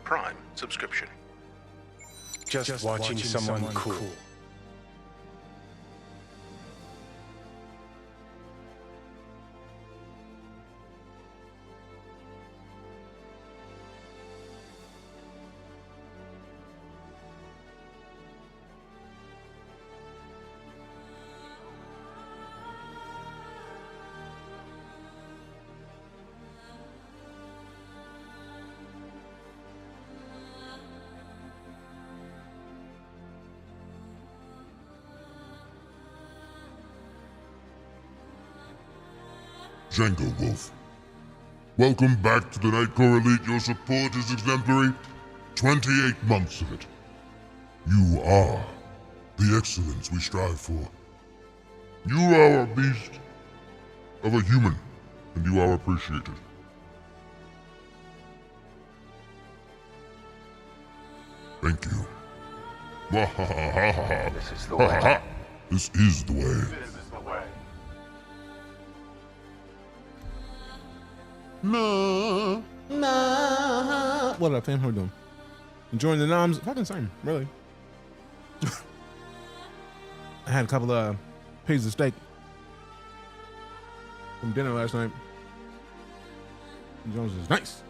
Prime subscription. Just watching someone cool. Django Wolf. Welcome back to the Night Corps Elite. Your support is exemplary. 28 months of it. You are the excellence we strive for. You are a beast of a human, and you are appreciated. Thank you. This is the way. This is the way. This is the way. Nah. What up, fam? How we doing? Enjoying the noms? Fucking same, really. I had a couple of pieces of steak from dinner last night. Jones is nice.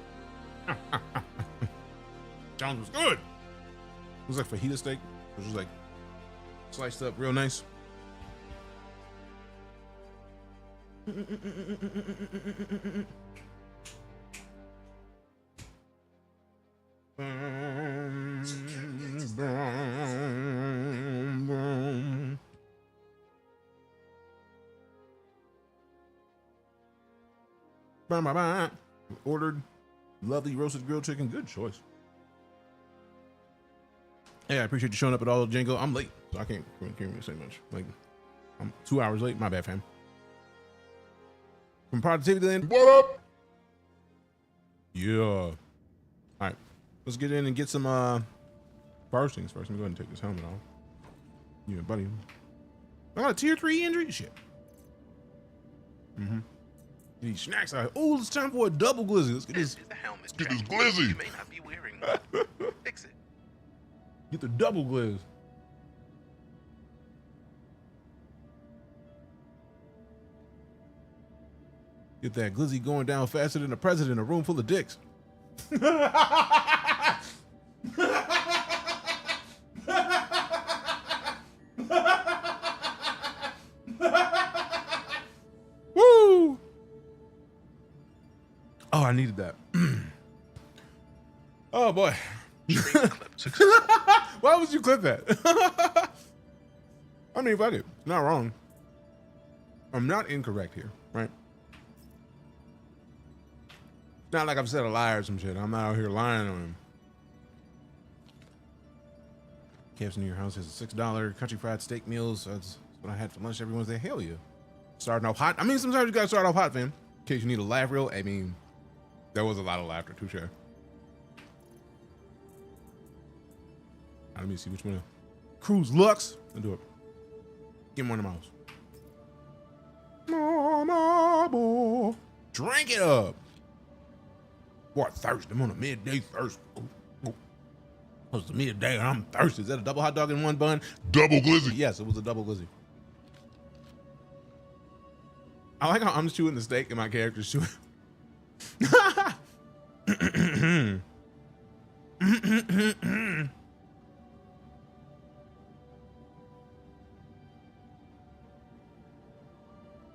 Jones was good. It was like fajita steak, which was like sliced up real nice. Ordered lovely roasted grilled chicken. Good choice. Hey, I appreciate you showing up at all, Django. I'm late, so I can't really say much. Like, I'm 2 hours late. My bad, fam. From Productivity Land. What up? Yeah. All right. Let's get in and get some first things first. Let me go ahead and take this helmet off. Yeah, buddy. I got a tier 3 injury. Shit. These snacks are. Oh, it's time for a double glizzy. Let's get this. This is the helmet. Get this Jack. glizzy. You may not be wearing. Fix it. Get the double glizz. Get that glizzy going down faster than the president in a room full of dicks. Woo! Oh, I needed that. Oh boy. Why would you clip that? I mean, fuck it. Not wrong. I'm not incorrect here, right? It's not like I've said a lie or some shit. I'm not out here lying on him. KFC near your house has a $6 country fried steak meals. That's what I had for lunch every Wednesday. Hell yeah. Starting off hot. I mean, sometimes you gotta start off hot, fam. In case you need a laugh reel. I mean, there was a lot of laughter, touche. Let me see which one. Cruise Lux. Let's do it. Give him one of those. Mama, boy. Drink it up. Boy, thirsty. I'm on a midday thirst. It's the midday and I'm thirsty. Is that a double hot dog in one bun? Double glizzy. Yes, it was a double glizzy. I like how I'm chewing the steak and my character's chewing.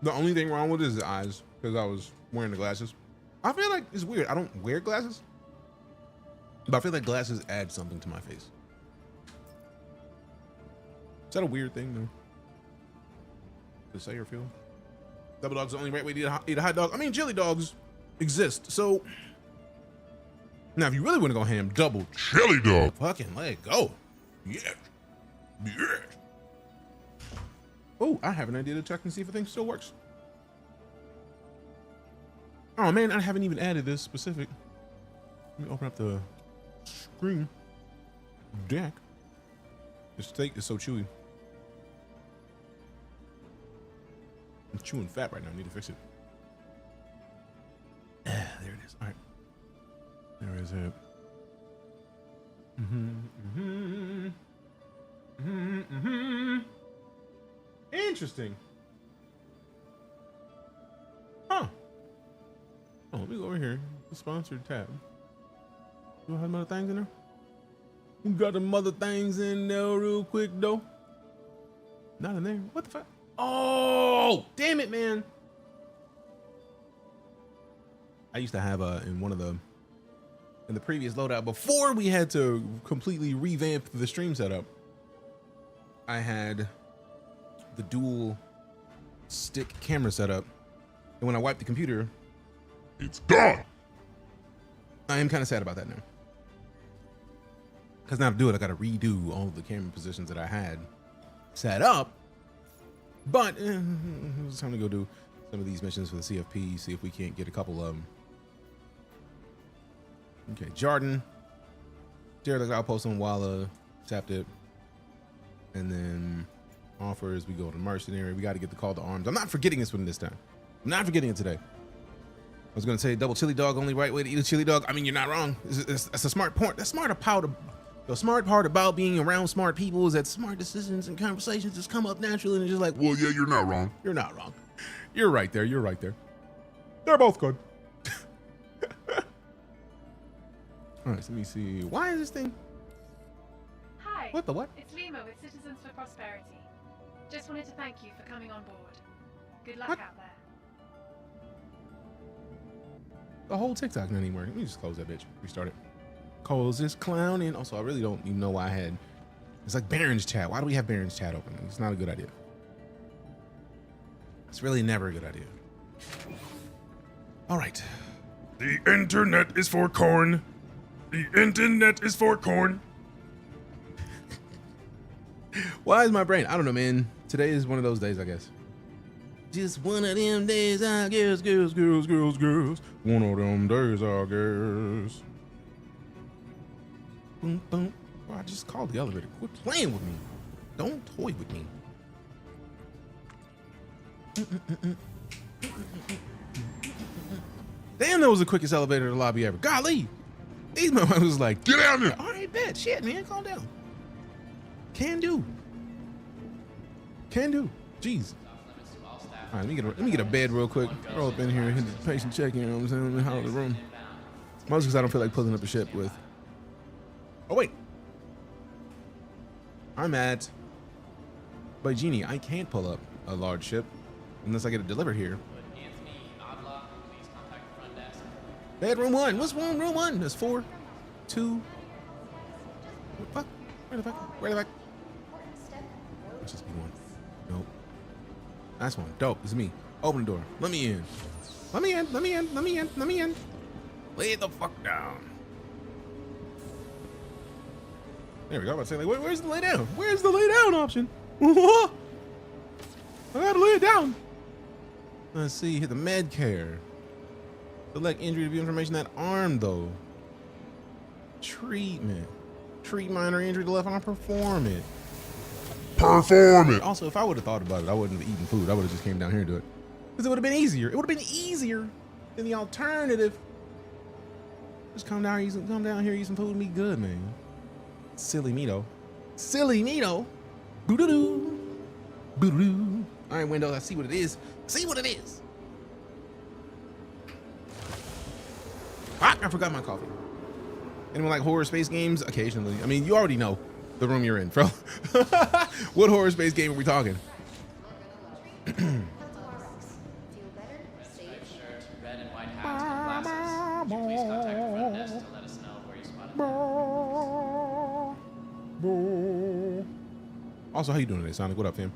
The only thing wrong with it is the eyes, because I was wearing the glasses. I feel like it's weird. I don't wear glasses, but I feel like glasses add something to my face. Is that a weird thing, though? To say or feel? Double dog's the only right way to eat a hot dog. I mean, chili dogs exist, so now if you really want to go ham, double Chili dog. fucking let it go. Yeah. Yeah. Oh, I have an idea to check and see if the thing still works. Oh man, I haven't even added this specific. Let me open up the screen deck. The steak is so chewy. I'm chewing fat right now. I need to fix it. There it is. All right. There is it. Interesting. Huh. Oh, let me go over here. The sponsored tab. Do I have other things in there? We got the mother things in there real quick though. Not in there. What the fuck? Oh, damn it, man. I used to have in the previous loadout before we had to completely revamp the stream setup. I had the dual stick camera setup, and when I wiped the computer, It's gone. I am kind of sad about that now. Because now to do it, I got to redo all of the camera positions that I had set up. But it's time to go do some of these missions for the CFP, see if we can't get a couple of them. Okay, Jordan. Jared, I'll post on Walla, tapped it. And then offers, we go to mercenary. We got to get the call to arms. I'm not forgetting this one this time. I'm not forgetting it today. I was going to say double chili dog, only right way to eat a chili dog. I mean, you're not wrong. That's a smart point. That's smart about the smart part about being around smart people is that smart decisions and conversations just come up naturally and it's just like, Well, yeah, you're not wrong. you're not wrong. You're right there. You're right there. They're both good. All right, so let me see. Why is this thing? Hi. What the what? It's Lima with Citizens for Prosperity. Just wanted to thank you for coming on board. Good luck What? out there. The whole TikTok not anymore. Let me just close that bitch. Restart it. Close this clown in. Also, I really don't even know why I had. It's like Baron's chat. Why do we have Baron's chat open? It's not a good idea. It's really never a good idea. All right. The internet is for corn. The internet is for corn. Why is my brain? I don't know, man. Today is one of those days, I guess. Just one of them days, I guess, girls. One of them days, I guess. Boom, boom. Well, I just called the elevator. Quit playing with me. Don't toy with me. Damn, that was the quickest elevator to the lobby ever. Golly. These motherfuckers was like, Get out there. all right, bet. Shit, man. Calm down. Can do. Can do. Jeez. All right, let me get a bed real quick. Roll up in here, hit the patient check in, you know what I'm saying? Let me holler the room. Mostly because I don't feel like pulling up a ship with. Oh, wait. I'm at Genie. I can't pull up a large ship unless I get it delivered here. Bedroom 1. What's room 1? That's 4, 2. What the fuck? Where the fuck? Where the fuck? Let's just be 1. Nope. That's 1. Dope. It's me. Open the door. Let me in. Let me in. Let me in. Let me in. Let me in. Lay the fuck down. There we go. I'm about to say, like, where's the lay down? Where's the lay down option? I gotta lay it down. Let's see. Hit the med care. Select injury to view information. That arm, though. Treatment. Treat minor injury to left arm. Perform it. Perform it. Also, if I would have thought about it, I wouldn't have eaten food. I would have just came down here and do it. Because it would have been easier. It would have been easier than the alternative. Just come down here, eat some food, and be good, man. Silly me, though. Silly me, though. Boo-doo-doo. Boo-doo-doo. All right, Windows, I see what it is. See what it is. Ah, I forgot my coffee. Anyone like horror space games? Occasionally. I mean, you already know the room you're in, bro. What horror space game are we talking? Also, how you doing today, Sonic? What up, fam?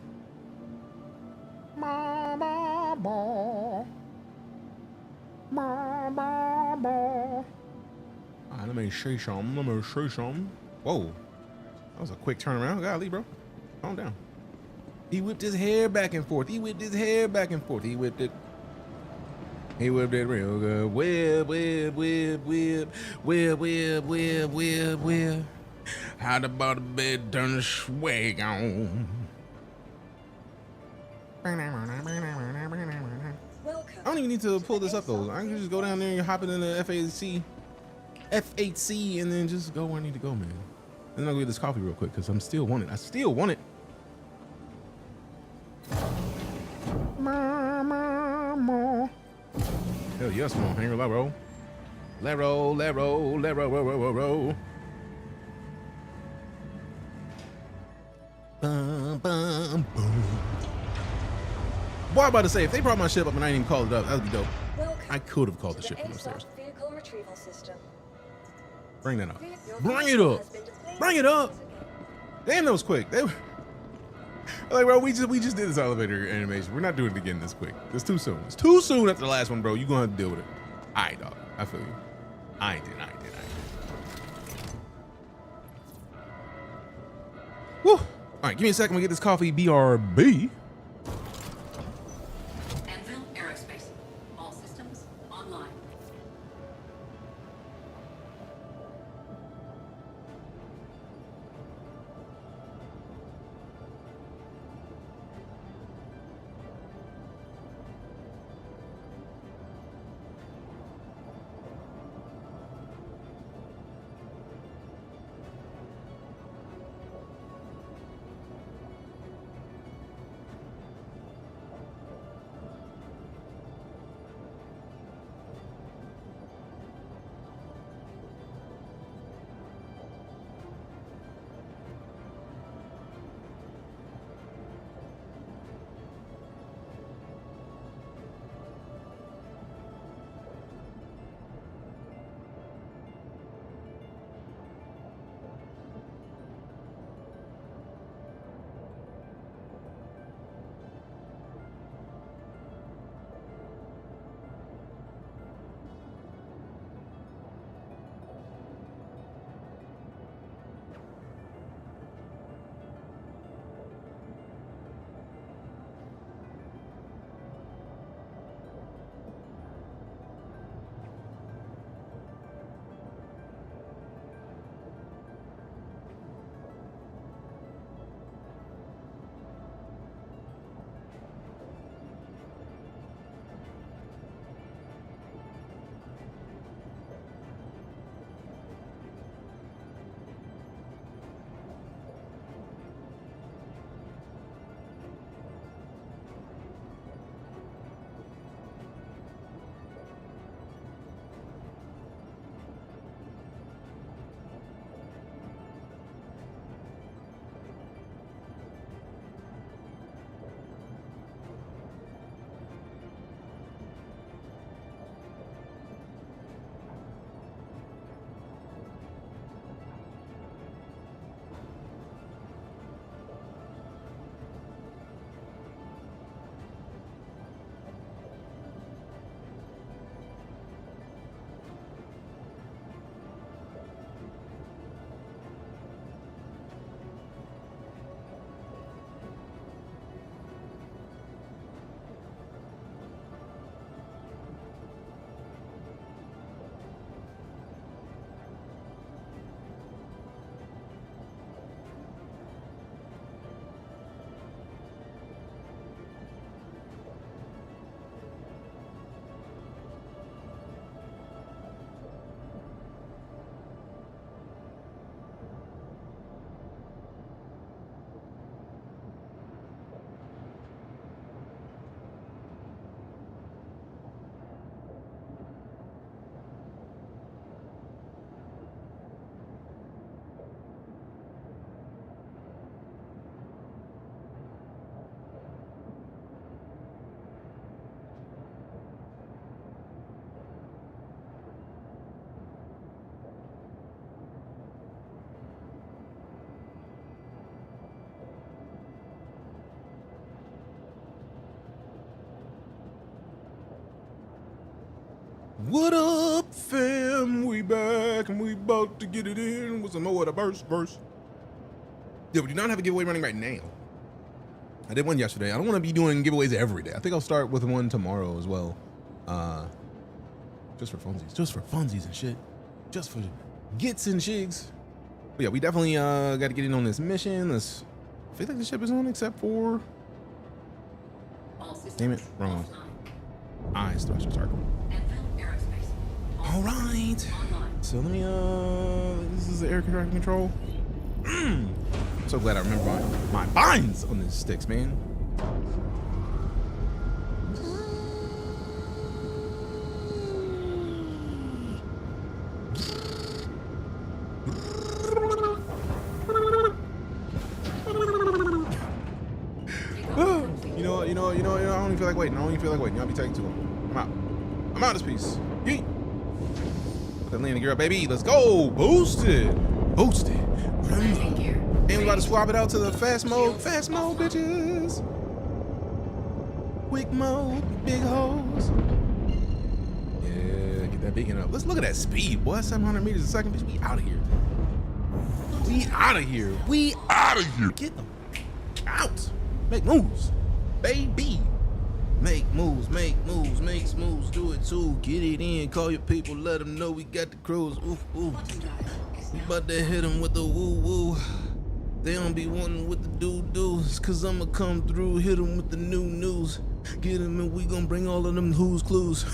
Let me say something. Whoa. That was a quick turnaround. Golly, bro. Calm down. He whipped his hair back and forth. He whipped it. He whipped it real good. Whip. How about the bed turn the swag on? I don't even need to pull this up though. I can just go down there and hop it in the F8C and then just go where I need to go, man. then I'll go get this coffee real quick because I'm still want it. I still want it. Hell yes, come on, hanger, Lero. Lero. Bum, bum, boom. Boy, I'm about to say, if they brought my ship up and I didn't even call it up, that'd be dope. I could have called the ship from upstairs. Vehicle retrieval system. Bring that up. Bring it up. Bring it up. Damn, that was quick. They were like, bro, we just did this elevator animation. We're not doing it again this quick. It's too soon. It's too soon after the last one, bro. You're gonna have to deal with it. All right, dog. I feel you. I ain't did. Woo. All right, give me a second. We get this coffee. BRB. Anvil Aerospace. All systems online. What up, fam? We back and we about to get it in with some more of the verse. Yeah, we do not have a giveaway running right now. I did one yesterday. I don't want to be doing giveaways every day. I think I'll start with one tomorrow as well. Just for funsies and shit. Just for gets and shigs. But yeah, we definitely got to get in on this mission. I feel like the ship is on except for... Damn it, wrong. Eyes thrust circle. All right. So let me, this is the air traffic control. I'm so glad I remember my binds on these sticks, man. You know, I don't even feel like waiting. I'll be taking too long. I'm out of this piece. Yeet. That landing gear up, baby. Let's go. Boost it. Landing gear. And we about to swap it out to the fast mode. Fast mode, bitches. Quick mode, big hoes. Yeah, get that beacon up. Let's look at that speed, boy. 700 meters a second, bitch. We out of here. We out of here. Get them out. Make moves, baby. Make moves, make moves, do it too. Get it in, call your people, let them know we got the crews. Oof, oof. We about to hit them with the woo woo. They don't be wanting with the doo-doos, cause I'ma come through, hit them with the new news. Get them and we gon' bring all of them who's clues.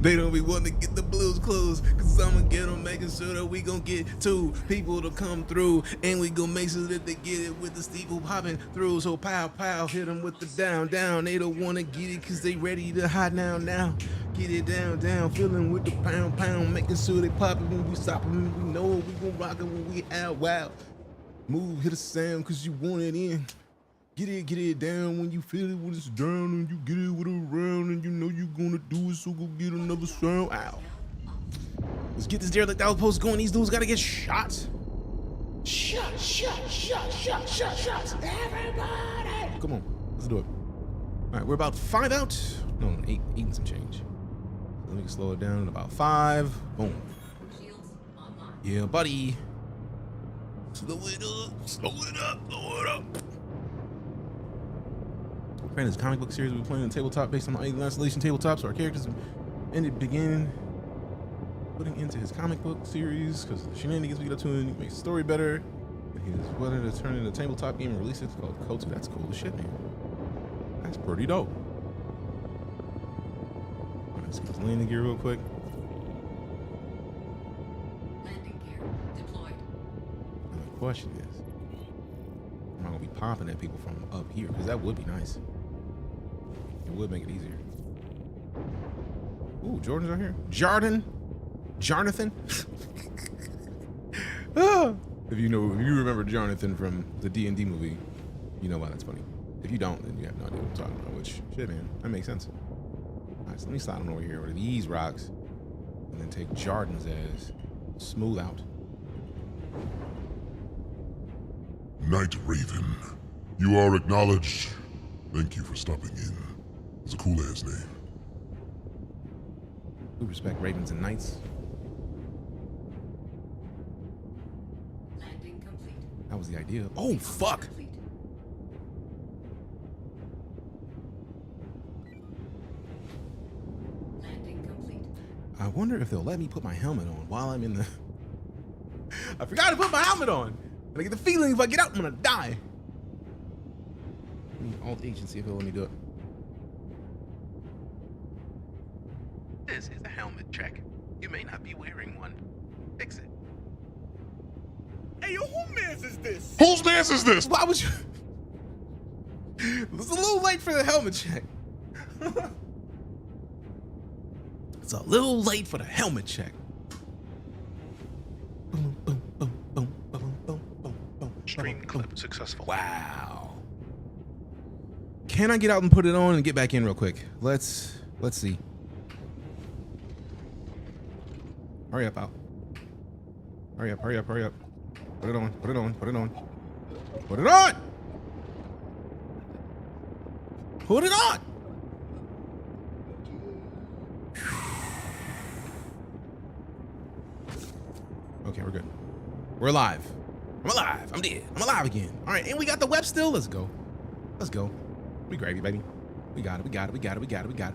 They don't be wanting to get the blues clues, cause I'ma get them, making sure that we gon' get two people to come through, and we gon' make sure that they get it with the steeple popping through. So pow, pow, hit them with the down, down. They don't wanna get it cause they ready to hide now, now. Get it down, down, feeling with the pound, pound, making sure they pop it when we stop them. We know we gon' rock it when we out, wow. Move, hit a sound cause you want it in. Get it down when you feel it when it's down, and you get it with a round, and you know you gonna do it, so go get another sound. Ow. Let's get this derelict outpost going. These dudes gotta get shot. Shots. Everybody. Come on, let's do it. All right, we're about 5 out. No, 8 and some change. So let me slow it down to about 5. Boom. Shields online. Yeah, buddy. Slow it up. This comic book series we're playing on tabletop based on the Alien Isolation tabletop, so our characters begin putting into his comic book series because the shenanigans we get up to and makes the story better. And he is willing to turn into a tabletop game and release it. It's called Code 2. That's cool as shit, man. That's pretty dope. Alright, let's get this landing gear real quick. Landing gear deployed. And the question is, am I gonna be popping at people from up here? Because that would be nice. It would make it easier. Ooh, Jordan's out here. Jonathan. If you remember Jonathan from the D&D movie, you know why that's funny. If you don't, then you have no idea what I'm talking about. Which shit, man, that makes sense. All right, so let me slide on over here with these rocks, and then take Jordan's as smooth out. Night Raven, you are acknowledged. Thank you for stopping in. It's a cool-ass name. We respect ravens and knights. Landing complete. That was the idea. Oh, fuck! Complete. Landing complete. I wonder if they'll let me put my helmet on while I'm in the... I forgot to put my helmet on! And I get the feeling if I get out, I'm gonna die. I need alt H and see if he'll let me do it. This is a helmet check. You may not be wearing one. Fix it. Hey, yo, who mans is this? Whose dance is this? Why would you... It's a little late for the helmet check. It's a little late for the helmet check. Boom, boom, boom, boom, boom, boom, boom, boom. Stream clip successful. Wow. Can I get out and put it on and get back in real quick? Let's see. Hurry up, Al. Hurry up. Put it on. Put it on. Put it on. Okay, we're good. We're alive. I'm alive. I'm dead. I'm alive again. All right, and we got the web still. Let's go. We gravy, baby. We got it.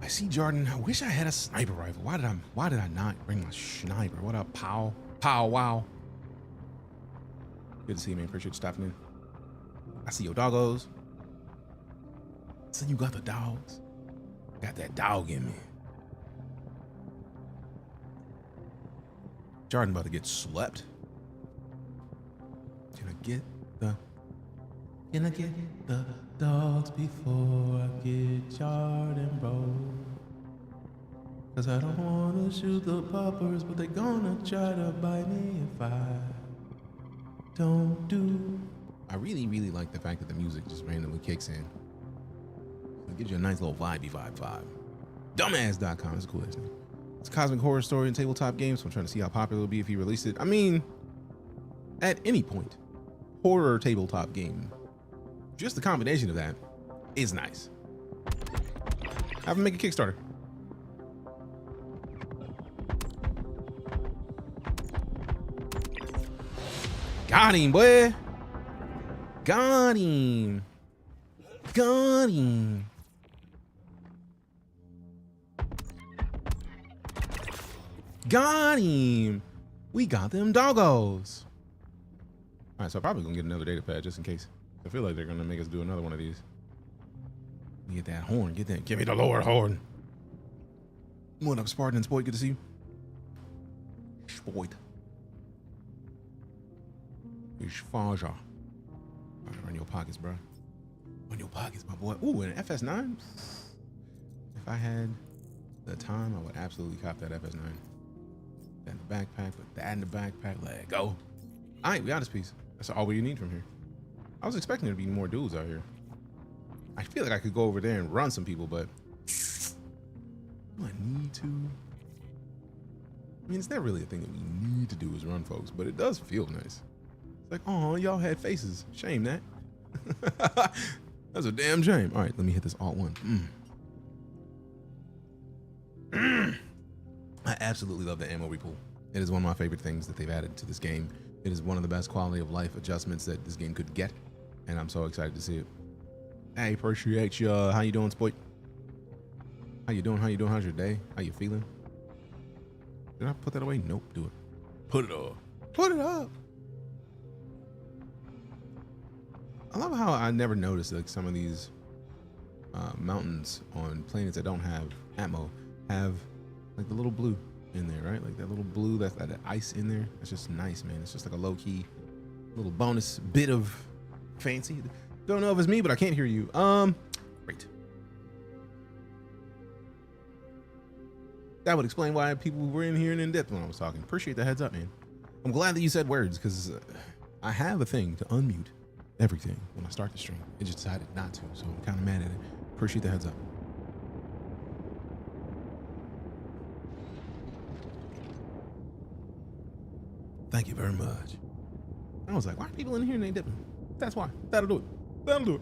I see Jordan. I wish I had a sniper rifle. Why did I not bring my sniper? What up, pow? Wow. Good to see you, man. Appreciate you stopping in. I see your doggos. So you got the dogs. Got that dog in me. Jordan about to get slept. get the dogs before I get charred and rolled? Cause I don't wanna shoot the poppers, but they gonna try to bite me if I don't do. I really, really like the fact that the music just randomly kicks in. It gives you a nice little vibe. Dumbass.com is the coolest thing. It's a cosmic horror story and tabletop game, so I'm trying to see how popular it will be if he released it. I mean, at any point, horror tabletop game, just the combination of that is nice. Have him make a Kickstarter. Got him, boy. Got him. Got him. Got him. We got them doggos. All right, so I'm probably gonna get another data pad just in case. I feel like they're gonna make us do another one of these. Get that horn. Get that. Give me the lower horn. What up, Spartan and Spoit? Good to see you. Spoit. Faja. All right, run your pockets, bro. Run your pockets, my boy. Ooh, an FS9. If I had the time, I would absolutely cop that FS9. That in the backpack, put that in the backpack. Let go. All right, we got this piece. That's all we need from here. I was expecting there to be more dudes out here. I feel like I could go over there and run some people, but do I need to? I mean, it's not really a thing that we need to do is run folks, but it does feel nice. It's like, oh, y'all had faces. Shame that. That's a damn shame. All right, let me hit this Alt-1. I absolutely love the ammo repool. It is one of my favorite things that they've added to this game. It is one of the best quality of life adjustments that this game could get, and I'm so excited to see it. Hey, appreciate you. How you doing, Spoit? How you doing? How you doing? How's your day? How you feeling? Did I put that away? Nope. Do it. Put it up. Put it up. I love how I never noticed like some of these mountains on planets that don't have ammo have like the little blue in there, right? Like that little blue, that's that ice in there. That's just nice, man. It's just like a low-key little bonus bit of fancy. Don't know if it's me, but I can't hear you. Great. That would explain why people were in here and in depth when I was talking. Appreciate the heads up, man. I'm glad that you said words because I have a thing to unmute everything when I start the stream. It just decided not to, so I'm kind of mad at it. Appreciate the heads up. Thank you very much. I was like, why are people in here and they dipping? That's why. That'll do it. That'll do it.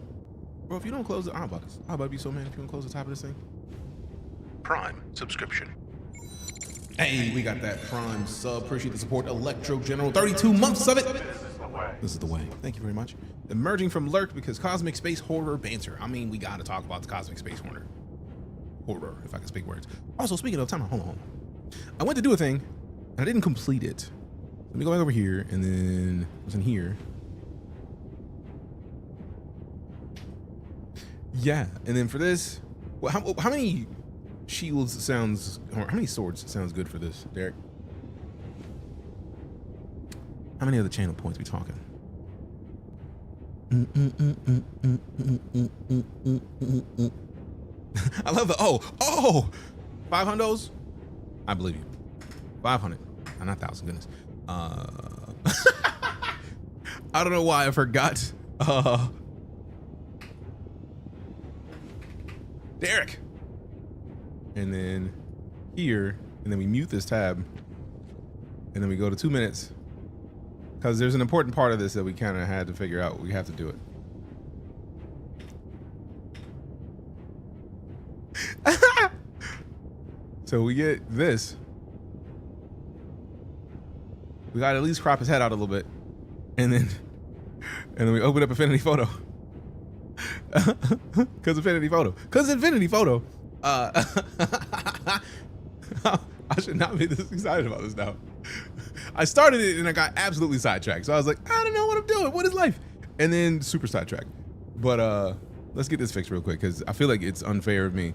Bro, if you don't close it, I'm about to be so mad if you don't close the top of this thing. Prime subscription. Hey, we got that Prime sub. Appreciate the support. Electro General, 32 months of it. This is the way. Thank you very much. Emerging from Lurk because cosmic space horror banter. I mean, we got to talk about the cosmic space horror. Horror, if I can speak words. Also, speaking of, time out, hold on. I went to do a thing, and I didn't complete it. Let me go back over here, and then it was in here. Yeah, and then for this, well, how many shields sounds, or how many swords sounds good for this, Derek? How many other channel points we talking? I love the, oh, 500s? I believe you. 500, not 1,000, goodness. I don't know why I forgot. Derek. And then here, and then we mute this tab, and then we go to 2 minutes, because there's an important part of this that we kind of had to figure out. We have to do it. So we get this. We gotta at least crop his head out a little bit, and then we open up Affinity Photo. Cause Affinity Photo. I should not be this excited about this now. I started it and I got absolutely sidetracked. So I was like, I don't know what I'm doing. What is life? And then super sidetracked. But let's get this fixed real quick because I feel like it's unfair of me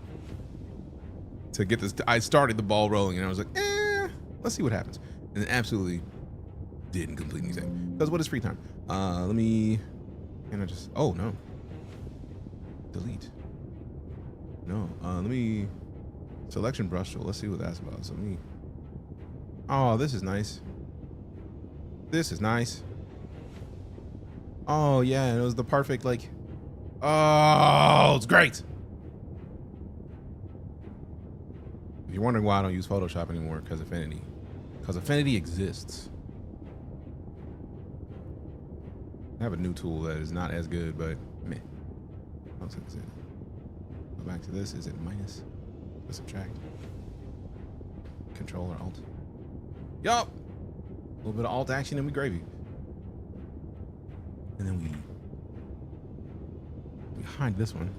to get this. I started the ball rolling and I was like, let's see what happens. And then absolutely didn't complete anything. Because what is free time? Let me, can I just, oh no. Delete. No, let me, selection brush tool. Let's see what that's about. So let me, oh, this is nice. This is nice. Oh yeah, it was the perfect, like, oh, it's great. If you're wondering why I don't use Photoshop anymore, because Affinity. Because Affinity exists. I have a new tool that is not as good, but meh. I'll take this in. Go back to this. Is it minus? Or subtract? Control or Alt? Yup. A little bit of Alt action and we gravy. And then we hide this one.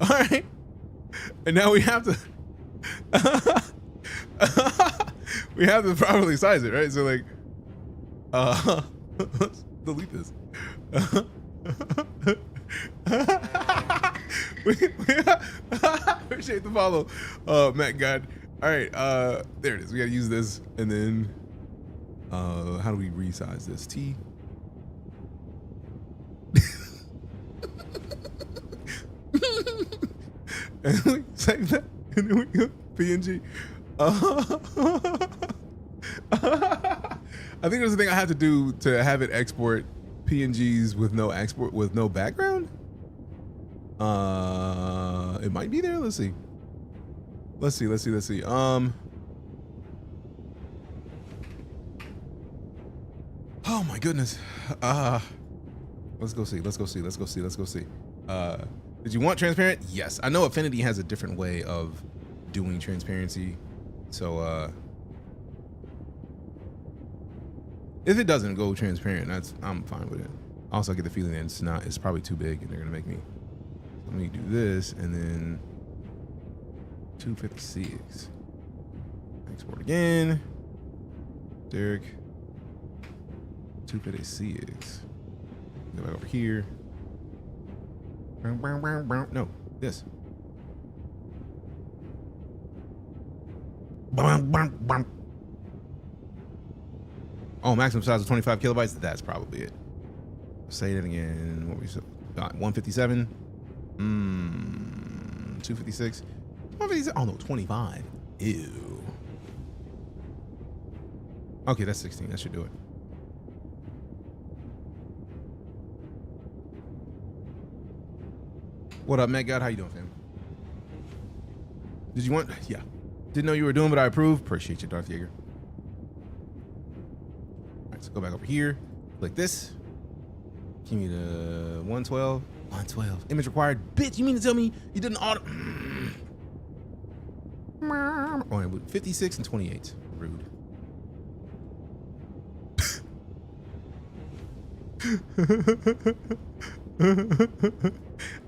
All right. And now we have to we have to properly size it, right? So like let's delete this. Appreciate the follow, Matt God. All right, there it is. We gotta use this, and then how do we resize this? T. And we save that, and then we go PNG. I think there's a thing I have to do to have it export PNGs with no background. It might be there. Let's see. Oh my goodness. Let's go see. Did you want transparent? Yes. I know Affinity has a different way of doing transparency. So if it doesn't go transparent, I'm fine with it. Also, I get the feeling that it's probably too big and they're gonna make me. Let me do this and then 256. Export again. Derek. 256. Go back over here. No, this. Oh, maximum size of 25 kilobytes. That's probably it. Say that again. What we got? 157. 256. 156. Oh no, 25. Ew. Okay, that's 16. That should do it. What up, Matt God? How you doing, fam? Did you want? Yeah. Didn't know you were doing, but I approve. Appreciate you, Darth Yeager. All right, so go back over here. Click this. Give me the 112. 112. Image required. Bitch, you mean to tell me you didn't auto? Oh, 56 and 28. Rude.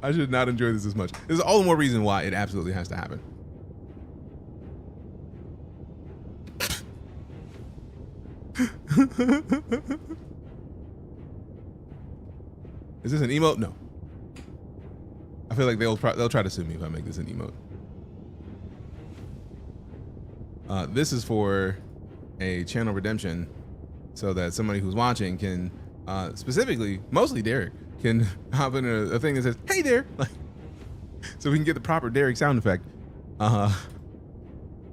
I should not enjoy this as much. There's all the more reason why it absolutely has to happen. Is this an emote? No. I feel like they'll try to sue me if I make this an emote. This is for a channel redemption, so that somebody who's watching can, specifically, mostly Derek, can hop in a thing that says, "Hey there," like, so we can get the proper Derek sound effect. So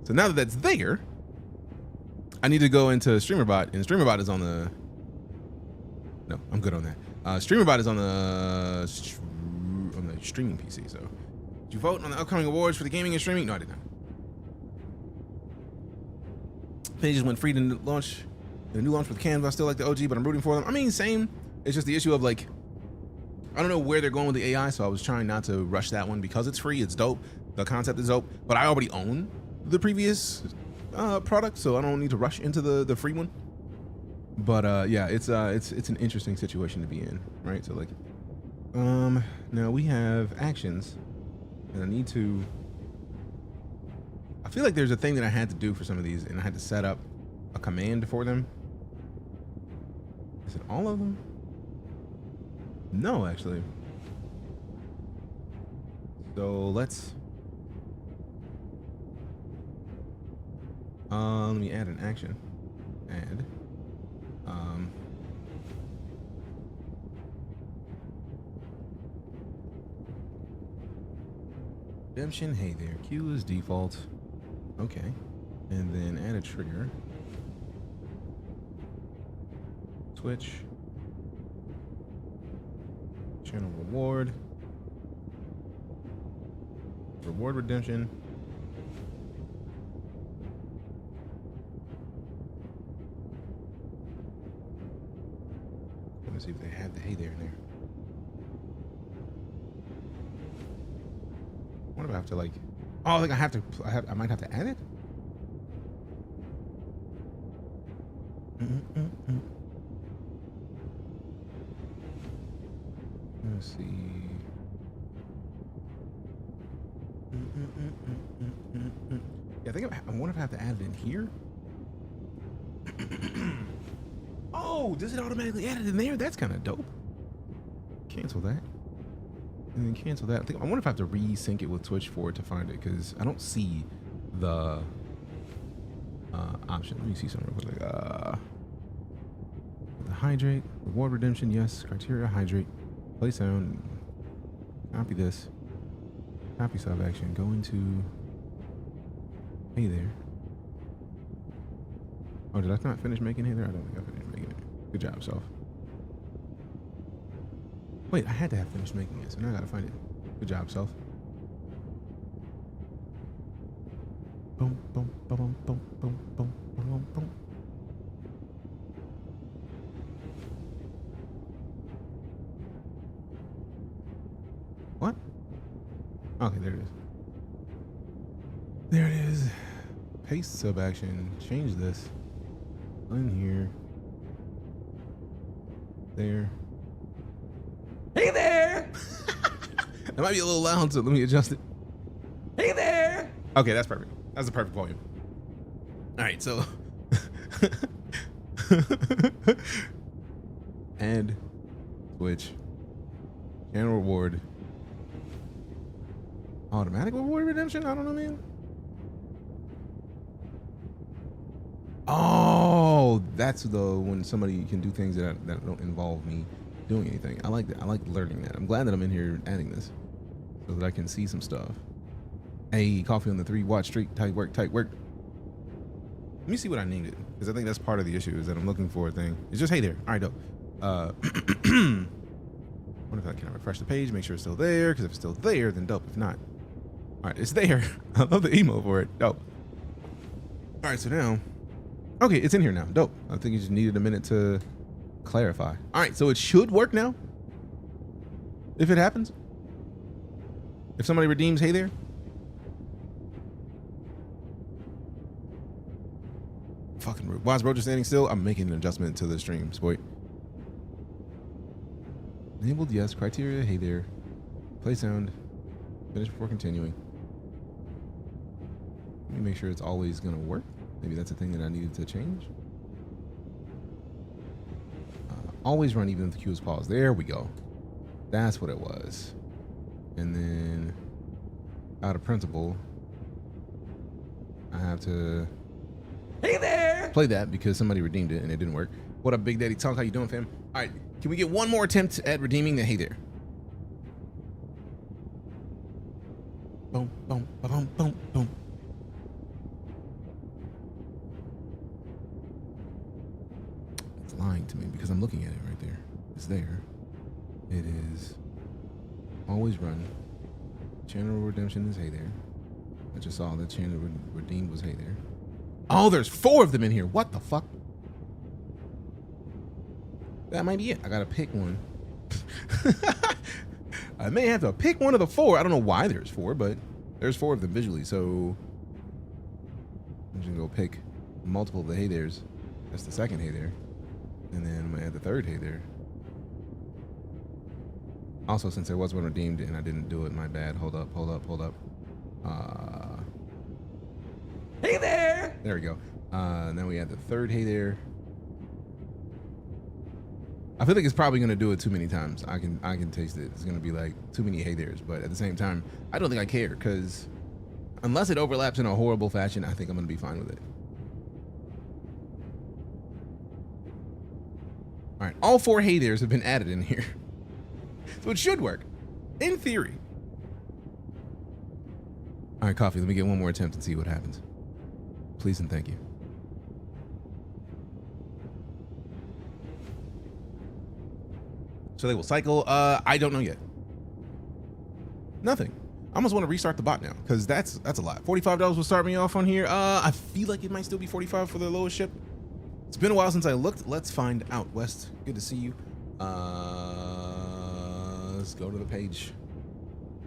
now that that's there, I need to go into StreamerBot, and StreamerBot is on the. No, I'm good on that. StreamerBot is on the streaming PC. So, did you vote on the upcoming awards for the gaming and streaming? No, I did not. Pages went free to launch. The new launch with Canva. I still like the OG, but I'm rooting for them. I mean, same. It's just the issue of like, I don't know where they're going with the AI, so I was trying not to rush that one because it's free. It's dope. The concept is dope, but I already own the previous product, so I don't need to rush into the free one. But yeah, it's an interesting situation to be in, right? So like, now we have actions, and I need to. I feel like there's a thing that I had to do for some of these, and I had to set up a command for them. Is it all of them? No, actually. So let's Let me add an action. Add. Redemption, hey there. Q is default. Okay. And then add a trigger. Switch. Channel reward. Reward redemption. Let me see if they have the hey there in there. What if I have to like? Oh, I think I might have to add it. Let's see. Yeah, I think I wonder if I have to add it in here. Oh, does it automatically add it in there? That's kind of dope. Cancel that. And then cancel that. I wonder if I have to resync it with Twitch for it to find it, because I don't see the option. Let me see something real quick. The hydrate, reward redemption, yes. Criteria, hydrate, play sound. Copy this. Copy sub action. Go into. Hey there. Oh, did I not finish making hey there? I don't think I finished making it. Good job, self. Wait, I had to have finished making it, so now I gotta find it. Good job, self. Boom, boom, boom, boom, boom, boom, boom, boom. What? Okay, there it is. There it is. Paste sub action. Change this. In here. There. Hey there! That might be a little loud, so let me adjust it. Hey there! Okay, that's perfect. That's the perfect volume. All right, so add switch channel reward automatic reward redemption. I don't know, man. Oh, that's when somebody can do things that don't involve me doing anything. I like that. I like learning that. I'm glad that I'm in here adding this so that I can see some stuff. Hey, coffee on the 3-watch streak. Tight work, tight work. Let me see what I named it, because I think that's part of the issue, is that I'm looking for a thing. It's just hey there. All right, dope. What if I can refresh the page, make sure it's still there? Because if it's still there, then dope. If not, all right, it's there. I love the emo for it. Dope. All right, so now, okay, it's in here now. Dope. I think you just needed a minute to clarify. All right, so it should work now. If it happens, if somebody redeems hey there. Fucking rude. Why is bro just standing still? I'm making an adjustment to the streams, boy. Enabled, yes. Criteria, hey there. Play sound. Finish before continuing. Let me make sure it's always gonna work. Maybe that's a thing that I needed to change. Always run even if the queue is paused. There we go. That's what it was. And then out of principle, I have to hey there play that because somebody redeemed it and it didn't work. What up, Big Daddy Talk? How you doing, fam? All right, can we get one more attempt at redeeming the hey there? Boom, boom, boom, boom, boom. It's lying to me because I'm looking at it right there. It's there. It is always run. Channel redemption is hey there. I just saw that channel redeemed was hey there. Oh, there's 4 of them in here. What the fuck? That might be it. I gotta pick one. I may have to pick one of the 4. I don't know why there's 4, but there's 4 of them visually. So I'm just gonna go pick multiple of the hey there's. That's the second hey there. And then I'm gonna add the third hey there. Also, since there was one redeemed and I didn't do it, my bad. Hold up. Hey there! There we go. Then we add the third hey there. I feel like it's probably gonna do it too many times. I can taste it. It's gonna be like too many hey there's, but at the same time, I don't think I care, because unless it overlaps in a horrible fashion, I think I'm gonna be fine with it. All right, all 4 Hey There's have been added in here. So it should work, in theory. All right, Coffee, let me get one more attempt and see what happens. Please and thank you. So they will cycle. I don't know yet. Nothing. I almost want to restart the bot now because that's a lot. $45 will start me off on here. I feel like it might still be 45 for the lowest ship. It's been a while since I looked. Let's find out. West, good to see you. Let's go to the page.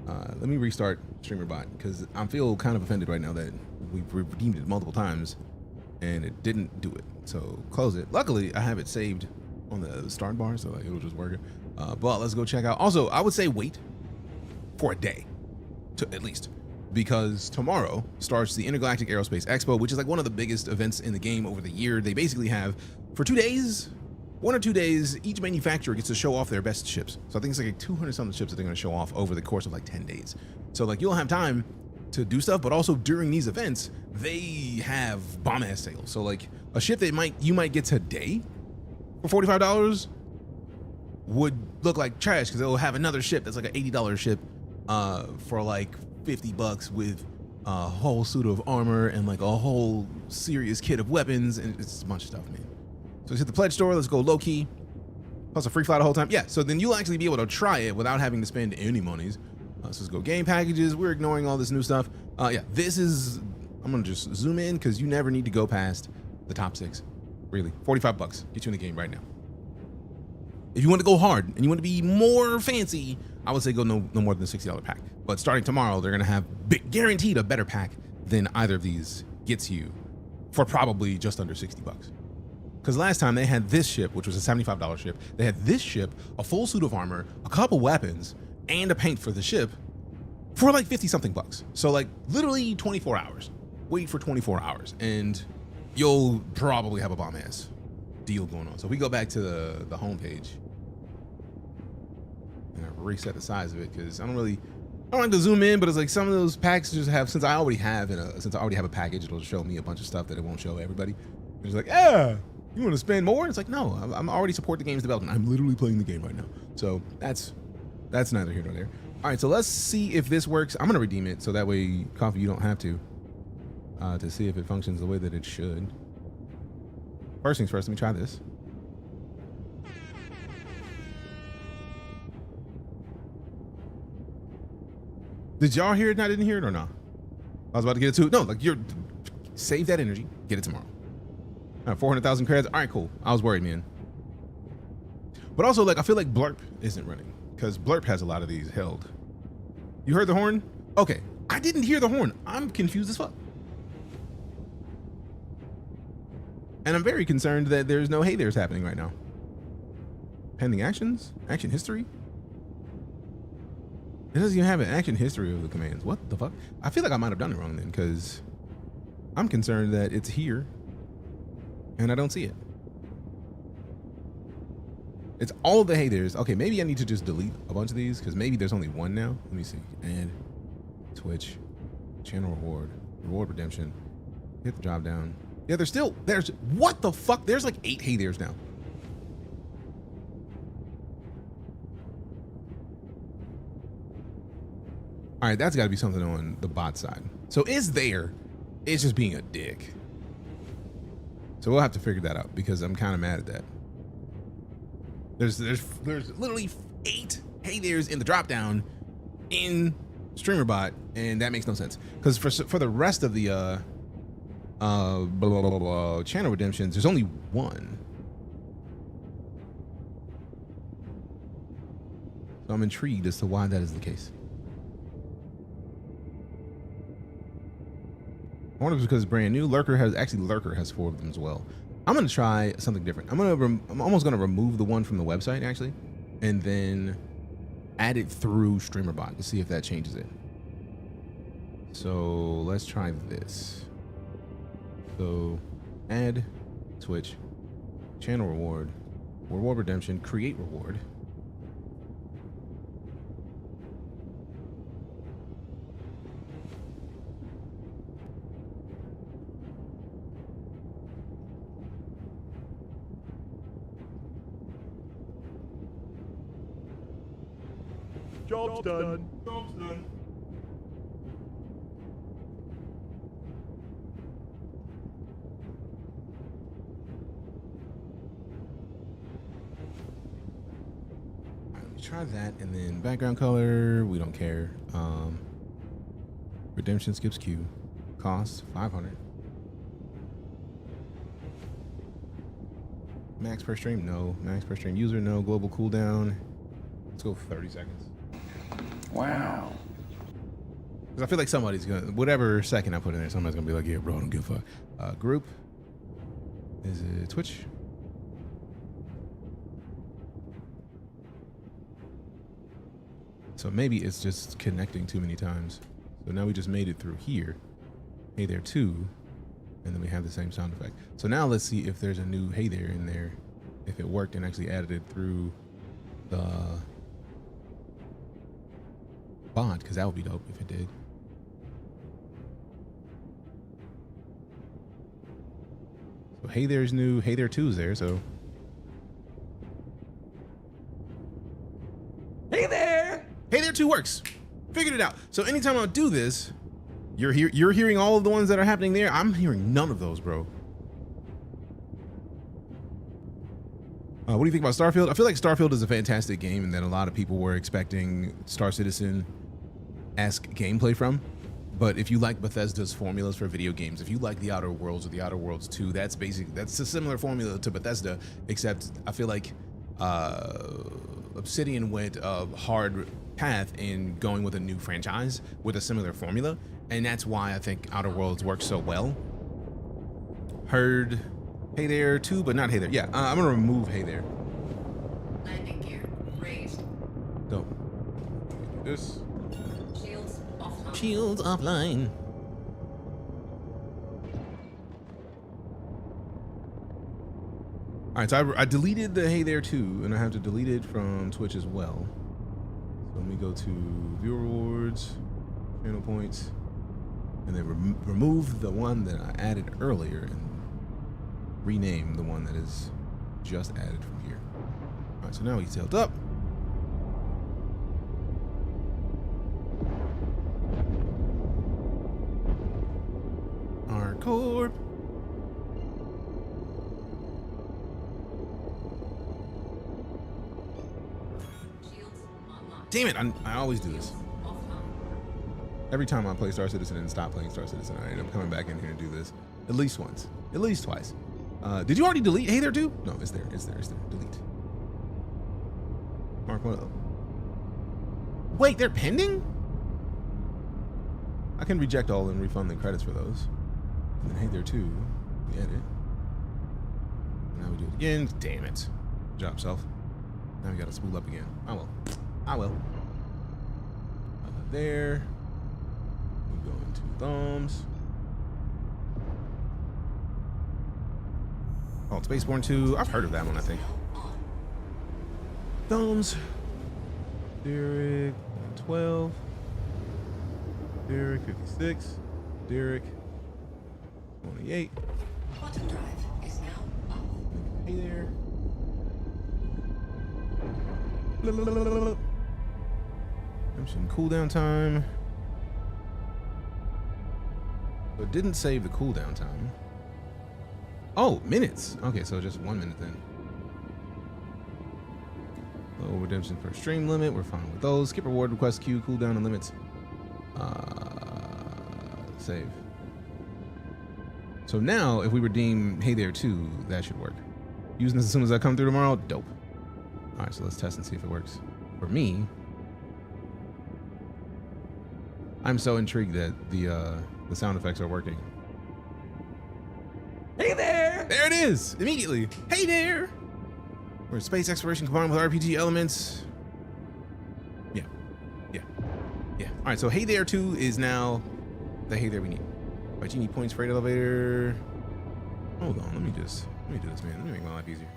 Let me restart StreamerBot because I feel kind of offended right now that we've redeemed it multiple times and it didn't do it. So close it. Luckily, I have it saved on the start bar, so like, it'll just work. But let's go check out. Also, I would say wait for a day, at least, because tomorrow starts the Intergalactic Aerospace Expo, which is like one of the biggest events in the game over the year. They basically have, for 2 days, 1 or 2 days, each manufacturer gets to show off their best ships. So I think it's like 200 something ships that they're going to show off over the course of like 10 days. So like you'll have time to do stuff, but also during these events, they have bomb ass sales. So like a ship that you might get today for $45 would look like trash because they'll have another ship that's like an $80 ship for like $50 with a whole suit of armor and like a whole serious kit of weapons, and it's a bunch of stuff, man. So let's hit the pledge store. Let's go low key. Plus a free fly the whole time. Yeah, so then you'll actually be able to try it without having to spend any monies. So let's go game packages. We're ignoring all this new stuff. Yeah, this is, I'm gonna just zoom in because you never need to go past the top 6. Really, $45 get you in the game right now. If you want to go hard and you want to be more fancy, I would say go no more than a $60 pack. But starting tomorrow, they're gonna have guaranteed a better pack than either of these gets you for probably just under $60. Because last time they had this ship, which was a $75 ship. They had this ship, a full suit of armor, a couple weapons, and a paint for the ship for like 50 something bucks. So like literally 24 hours. Wait for 24 hours and you'll probably have a bomb ass deal going on. So if we go back to the home page and I reset the size of it because I don't like to zoom in, but it's like some of those packs just have, since I already have a package, it'll show me a bunch of stuff that it won't show everybody. It's like, yeah, you want to spend more? It's like, no, I'm already support the game's development. I'm literally playing the game right now. So that's neither here nor there. All right, so let's see if this works. I'm gonna redeem it so that way, Coffee, you don't have to see if it functions the way that it should. First things first, let me try this. Did y'all hear it and I didn't hear it or not? I was about to get it too. No, like save that energy, get it tomorrow. All right, 400,000 credits. All right, cool. I was worried, man. But also, like, I feel like Blurp isn't running because Blurp has a lot of these held. You heard the horn? Okay, I didn't hear the horn. I'm confused as fuck. And I'm very concerned that there's no hey there's happening right now. Pending actions? Action history? It doesn't even have an action history of the commands. What the fuck? I feel like I might have done it wrong then because I'm concerned that it's here and I don't see it. It's all of the hey there's. Okay, maybe I need to just delete a bunch of these because maybe there's only one now. Let me see. Add, Twitch, channel reward redemption. Hit the drop down. Yeah, there's what the fuck? There's like 8 hey there's now. All right, that's got to be something on the bot side. So it's there. It's just being a dick. So we'll have to figure that out because I'm kind of mad at that. There's literally 8 hey there's in the drop down in StreamerBot, and that makes no sense because for the rest of the channel redemptions, there's only 1. So I'm intrigued as to why that is the case. I wonder if it's because it's brand new. Lurker has 4 of them as well. I'm gonna try something different. I'm almost gonna remove the one from the website actually, and then add it through StreamerBot to see if that changes it. So let's try this. So add Twitch, channel reward redemption, create reward. Job's done. Job's done. Alright, let me try that, and then background color, we don't care. Redemption skips queue. Cost 500. Max per stream, no. Max per stream user, no. Global cooldown. Let's go 30 seconds. Wow. Because I feel like somebody's gonna, whatever second I put in there, somebody's gonna be like, yeah, bro, I don't give a fuck. Group. Is it Twitch? So maybe it's just connecting too many times. So now we just made it through here. Hey there too. And then we have the same sound effect. So now let's see if there's a new hey there in there. If it worked and actually added it through the bot, because that would be dope if it did. So hey there's new, hey there too is there, so. Hey there! Hey there too works. Figured it out. So anytime I do this, you're hearing all of the ones that are happening there. I'm hearing none of those, bro. What do you think about Starfield? I feel like Starfield is a fantastic game and that a lot of people were expecting StarCitizen-esque gameplay from. But if you like Bethesda's formulas for video games, if you like The Outer Worlds or The Outer Worlds 2, that's a similar formula to Bethesda, except I feel like Obsidian went a hard path in going with a new franchise with a similar formula. And that's why I think Outer Worlds works so well. Heard hey there too, but not hey there. Yeah, I'm gonna remove hey there. Landing gear raised. Dope. This. Shields offline. Shields offline. All right, so I deleted the hey there too, and I have to delete it from Twitch as well. So let me go to viewer rewards, channel points, and then remove the one that I added earlier and rename the one that is just added from here. All right, so now he's tailed up. ARCRaiders. Shields online. Damn it, I always do this. Offline. Every time I play StarCitizen and stop playing StarCitizen, I end up coming back in here to do this at least once, at least twice. Did you already delete hey there too? No, it's there, it's there, it's there. Delete. Mark one. Wait, they're pending? I can reject all and refund the credits for those. And then hey there too, we edit. Now we do it again. Damn it. Good job, self. Now we gotta spool up again. I will. I will. There. We go into thumbs. Oh, Spaceborne 2. I've heard of that one, I think. Thumbs. Derek 12. Derek 56. Derek 28. Quantum drive is now off. Hey there. Some cooldown time. But it didn't save the cooldown time. Oh, minutes. Okay, so just 1 minute then. Low redemption per stream limit. We're fine with those. Skip reward request queue, cooldown and limits. Save. So now, if we redeem hey there too, that should work. Using this as soon as I come through tomorrow, dope. All right, so let's test and see if it works. For me, I'm so intrigued that the sound effects are working. Hey there! There it is! Immediately. Hey there! We're space exploration combined with RPG elements. Yeah. Yeah. Yeah. All right, so hey there too is now the hey there we need. All right, you need points, freight elevator. Hold on, let me do this, man. Let me make my life easier.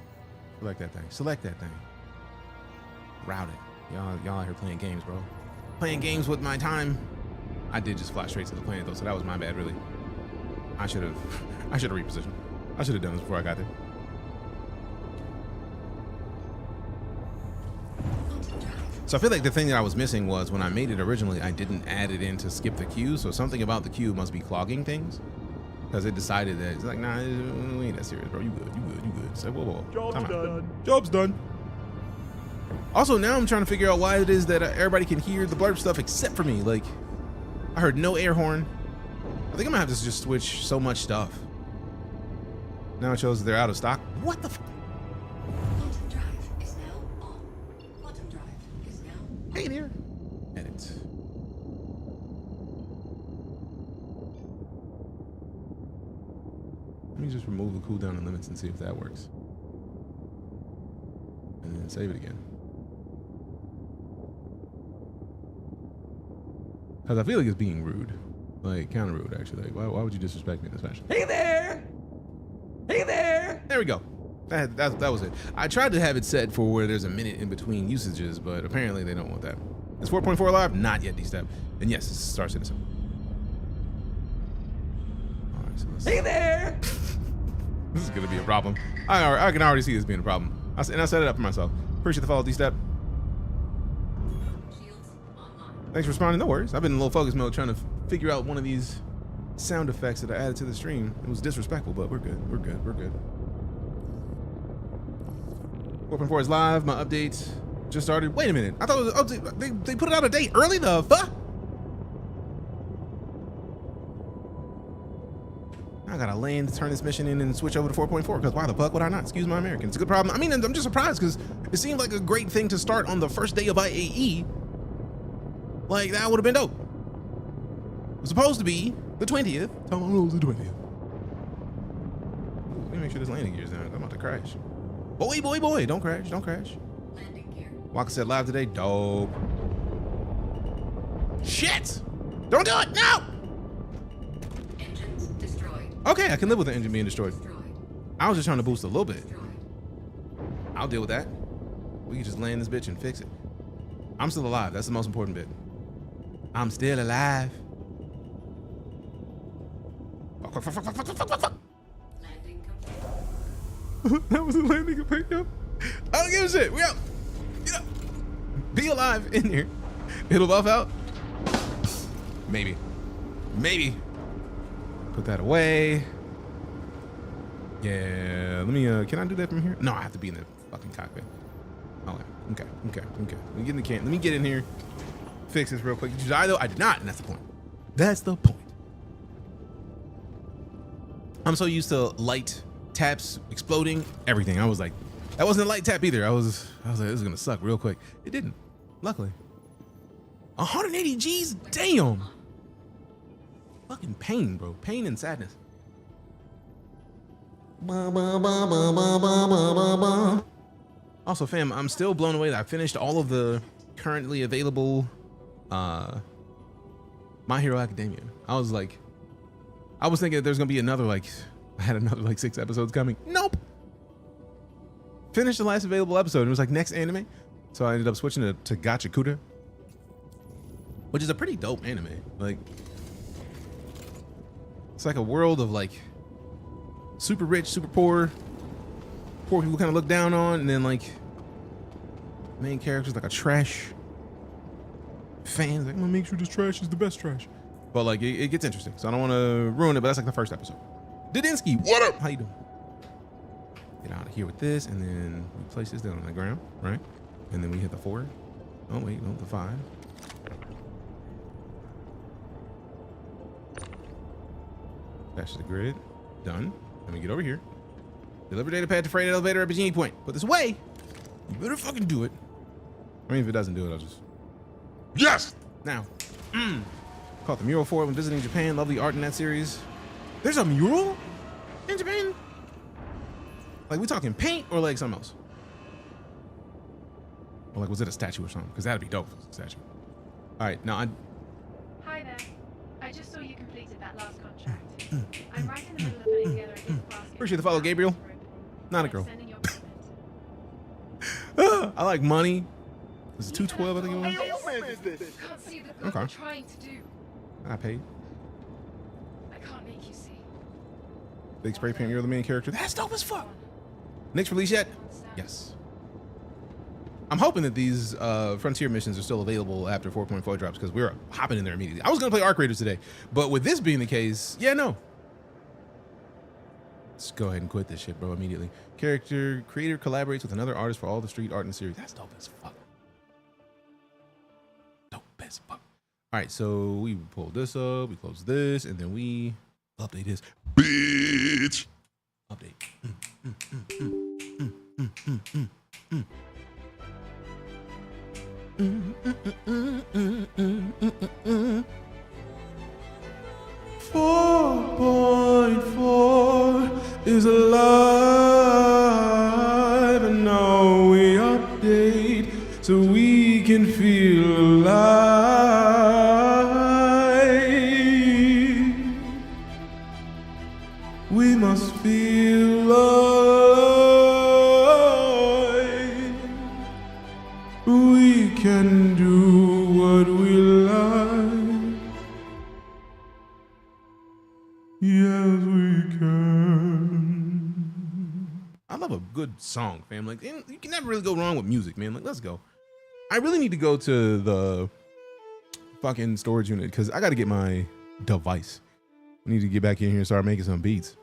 Select that thing. Select that thing. Route it. Y'all out here playing games, bro. Playing games with my time. I did just fly straight to the planet though, so that was my bad, really. I should have repositioned. I should have done this before I got there. Quantum drive So I feel like the thing that I was missing was when I made it originally, I didn't add it in to skip the queue. So something about the queue must be clogging things. Because it decided that it's like, nah, we ain't that serious, bro. You good, you good, you good. It's like, whoa. Job's done. Job's done. Also, now I'm trying to figure out why it is that everybody can hear the blurb stuff except for me. Like, I heard no air horn. I think I'm gonna have to just switch so much stuff. Now it shows that they're out of stock. What the f? Quantum drive is now on. Quantum drive is now on. Hey there. Edit. Let me just remove the cooldown and limits and see if that works. And then save it again. Because I feel like it's being rude. Like, kind of rude, actually. Like, why would you disrespect me in this fashion? Hey there! Hey there! There we go. That was it. I tried to have it set for where there's a minute in between usages, but apparently they don't want that. Is 4.4 live? Not yet, D-Step. And yes, it's StarCitizen. All right, so let's... Hey there! This is going to be a problem. I can already see this being a problem. And I set it up for myself. Appreciate the follow, D-Step. Shields online. Thanks for responding. No worries. I've been in low focus mode trying to figure out one of these sound effects that I added to the stream. It was disrespectful, but we're good. We're good. We're good. 4.4 is live. My update just started. Wait a minute. I thought it was, they put it out a day early. The fuck? I gotta land, turn this mission in, and switch over to 4.4. Because why the fuck would I not? Excuse my American. It's a good problem. I mean, I'm just surprised because it seemed like a great thing to start on the first day of IAE. Like, that would have been dope. It was supposed to be the 20th. Tell me it was the 20th. Let me make sure this landing gear's down. I'm about to crash. Boy. Don't crash. Don't crash. Landing gear. Walker said live today. Dope. Shit! Don't do it! No! Engines destroyed. Okay, I can live with the engine being destroyed. Destroyed. I was just trying to boost a little bit. Destroyed. I'll deal with that. We can just land this bitch and fix it. I'm still alive. That's the most important bit. I'm still alive. Fuck. Landing complete. That was a landing complete. Yep. I don't give a shit. We out. Get up. Be alive in here. It'll buff out. Maybe. Put that away. Yeah. Let me. Can I do that from here? No, I have to be in the fucking cockpit. Okay. Let me get in the can. Let me get in here. Fix this real quick. Did you die though? I did not, and that's the point. That's the point. I'm so used to light taps exploding everything. I was like, that wasn't a light tap either. I was like, this is gonna suck real quick. It didn't. Luckily. 180 G's? Damn. Fucking pain, bro. Pain and sadness. Also, fam, I'm still blown away that I finished all of the currently available My Hero Academia. I was thinking that there's gonna be another I had another 6 episodes coming. Nope. Finished the last available episode. It was like next anime. So I ended up switching to Gachakuta, which is a pretty dope anime. Like, it's like a world of like super rich, super poor people kind of look down on, and then like main characters like a trash fan. Like, I'm gonna make sure this trash is the best trash. But like it gets interesting, so I don't want to ruin it. But that's like the first episode. Didinsky, what up? How you doing? Get out of here with this, and then we place this down on the ground, right? And then we hit the 4. Oh wait, no, the 5. That's the grid. Done. Let me get over here. Deliver data pad to freight elevator at Bikini Point. Put this away. You better fucking do it. I mean, if it doesn't do it, I'll just... Yes! Now. Caught the mural for it when visiting Japan. Lovely art in that series. There's a mural in Japan? Like, we talking paint or like something else? Or like, was it a statue or something? Because that'd be dope if it was a statue. All right, now Hi there. I just saw you completed that last contract. I'm right in the middle of putting together a gift basket. Appreciate the follow, Gabriel. Not a girl. Sending your payment. I like money. Was it 212? I think it was. Hey, what man is this? Can't see the good Okay. you're trying to do. I paid. I can't make you see. Big spray paint. You're the main character. That's dope as fuck. Next release yet? Yes. I'm hoping that these Frontier missions are still available after 4.4 drops because we're hopping in there immediately. I was going to play ARCRaiders today, but with this being the case, yeah, no. Let's go ahead and quit this shit, bro, immediately. Character creator collaborates with another artist for all the street art in the series. That's dope as fuck. Dope as fuck. All right, so we pull this up, we close this, and then we update this. Bitch. Update. Is alive, and now we update so we can feel alive. We must feel alive. We can do what we like. Yes, we can. I love a good song, fam. Like, you can never really go wrong with music, man. Like, let's go. I really need to go to the fucking storage unit because I got to get my device. I need to get back in here and start making some beats.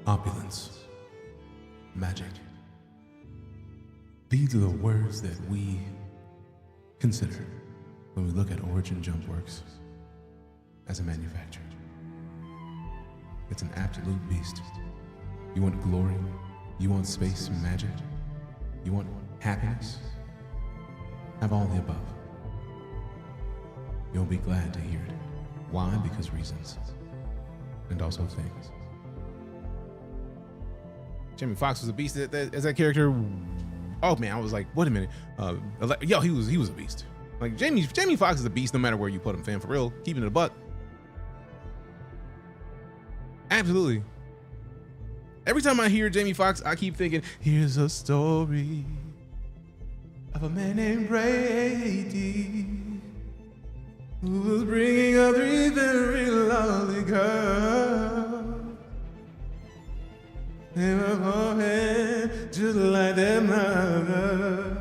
Opulence. Magic. These are the words that we consider when we look at Origin Jumpworks as a manufacturer. It's an absolute beast. You want glory? You want space magic? You want happiness? Have all the above. You'll be glad to hear it. Why? Because reasons. And also things. Jamie Foxx was a beast as that character. Oh man, I was like, wait a minute. Yo, he was a beast. Like Jamie Foxx is a beast no matter where you put him, fam. For real, keeping it a buck. Absolutely. Every time I hear Jamie Foxx, I keep thinking, here's a story of a man named Brady who was bringing up 3 very lovely girls. They were born just like their mother,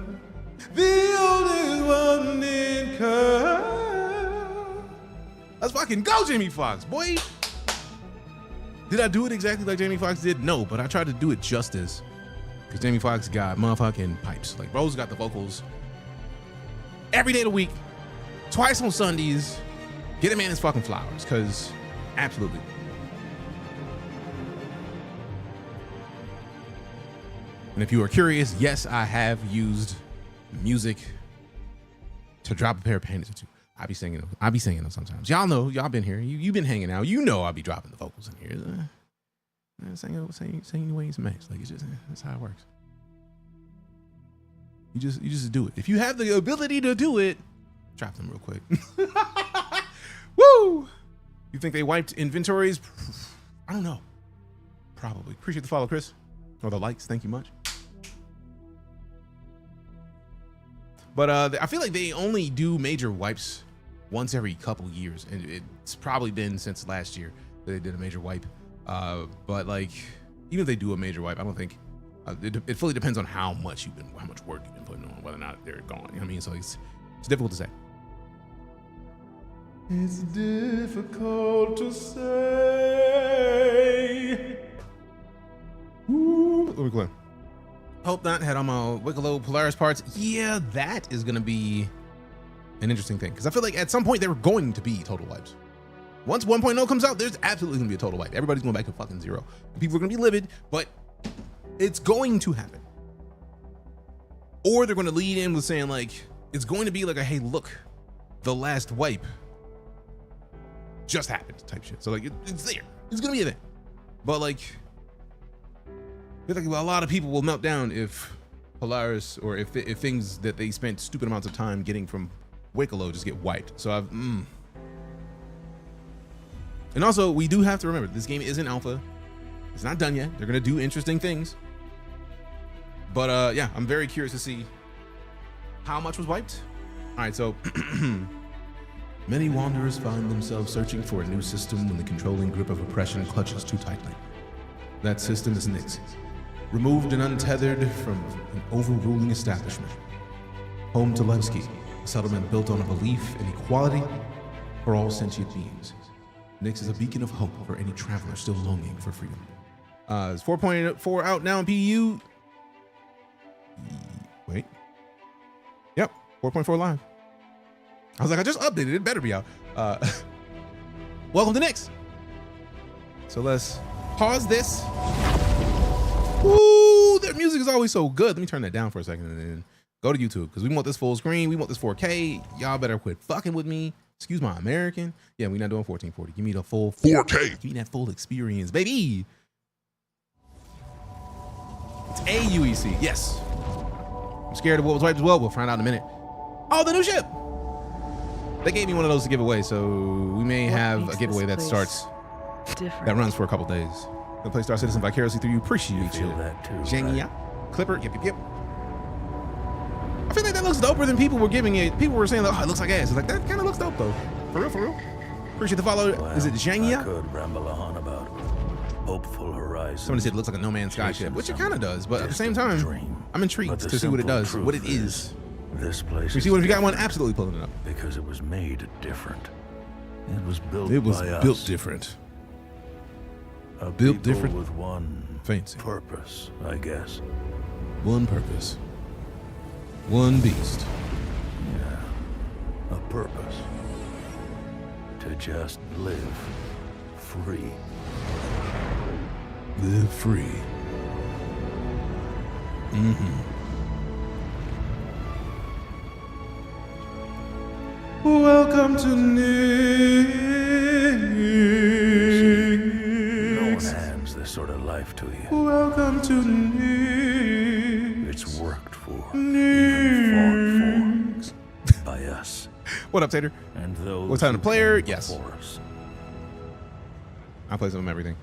the oldest one in curve. Let's fucking go, Jamie Foxx, boy. Did I do it exactly like Jamie Foxx did? No, but I tried to do it justice. Because Jamie Foxx got motherfucking pipes. Like, bro's got the vocals every day of the week, twice on Sundays. Get a man his fucking flowers, because absolutely. And if you are curious, yes, I have used music to drop a pair of panties or two. I be singing them sometimes. Y'all know, y'all been here. You've been hanging out. You know I'll be dropping the vocals in here. Singing the way it's matched. Like, it's just, that's how it works. You just do it. If you have the ability to do it, drop them real quick. Woo! You think they wiped inventories? I don't know. Probably. Appreciate the follow, Chris. Or the likes. Thank you much. But I feel like they only do major wipes once every couple years, and it's probably been since last year that they did a major wipe. But like, even if they do a major wipe, I don't think it fully depends on how much work you've been putting on, whether or not they're gone. You know what I mean? So it's difficult to say. It's difficult to say. Ooh, let me clear. Hope not had on my Wicklow Polaris parts. Yeah, that is going to be an interesting thing. Because I feel like at some point they were going to be total wipes. Once 1.0 comes out, there's absolutely going to be a total wipe. Everybody's going back to fucking 0. And people are going to be livid, but it's going to happen. Or they're going to lead in with saying like, it's going to be like a, hey, look, the last wipe just happened type shit. So like, it's there. It's going to be a thing. But like, I feel like a lot of people will melt down if Polaris or if things that they spent stupid amounts of time getting from Wicklow just get wiped. So And also, we do have to remember, this game isn't alpha. It's not done yet. They're going to do interesting things. But yeah, I'm very curious to see how much was wiped. All right, so Many wanderers find themselves searching for a new system when the controlling grip of oppression clutches too tightly. That system is Nyx, removed and untethered from an overruling establishment. Home to Levski, a settlement built on a belief in equality for all sentient beings. Nyx is a beacon of hope for any traveler still longing for freedom. It's 4.4 out now in PU. Wait. Yep, 4.4 live. I was like, I just updated it. Better be out. Welcome to Nyx. So let's pause this. Ooh, their music is always so good. Let me turn that down for a second and then go to YouTube because we want this full screen. We want this 4K. Y'all better quit fucking with me. Excuse my American. Yeah, we're not doing 1440. Give me the full 4K. Give me that full experience, baby. It's AUEC. Yes. I'm scared of what was wiped as well. We'll find out in a minute. Oh, the new ship. They gave me one of those to give away, so we may have a giveaway that starts, that runs for a couple days. Gonna play StarCitizen vicariously through you. Appreciate you. Jengia. Clipper. Yep. I feel like that looks doper than people were giving it. People were saying, like, oh, it looks like ass. It's like, that kind of looks dope, though. For real. Appreciate the follow. Well, is it Jengia? I could ramble on about hopeful horizons. Somebody said it looks like a No Man's Sky ship, which it kind of does, but at the same time, I'm intrigued to see what it does, what it is. This place. We see what if you got one, absolutely pulling it up. Because it was made different. It was built. It was by built us. different. A Built people different. with one Fancy. purpose, I guess. One purpose. One beast. Yeah, a purpose. To just live free. Live free. Welcome to Nyx. No one hands this sort of life to you. Welcome to Nyx. It's worked for, even fought for, by us. What up, Tater? And those What time to who play her? came Yes. before us. I play some of everything.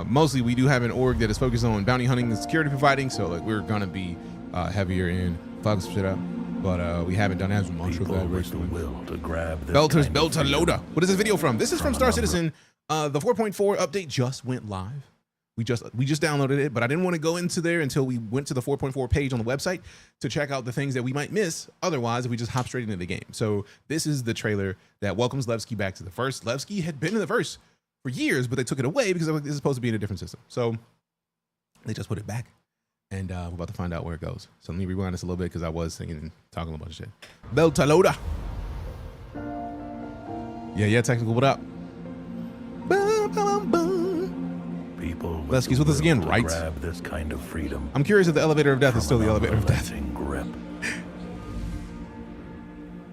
Mostly, we do have an org that is focused on bounty hunting and security providing, so like we're gonna be heavier in fucking shit up. But we haven't done as much of People that with the recently. will to grab this Belters, kind of Belter, freedom. Loader. What is this video from? This is from From a number StarCitizen. The 4.4 update just went live. We just downloaded it, but I didn't want to go into there until we went to the 4.4 page on the website to check out the things that we might miss otherwise if we just hop straight into the game. So this is the trailer that welcomes Levski back to the first. Levski had been in the first for years, but they took it away because this is supposed to be in a different system. So they just put it back. And we're about to find out where it goes. So let me rewind this a little bit because I was thinking, talking a bunch of shit. Beltaloda. Yeah, technical, what up? People Leski's the with us will again, to right? grab this kind of freedom. I'm curious if the elevator of death is still the elevator of death. Grip.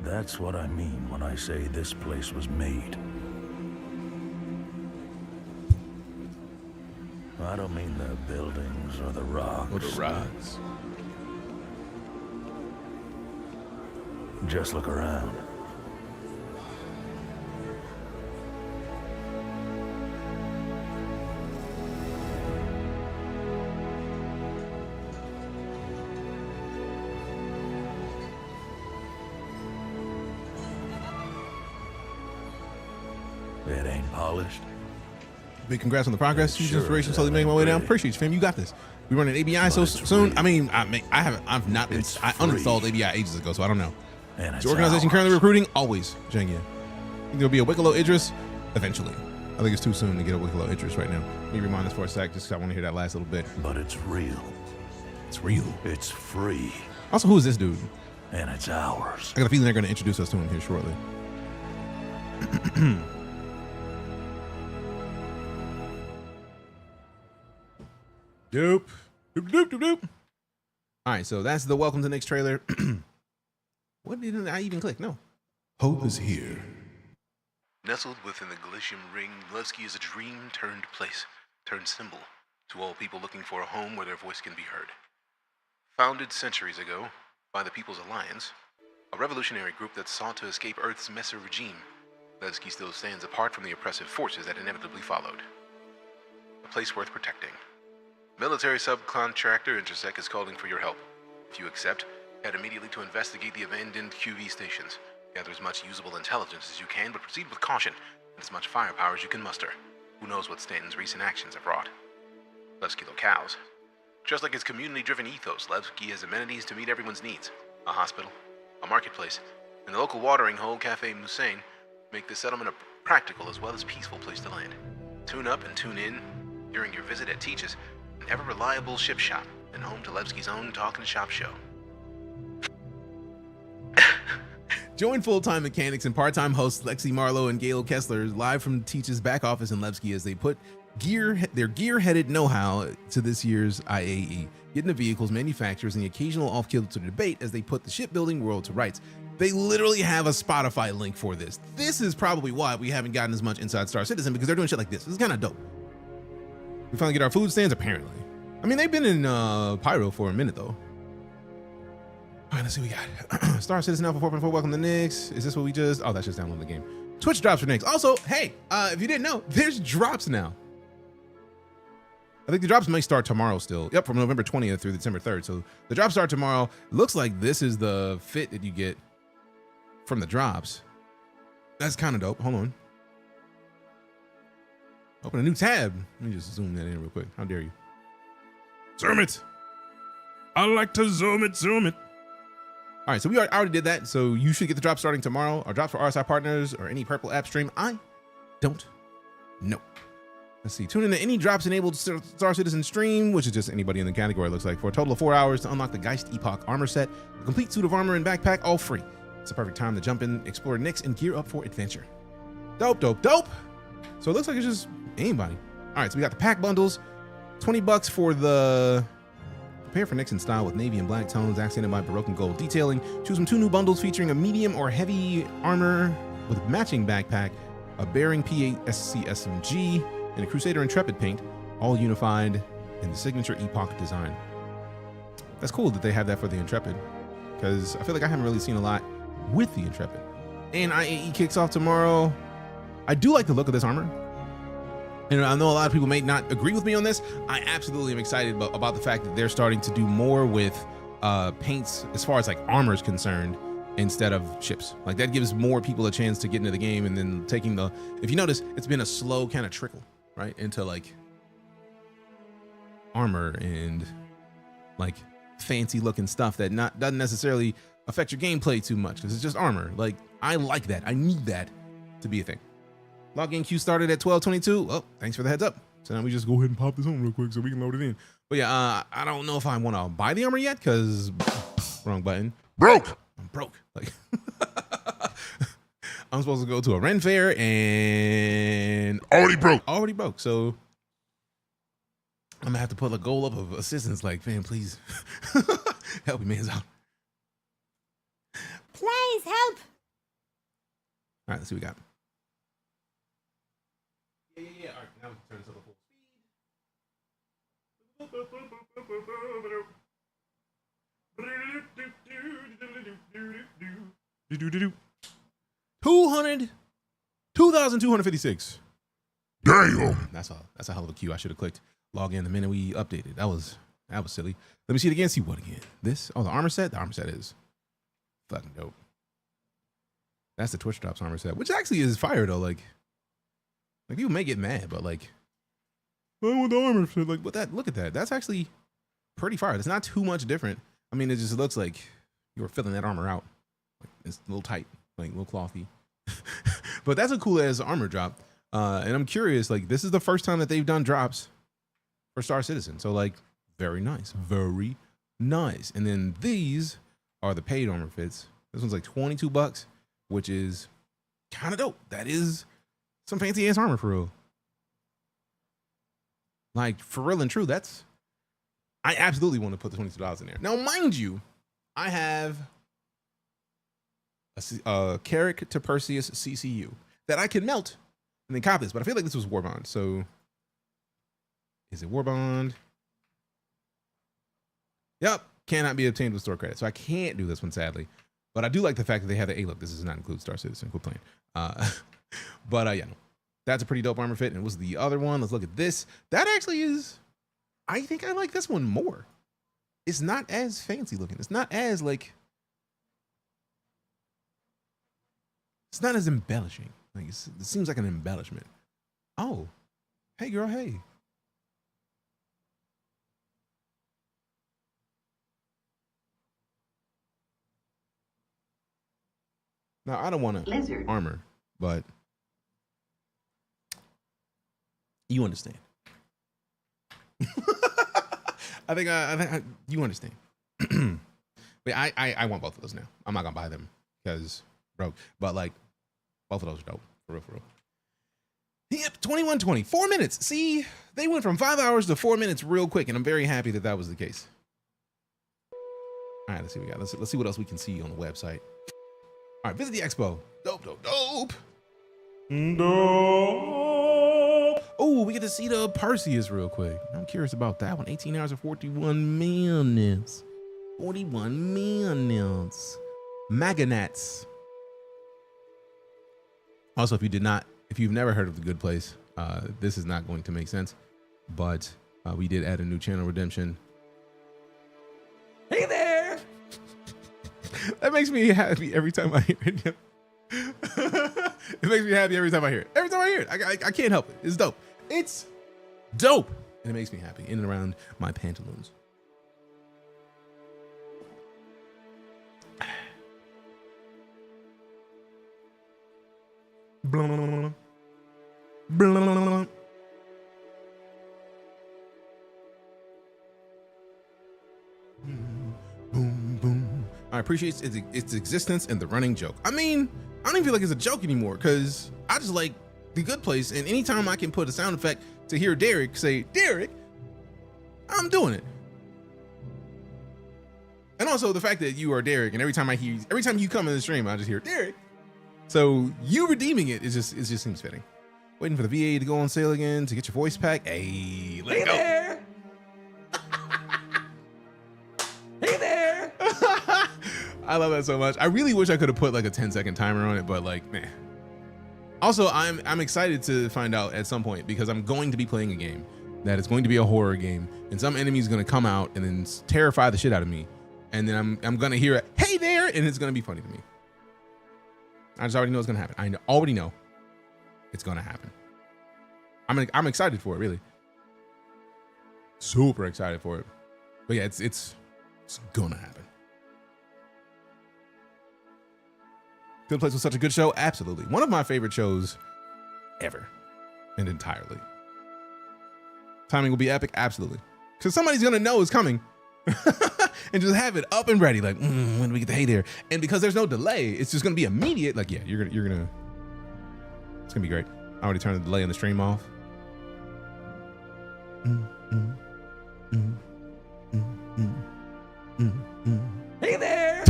That's what I mean when I say this place was made. I don't mean the buildings or the rocks. Or the rods. Just look around. It ain't polished. Big congrats on the progress. Huge Sure, inspiration, slowly making my way down. pretty. Appreciate you, fam. You got this. We run an ABI so But it's soon. free. I mean, I haven't. I've not. It's I free. uninstalled ABI ages ago, so I don't know. And it's The organization ours. currently recruiting always. Jengia. There'll be a Wicklow Idris eventually. I think it's too soon to get a Wicklow Idris right now. Let me rewind this for a sec, just 'cause I want to hear that last little bit. But it's real. It's real. It's free. Also, who is this dude? And it's ours. I got a feeling they're going to introduce us to him here shortly. Doop. Doop. All right, so that's the Welcome to Nyx trailer. What did I even click? No. Hope is here. Nestled within the Galician ring, Levski is a dream turned place, turned symbol to all people looking for a home where their voice can be heard. Founded centuries ago by the People's Alliance, a revolutionary group that sought to escape Earth's Messer regime, Levski still stands apart from the oppressive forces that inevitably followed. A place worth protecting. Military subcontractor Intersec is calling for your help. If you accept, head immediately to investigate the abandoned QV stations. Gather as much usable intelligence as you can, but proceed with caution and as much firepower as you can muster. Who knows what Stanton's recent actions have wrought? Levski locales. Just like its community-driven ethos, Levski has amenities to meet everyone's needs. A hospital, a marketplace, and the local watering hole, Cafe Moussain, make this settlement a practical as well as peaceful place to land. Tune up and tune in during your visit at Teach's, an ever-reliable ship shop, and home to Levski's own Talkin' Shop show. Join full-time mechanics and part-time hosts Lexi Marlowe and Gail Kessler live from Teach's back office in Levski as they put their gear-headed know-how to this year's IAE, getting the vehicles, manufacturers, and the occasional off-kilter debate as they put the shipbuilding world to rights. They literally have a Spotify link for this. This is probably why we haven't gotten as much inside StarCitizen, because they're doing shit like this. This is kind of dope. We finally get our food stands, apparently. I mean, they've been in Pyro for a minute, though. All right, let's see what we got. StarCitizen Alpha 4.4, welcome to Nyx. Is this what we just... Oh, that's just downloading the game. Twitch drops for Nyx. Also, hey, if you didn't know, there's drops now. I think the drops may start tomorrow still. Yep, from November 20th through December 3rd. So the drops start tomorrow. It looks like this is the fit that you get from the drops. That's kind of dope. Hold on. Open a new tab. Let me just zoom that in real quick. How dare you? Zoom it. I like to zoom it, zoom it. All right, so I already did that. So you should get the drop starting tomorrow. Our drops for RSI partners or any purple app stream. I don't know. Let's see. Tune in to any drops enabled StarCitizen stream, which is just anybody in the category, it looks like, for a total of 4 hours to unlock the Geist Epoch armor set, a complete suit of armor and backpack, all free. It's a perfect time to jump in, explore Nyx, and gear up for adventure. Dope, dope, dope. So it looks like it's just anybody. All right, so we got the pack bundles, $20 for the prepare for Nyx in style with navy and black tones, accented by Baroque and gold detailing. Choose from 2 new bundles featuring a medium or heavy armor with matching backpack, a Bearing P8 SMG, and a Crusader Intrepid paint, all unified in the signature Epoch design. That's cool that they have that for the Intrepid, because I feel like I haven't really seen a lot with the Intrepid. And IAE kicks off tomorrow. I do like the look of this armor. And I know a lot of people may not agree with me on this. I absolutely am excited about the fact that they're starting to do more with paints as far as like armor is concerned instead of ships. Like that gives more people a chance to get into the game, and then taking the, if you notice, it's been a slow kind of trickle, right, into like armor and like fancy looking stuff that doesn't necessarily affect your gameplay too much because it's just armor. Like I like that. I need that to be a thing. Login queue started at 12:22. Oh, thanks for the heads up. So now we just go ahead and pop this on real quick so we can load it in. But yeah, I don't know if I want to buy the armor yet because wrong button. Broke. I'm broke. Like I'm supposed to go to a Ren fair and Already broke. So I'm gonna have to put a goal up of assistance. Like, man, please help me, man's out. Please help. All right, let's see what we got. Yeah. All right, now we can turn this up to full speed. 2,256. Damn. That's a hell of a queue. I should have clicked log in the minute we updated. That was silly. Let me see it again. See what again? This? Oh, the armor set. The armor set is fucking dope. That's the Twitch drops armor set, which actually is fire though. Like people may get mad, but like, I want the armor set. Like, but look at that. That's actually pretty fire. It's not too much different. I mean, it just looks like you were filling that armor out. Like, it's a little tight, like a little clothy. But that's a cool ass armor drop. And I'm curious, like, this is the first time that they've done drops for StarCitizen. So like, very nice, very nice. And then these are the paid armor fits. This one's like $22, which is kind of dope. That is some fancy ass armor for real. Like, for real and true, I absolutely want to put the $22 in there. Now, mind you, I have a Carrick to Perseus CCU that I can melt and then copy this, but I feel like this was Warbond. So is it Warbond? Yep, cannot be obtained with store credit. So I can't do this one, sadly. But I do like the fact that they have the, hey, look, this does not include StarCitizen. Quit playing. But yeah, no, that's a pretty dope armor fit. And it was the other one. Let's look at this. That actually is, I think I like this one more. It's not as fancy looking. It's not as like, It's not as embellishing. Like it seems like an embellishment. Oh, hey girl, hey. Now I don't want to armor, but you understand. I think you understand. But I want both of those now. I'm not gonna buy them because broke. But like both of those are dope. For real, for real. Yep, 21:20. 4 minutes. See, they went from 5 hours to 4 minutes real quick, and I'm very happy that that was the case. All right, let's see what we got. Let's see what else we can see on the website. All right, visit the expo. Dope, dope, dope. Dope. Oh, we get to see the Perseus real quick. I'm curious about that one. 18 hours and 41 minutes. 41 minutes. Maganats. Also, if you've never heard of The Good Place, this is not going to make sense, but we did add a new channel redemption. Hey there! That makes me happy every time I hear it. It makes me happy every time I hear it. Every time I hear it, I can't help it. It's dope. It's dope. And it makes me happy in and around my pantaloons. Blah, blah. Boom, boom. I appreciate its existence and the running joke. I mean, I don't even feel like it's a joke anymore because I just like The Good Place, and anytime I can put a sound effect to hear Derek say, Derek, I'm doing it. And also the fact that you are Derek, and every time you come in the stream, I just hear Derek. So you redeeming it just seems fitting. Waiting for the VA to go on sale again to get your voice pack. Hey, let's go. There. Hey there. I love that so much. I really wish I could have put like a 10-second timer on it, but like, meh. Also, I'm excited to find out at some point because I'm going to be playing a game that is going to be a horror game, and some enemy is going to come out and then terrify the shit out of me, and then I'm going to hear it, hey there, and it's going to be funny to me. I just already know it's going to happen. I already know it's going to happen. I'm excited for it, really. Super excited for it. But yeah, it's going to happen. Good Place was such a good show. Absolutely. One of my favorite shows ever and entirely. Timing will be epic. Absolutely. Because somebody's going to know it's coming and just have it up and ready. Like, when do we get the hey there? And because there's no delay, it's just going to be immediate. Like, yeah, you're going to, it's going to be great. I already turned the delay on the stream off. Hey there.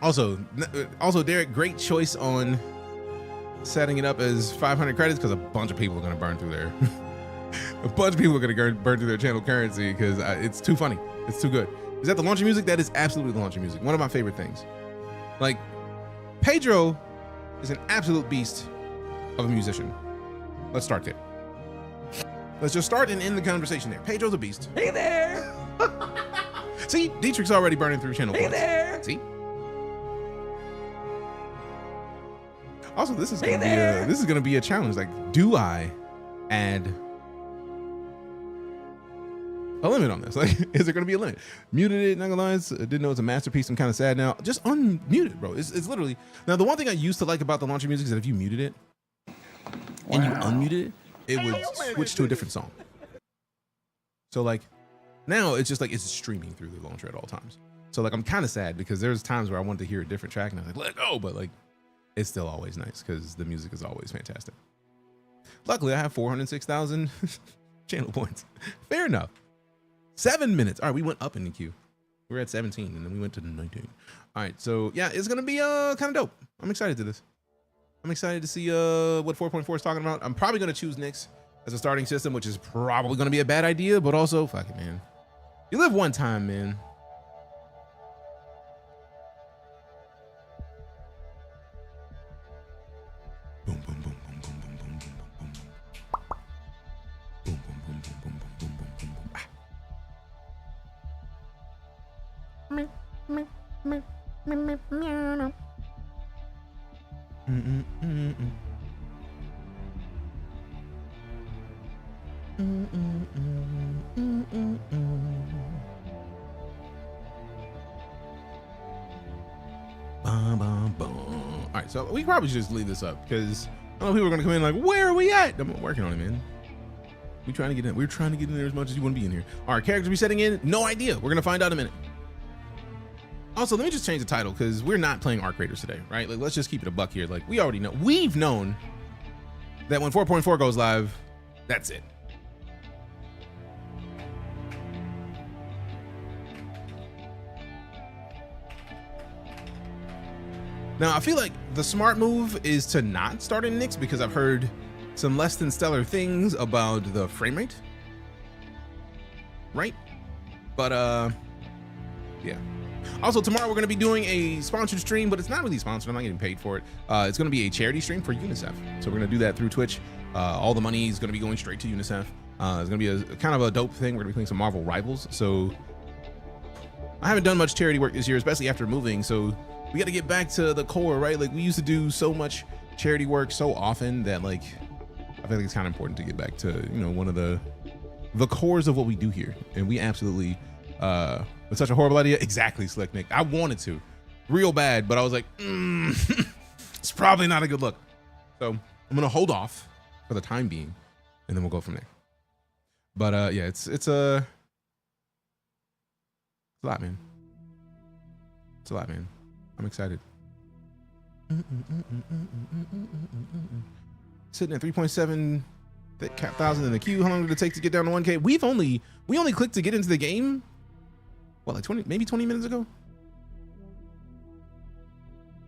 Also, Derek, great choice on setting it up as 500 credits because a bunch of people are going to burn through there. A bunch of people are going to burn through their channel currency because it's too funny. It's too good. Is that the launching music? That is absolutely the launching music. One of my favorite things. Like, Pedro is an absolute beast of a musician. Let's start there. Let's just start and end the conversation there. Pedro's a beast. Hey there. See, Dietrich's already burning through channel points. Hey there. See? Also, this is gonna be a challenge. Like, do I add a limit on this? Like, is there gonna be a limit? Muted it, not gonna lie, didn't know it's a masterpiece. I'm kind of sad now. Just unmute it, bro. It's literally, now the one thing I used to like about the launching music is that if you muted it and you unmuted it, it would switch to a different song. So like, now it's just like, it's streaming through the launcher at all times. So like, I'm kind of sad because there's times where I wanted to hear a different track and I was like, let go, but like, it's still always nice because the music is always fantastic. Luckily, I have 406,000 channel points. Fair enough. 7 minutes. All right, we went up in the queue. We were at 17 and then we went to 19. All right, so yeah, it's gonna be kind of dope. I'm excited to this. I'm excited to see what 4.4 is talking about. I'm probably gonna choose Nyx as a starting system, which is probably gonna be a bad idea, but also, fuck it, man. You live one time, man. Boom, boom, boom, boom, boom, boom, boom, boom, boom, boom. Boom, boom, boom, boom, boom, boom, boom, boom, boom, boom. Ah. All right, so we probably should just leave this up because I know people are gonna come in like, where are we at? I'm working on it, man. We're trying to get in. We're trying to get in there as much as you want to be in here. All right, characters be setting in. No idea. We're gonna find out in a minute. Also, let me just change the title because we're not playing ARCRaiders today, right? Like, let's just keep it a buck here. Like, we already know. We've known that when 4.4 goes live, that's it. Now, I feel like the smart move is to not start in Nyx because I've heard some less than stellar things about the frame rate. Right? But, yeah. Also, tomorrow we're going to be doing a sponsored stream, but it's not really sponsored. I'm not getting paid for it. It's going to be a charity stream for UNICEF. So we're going to do that through Twitch. All the money is going to be going straight to UNICEF. It's going to be a kind of a dope thing. We're going to be playing some Marvel Rivals. So I haven't done much charity work this year, especially after moving. So we got to get back to the core, right? Like, we used to do so much charity work so often that, like, I feel like it's kind of important to get back to, you know, one of the cores of what we do here. And we absolutely, with such a horrible idea. Exactly, Slick Nick. I wanted to real bad, but I was like, it's probably not a good look. So I'm going to hold off for the time being and then we'll go from there. But yeah, it's a lot, man. It's a lot, man. I'm excited. Sitting at 3.7 thousand in the queue. How long did it take to get down to 1K? We only clicked to get into the game. What, like maybe 20 minutes ago?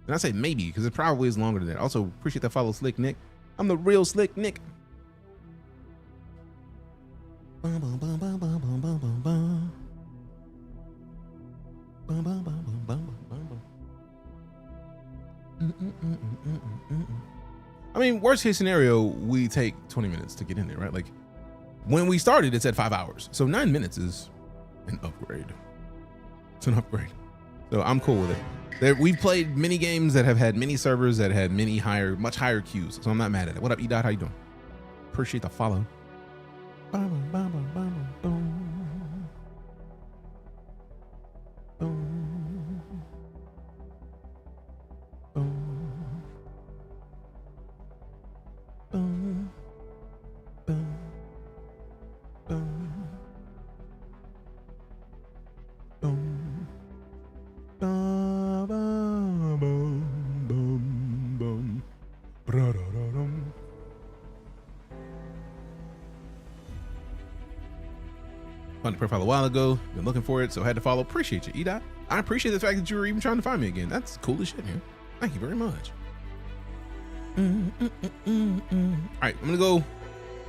And I say maybe because it probably is longer than that. Also, appreciate that follow, Slick Nick. I'm the real Slick Nick. I mean, worst case scenario, we take 20 minutes to get in there, right? Like, when we started, it said 5 hours. So 9 minutes is an upgrade. It's an upgrade. So I'm cool with it. We've played many games that have had many servers that had much higher queues. So I'm not mad at it. What up, E-Dot? How you doing? Appreciate the follow. Found the profile a while ago, been looking for it, so I had to follow. Appreciate you, E-Dot. I appreciate the fact that you were even trying to find me again. That's cool as shit, man. Thank you very much. All right, I'm gonna go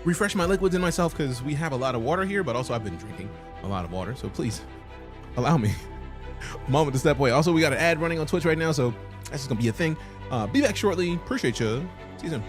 refresh my liquids in myself because we have a lot of water here, but also I've been drinking a lot of water, so please allow me a moment to step away. Also, we got an ad running on Twitch right now, so that's just gonna be a thing. Be back shortly. Appreciate you. See you soon.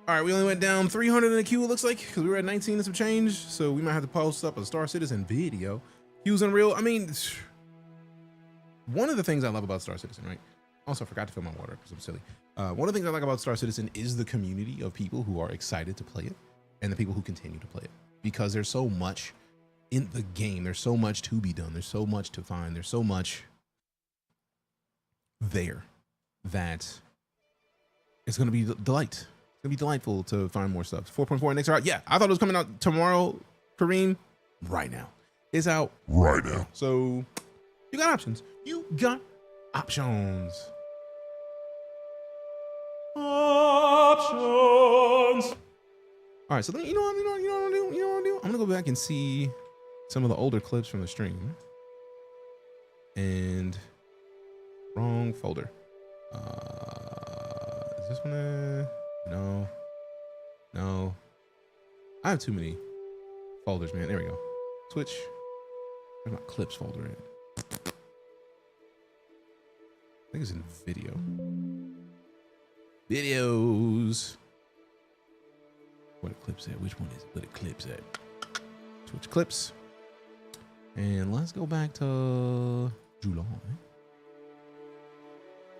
All right, we only went down 300 in the queue, it looks like, because we were at 19 and some change. So we might have to post up a StarCitizen video. Queue's unreal. I mean, one of the things I love about StarCitizen, right? Also, I forgot to fill my water because I'm silly. One of the things I like about StarCitizen is the community of people who are excited to play it and the people who continue to play it, because there's so much in the game. There's so much to be done. There's so much to find. There's so much there that it's going to be delight. It's gonna be delightful to find more stuff. 4.4 next out. Yeah, I thought it was coming out tomorrow, Kareem. Right now. It's out Right now. So you got options. You got options. Options. All right, so let me, you know what I'm gonna do? I'm gonna go back and see some of the older clips from the stream. And wrong folder. Is this one? No. I have too many folders, man. There we go. Switch. Where's my clips folder in? I think it's in video. Videos. Where the clips at? Which one is it? Where the clips at? Switch clips. And let's go back to July.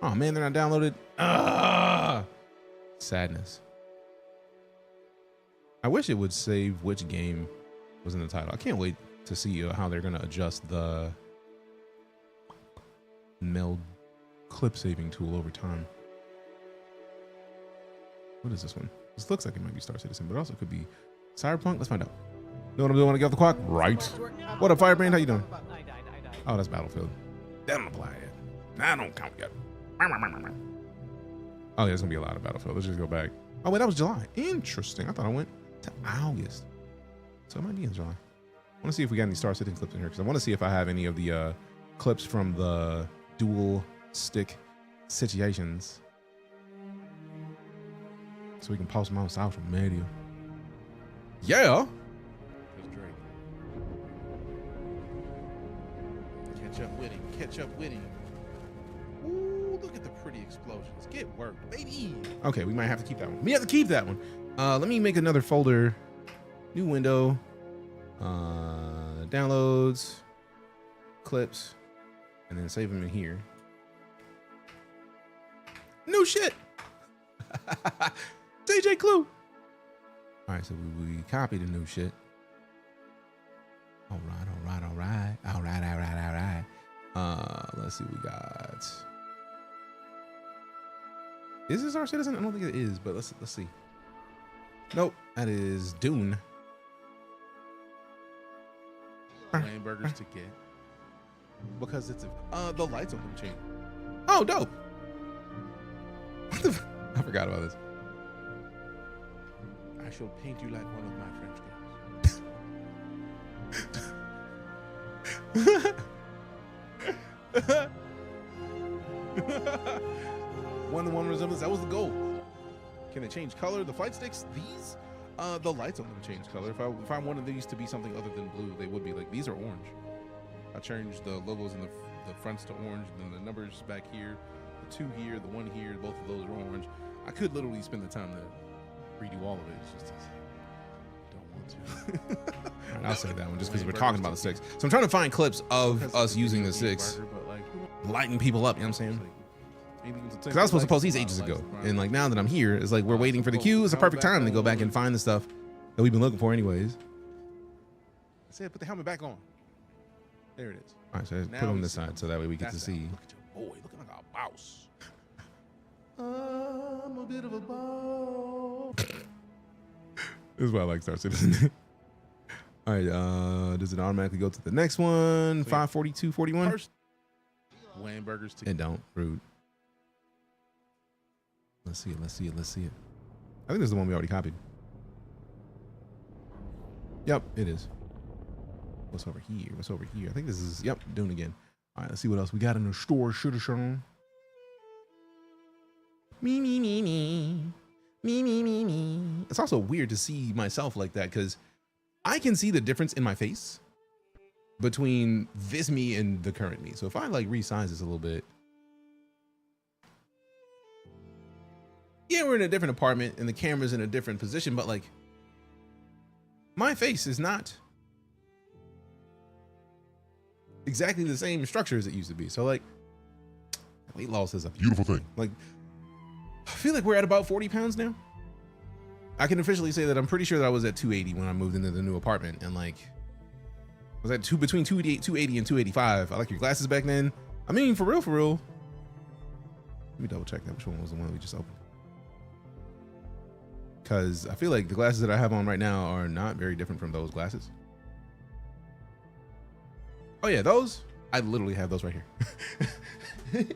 Oh man, they're not downloaded. Sadness. I wish it would save which game was in the title. I can't wait to see how they're going to adjust the meld clip saving tool over time. What is this one? This looks like it might be StarCitizen, but it also could be Cyberpunk. Let's find out. Know what I'm doing? Want to get off the clock? Right. What up, Firebrand? How you doing? Oh, that's Battlefield. That don't apply yet. That don't count yet. Oh, yeah, there's gonna be a lot of Battlefield. Let's just go back. Oh, wait, that was July. Interesting. I thought I went to August. So it might be in July. I want to see if we got any StarCitizen clips in here, because I want to see if I have any of the clips from the dual stick situations, so we can post them on social media. Yeah. That's Drake. Catch up with him. Catch up with him. Ooh, look at the pretty explosions. Get worked, baby. Okay, we might have to keep that one. We have to keep that one. Let me make another folder. New window. Downloads, clips, and then save them in here. New shit. DJ Clue. All right, so we copy the new shit. All right. Let's see what we got. Is this StarCitizen? I don't think it is, but let's see. Nope, that is Dune. Hamburgers to get because it's the lights on them change. Oh, dope. What the I forgot about this. I shall paint you like one of my French girls. One-to-one resemblance. That was the goal. Can they change color? The flight sticks, these, the lights on them change color. If I wanted these to be something other than blue, they would be like, these are orange. I changed the logos in the fronts to orange, and then the numbers back here, the 2 here, the 1 here, both of those are orange. I could literally spend the time to redo all of it. It's just don't want to. All right, I'll say that one just because we're talking about the 6. So I'm trying to find clips of us using the 6, lighting people up. You know what I'm saying? Because I was supposed to post these ages ago, and like now that I'm here, it's like we're waiting for the queue. It's a perfect time to go back and find the stuff that we've been looking for, anyways. I said, put the helmet back on. There it is. All right, so put them on this side so that way we get to see. Look at your boy, looking like a boss. I'm a bit of a boss. This is why I like StarCitizen. All right, does it automatically go to the next one? 542.41. Hamburgers to It don't. Rude. Let's see it. I think this is the one we already copied. Yep, it is. What's over here? I think this is, yep, Dune again. All right, let's see what else we got in the store. Should have shown. Me. It's also weird to see myself like that because I can see the difference in my face between this me and the current me. So if I like resize this a little bit. Yeah, we're in a different apartment and the camera's in a different position, but like my face is not exactly the same structure as it used to be. So like weight loss is a Beautiful thing. like I feel like we're at about 40 pounds now. I can officially say that I'm pretty sure that I was at 280 when I moved into the new apartment, and like I was at between 280 and 285. I like your glasses back then. I mean, for real. Let me double check that. Which one was the one we just opened? Because I feel like the glasses that I have on right now are not very different from those glasses. Oh yeah, those. I literally have those right here.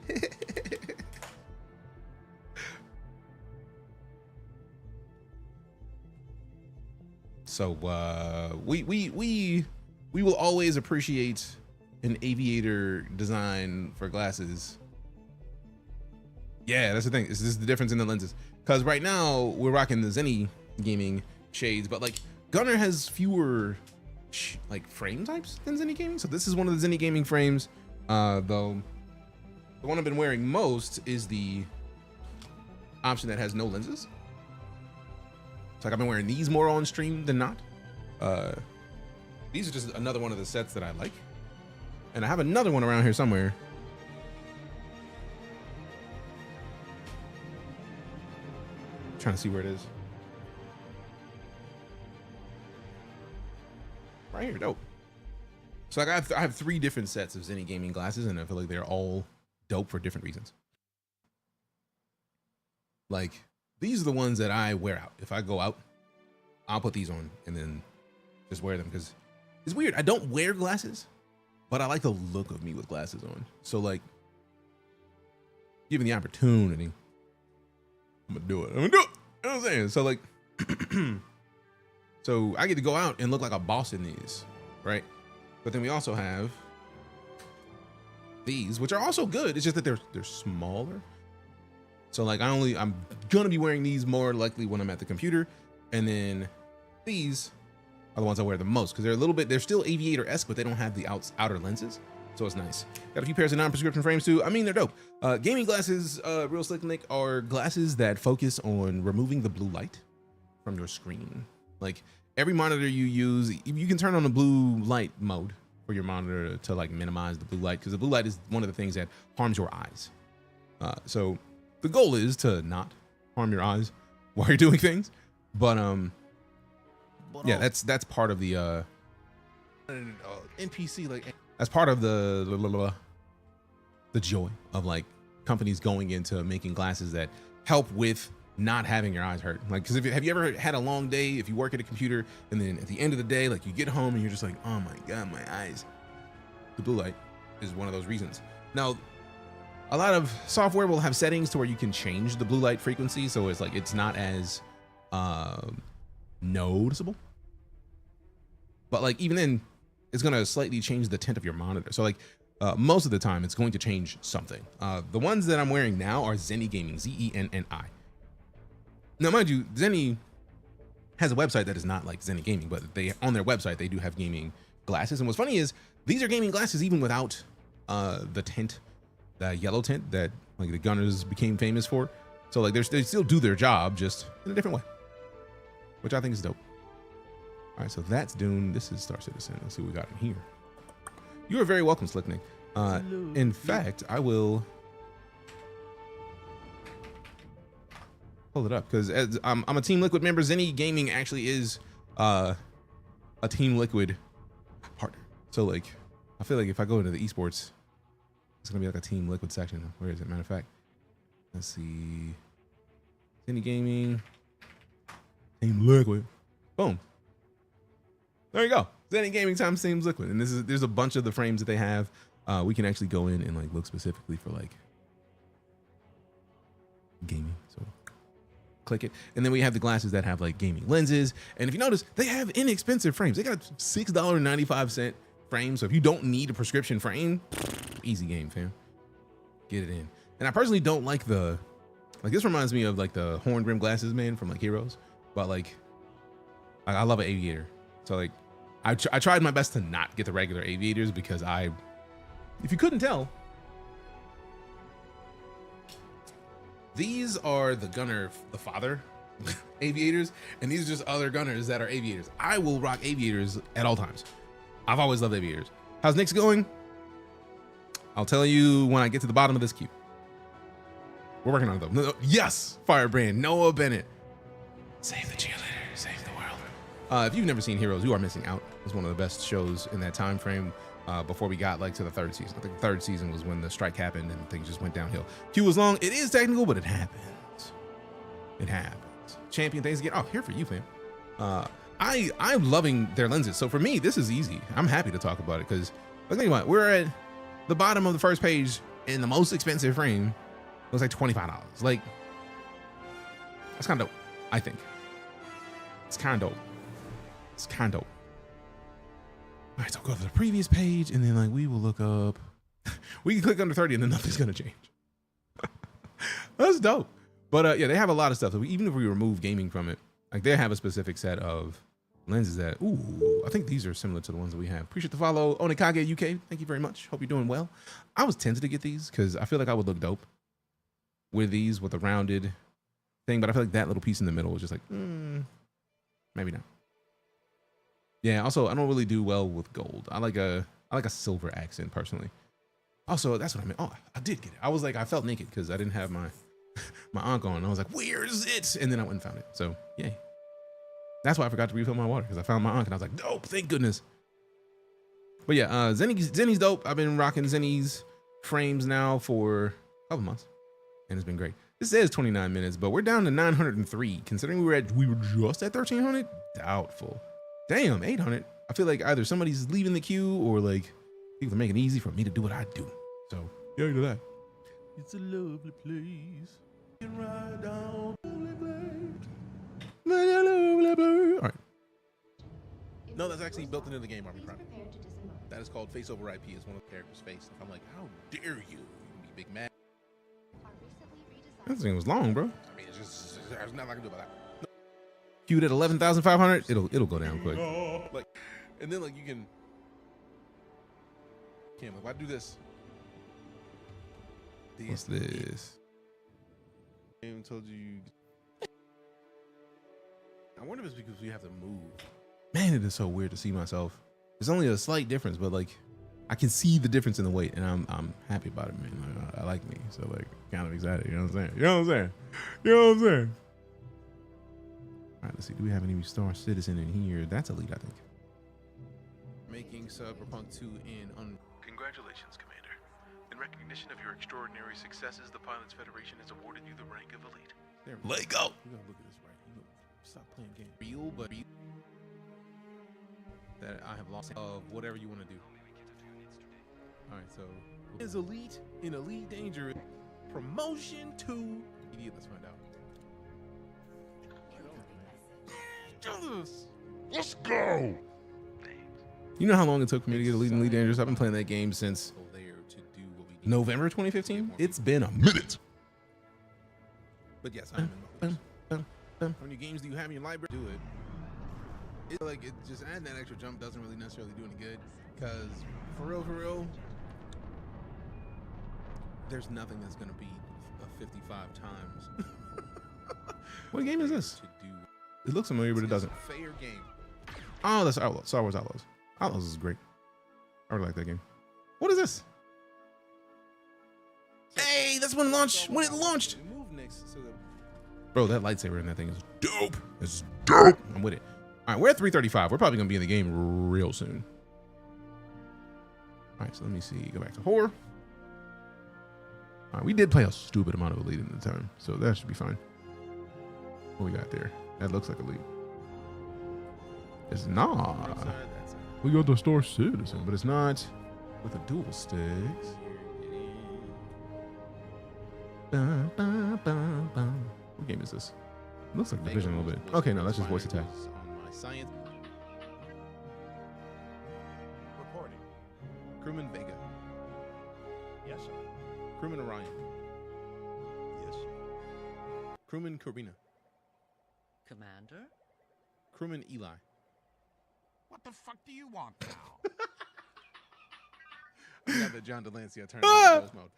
So we will always appreciate an aviator design for glasses. Yeah, that's the thing. This is the difference in the lenses. Because right now we're rocking the Zenny gaming shades, but like Gunner has fewer like frame types than Zenny gaming. So this is one of the Zenny gaming frames. Though the one I've been wearing most is the option that has no lenses. So like I've been wearing these more on stream than not. These are just another one of the sets that I like. And I have another one around here somewhere. Trying to see where it is. Right here, dope. So like I have 3 different sets of Zenny gaming glasses, and I feel like they're all dope for different reasons. Like these are the ones that I wear out. If I go out, I'll put these on and then just wear them because it's weird. I don't wear glasses, but I like the look of me with glasses on. So like, given the opportunity, I'm gonna do it. You know what I'm saying? So like, so I get to go out and look like a boss in these, right? But then we also have these, which are also good. It's just that they're smaller. So like I'm gonna be wearing these more likely when I'm at the computer, and then these are the ones I wear the most because they're still aviator-esque, but they don't have the outer lenses. So it's nice. Got a few pairs of non-prescription frames too. I mean, they're dope. Gaming glasses, Real Slick Nick, are glasses that focus on removing the blue light from your screen. Like every monitor you use, you can turn on the blue light mode for your monitor to like minimize the blue light, because the blue light is one of the things that harms your eyes. So the goal is to not harm your eyes while you're doing things. But yeah, that's part of the NPC, like, that's part of the joy of like companies going into making glasses that help with not having your eyes hurt. Like, because have you ever had a long day, if you work at a computer and then at the end of the day, like you get home and you're just like, oh my God, my eyes. The blue light is one of those reasons. Now, a lot of software will have settings to where you can change the blue light frequency, so it's like it's not as noticeable. But like even then, it's gonna slightly change the tint of your monitor. So like most of the time, it's going to change something. The ones that I'm wearing now are Zenni Gaming, Zenni. Now, mind you, Zenni has a website that is not like Zenni Gaming, but they on their website they do have gaming glasses. And what's funny is these are gaming glasses even without the tint, the yellow tint that like the Gunners became famous for. So like they still do their job, just in a different way, which I think is dope. All right, so that's Dune. This is StarCitizen. Let's see what we got in here. You are very welcome, Slicknick. In fact, I will pull it up because I'm a Team Liquid member. Zenni Gaming actually is a Team Liquid partner. So like, I feel like if I go into the esports, it's gonna be like a Team Liquid section. Where is it? Matter of fact, let's see. Zenni Gaming, Team Liquid. Boom. There you go. Zenni Gaming times Team Liquid, and there's a bunch of the frames that they have. We can actually go in and like look specifically for like gaming. So click it, and then we have the glasses that have like gaming lenses. And if you notice, they have inexpensive frames. They got $6.95 frames. So if you don't need a prescription frame, easy game, fam. Get it in. And I personally don't like this reminds me of like the horn rim glasses, man, from like Heroes. But like, I love an aviator. So like, I tried my best to not get the regular aviators because if you couldn't tell, these are the gunner, the father aviators, and these are just other gunners that are aviators. I will rock aviators at all times. I've always loved aviators. How's Nick's going? I'll tell you when I get to the bottom of this queue. We're working on it though. Yes, Firebrand, Noah Bennett. Save the cheerleader, save the world. If you've never seen Heroes, you are missing out. It was one of the best shows in that time frame before we got like to the third season. I think the third season was when the strike happened and things just went downhill. Queue was long. It is technical, but it happens. It happens. Champion, thanks again. Oh, here for you, fam. I'm loving their lenses. So for me, this is easy. I'm happy to talk about it because think about it. We're at the bottom of the first page and the most expensive frame was like $25. Like, that's kind of dope, I think. It's kind of dope. It's kind of dope. All right, so I'll go to the previous page and then like we will look up. We can click under 30 and then nothing's gonna change. That's dope. But yeah, they have a lot of stuff. So even if we remove gaming from it, like they have a specific set of lenses that, I think these are similar to the ones that we have. Appreciate the follow. Onikage UK, thank you very much. Hope you're doing well. I was tempted to get these because I feel like I would look dope with these with a rounded thing, but I feel like that little piece in the middle was just like, maybe not. Yeah, also, I don't really do well with gold. I like a silver accent personally. Also, that's what I meant. Oh, I did get it. I was like, I felt naked because I didn't have my Ankh on. I was like, where is it? And then I went and found it. So, yay. That's why I forgot to refill my water because I found my Ankh and I was like, dope, thank goodness. But yeah, Zenni's dope. I've been rocking Zenni's frames now for a couple months and it's been great. This says 29 minutes, but we're down to 903. Considering we were just at 1300, doubtful. Damn, 800. I feel like either somebody's leaving the queue or like people are making it easy for me to do what I do. So, yeah, you know that. It's a lovely place. You can ride down all right. No, that's actually built into the game, Army Prime. That is called face over IP. It's one of the characters' face. I'm like, how dare you? You be big mad. That thing was long, bro. I mean, it's just there's nothing I can do about that. Queued at 11,500. It'll go down quick. Like, and then like you can. Cam, if I do this. What's this? Game told you. I wonder if it's because we have to move Man, it is so weird to see myself. There's only a slight difference, but like I can see the difference in the weight, and I'm happy about it, man. Like, I like me, so like kind of excited. You know what I'm saying? You know what I'm saying? You know what I'm saying? All right, let's see. Do we have any StarCitizen in here? That's elite, I think. Making Cyberpunk 2 in Congratulations, Commander. In recognition of your extraordinary successes, the Pilots Federation has awarded you the rank of elite. there. Let go. You gotta look at this right. You know, stop playing games. Real, but real. That I have lost of whatever you want to do. All right, so is elite in elite danger? Promotion to immediate. Let's find out. Let's go! You know how long it took for me to get elite and elite dangerous? I've been playing that game since November 2015. It's been a minute. But yes, I'm in. How many games do you have in your library? Do it. It's like it just adding that extra jump doesn't really necessarily do any good, because for real, there's nothing that's gonna beat a 55 times. What game is this? To do. It looks familiar, but it doesn't. It's a fair game. Oh, that's Outlaws. Star Wars Outlaws. Outlaws is great. I really like that game. What is this? Hey, that's when it launched. When it launched. Move next so that Bro, that lightsaber in that thing is dope. It's dope. I'm with it. All right, we're at 335. We're probably gonna be in the game real soon. All right, so let me see. Go back to horror. All right, we did play a stupid amount of elite in the time, so that should be fine. What we got there? That looks like elite. It's not. that's We got the StarCitizen, but it's not with the dual sticks. Bum, bum, bum, bum. What game is this? It looks like Division a little bit. Okay, no, that's just voice attack. On my science. Reporting. Crewman Vega. Yes, sir. Crewman Orion. Yes, sir. Crewman Karina. Commander? Crewman Eli. What the fuck do you want now? I got the John Delancey. I turned on ghost mode.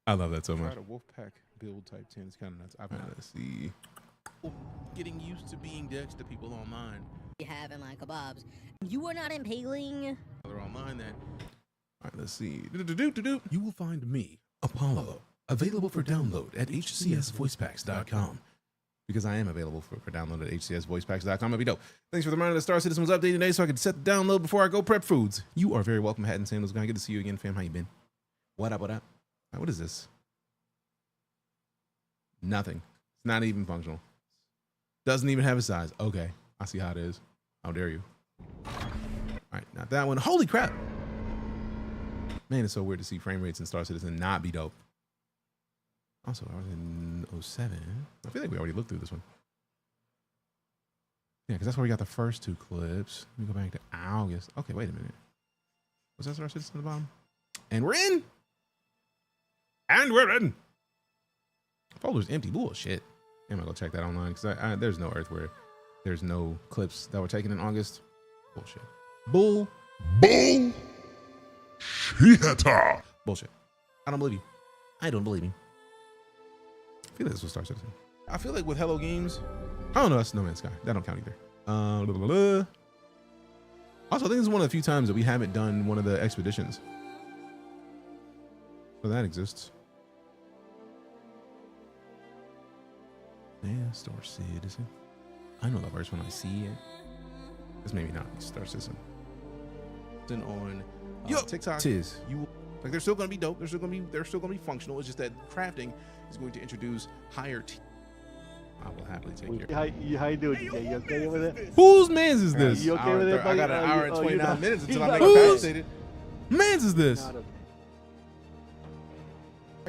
I love that so much. Tried a Wolfpack build type 10. It's kind of nuts. I've Let's see. getting used to being dicks to people online. Having like kebabs. You are not impaling. They're online that All right, let's see. You will find me, Apollo, available for download at hcsvoicepacks.com. Because I am available for download at hcsvoicepacks.com. It'd be dope. Thanks for the reminder that StarCitizen was updated today so I could set the download before I go prep foods. You are very welcome, Hat and Sandals guy. Good to see you again, fam. How you been? What up, what up? All right, what is this? Nothing. It's not even functional. Doesn't even have a size. Okay, I see how it is. How dare you? All right, not that one. Holy crap. Man, it's so weird to see frame rates in StarCitizen not be dope. Also, I was in 07. I feel like we already looked through this one. Yeah, because that's where we got the first two clips. Let me go back to August. Okay, wait a minute. Was that StarCitizen at the bottom? And we're in! And we're in! Folder's empty. Bullshit. I'm gonna go check that online because there's no Earth where there's no clips that were taken in August. Bullshit. Bull. Shit. Bullshit. I don't believe you. I don't believe you. I feel like this was StarCitizen. I feel like with Hello Games, I don't know, that's No Man's Sky. That don't count either. Also, I think this is one of the few times that we haven't done one of the expeditions. So that exists. Yeah, StarCitizen. I know the verse when I see it. It's maybe not StarCitizen. then on Yo, TikTok, tis. you like they're still gonna be dope. They're still gonna be functional. It's just that crafting is going to introduce higher. I will happily take care. How you doing, DJ? You okay with it? Whose mans is this? You okay with it, buddy? I got an hour and 29 minutes until I make Who's- capacitated. Mans is this? Not a-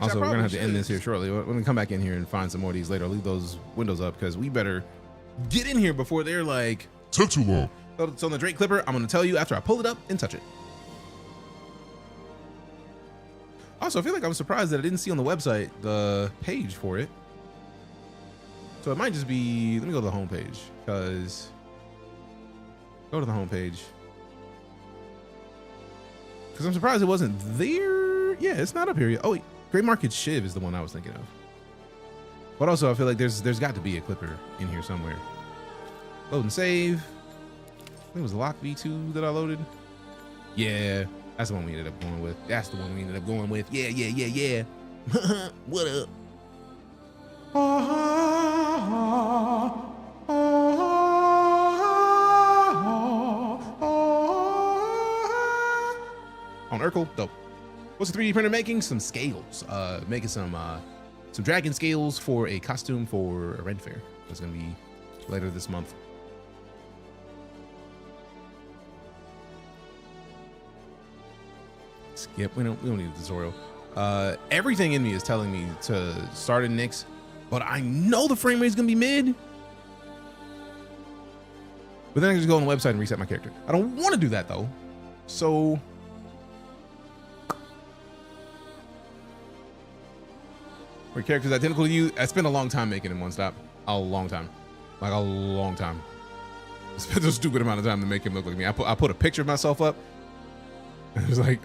Also, we're gonna have to end this here shortly. We're gonna come back in here and find some more of these later. Leave those windows up because we better get in here before they're like. Took too long. So on the Drake Clipper, I'm gonna tell you after I pull it up and touch it. Also, I feel like I'm surprised that I didn't see on the website the page for it. So it might just be. Let me go to the home page because. Go to the home page. Because I'm surprised it wasn't there. Yeah, it's not up here yet. Oh wait. Gray Market Shiv is the one I was thinking of. But also, I feel like there's got to be a clipper in here somewhere. Load and save. think it was Lock V2 that I loaded. Yeah, that's the one we ended up going with. That's the one we ended up going with. Yeah. What up? On Urkel, dope. What's the 3D printer making? Some scales. Making some dragon scales for a costume for a Red Fair. That's gonna be later this month. Skip. We don't need a tutorial. Everything in me is telling me to start in Nyx, but I know the frame rate's gonna be mid. But then I can just go on the website and reset my character. I don't want to do that though. So your character's identical to you. I spent a long time making him one stop. A long time. Like a long time. I spent a stupid amount of time to make him look like me. I put a picture of myself up. It was like,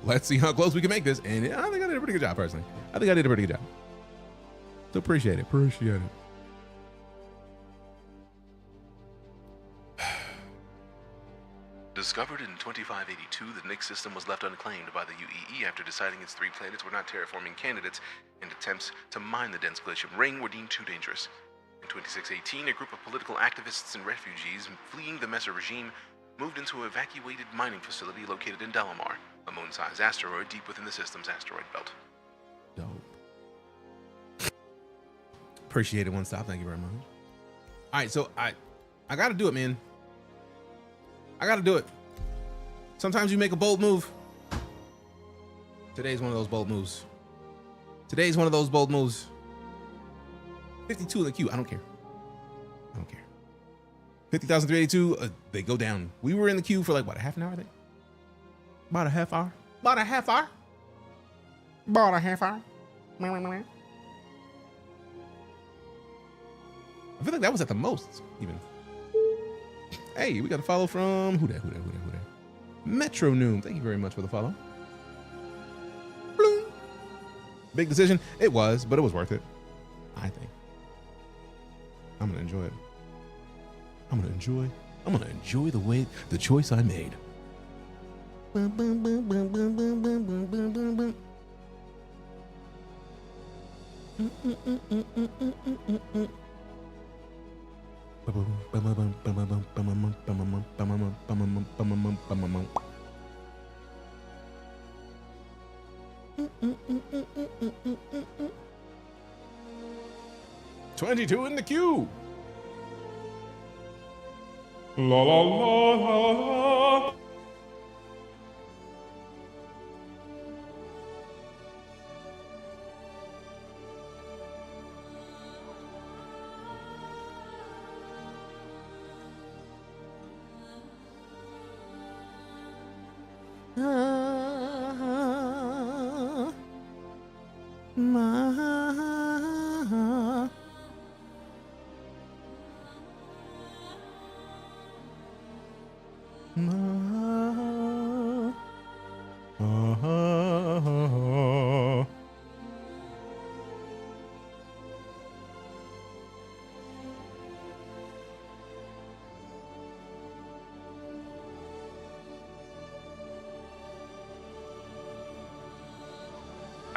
let's see how close we can make this. And yeah, I think I did a pretty good job, personally. I think I did a pretty good job. So appreciate it. Discovered in 2582, the Nyx system was left unclaimed by the UEE after deciding its 3 planets were not terraforming candidates, and attempts to mine the dense glacial ring were deemed too dangerous. In 2618, a group of political activists and refugees fleeing the Messer regime moved into an evacuated mining facility located in Delamar, a moon-sized asteroid deep within the system's asteroid belt. Dope. Appreciate it, one stop. Thank you very much. All right, so I gotta do it, man. I gotta do it. Sometimes you make a bold move. Today's one of those bold moves. 52 in the queue. I don't care. 50,382. They go down. We were in the queue for like what, a half an hour, I think? About a half hour. I feel like that was at the most, even. Hey, we got a follow from who that? Metro Noom. Thank you very much for the follow. Bloom. Big decision. It was, but it was worth it. I think. I'm gonna enjoy it. I'm gonna enjoy the choice I made. $22 in the queue. La la la la la.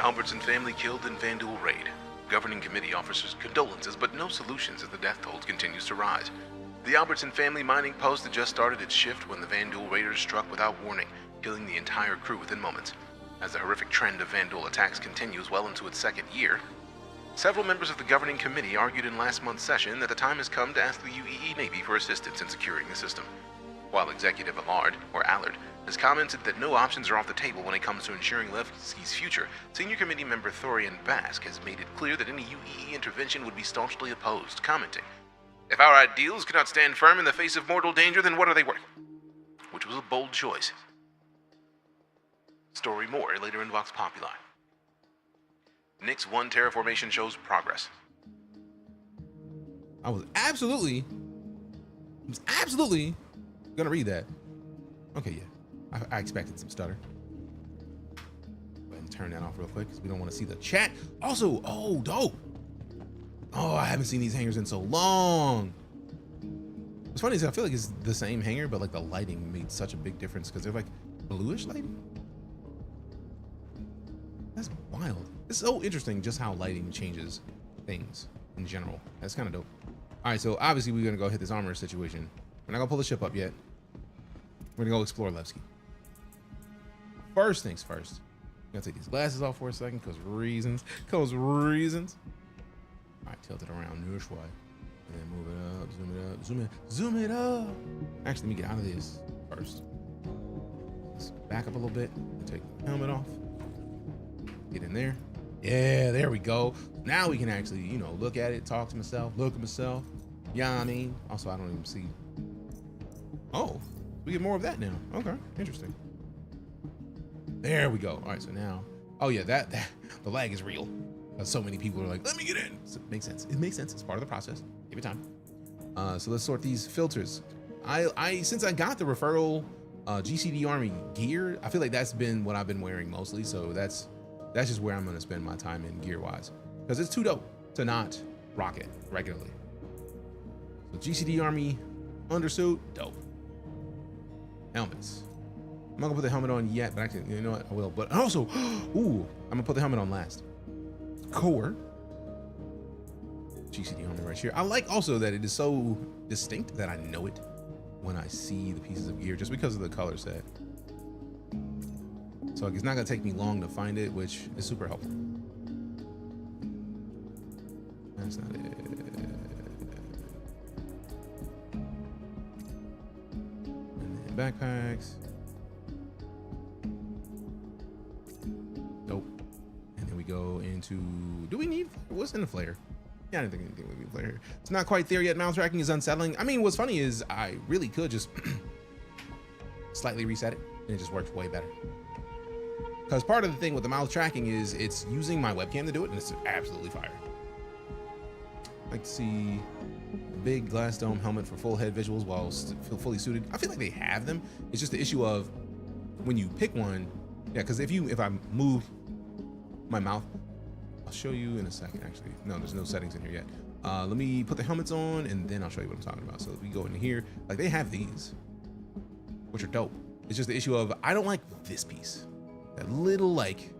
Albertson family killed in Vanduul raid. Governing committee offers condolences, but no solutions as the death toll continues to rise. The Albertson family mining post had just started its shift when the Vanduul raiders struck without warning, killing the entire crew within moments. As the horrific trend of Vanduul attacks continues well into its second year, several members of the governing committee argued in last month's session that the time has come to ask the UEE Navy for assistance in securing the system. While Executive Allard has commented that no options are off the table when it comes to ensuring Levski's future, Senior Committee member Thorian Bask has made it clear that any UEE intervention would be staunchly opposed, commenting, "If our ideals cannot stand firm in the face of mortal danger, then what are they worth?" Which was a bold choice. Story more later in Vox Populi. Nyx 1 terraformation shows progress. I was absolutely gonna read that. Okay, yeah. I expected some stutter. Go ahead and turn that off real quick because we don't want to see the chat. Also, oh, dope. Oh, I haven't seen these hangers in so long. What's funny is I feel like it's the same hanger, but like the lighting made such a big difference because they're like bluish lighting. That's wild. It's so interesting just how lighting changes things in general. That's kind of dope. All right, so obviously we're gonna go hit this armor situation. We're not gonna pull the ship up yet. We're gonna go explore Levski. First things first. I'm gonna take these glasses off for a second because reasons. All right, tilt it around this way. And then move it up, zoom it up, zoom it up. Actually, let me get out of this first. Let's back up a little bit and take the helmet off. Get in there. Yeah, there we go. Now we can actually, you know, look at it, talk to myself, look at myself. Yeah, I mean, also I don't even see. Oh, we get more of that now. Okay, interesting. There we go. All right, so now, oh yeah, that the lag is real. So many people are like, let me get in. So it makes sense. It makes sense. It's part of the process. Give it time. So let's sort these filters. Since I got the referral GCD Army gear, I feel like that's been what I've been wearing mostly. So that's just where I'm gonna spend my time in gear wise, because it's too dope to not rock it regularly. So GCD Army undersuit, dope. Helmets. I'm not gonna put the helmet on yet, but actually, you know what? I will. But also, ooh, I'm gonna put the helmet on last. Core. GCD helmet right here. I like also that it is so distinct that I know it when I see the pieces of gear, just because of the color set. So it's not gonna take me long to find it, which is super helpful. That's not it. And then backpacks. Nope. And then we go into, do we need, what's in the flare? Yeah, I didn't think anything would be flare here. It's not quite there yet. Mouth tracking is unsettling. I mean, what's funny is I really could just slightly reset it and it just works way better. Because part of the thing with the mouth tracking is it's using my webcam to do it, and it's absolutely fire. I like to see a big glass dome helmet for full head visuals while fully suited. I feel like they have them. It's just the issue of when you pick one. Yeah, because if I move my mouth, I'll show you in a second. Actually, no, there's no settings in here yet. Let me put the helmets on, and then I'll show you what I'm talking about. So we go in here, like they have these, which are dope. It's just the issue of I don't like this piece. That little like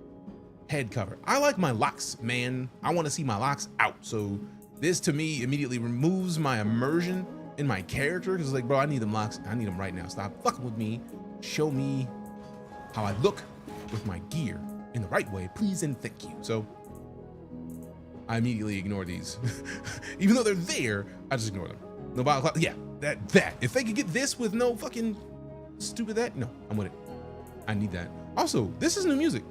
head cover. I like my locks, man. I want to see my locks out. So this to me immediately removes my immersion in my character. Cause it's like, bro, I need them locks. I need them right now. Stop fucking with me. Show me how I look with my gear in the right way, please and thank you. So I immediately ignore these. Even though they're there, I just ignore them. No bottle clock. Yeah, that. If they could get this with no fucking stupid that, no, I'm with it. I need that. Also, this is new music.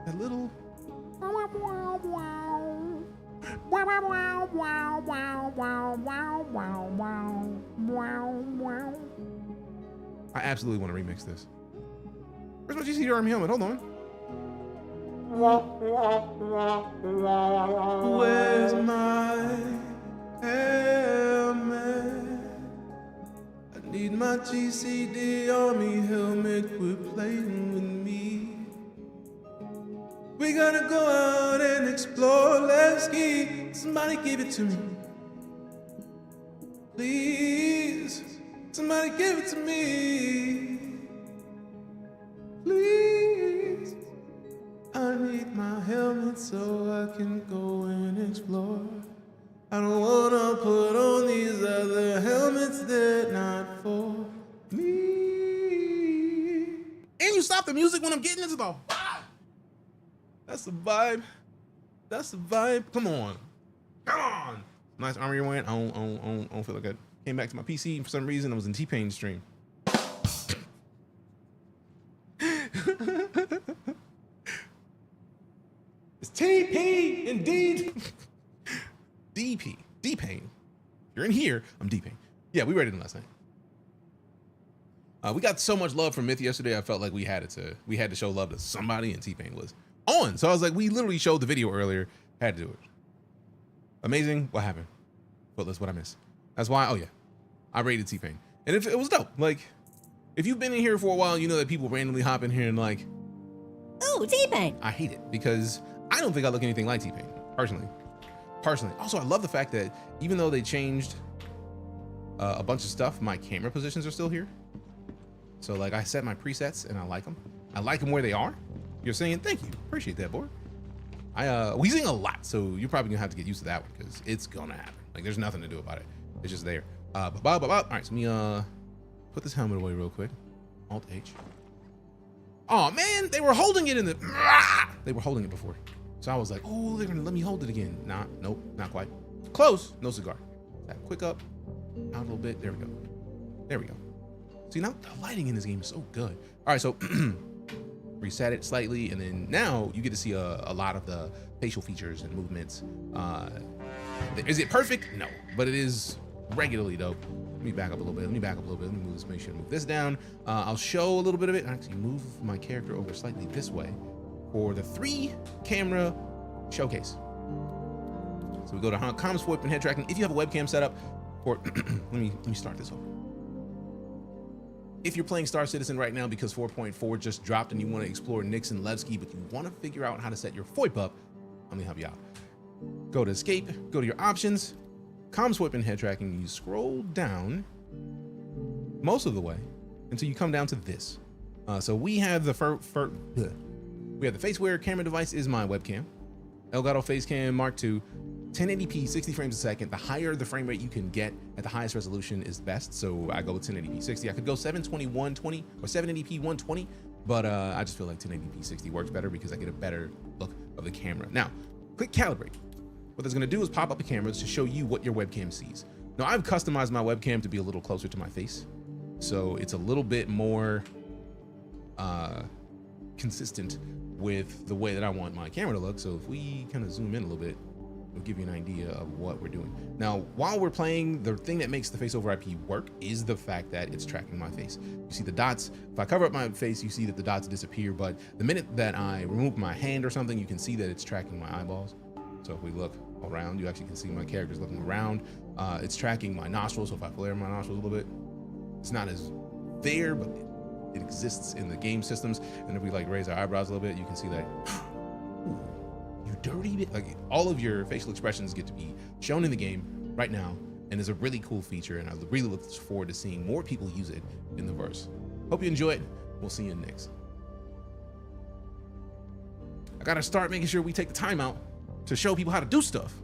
That little. I absolutely want to remix this. Where's my GCD Army helmet? Hold on. Where's my helmet? I need my GCD Army helmet. Quit playing with me. We gotta go out and explore. Let's ski. Somebody give it to me. Please. Somebody give it to me. Please. I need my helmet so I can go and explore. I don't wanna put on these other helmets, they're not for me. And you stop the music when I'm getting into the vibe. That's the vibe. That's the vibe. Come on. Come on. Nice armor you're wearing. I don't feel like I came back to my PC and for some reason I was in T-Pain stream. It's T-Pain indeed. DP, D-Pain. You're in here, I'm D-Pain. Yeah, we rated him last night. We got so much love from Myth yesterday, I felt like we had to show love to somebody, and T-Pain was on. So I was like, we literally showed the video earlier, had to do it. Amazing, what happened? Footless, what I missed. That's why, oh yeah, I rated T-Pain. And it was dope. Like, if you've been in here for a while, you know that people randomly hop in here and like, oh, T-Pain. I hate it because I don't think I look anything like T-Pain, personally. personally. Also, I love the fact that even though they changed a bunch of stuff, my camera positions are still here. So like I set my presets and I like them. I like them where they are. You're saying thank you. Appreciate that, boy. We're using a lot, so you're probably gonna have to get used to that one because it's gonna happen. Like there's nothing to do about it. It's just there. All right, so let me put this helmet away real quick. Alt H. Oh man, they were holding it in the. They were holding it before, so I was like, oh, they're gonna let me hold it again. Nah, nope, not quite. Close. No cigar. That quick up, out a little bit. There we go. There we go. See, now the lighting in this game is so good. All right, so reset it slightly, and then now you get to see a lot of the facial features and movements. Is it perfect? No, but it is regularly dope. Let me back up a little bit. Let me move this. Make sure to move this down. I'll show a little bit of it. Actually, move my character over slightly this way for the 3-camera showcase. So we go to comms, VoIP, and head tracking. If you have a webcam set up, or let me start this over. If you're playing StarCitizen right now because 4.4 just dropped and you want to explore Nix and Levski, but you want to figure out how to set your VoIP up, let me help you out. Go to escape, go to your options, comms, VoIP, and head tracking. You scroll down most of the way until you come down to this. So we have the we have the FaceWare camera device is my webcam. Elgato Facecam Mark II, 1080p, 60 frames a second. The higher the frame rate you can get at the highest resolution is best. So I go with 1080p 60. I could go 720 120 or 780p 120, but I just feel like 1080p 60 works better because I get a better look of the camera. Now, click calibrate. What that's gonna do is pop up a camera to show you what your webcam sees. Now I've customized my webcam to be a little closer to my face. So it's a little bit more consistent with the way that I want my camera to look. So if we kind of zoom in a little bit, it'll give you an idea of what we're doing. Now, while we're playing, the thing that makes the face over IP work is the fact that it's tracking my face. You see the dots. If I cover up my face, you see that the dots disappear, but the minute that I remove my hand or something, you can see that it's tracking my eyeballs. So if we look around, you actually can see my character's looking around. It's tracking my nostrils, so if I flare my nostrils a little bit, it's not as there, but it exists in the game systems. And if we like raise our eyebrows a little bit, you can see that, you dirty bit. Like all of your facial expressions get to be shown in the game right now, and it's a really cool feature, and I really look forward to seeing more people use it in the verse. Hope you enjoy it. We'll see you next. I gotta start making sure we take the time out to show people how to do stuff.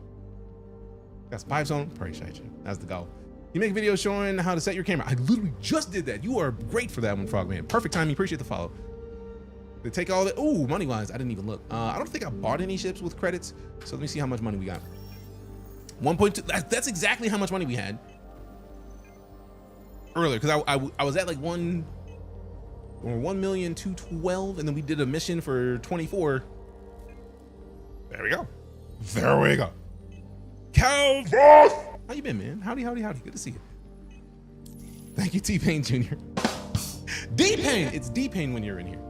Got some pipes on? Appreciate you. That's the goal. You make videos showing how to set your camera. I literally just did that. You are great for that one, Frogman. Perfect timing. Appreciate the follow. They take all that. Ooh, money wise, I didn't even look. I don't think I bought any ships with credits. So let me see how much money we got. 1.2. That's exactly how much money we had earlier. Because I was at like 1,212,000, and then we did a mission for 24. There we go. There we go. Calvin! How you been, man? Howdy, howdy, howdy. Good to see you. Thank you, T-Pain Jr. D-Pain! It's D-Pain when you're in here.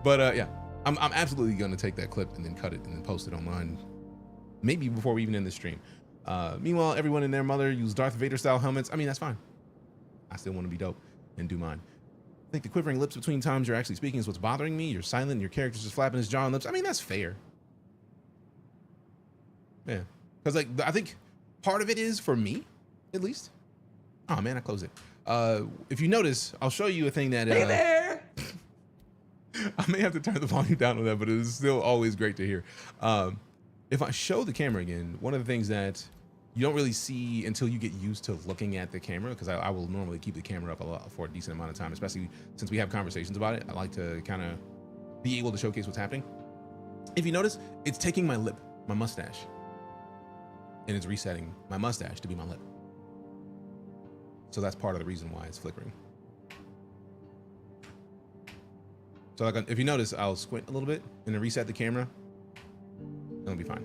But yeah, I'm absolutely gonna take that clip and then cut it and then post it online. Maybe before we even end the stream. Meanwhile, everyone and their mother use Darth Vader style helmets. I mean, that's fine. I still want to be dope and do mine. I think the quivering lips between times you're actually speaking is what's bothering me. You're silent, your character's just flapping his jaw and lips. I mean, that's fair. Yeah, because like I think part of it is for me, at least. Oh man, I closed it. If you notice, I'll show you a thing that. Hey there. I may have to turn the volume down on that, but it is still always great to hear. If I show the camera again, one of the things that you don't really see until you get used to looking at the camera, because I will normally keep the camera up a lot for a decent amount of time, especially since we have conversations about it. I like to kind of be able to showcase what's happening. If you notice, it's taking my lip, my mustache, and it's resetting my mustache to be my lip. So that's part of the reason why it's flickering. So like if you notice, I'll squint a little bit and then reset the camera. It'll be fine.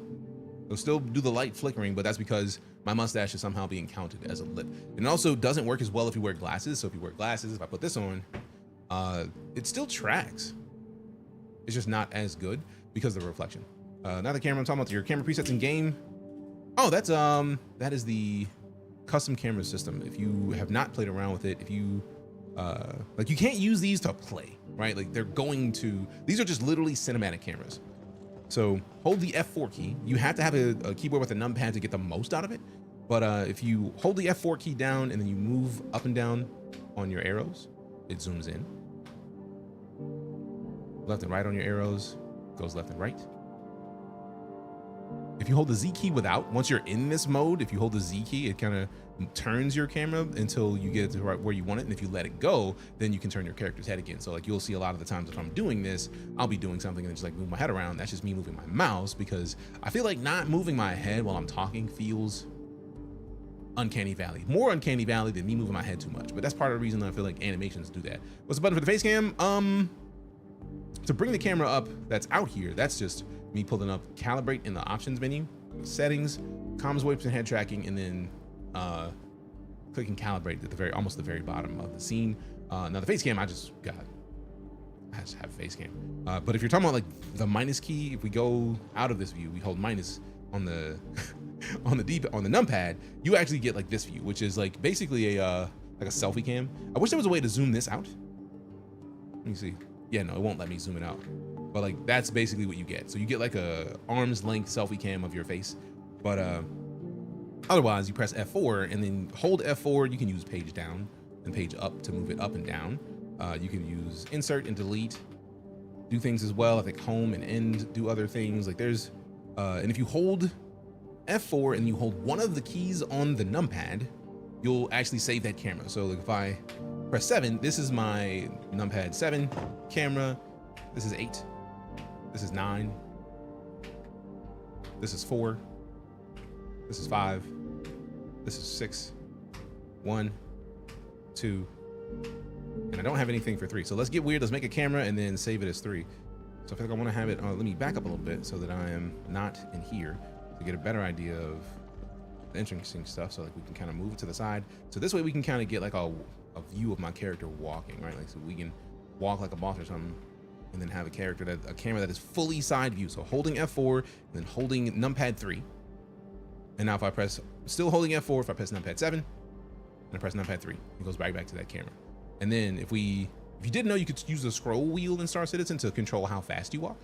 It'll still do the light flickering, but that's because my mustache is somehow being counted as a lip. And it also doesn't work as well if you wear glasses. So if you wear glasses, if I put this on, it still tracks. It's just not as good because of the reflection. Now the camera I'm talking about, your camera presets in game. Oh, that's that is the custom camera system. If you have not played around with it, if you like, you can't use these to play, right? Like they're going to, these are just literally cinematic cameras. So hold the F4 key. You have to have a keyboard with a numpad to get the most out of it. But if you hold the F4 key down and then you move up and down on your arrows, it zooms in. Left and right on your arrows, goes left and right. If you hold the Z key without, once you're in this mode, if you hold the Z key, it kind of turns your camera until you get it to right where you want it. And if you let it go, then you can turn your character's head again. So like you'll see a lot of the times if I'm doing this, I'll be doing something and just like move my head around. That's just me moving my mouse because I feel like not moving my head while I'm talking feels uncanny valley. More uncanny valley than me moving my head too much. But that's part of the reason that I feel like animations do that. What's the button for the face cam? To bring the camera up that's out here, that's just me pulling up calibrate in the options menu, settings, comms, wipes, and head tracking, and then clicking calibrate at the almost the very bottom of the scene. Now the face cam, I just have face cam. But if you're talking about like the minus key, if we go out of this view, we hold minus on the on the numpad, you actually get like this view, which is like basically a like a selfie cam. I wish there was a way to zoom this out. Let me see. Yeah, no, it won't let me zoom it out. But like that's basically what you get. So you get like a arm's length selfie cam of your face. But otherwise you press F4 and then hold F4. You can use page down and page up to move it up and down. You can use insert and delete, do things as well. I think home and end, do other things. Like there's, and if you hold F4 and you hold one of the keys on the numpad, you'll actually save that camera. So like if I press 7, this is my numpad 7 camera. This is 8. This is 9. This is 4. This is 5. This is 6. 1, 2, and I don't have anything for 3. So let's get weird. Let's make a camera and then save it as 3. So I feel like I want to have it. Let me back up a little bit so that I am not in here to get a better idea of the interesting stuff. So like we can kind of move it to the side. So this way we can kind of get like a view of my character walking, right? Like so we can walk like a boss or something, and then have a camera that is fully side view. So holding F4 and then holding numpad 3. And now if I press, still holding F4, if I press numpad 7 and I press numpad 3, it goes right back to that camera. And then if you didn't know, you could use the scroll wheel in StarCitizen to control how fast you walk.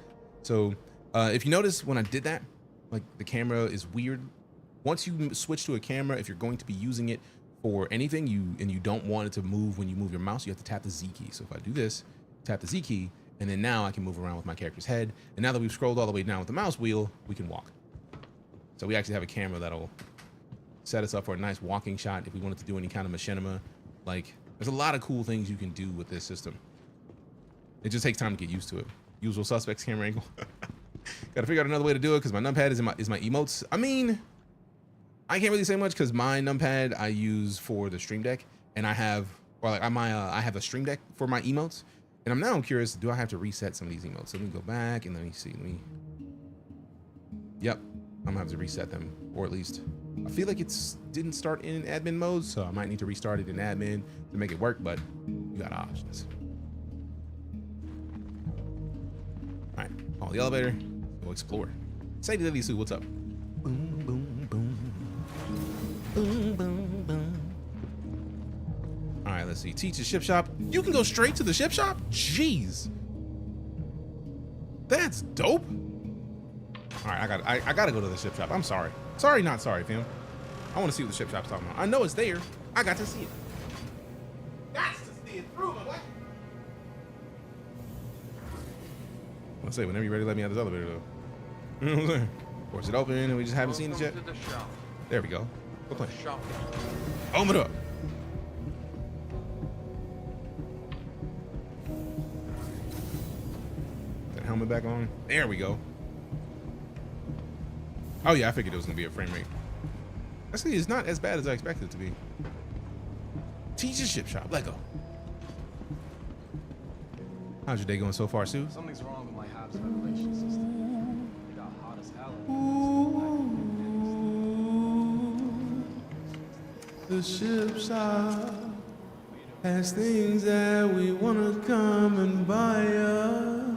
So if you notice when I did that, like the camera is weird. Once you switch to a camera, if you're going to be using it for anything and you don't want it to move when you move your mouse, you have to tap the Z key. So if I do this, tap the Z key, and then now I can move around with my character's head. And now that we've scrolled all the way down with the mouse wheel, we can walk. So we actually have a camera that'll set us up for a nice walking shot if we wanted to do any kind of machinima. Like there's a lot of cool things you can do with this system. It just takes time to get used to it. Usual suspects camera angle. Gotta figure out another way to do it because my numpad is my emotes. I mean, I can't really say much because my numpad I use for the Stream Deck, and I have a Stream Deck for my emotes. And I'm now curious, do I have to reset some of these emotes? So let me go back and let me see. Yep, I'm gonna have to reset them, or at least I feel like it's didn't start in admin mode, so I might need to restart it in admin to make it work. But you got options. All right, follow the elevator. Go explore. Sadie Lily Sue, what's up? Boom, boom, boom. Boom, boom, boom. All right, let's see. Teach the ship shop. You can go straight to the ship shop? Jeez. That's dope. All right, I gotta go to the ship shop. I'm sorry. Sorry, not sorry, fam. I want to see what the ship shop's talking about. I know it's there. I got to see it. Got to see it through, my boy. Let's say whenever you're ready, let me out of this elevator, though. You know what I'm saying? Or is it open and we just haven't seen it yet? There we go. Go play. Open it up. That helmet back on. There we go. Oh yeah, I figured it was gonna be a frame rate. Actually, it's not as bad as I expected it to be. Teach the ship shop. Let go. How's your day going so far, Sue? Something's wrong with my Habs ventilation system. It got hot as hell. The ship shop has things that we wanna come and buy us.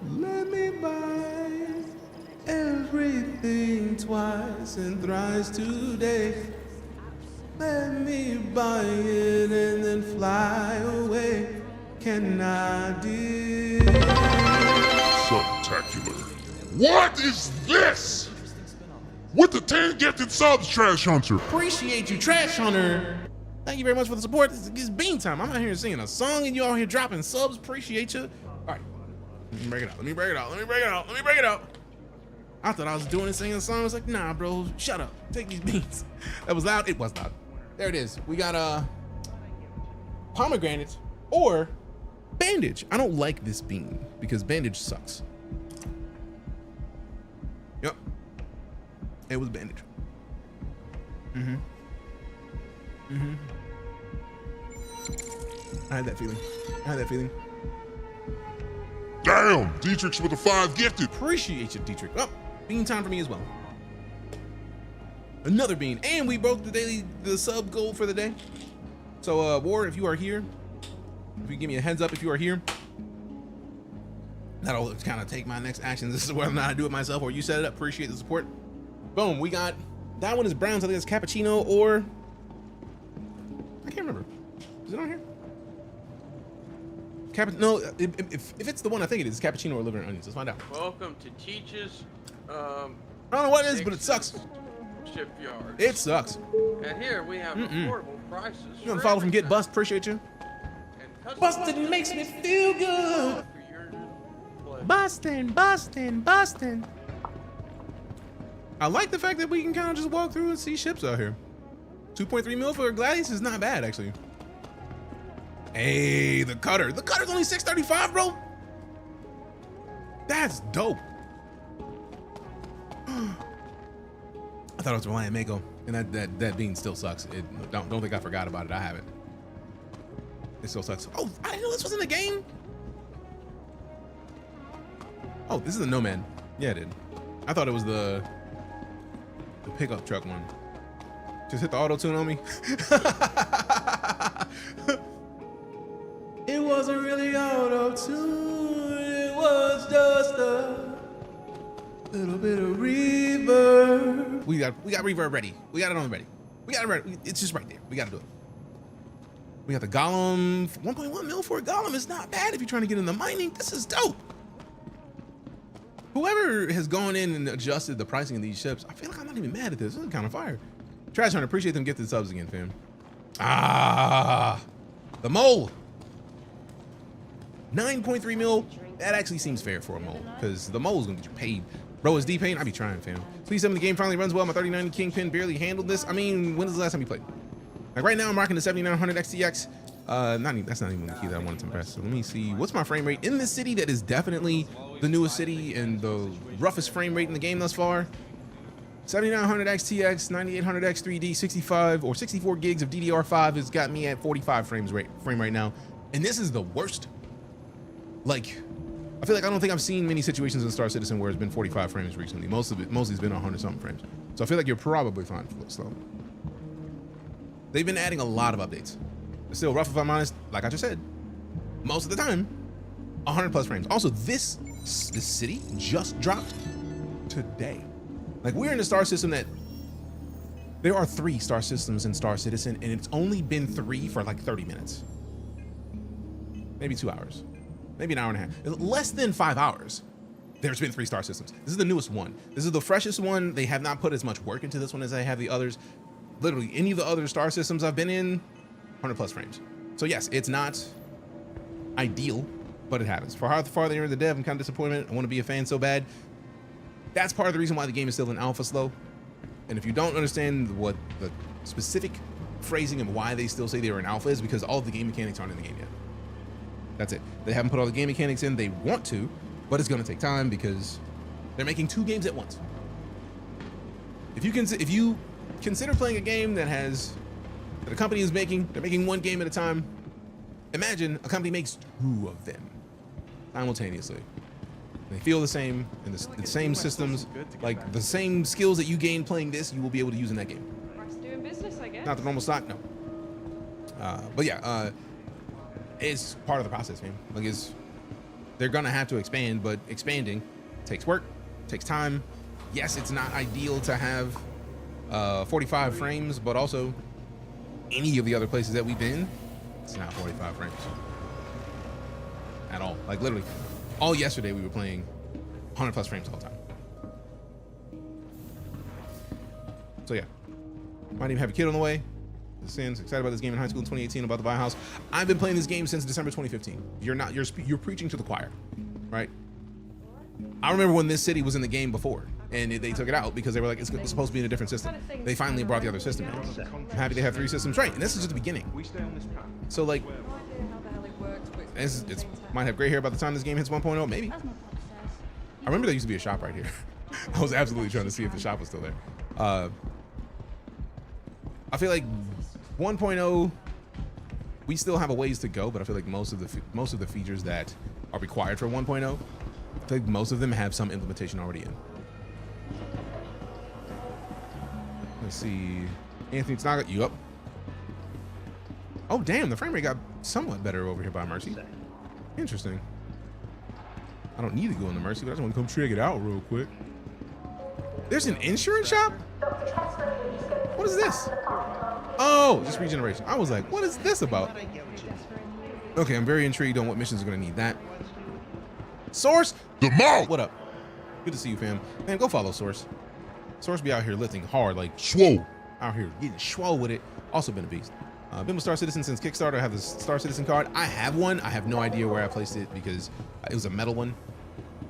Let me buy everything twice and thrice today. Let me buy it and then fly away. Can I do? Spectacular. What is this? With the 10 gifted subs, Trash Hunter. Appreciate you, Trash Hunter. Thank you very much for the support. It's bean time. I'm out here singing a song and you out here dropping subs. Appreciate you. All right, let me break it out. Let me break it out. Let me break it out. Let me break it out. I thought I was doing it, singing a song. I was like, nah, bro, shut up. Take these beans. That was loud. It was loud. There it is. We got pomegranate or bandage. I don't like this bean because bandage sucks. Yep. It was bandage. I had that feeling. Damn, Dietrich's with the 5 gifted. Appreciate you, Dietrich. Oh, bean time for me as well. Another bean. And we broke the sub goal for the day. So, War, if you are here, if you give me a heads up if you are here, that'll kind of take my next actions. This is whether or not I do it myself or you set it up. Appreciate the support. Boom, we got, that one is brown, so I think it's cappuccino or, I can't remember. Is it on here? No, if it's the one I think it is, cappuccino or liver and onions. Let's find out. Welcome to Teach's, I don't know what it is, but it sucks. Shipyard. It sucks. And here we have affordable prices. You gonna follow from Get Bust? Appreciate you. Bustin' makes me feel good. Bustin'. I like the fact that we can kind of just walk through and see ships out here. 2.3 mil for a Gladius is not bad, actually. Hey, the cutter. The cutter's only 635, bro. That's dope. I thought it was Reliant Mako, and that bean still sucks. Don't think I forgot about it. I have it. It still sucks. Oh, I didn't know this was in the game. Oh, this is the Nomad. Yeah, it did. I thought it was the pickup truck one. Just hit the auto tune on me. It wasn't really auto tune. It was just a little bit of reverb. We got reverb ready. We got it on ready. We got it ready. It's just right there. We got to do it. We got the Golem. 1.1 mil for a Golem is not bad if you're trying to get into mining. This is dope. Whoever has gone in and adjusted the pricing of these ships, I feel like I'm not even mad at this. This is kind of fire. Trash Hunter, appreciate them gifted subs again, fam. Ah, the mole. 9.3 mil. That actually seems fair for a mole because the mole is gonna get you paid. Bro, is D-Pain? I be trying, fam. Please tell me the game finally runs well. My 3090 Kingpin barely handled this. I mean, when was the last time you played? Like right now, I'm rocking the 7900 XTX. That's not even the key that I wanted to impress. So let me see. What's my frame rate in this city that is definitely the newest city and the roughest frame rate in the game thus far? 7900 XTX, 9800X 3D, 65 or 64 gigs of DDR5 has got me at 45 frame right now. And this is the worst. Like, I feel like I don't think I've seen many situations in StarCitizen where it's been 45 frames recently. Mostly it's been 100 something frames. So I feel like you're probably fine for it slow. They've been adding a lot of updates. It's still rough if I'm honest. Like I just said, most of the time, 100 plus frames. Also, this city just dropped today. Like we're in a star system that there are 3 star systems in StarCitizen, and it's only been 3 for like 30 minutes, maybe 2 hours, maybe an hour and a half. Less than 5 hours. There's been 3 star systems. This is the newest one. This is the freshest one. They have not put as much work into this one as they have the others. Literally any of the other star systems I've been in, 100 plus frames. So yes, it's not ideal, but it happens. For how far they are in the dev, I'm kind of disappointed. I want to be a fan so bad. That's part of the reason why the game is still in alpha slow. And if you don't understand what the specific phrasing of why they still say they are in alpha is, because all of the game mechanics aren't in the game yet. That's it. They haven't put all the game mechanics in. They want to, but it's going to take time because they're making 2 games at once. If you consider playing a game that a company is making, they're making 1 game at a time. Imagine a company makes 2 of them simultaneously. They feel the same, and the same systems, like the same skills that you gain playing this, you will be able to use in that game. Doing business, I guess. Not the normal stock, no. But yeah, it's part of the process, man. Like they're gonna have to expand, but expanding takes work, takes time. Yes, it's not ideal to have 45 frames, but also any of the other places that we've been, it's not 45 frames at all. Like literally, all yesterday we were playing 100 plus frames all the time. So yeah, might even have a kid on the way. Sins excited about this game in high school in 2018 about to buy a house. I've been playing this game since December 2015. You're preaching to the choir, right? I remember when this city was in the game before, and they took it out because they were like, it's supposed to be in a different system. They finally brought the other system in. I'm happy they have 3 systems, right? And this is just the beginning. So like, it's might have gray hair by the time this game hits 1.0, maybe. I remember there used to be a shop right here. I was absolutely trying to see if the shop was still there. I feel like 1.0, we still have a ways to go, but I feel like most of the features that are required for 1.0, I think most of them have some implementation already in. Let's see, Anthony, it's not you up. Oh damn, the frame rate got somewhat better over here by Mercy. Interesting. I don't need to go into Mercy, but I just want to come check it out real quick. There's an insurance shop? What is this? Oh, just regeneration. I was like, what is this about? Okay, I'm very intrigued on what missions are gonna need that. Source? What up? Good to see you, fam. Man, go follow Source. Source be out here lifting hard, like swole. Out here getting swole with it. Also been a beast. Been with StarCitizen since Kickstarter. I have the StarCitizen card. I have one. I have no idea where I placed it because it was a metal one.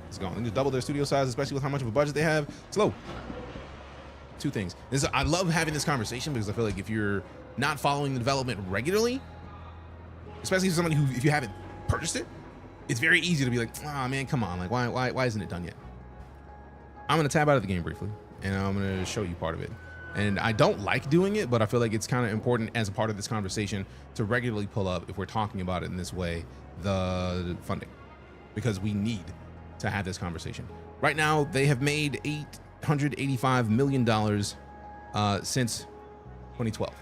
It's gone. They just double their studio size, especially with how much of a budget they have. Slow. 2 things. I love having this conversation because I feel like if you're not following the development regularly, especially for somebody who, if you haven't purchased it, it's very easy to be like, oh man, come on, like why isn't it done yet? I'm gonna tab out of the game briefly, and I'm gonna show you part of it. And I don't like doing it, but I feel like it's kind of important as a part of this conversation to regularly pull up, if we're talking about it in this way, the funding, because we need to have this conversation. Right now, they have made $885 million since 2012.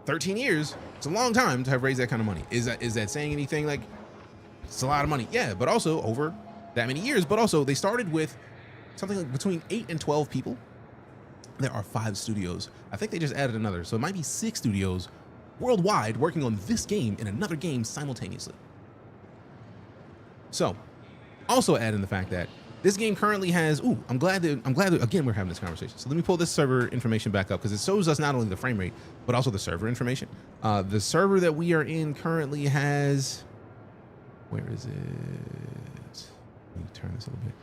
$13 years, it's a long time to have raised that kind of money. Is that saying anything? Like, it's a lot of money. Yeah, but also over that many years, but also they started with something like between 8 and 12 people. There are 5 studios. I think they just added another. So it might be 6 studios worldwide working on this game and another game simultaneously. So also add in the fact that this game currently has, I'm glad that again, we're having this conversation. So let me pull this server information back up because it shows us not only the frame rate, but also the server information. The server that we are in currently has, where is it? Let me turn this a little bit.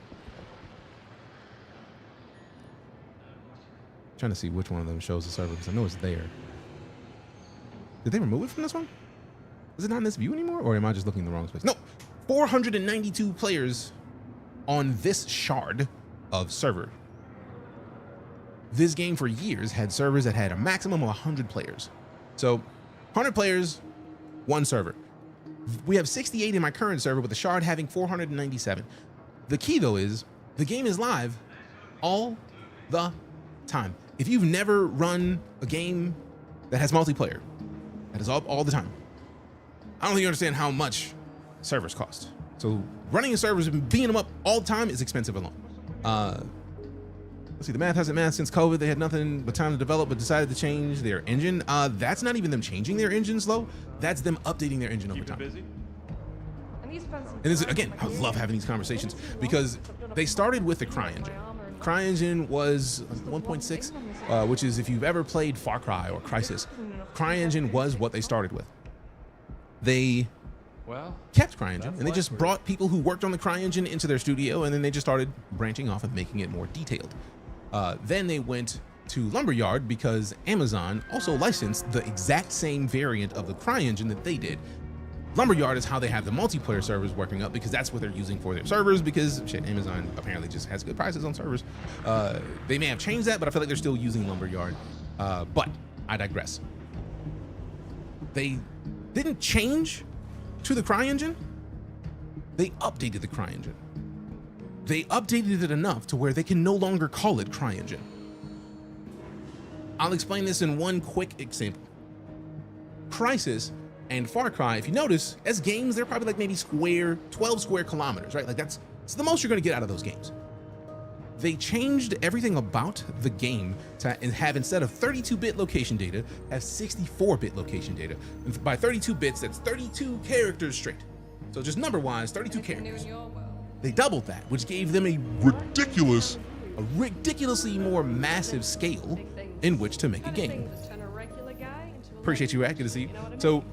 I'm trying to see which one of them shows the server because I know it's there. Did they remove it from this one? Is it not in this view anymore? Or am I just looking in the wrong space? No, 492 players on this shard of server. This game for years had servers that had a maximum of 100 players. So 100 players, 1 server. We have 68 in my current server with the shard having 497. The key though is the game is live all the time. If you've never run a game that has multiplayer, that is all the time. I don't think you understand how much servers cost. So running a servers and being them up all the time is expensive alone. Let's see, the math hasn't mathed since COVID. They had nothing but time to develop, but decided to change their engine. That's not even them changing their engines, though. That's them updating their engine over time. And this, again, I love having these conversations because they started with the CryEngine. CryEngine was 1.6, which is if you've ever played Far Cry or Crysis, CryEngine was what they started with. They kept CryEngine, and they just brought people who worked on the CryEngine into their studio, and then they just started branching off and making it more detailed. Then they went to Lumberyard because Amazon also licensed the exact same variant of the CryEngine that they did. Lumberyard is how they have the multiplayer servers working up because that's what they're using for their servers because shit, Amazon apparently just has good prices on servers. They may have changed that, but I feel like they're still using Lumberyard. But I digress. They didn't change to the CryEngine. They updated the CryEngine. They updated it enough to where they can no longer call it CryEngine. I'll explain this in one quick example. Crysis and Far Cry, if you notice, as games, they're probably like maybe 12 square kilometers, right? Like that's the most you're gonna get out of those games. They changed everything about the game to have, instead of 32-bit location data, have 64-bit location data. And by 32 bits, that's 32 characters straight. So just number-wise, 32 characters. They doubled that, which gave them a ridiculously more massive scale in which to make a game. Appreciate your accuracy. So,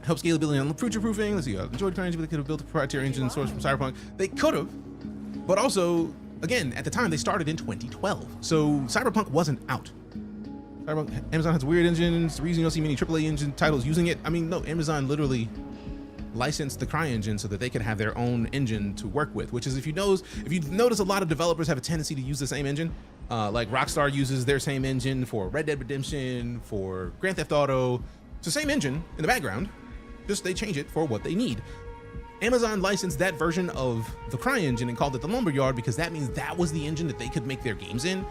help scalability on future-proofing. Let's see, enjoyed CryEngine, but they could have built a proprietary engine source from Cyberpunk. They could have, but also, again, at the time, they started in 2012. So, Cyberpunk wasn't out. Amazon has weird engines. The reason you don't see many AAA engine titles using it, I mean, no, Amazon literally licensed the CryEngine so that they could have their own engine to work with, which is, if you notice, a lot of developers have a tendency to use the same engine. Like Rockstar uses their same engine for Red Dead Redemption, for Grand Theft Auto. It's the same engine in the background, just they change it for what they need. Amazon licensed that version of the CryEngine and called it the Lumberyard because that means that was the engine that they could make their games in.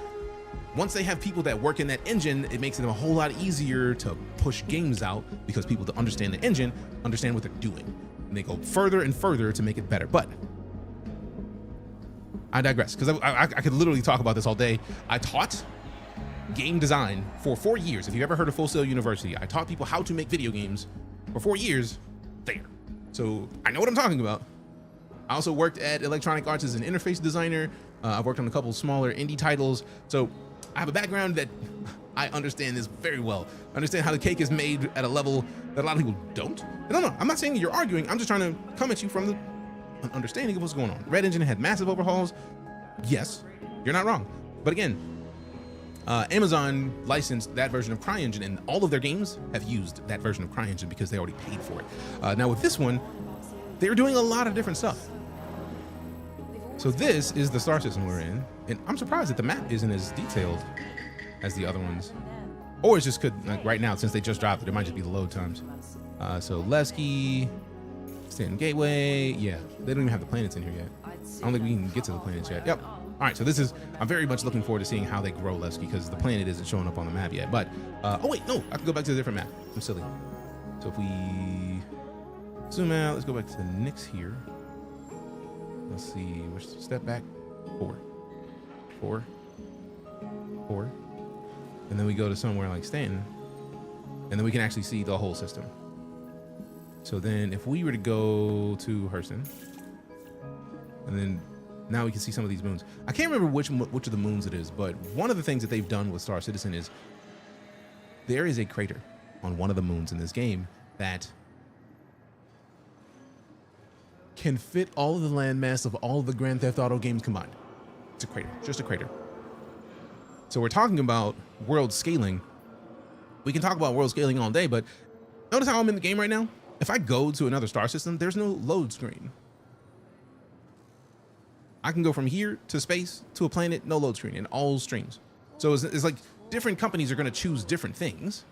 Once they have people that work in that engine, it makes it a whole lot easier to push games out because people that understand the engine understand what they're doing. And they go further and further to make it better. But I digress, because I could literally talk about this all day. I taught game design for 4 years. If you've ever heard of Full Sail University, I taught people how to make video games for 4 years there. So I know what I'm talking about. I also worked at Electronic Arts as an interface designer. I've worked on a couple smaller indie titles. So I have a background that I understand this very well. I understand how the cake is made at a level that a lot of people don't. No, I'm not saying you're arguing. I'm just trying to come at you from an understanding of what's going on. Red Engine had massive overhauls. Yes, you're not wrong. But again, Amazon licensed that version of CryEngine, and all of their games have used that version of CryEngine because they already paid for it. Now with this one, they're doing a lot of different stuff. So this is the StarCitizen we're in, and I'm surprised that the map isn't as detailed as the other ones. Or it's just like right now, since they just dropped it, it might just be the load times. So Lesky, Stanton Gateway, yeah, they don't even have the planets in here yet. I don't think we can get to the planets yet. Yep. All right, so I'm very much looking forward to seeing how they grow Lesky because the planet isn't showing up on the map yet. But, oh wait, no, I can go back to a different map. I'm silly. So if we zoom out, let's go back to the Nyx here. Let's see, which step back? 4. And then we go to somewhere like Stanton, and then we can actually see the whole system. So then if we were to go to Hurston, and then now we can see some of these moons. I can't remember which of the moons it is, but one of the things that they've done with StarCitizen is there is a crater on one of the moons in this game that can fit all of the landmass of all of the Grand Theft Auto games combined. It's a crater, just a crater. So we're talking about world scaling. We can talk about world scaling all day, but notice how I'm in the game right now? If I go to another star system, there's no load screen. I can go from here to space to a planet, no load screen in all streams. So it's like different companies are going to choose different things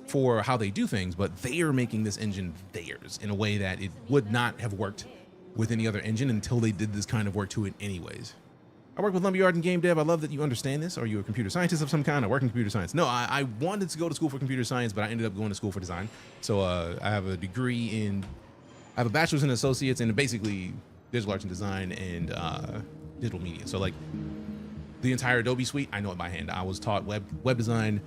for how they do things, but they are making this engine theirs in a way that it would not have worked with any other engine until they did this kind of work to it anyways. I work with Lumberyard in game dev. I love that you understand this. Are you a computer scientist of some kind? I work in computer science. No, I wanted to go to school for computer science, but I ended up going to school for design. So I have a degree I have a bachelor's and associates in basically digital arts and design and digital media. So like the entire Adobe suite, I know it by hand. I was taught web design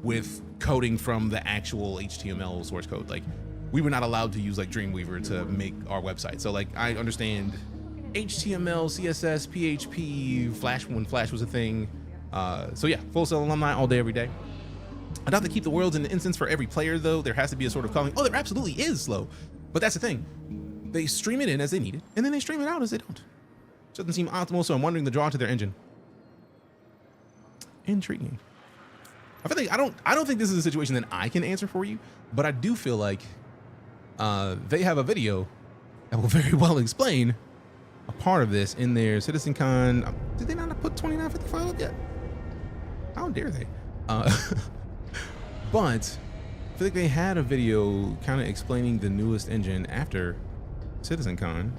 with coding from the actual HTML source code. Like we were not allowed to use like Dreamweaver to make our website. So like I understand HTML, CSS, PHP, Flash when Flash was a thing. So yeah, Full Sail alumni all day, every day. I doubt they keep the worlds in the instance for every player though. There has to be a sort of calling. Oh, there absolutely is slow. But that's the thing. They stream it in as they need it, and then they stream it out as they don't. Doesn't seem optimal, so I'm wondering the draw to their engine. Intriguing. I feel like I don't think this is a situation that I can answer for you, but I do feel like they have a video that will very well explain a part of this in their CitizenCon. Did they not put 2955 up yet? How dare they? But I feel like they had a video kind of explaining the newest engine after CitizenCon.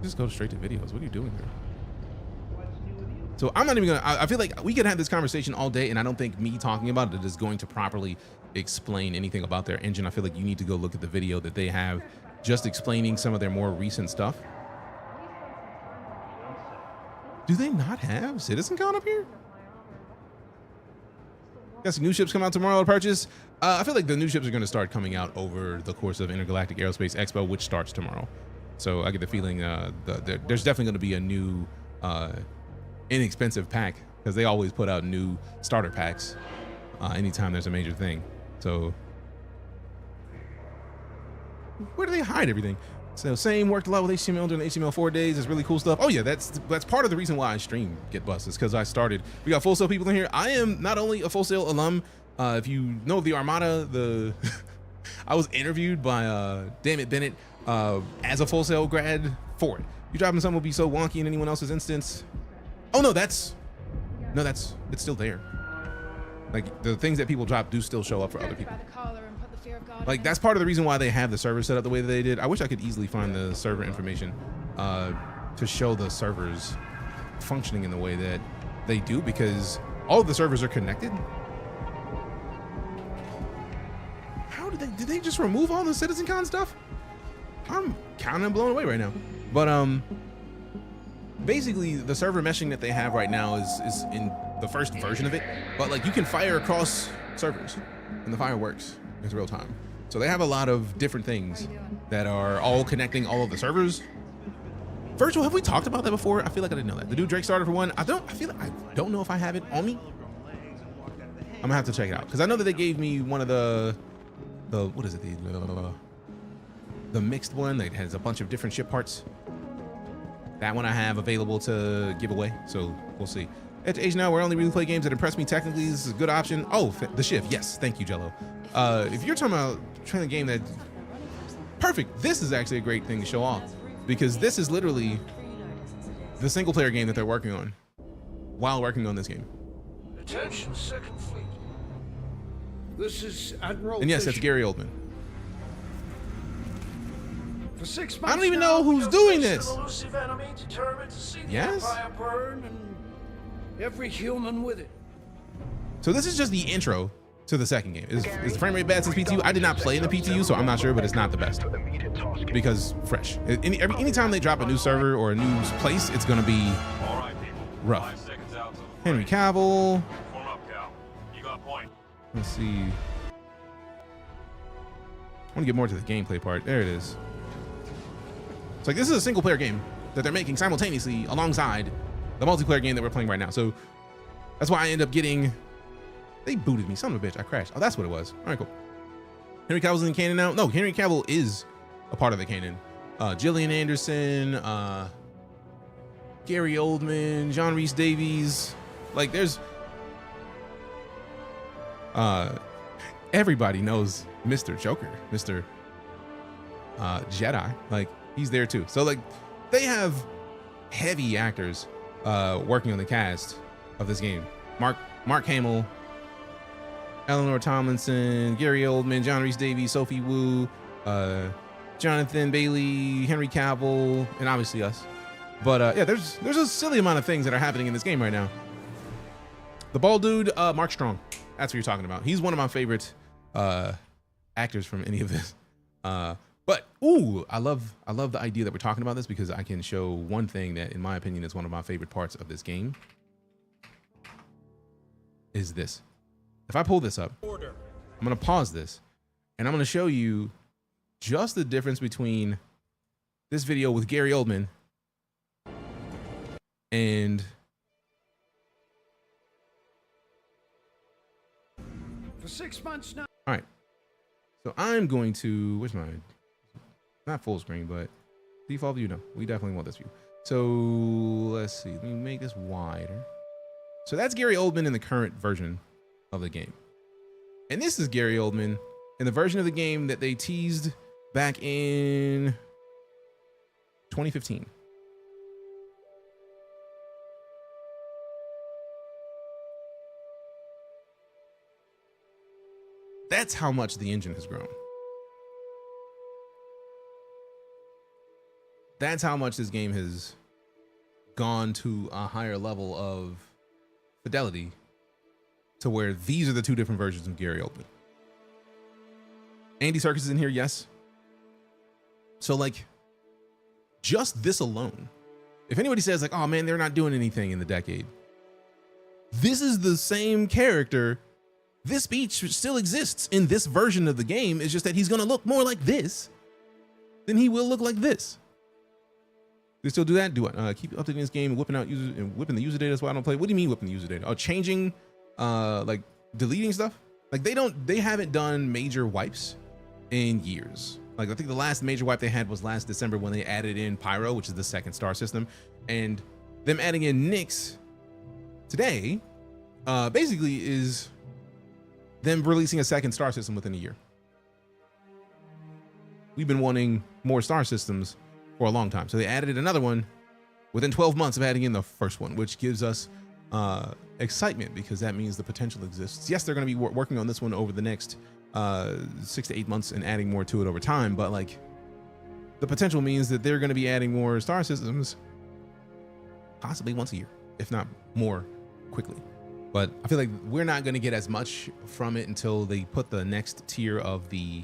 Just go straight to videos. What are you doing there? So I'm not even gonna, I feel like we could have this conversation all day, and I don't think me talking about it is going to properly explain anything about their engine. I feel like you need to go look at the video that they have just explaining some of their more recent stuff. Do they not have CitizenCon up here? Got some new ships come out tomorrow to purchase. I feel like the new ships are going to start coming out over the course of Intergalactic Aerospace Expo, which starts tomorrow. So I get the feeling there's definitely going to be a new inexpensive pack, because they always put out new starter packs anytime there's a major thing. So where do they hide everything? So same, worked a lot with HTML during the HTML4 days. It's really cool stuff. Oh yeah, that's part of the reason why I stream Get Bust, is because I started. We got Full Sail people in here. I am not only a Full Sail alum. If you know the Armada, I was interviewed by Dammit Bennett as a Full Sail grad for it. You dropping something will be so wonky in anyone else's instance. Oh no, it's still there. Like the things that people drop do still show up for other people. Like that's part of the reason why they have the server set up the way that they did. I wish I could easily find the server information to show the servers functioning in the way that they do, because all of the servers are connected. How did they just remove all the CitizenCon stuff? I'm kind of blown away right now. But basically the server meshing that they have right now is in the first version of it, but like you can fire across servers and the fire works. It's real time. So they have a lot of different things that are all connecting all of the servers. Virtual, have we talked about that before? I feel like I didn't know that. The new Drake starter for one. I don't know if I have it on me. I'm gonna have to check it out, because I know that they gave me one of the what is it, the mixed one that has a bunch of different ship parts. That one I have available to give away, so we'll see. At the age now where I only really play games that impress me technically, this is a good option. Oh, the shift, yes, thank you, Jello. If you're talking about trying a game that perfect, this is actually a great thing to show off, because this is literally the single player game that they're working on while working on this game. Attention, Second Fleet. This is Admiral. And yes, that's Gary Oldman. For 6 months I don't even now, know who's we doing have this. faced an elusive enemy determined to see the Yes? Empire burn and every human with it. So this is just the intro to the second game. Is the frame rate bad since PTU? I did not play in the PTU, so I'm not sure, but it's not the best. Because fresh. Anytime they drop a new server or a new place, it's gonna be rough. Henry Cavill. Let's see. I want to get more to the gameplay part. There it is. It's like this is a single player game that they're making simultaneously alongside the multiplayer game that we're playing right now. So that's why I end up getting. They booted me, son of a bitch. I crashed. Oh, that's what it was. All right, cool. Henry Cavill's in the canon now. No, Henry Cavill is a part of the canon. Gillian Anderson, Gary Oldman, John Rhys Davies. Like there's everybody knows Mr. Joker, Mr. Jedi. Like he's there too. So like they have heavy actors working on the cast of this game. Mark Hamill, Eleanor Tomlinson, Gary Oldman, John Rhys Davies, Sophie Wu, Jonathan Bailey, Henry Cavill, and obviously us. But yeah, there's a silly amount of things that are happening in this game right now. The bald dude, Mark Strong. That's what you're talking about. He's one of my favorite actors from any of this. But ooh, I love the idea that we're talking about this, because I can show one thing that, in my opinion, is one of my favorite parts of this game. Is this? If I pull this up, I'm gonna pause this, and I'm gonna show you just the difference between this video with Gary Oldman and For 6 months now. all right. So I'm going to, where's my, not full screen, but default view. No, we definitely want this view. So let's see, let me make this wider. So that's Gary Oldman in the current version of the game. And this is Gary Oldman in the version of the game that they teased back in 2015. That's how much the engine has grown. That's how much this game has gone to a higher level of fidelity, to where these are the two different versions of Gary Oldman. Andy Serkis is in here, yes. So like, just this alone, if anybody says like, oh man, they're not doing anything in the decade, this is the same character This speech still exists in this version of the game. It's just that he's going to look more like this than he will look like this. They still do that? Do it. Keep updating this game and whipping the user data. That's why I don't play. What do you mean whipping the user data? Oh, changing, like deleting stuff. Like they haven't done major wipes in years. Like I think the last major wipe they had was last December when they added in Pyro, which is the second star system, and them adding in Nyx today, basically is them releasing a second star system within a year. We've been wanting more star systems for a long time. So they added another one within 12 months of adding in the first one, which gives us excitement because that means the potential exists. Yes, they're going to be working on this one over the next 6 to 8 months and adding more to it over time. But like the potential means that they're going to be adding more star systems possibly once a year, if not more quickly. But I feel like we're not going to get as much from it until they put the next tier of the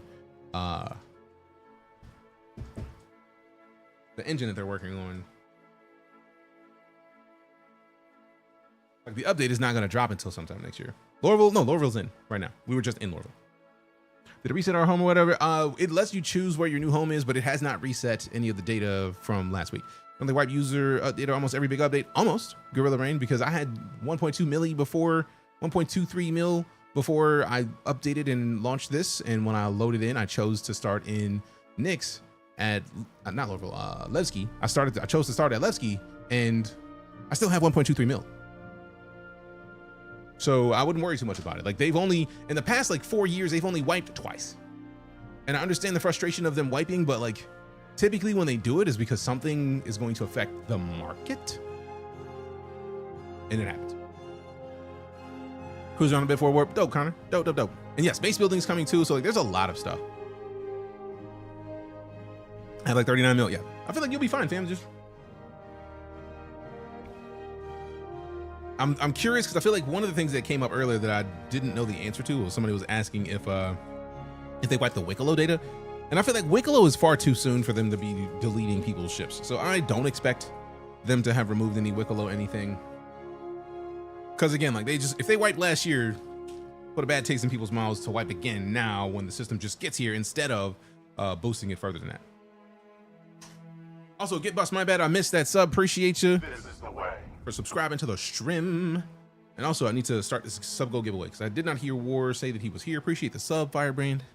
engine that they're working on. Like the update is not going to drop until sometime next year. Lorville's in right now. We were just in Lorville. Did it reset our home or whatever? It lets you choose where your new home is, but it has not reset any of the data from last week. Only wipe user data almost every big update. Almost Gorilla Rain, because I had 1.2 milli before, 1.23 mil before I updated and launched this. And when I loaded in, I chose to start in Nyx at not Lorville, Levski. I chose to start at Levski, and I still have 1.23 mil. So I wouldn't worry too much about it. Like they've only, in the past like 4 years, they've only wiped twice. And I understand the frustration of them wiping, but like typically when they do it is because something is going to affect the market. And it happens. Cruiser on a bit for warp. Dope, Connor. Dope. And yes, base building is coming too. So like there's a lot of stuff. I have like 39 mil. Yeah. I feel like you'll be fine, fam. Just I'm curious because I feel like one of the things that came up earlier that I didn't know the answer to was somebody was asking if they wipe the Wicklow data. And I feel like Wicklow is far too soon for them to be deleting people's ships. So I don't expect them to have removed any Wicklow anything. Because again, like if they wiped last year, put a bad taste in people's mouths to wipe again now when the system just gets here instead of boosting it further than that. Also, Get Bust, my bad, I missed that sub. Appreciate you for subscribing to the stream. And also, I need to start this sub goal giveaway because I did not hear War say that he was here. Appreciate the sub, Firebrand.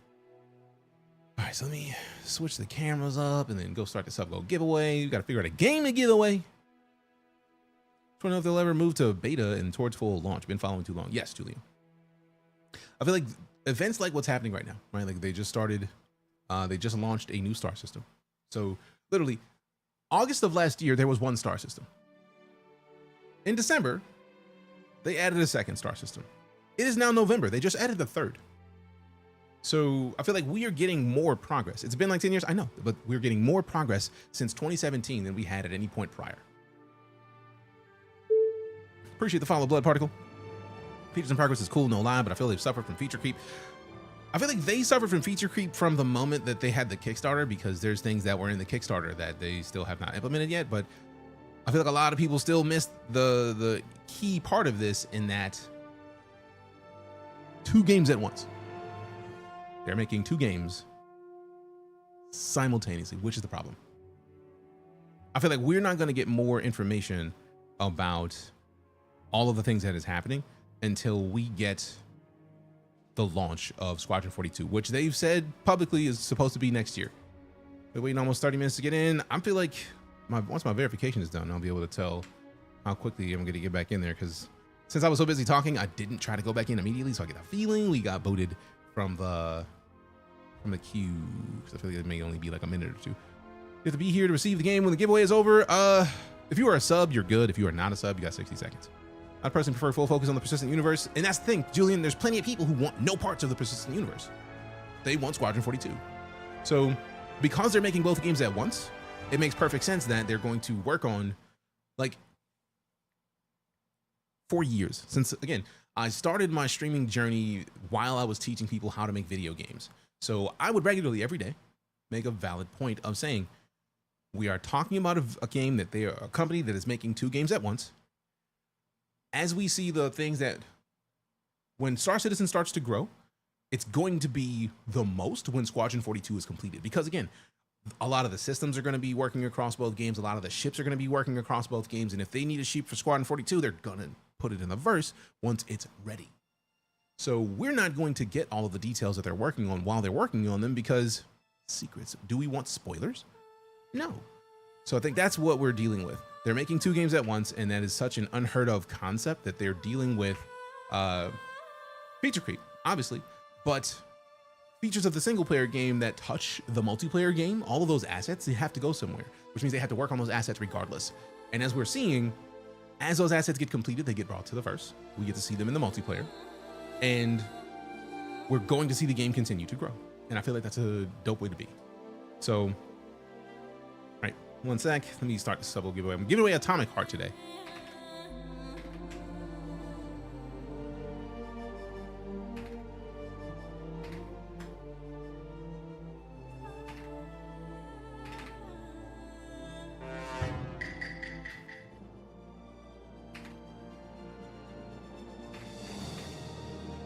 All right, so let me switch the cameras up and then go start the sub goal giveaway. You got to figure out a game to give away. I don't know if they'll ever move to beta and towards full launch. Been following too long. Yes, Julian. I feel like events like what's happening right now, right? Like they just started, they just launched a new star system. So literally, August of last year, there was one star system. In December, they added a second star system. It is now November. They just added the third. So I feel like we are getting more progress. It's been like 10 years, I know, but we're getting more progress since 2017 than we had at any point prior. Appreciate the follow, Blood Particle. Features in progress is cool, no lie, but I feel they've suffered from feature creep. I feel like they suffered from feature creep from the moment that they had the Kickstarter because there's things that were in the Kickstarter that they still have not implemented yet. But I feel like a lot of people still missed the key part of this in that 2 games at once. They're making 2 games simultaneously, which is the problem. I feel like we're not going to get more information about all of the things that is happening until we get the launch of Squadron 42, which they've said publicly is supposed to be next year. We're waiting almost 30 minutes to get in. I feel like once my verification is done, I'll be able to tell how quickly I'm going to get back in there. Because since I was so busy talking, I didn't try to go back in immediately. So I get a feeling we got booted from the queue. Because I feel like it may only be like a minute or 2. You have to be here to receive the game when the giveaway is over. If you are a sub, you're good. If you are not a sub, you got 60 seconds. I personally prefer full focus on the persistent universe. And that's the thing, Julian, there's plenty of people who want no parts of the persistent universe. They want Squadron 42. So because they're making both games at once, it makes perfect sense that they're going to work on, like, for years. Since, again, I started my streaming journey while I was teaching people how to make video games. So I would regularly, every day, make a valid point of saying, we are talking about a game that they are a company that is making 2 games at once. As we see the things that when StarCitizen starts to grow, it's going to be the most when Squadron 42 is completed. Because again, a lot of the systems are going to be working across both games. A lot of the ships are going to be working across both games. And if they need a ship for Squadron 42, they're going to put it in the verse once it's ready. So we're not going to get all of the details that they're working on while they're working on them because secrets. Do we want spoilers? No. So I think that's what we're dealing with. They're making 2 games at once, and that is such an unheard of concept that they're dealing with feature creep, obviously, but features of the single player game that touch the multiplayer game, all of those assets, they have to go somewhere, which means they have to work on those assets regardless. And as we're seeing, as those assets get completed, they get brought to the verse. We get to see them in the multiplayer, and we're going to see the game continue to grow. And I feel like that's a dope way to be. So, all right, one sec. Let me start the sub giveaway. I'm giving away Atomic Heart today.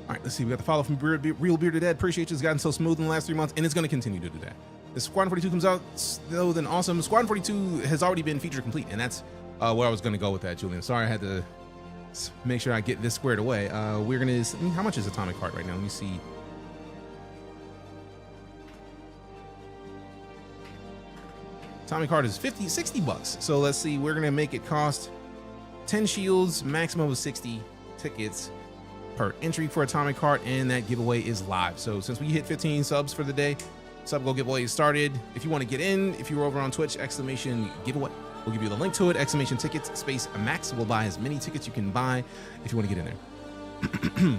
All right, let's see. We got the follow from Real Bearded Ed. Appreciate you. It's gotten so smooth in the last 3 months, and it's going to continue to do that. If Squadron 42 comes out, though, then awesome. Squadron 42 has already been feature complete, and that's where I was going to go with that, Julian. Sorry, I had to make sure I get this squared away. We're going to... how much is Atomic Heart right now? Let me see. Atomic Heart is 60 bucks. So let's see. We're going to make it cost 10 shields, maximum of 60 tickets per entry for Atomic Heart, and that giveaway is live. So since we hit 15 subs for the day, sub goal giveaway is started. If you want to get in, if you're over on Twitch, exclamation giveaway, we'll give you the link to it. Exclamation tickets space max will buy as many tickets you can buy if you want to get in there.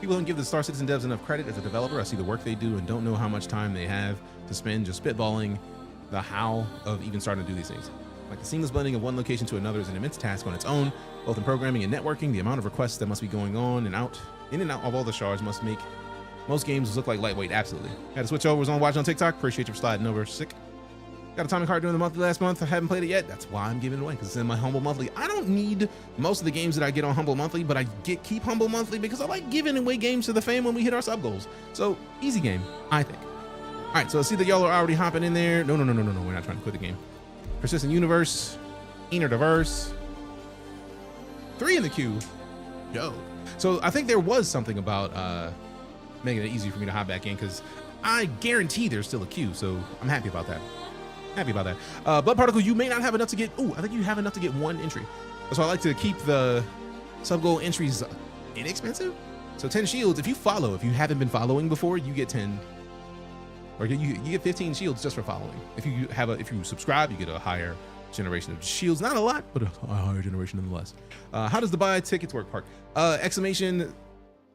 People don't give the StarCitizen devs enough credit as a developer. I see the work they do and don't know how much time they have to spend just spitballing the how of even starting to do these things. Like the seamless blending of one location to another is an immense task on its own, both in programming and networking. The amount of requests that must be going on and out, in and out of all the shards must make most games look like lightweight. Absolutely. Had to switch over. Was on watch on TikTok. Appreciate you for sliding over. Sick. Got Atomic Heart during the monthly last month. I haven't played it yet. That's why I'm giving it away, because it's in my Humble Monthly. I don't need most of the games that I get on Humble Monthly, but I keep Humble Monthly because I like giving away games to the fam when we hit our sub goals. So easy game, I think. All right, so I see that y'all are already hopping in there. No. We're not trying to quit the game. Persistent Universe, Inner Diverse, 3 in the queue. Yo. So I think there was something about making it easy for me to hop back in, because I guarantee there's still a queue. So I'm happy about that. Blood Particle, you may not have enough to get. Oh, I think you have enough to get 1 entry. That's why I like to keep the sub goal entries inexpensive. So 10 shields. If you follow, if you haven't been following before, you get 10. Or you get 15 shields just for following. If you subscribe, you get a higher generation of shields. Not a lot, but a higher generation nonetheless. How does the buy tickets work, Park? Exclamation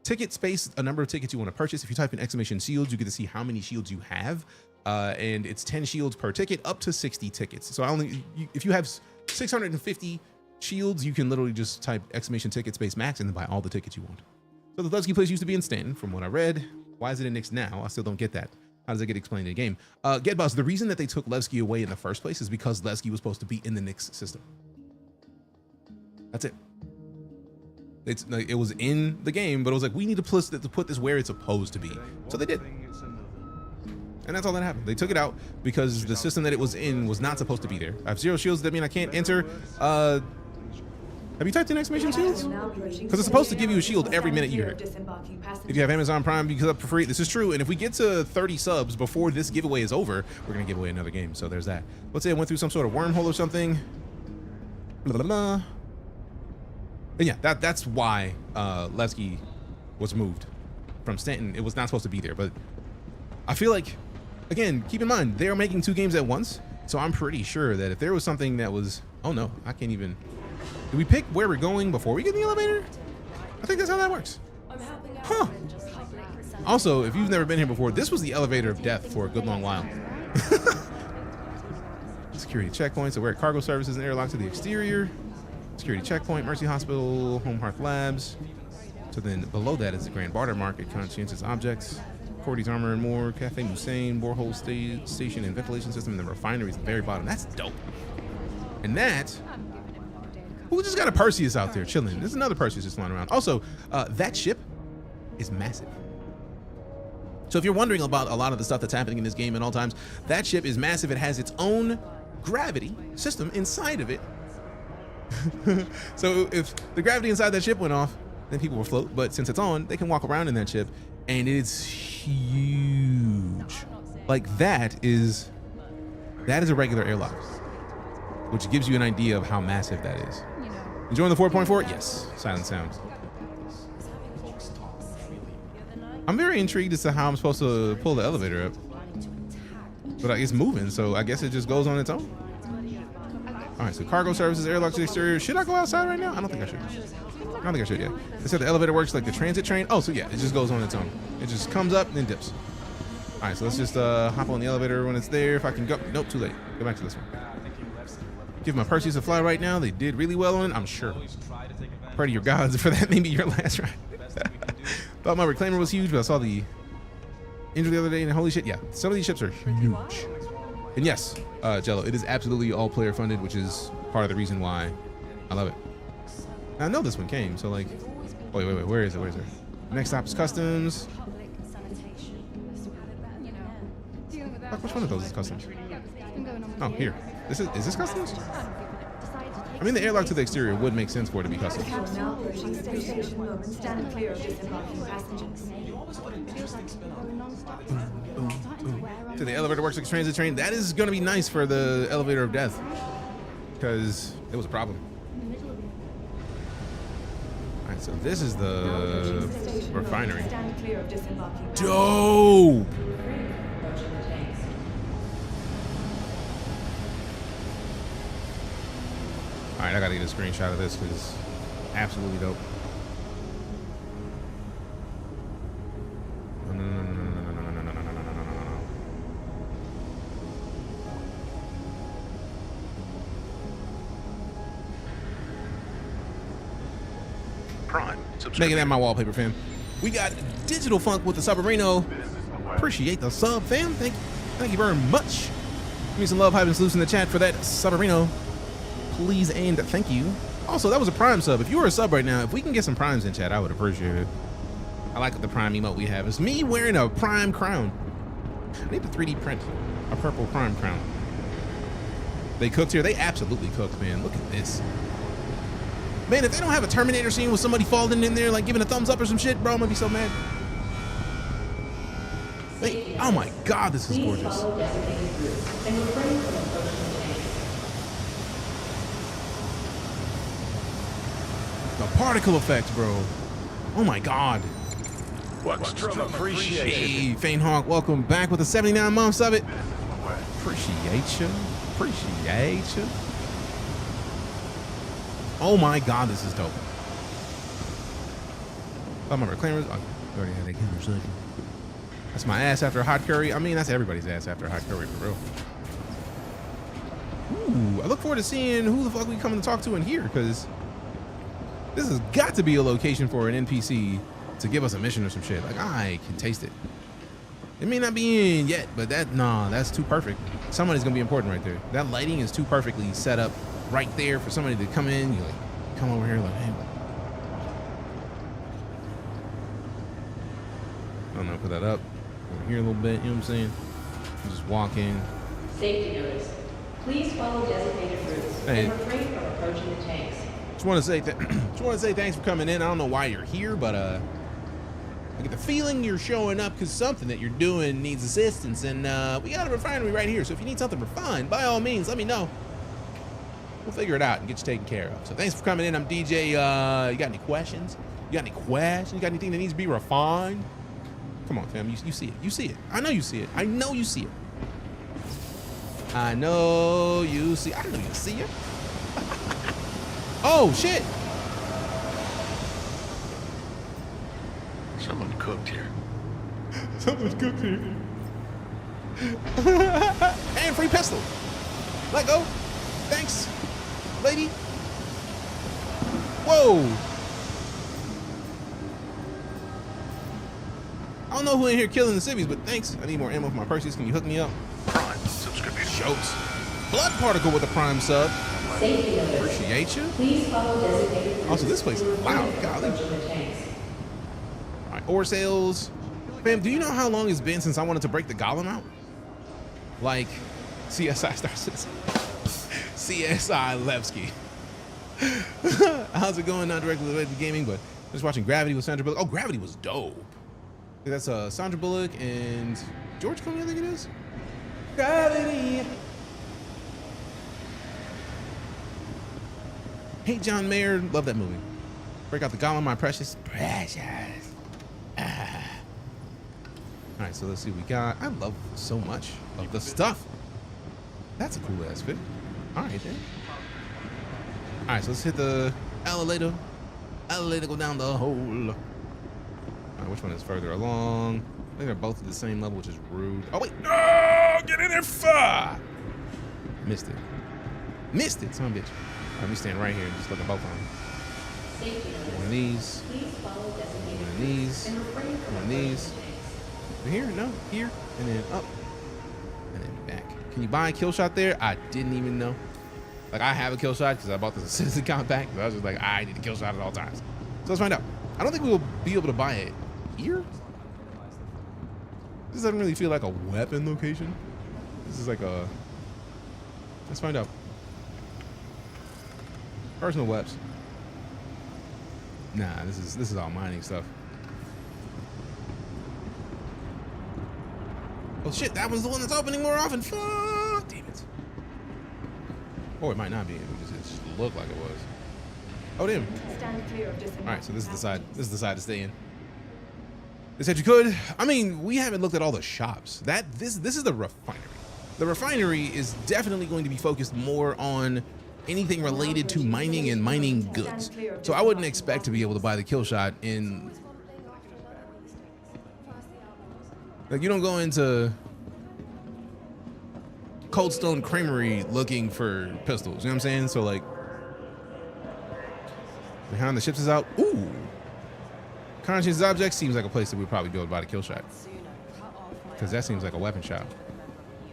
ticket space, a number of tickets you want to purchase. If you type in exclamation shields, you get to see how many shields you have. And it's 10 shields per ticket, up to 60 tickets. So if you have 650 shields, you can literally just type exclamation ticket space max and then buy all the tickets you want. So the Levski place used to be in Stanton, from what I read. Why is it in Nix now? I still don't get that. How does it get explained in the game? Get Boss, the reason that they took Levski away in the first place is because Levski was supposed to be in the Nix system. That's it. It was in the game, but it was like, we need to put this where it's supposed to be. So they did. And that's all that happened. They took it out because the system that it was in was not supposed to be there. I have 0 shields. That mean I can't enter. Have you typed in exclamation shields? Because it's supposed to give you a shield every minute you hear it. If you have Amazon Prime, you can up for free. This is true. And if we get to 30 subs before this giveaway is over, we're going to give away another game. So there's that. Let's say I went through some sort of wormhole or something. Blah, blah, blah. And yeah, that's why Levski was moved from Stanton. It was not supposed to be there. But I feel like, again, keep in mind, they're making 2 games at once. So I'm pretty sure that if there was something that was... Oh, no. I can't even... Do we pick where we're going before we get in the elevator? I think that's how that works. Huh. Also, if you've never been here before, this was the elevator of death for a good long while. Security checkpoints. So we're at cargo services and airlocks to the exterior. Security checkpoint, Mercy Hospital, Home Hearth Labs. So then below that is the Grand Barter Market, conscientious objects, Cordy's Armor and More, Cafe Musain, borehole station and ventilation system, and the refineries at the very bottom. That's dope. And that... Who just got a Perseus out there chilling? There's another Perseus just flying around. Also, that ship is massive. So if you're wondering about a lot of the stuff that's happening in this game at all times, that ship is massive. It has its own gravity system inside of it. So if the gravity inside that ship went off, then people will float. But since it's on, they can walk around in that ship, and it's huge. Like that is a regular airlock, which gives you an idea of how massive that is. Enjoying the 4.4? Yes, silent sound. I'm very intrigued as to how I'm supposed to pull the elevator up, but it's moving, so I guess it just goes on its own. All right, so cargo services, airlock to the exterior. Should I go outside right now? I don't think I should. I don't think I should yet. They said the elevator works like the transit train. Oh, so yeah, it just goes on its own. It just comes up and then dips. All right, so let's just hop on the elevator when it's there. If I can go, nope, too late. Go back to this one. Give my Perseus a fly right now. They did really well on it, I'm sure. Pray to your gods for that. Maybe your last ride. Thought my reclaimer was huge, but I saw the injury the other day, and holy shit, yeah, some of these ships are huge. And yes, Jello, it is absolutely all player funded, which is part of the reason why I love it. Now, I know this one came, so like, wait, where is it? Next stop is customs. Fuck, which one of those is customs? Oh, here. Is this customs? I mean, the airlock to the exterior would make sense for it to be customs. So the elevator works like a transit train. That is going to be nice for the elevator of death, because it was a problem. All right, so this is the refinery. Dope. All right, I gotta get a screenshot of this because absolutely dope. No. Prime. Making that my wallpaper, fam. We got Digital Funk with the Subarino. Appreciate the sub, fam. Thank you very much. Give me some love, hype, and salutes in the chat for that Subarino. Please and thank you. Also, that was a Prime sub. If you were a sub right now, if we can get some Primes in chat, I would appreciate it. I like the Prime emote we have. It's me wearing a Prime crown. I need to 3D print a purple Prime crown. They cooked here. They absolutely cooked, man. Look at this. Man, if they don't have a Terminator scene with somebody falling in there, like giving a thumbs up or some shit, bro, I'm gonna be so mad. Hey, oh my God, this is gorgeous. The particle effects, bro. Oh my God. Extreme appreciation. Hey, Faint Hawk, welcome back with the 79 months of it. Appreciate you. Oh my God, this is dope. Oh, my reclaimers. Oh, already had that game. That's my ass after a hot curry. I mean, that's everybody's ass after a hot curry, for real. Ooh, I look forward to seeing who the fuck we come to talk to in here, because this has got to be a location for an NPC to give us a mission or some shit. Like, I can taste it. It may not be in yet, but that's too perfect. Somebody's gonna be important right there. That lighting is too perfectly set up right there for somebody to come in. You like, come over here, like, hey. I don't know, put that up over here a little bit. You know what I'm saying? You just walk in. Safety notice. Please follow designated routes and refrain from approaching the tanks. Just want to say thanks for coming in. I don't know why you're here, but I get the feeling you're showing up because something that you're doing needs assistance, and we got a refinery right here. So if you need something refined, by all means, let me know. We'll figure it out and get you taken care of. So thanks for coming in. I'm DJ. You got any questions? You got any questions? You got anything that needs to be refined? Come on, fam. You see it. You see it. I know you see it. I know you see it. I know you see. I know you see it. Oh shit! Someone cooked here. Someone's cooked here. And free pistol. Let go. Thanks, lady. Whoa. I don't know who in here killing the civvies, but thanks. I need more ammo for my Perseus. Can you hook me up? Prime subscription. Jokes. Blood particle with a Prime sub. Safety notice. Appreciate you. Please follow designated routes. Also, this place is loud. Golly. All right, ore sales. Fam, do you know how long it's been since I wanted to break the golem out? Like, CSI StarCitizen. CSI Levski. How's it going? Not directly related to gaming, but just watching Gravity with Sandra Bullock. Oh, Gravity was dope. That's Sandra Bullock and George Clooney, I think it is. Gravity. Hey, John Mayer. Love that movie. Break out the golem, my precious. Precious. Ah. All right, so let's see what we got. I love so much of the stuff. That's a cool ass fit. All right, then. All right, so let's hit the elevator. Elevator, go down the hole. All right, which one is further along? I think they're both at the same level, which is rude. Oh, wait. No! Get in there, far! Missed it. Missed it, son of a bitch. All right, let me stand right here and just look at both of them. One of these. One of these. One of these. Here? No. Here. And then up. And then back. Can you buy a kill shot there? I didn't even know. Like, I have a kill shot because I bought this Citizen compact. So I was just like, I need a kill shot at all times. So let's find out. I don't think we will be able to buy it here. This doesn't really feel like a weapon location. This is like a... Let's find out. Personal weapons. Nah, this is all mining stuff. Oh shit, that was the one that's opening more often. Fuck, damn it. Or it might not be. It just looked like it was. Oh damn. Stand clear of all right, so this is the side. This is the side to stay in. They said you could. I mean, we haven't looked at all the shops. This is the refinery. The refinery is definitely going to be focused more on anything related to mining and mining goods. So I wouldn't expect to be able to buy the kill shot in. Like, you don't go into Cold Stone Creamery looking for pistols. You know what I'm saying? So like, behind the ships is out. Ooh. Conscious object seems like a place that we'd probably be able to buy the kill shot. Because that seems like a weapon shop.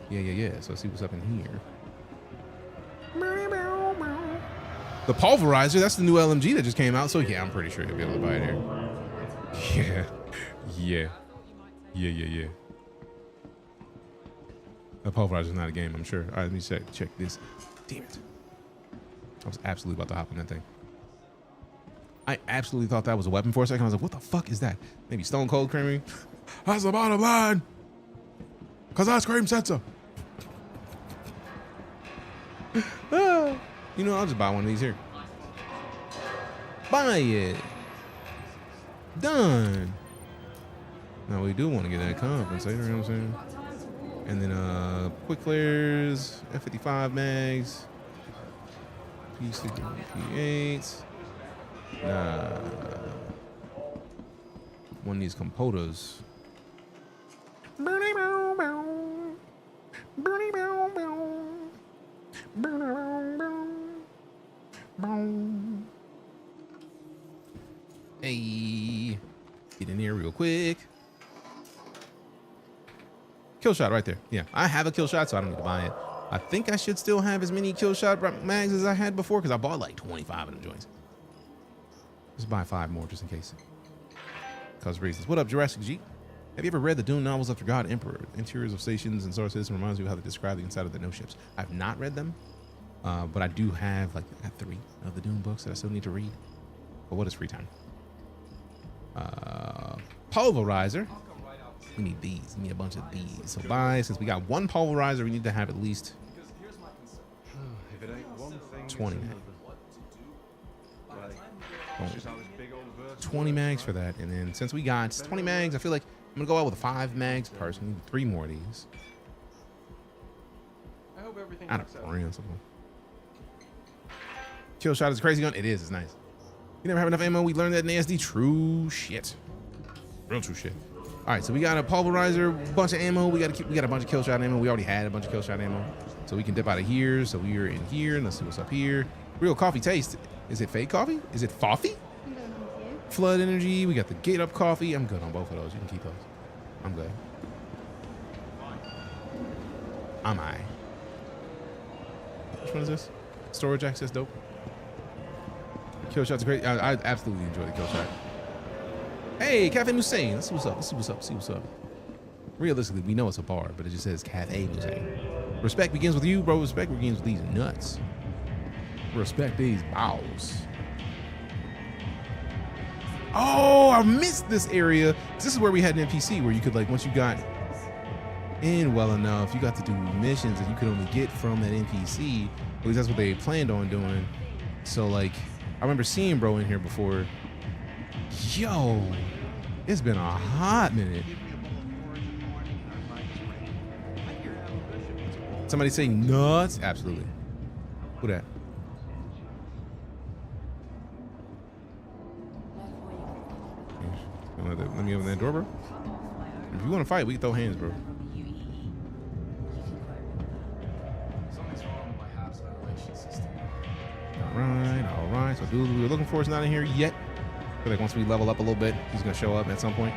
Yeah. So let's see what's up in here. The pulverizer, that's the new LMG that just came out. So yeah, I'm pretty sure you'll be able to buy it here. Yeah. The pulverizer is not a game, I'm sure. All right, let me check this. Damn it. I was absolutely about to hop in that thing. I absolutely thought that was a weapon for a second. I was like, what the fuck is that? Maybe Stone Cold Creamery? That's the bottom line. Because ice cream said so. You know, I'll just buy one of these here. Buy it. Done. Now we do want to get that compensator, you know what I'm saying? And then quick flares, F55 mags, P6, P8. Nah. One of these compotas. Hey, get in here real quick. Kill shot right there. Yeah, I have a kill shot, so I don't need to buy it. I think I should still have as many kill shot mags as I had before because I bought like 25 of them joints. Let's buy 5 more just in case. Cause reasons. What up, Jurassic Jeep? Have you ever read the Dune novels of God Emperor? Interiors of stations and StarCitizen reminds me of how they describe the inside of the no ships. I've not read them, but I do have like 3 of the Dune books that I still need to read. But what is free time? Pulverizer. We need these. We need a bunch of these. So since we got 1 pulverizer, we need to have at least 20. 20 mags for that. And then since we got 20 mags, I feel like I'm gonna go out with 5 mags personally. 3 more of these. I hope everything I don't know. Kill shot is a crazy gun. It is. It's nice. You never have enough ammo. We learned that in ASD. True shit. Real true shit. All right, so we got a pulverizer, bunch of ammo. We got a bunch of kill shot ammo. We already had a bunch of kill shot ammo, so we can dip out of here. So we are in here, and let's see what's up here. Real coffee taste. Is it fake coffee? Is it coffee? Flood energy. We got the gate up coffee. I'm good on both of those. You can keep those. I'm good. Am I? Which one is this? Storage access, dope. Kill shots are great. I absolutely enjoy the kill shot. Hey, Cafe Hussein. Let's see what's up. Let's see what's up. See what's up. Realistically, we know it's a bar, but it just says Cafe Hussein. Respect begins with you, bro. Respect begins with these nuts. Respect these balls. Oh, I missed this area. This is where we had an NPC where you could, like, once you got in well enough, you got to do missions that you could only get from that NPC. At least that's what they planned on doing. So, like, I remember seeing bro in here before. Yo, it's been a hot minute. Somebody say nuts? Absolutely. Who that? Let me open that door, bro. If you want to fight, we can throw hands, bro. All right. So dude we were looking for is not in here yet. I feel like once we level up a little bit, he's gonna show up at some point.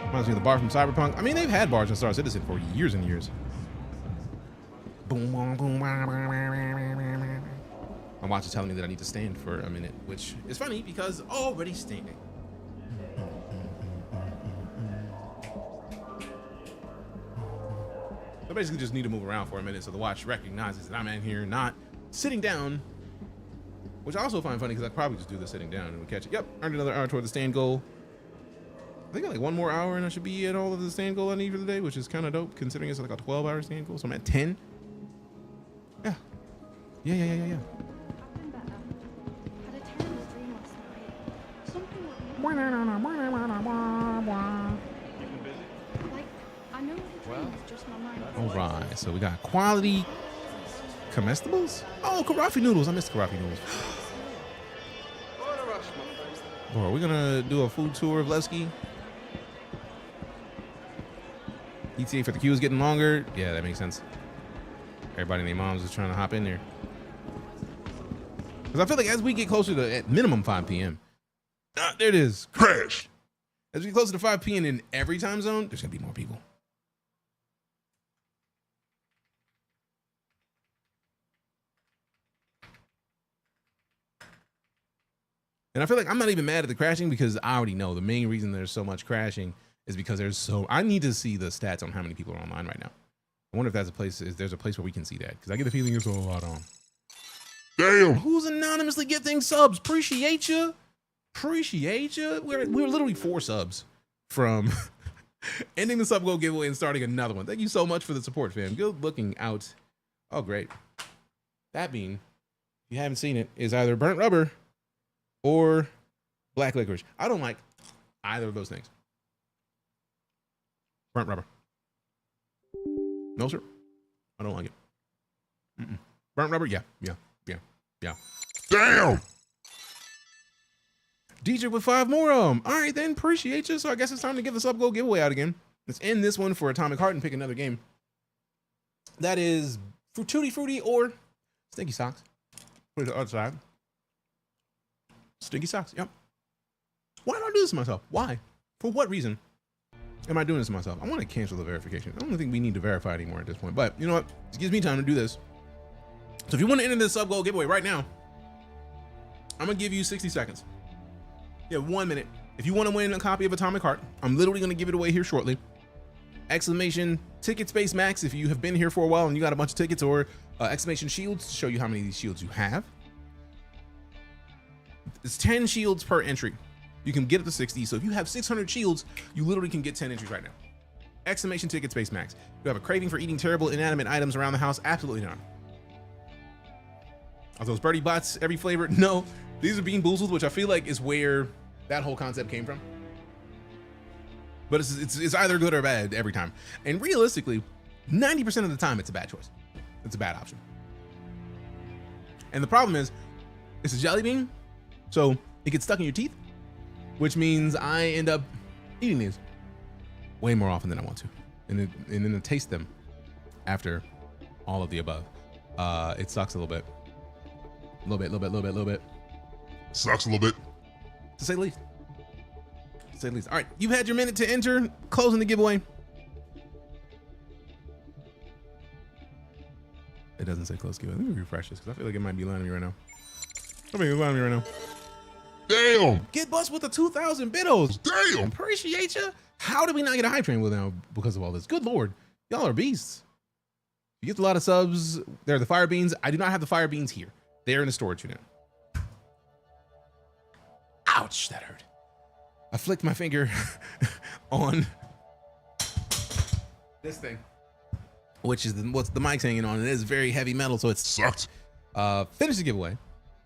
Reminds me of the bar from Cyberpunk. I mean, they've had bars in StarCitizen for years and years. Boom, boom, boom. My watch is telling me that I need to stand for a minute, which is funny because already standing. So basically just need to move around for a minute so the watch recognizes that I'm in here, not sitting down, which I also find funny because I probably just do the sitting down and we catch it. Yep, earned another hour toward the stand goal. I think I got like one more hour and I should be at all of the stand goal I need for the day, which is kind of dope considering it's like a 12-hour stand goal. So I'm at 10. Yeah. Yeah. All right, so we got quality comestibles. Oh, karafi noodles. I missed karafi noodles. Bro, are we gonna do a food tour of Levski? ETA for the queue is getting longer. Yeah, that makes sense. Everybody and their moms is trying to hop in there. Because I feel like as we get closer to at minimum 5 p.m. There it is. Crash. As we get closer to 5 p.m. in every time zone, there's gonna be more people. And I feel like I'm not even mad at the crashing because I already know the main reason there's so much crashing is because I need to see the stats on how many people are online right now. I wonder if there's a place where we can see that because I get the feeling it's a lot on. Damn. Who's anonymously gifting subs? Appreciate you. We're literally 4 subs from ending the sub goal giveaway and starting another one. Thank you so much for the support, fam. Good looking out. Oh, great. That bean, if you haven't seen it, is either burnt rubber or black licorice. I don't like either of those things. Burnt rubber. No, sir. I don't like it. Burnt rubber? Yeah. Damn! DJ with 5 more of them. All right, then. Appreciate you. So I guess it's time to give the sub goal giveaway out again. Let's end this one for Atomic Heart and pick another game. That is Tutti Frutti or Stinky Socks. Put it to the other side. Stinky Socks, yep. Why do I do this to myself? Why? For what reason am I doing this to myself? I want to cancel the verification. I don't think we need to verify anymore at this point, but you know what? It gives me time to do this. So if you want to enter this sub goal giveaway right now, I'm going to give you 60 seconds. You have 1 minute. If you want to win a copy of Atomic Heart, I'm literally going to give it away here shortly. Exclamation ticket space max if you have been here for a while and you got a bunch of tickets, or exclamation shields to show you how many of these shields you have. It's 10 shields per entry. You can get up to 60. So if you have 600 shields, you literally can get 10 entries right now. Exclamation ticket space max. You have a craving for eating terrible inanimate items around the house? Absolutely not. Are those birdie bots every flavor? No. These are Bean Boozled, which I feel like is where that whole concept came from. But it's either good or bad every time. And realistically, 90% of the time, it's a bad choice. It's a bad option. And the problem is, it's a jelly bean, so it gets stuck in your teeth, which means I end up eating these way more often than I want to. And then I taste them after all of the above. It sucks a little bit. A little bit. Sucks a little bit. To say the least. All right, you've had your minute to enter. Closing the giveaway. It doesn't say close giveaway. Let me refresh this because I feel like it might be lying to me right now. Damn. Get bust with the 2,000 bidos. Damn. Appreciate you. How did we not get a hype train with now because of all this? Good Lord. Y'all are beasts. You get a lot of subs. There are the fire beans. I do not have the fire beans here. They're in the storage unit. Ouch, that hurt. I flicked my finger on this thing, which is what's the mic's hanging on. It is very heavy metal, so it sucked. Finish the giveaway.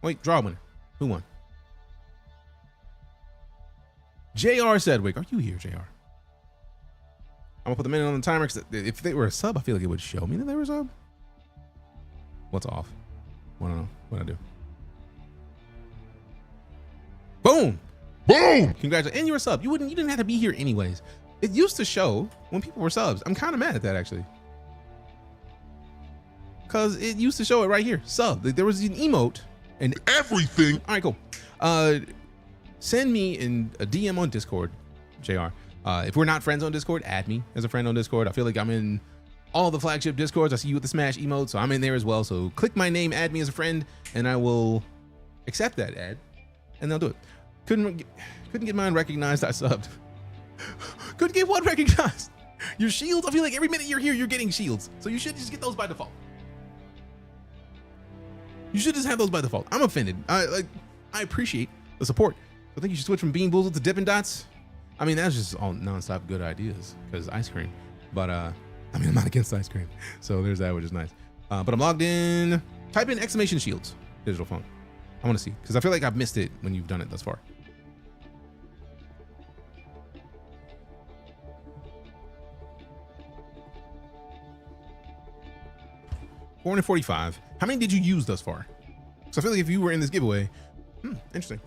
Wait, draw a winner. Who won? JR Sedwick. Are you here, JR? I'm gonna put the minute on the timer because if they were a sub, I feel like it would show me that they were a sub. What's off? I don't know. What I do? Boom! Boom! Congratulations. And you're a sub. You didn't have to be here anyways. It used to show when people were subs. I'm kind of mad at that actually. Cause it used to show it right here. Sub. There was an emote and everything. All right, cool. Send me a DM on Discord, JR. If we're not friends on Discord, add me as a friend on Discord. I feel like I'm in all the flagship Discords. I see you with the Smash emote, so I'm in there as well. So click my name, add me as a friend, and I will accept that ad, and they'll do it. Couldn't get mine recognized. I subbed. Couldn't get one recognized. Your shields. I feel like every minute you're here, you're getting shields. So you should just get those by default. You should just have those by default. I'm offended. I appreciate the support. I think you should switch from Bean Boozled to Dippin' Dots. I mean, that's just all nonstop good ideas because ice cream. But I mean, I'm not against ice cream. So there's that, which is nice. But I'm logged in. Type in exclamation shields, digital phone. I want to see because I feel like I've missed it when you've done it thus far. $445. How many did you use thus far? So I feel like if you were in this giveaway, interesting.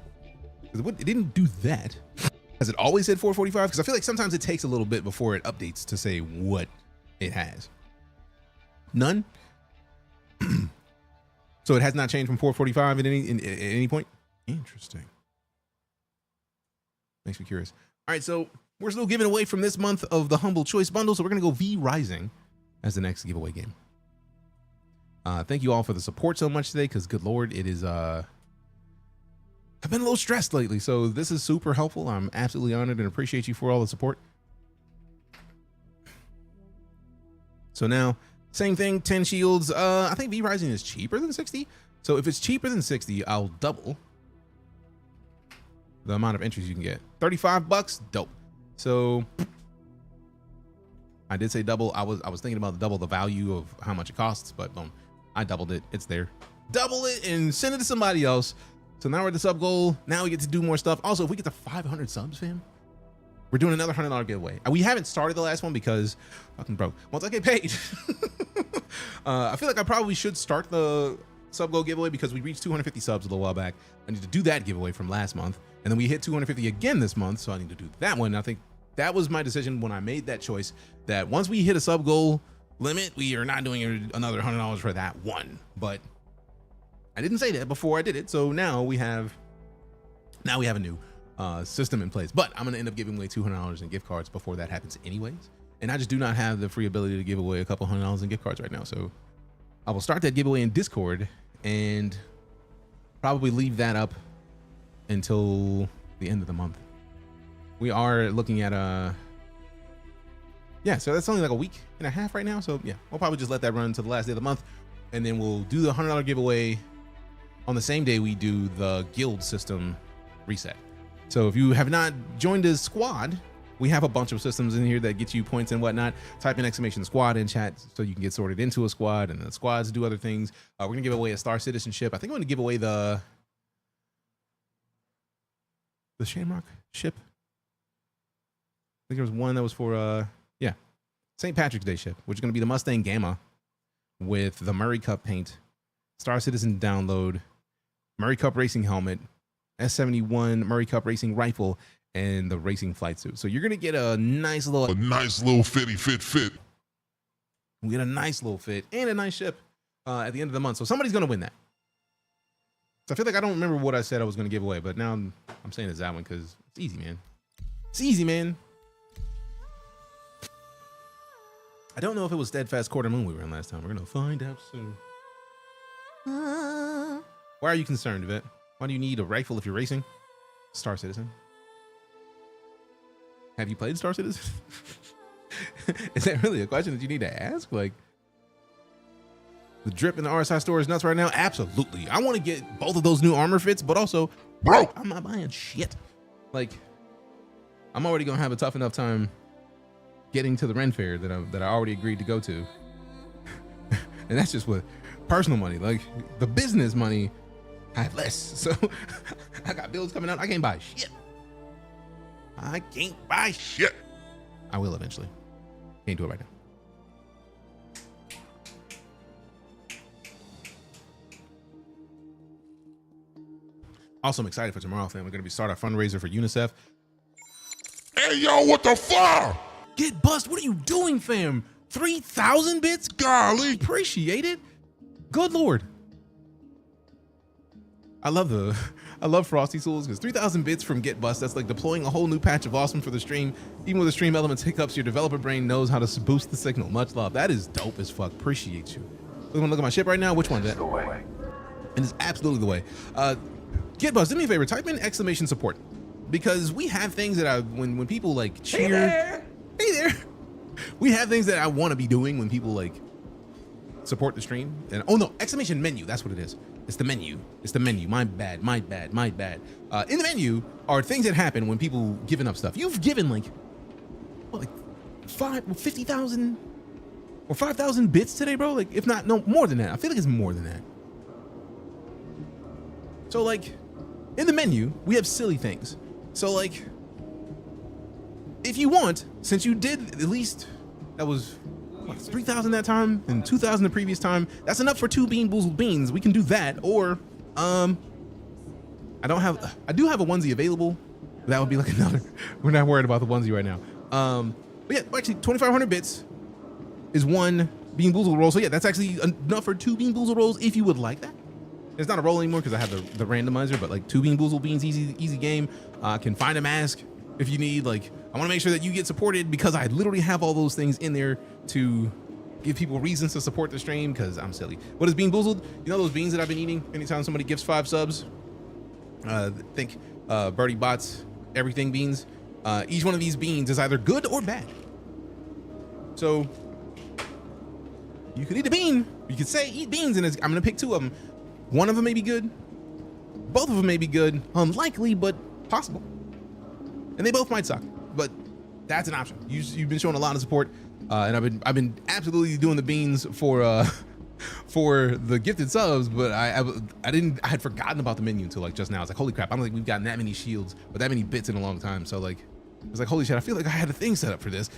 It didn't do that. Has it always said 445? Because I feel like sometimes it takes a little bit before it updates to say what it has. None. So it has not changed from 445 at any point. Interesting. Makes me curious. All right, so we're still giving away from this month of the Humble Choice Bundle. So we're gonna go V Rising as the next giveaway game. Thank you all for the support so much today, because good Lord, it is I've been a little stressed lately, so this is super helpful. I'm absolutely honored and appreciate you for all the support. So now, same thing, 10 shields. I think V Rising is cheaper than 60. So if it's cheaper than 60, I'll double the amount of entries you can get. 35 bucks, dope. So I did say double. I was thinking about double the value of how much it costs, but boom, I doubled it. It's there. Double it and send it to somebody else. So now we're at the sub goal. Now we get to do more stuff. Also, if we get to 500 subs, fam, we're doing another $100 giveaway. We haven't started the last one because fucking broke. Once I get paid, I feel like I probably should start the sub goal giveaway because we reached 250 subs a little while back. I need to do that giveaway from last month. And then we hit 250 again this month. So I need to do that one. And I think that was my decision when I made that choice, that once we hit a sub goal limit, we are not doing another $100 for that one. But I didn't say that before I did it. So now we have a new system in place, but I'm going to end up giving away $200 in gift cards before that happens anyways. And I just do not have the free ability to give away a couple $100 in gift cards right now. So I will start that giveaway in Discord and probably leave that up until the end of the month. We are looking at yeah, so that's only like a week and a half right now. So yeah, we'll probably just let that run until the last day of the month. And then we'll do the $100 giveaway on the same day we do the guild system reset. So if you have not joined a squad, we have a bunch of systems in here that get you points and whatnot. Type in exclamation squad in chat so you can get sorted into a squad, and the squads do other things. We're gonna give away a StarCitizen ship. I think I'm gonna give away the Shamrock ship. I think there was one that was for yeah, St. Patrick's Day ship, which is gonna be the Mustang Gamma with the Murray Cup paint, StarCitizen download, Murray Cup racing helmet, S71 Murray Cup racing rifle, and the racing flight suit. So you're gonna get a nice little fitty fit. We get a nice little fit and a nice ship at the end of the month. So somebody's gonna win that. So I feel like I don't remember what I said I was gonna give away, but now I'm saying it's that one because it's easy, man. It's easy, man. I don't know if it was Steadfast Quarter Moon we were in last time. We're gonna find out soon. Why are you concerned, Yvette? Why do you need a rifle if you're racing? StarCitizen. Have you played StarCitizen? Is that really a question that you need to ask? Like, the drip in the RSI store is nuts right now? Absolutely. I want to get both of those new armor fits, but also, bro, I'm not buying shit. Like, I'm already going to have a tough enough time getting to the Ren Fair that I already agreed to go to. And that's just with personal money. Like, the business money, I have less. So I got bills coming out. I can't buy shit. I can't buy shit. I will eventually. Can't do it right now. Also, I'm excited for tomorrow, fam. We're going to start our fundraiser for UNICEF. Hey, yo, what the fuck? Get bust. What are you doing, fam? 3,000 bits? Golly. Appreciate it. Good Lord. I love Frosty Souls because 3,000 bits from Get Bust, that's like deploying a whole new patch of awesome for the stream. Even with the stream elements hiccups, your developer brain knows how to boost the signal. Much love. That is dope as fuck. Appreciate you. You want to look at my ship right now? Which one? That? And it's absolutely the way. Get Bust, do me a favor, type in exclamation support. Because we have things that when people like cheer. Hey there. We have things that I want to be doing when people like support the stream. And oh no, exclamation menu, that's what it is. It's the menu. It's the menu. My bad. In the menu are things that happen when people giving up stuff. You've given like 50,000 or 5,000 bits today, bro. Like, if not, no, more than that. I feel like it's more than that. So like, in the menu, we have silly things. So like, if you want, since you did at least, that was 3,000 that time and 2,000 the previous time, that's enough for 2 Bean Boozled beans. We can do that. Or I do have a onesie available. That would be like another. We're not worried about the onesie right now. But yeah, actually 2,500 bits is 1 Bean Boozled roll. So yeah, that's actually enough for 2 Bean Boozled rolls if you would like that. It's not a roll anymore because I have the randomizer, but like 2 Bean Boozled beans, easy game. Can find a mask if you need. Like, I want to make sure that you get supported because I literally have all those things in there to give people reasons to support the stream because I'm silly. What is Bean Boozled? You know those beans that I've been eating anytime somebody gives 5 subs? Think Birdie Bots, everything beans. Each one of these beans is either good or bad. So you could eat a bean. You could say eat beans, and I'm going to pick 2 of them. One of them may be good. Both of them may be good. Unlikely, but possible. And they both might suck, but that's an option. You've been showing a lot of support, and I've been absolutely doing the beans for the gifted subs, but I had forgotten about the menu until like just now. I was like, holy crap, I don't think we've gotten that many shields or that many bits in a long time. So like, I was like, holy shit, I feel like I had a thing set up for this.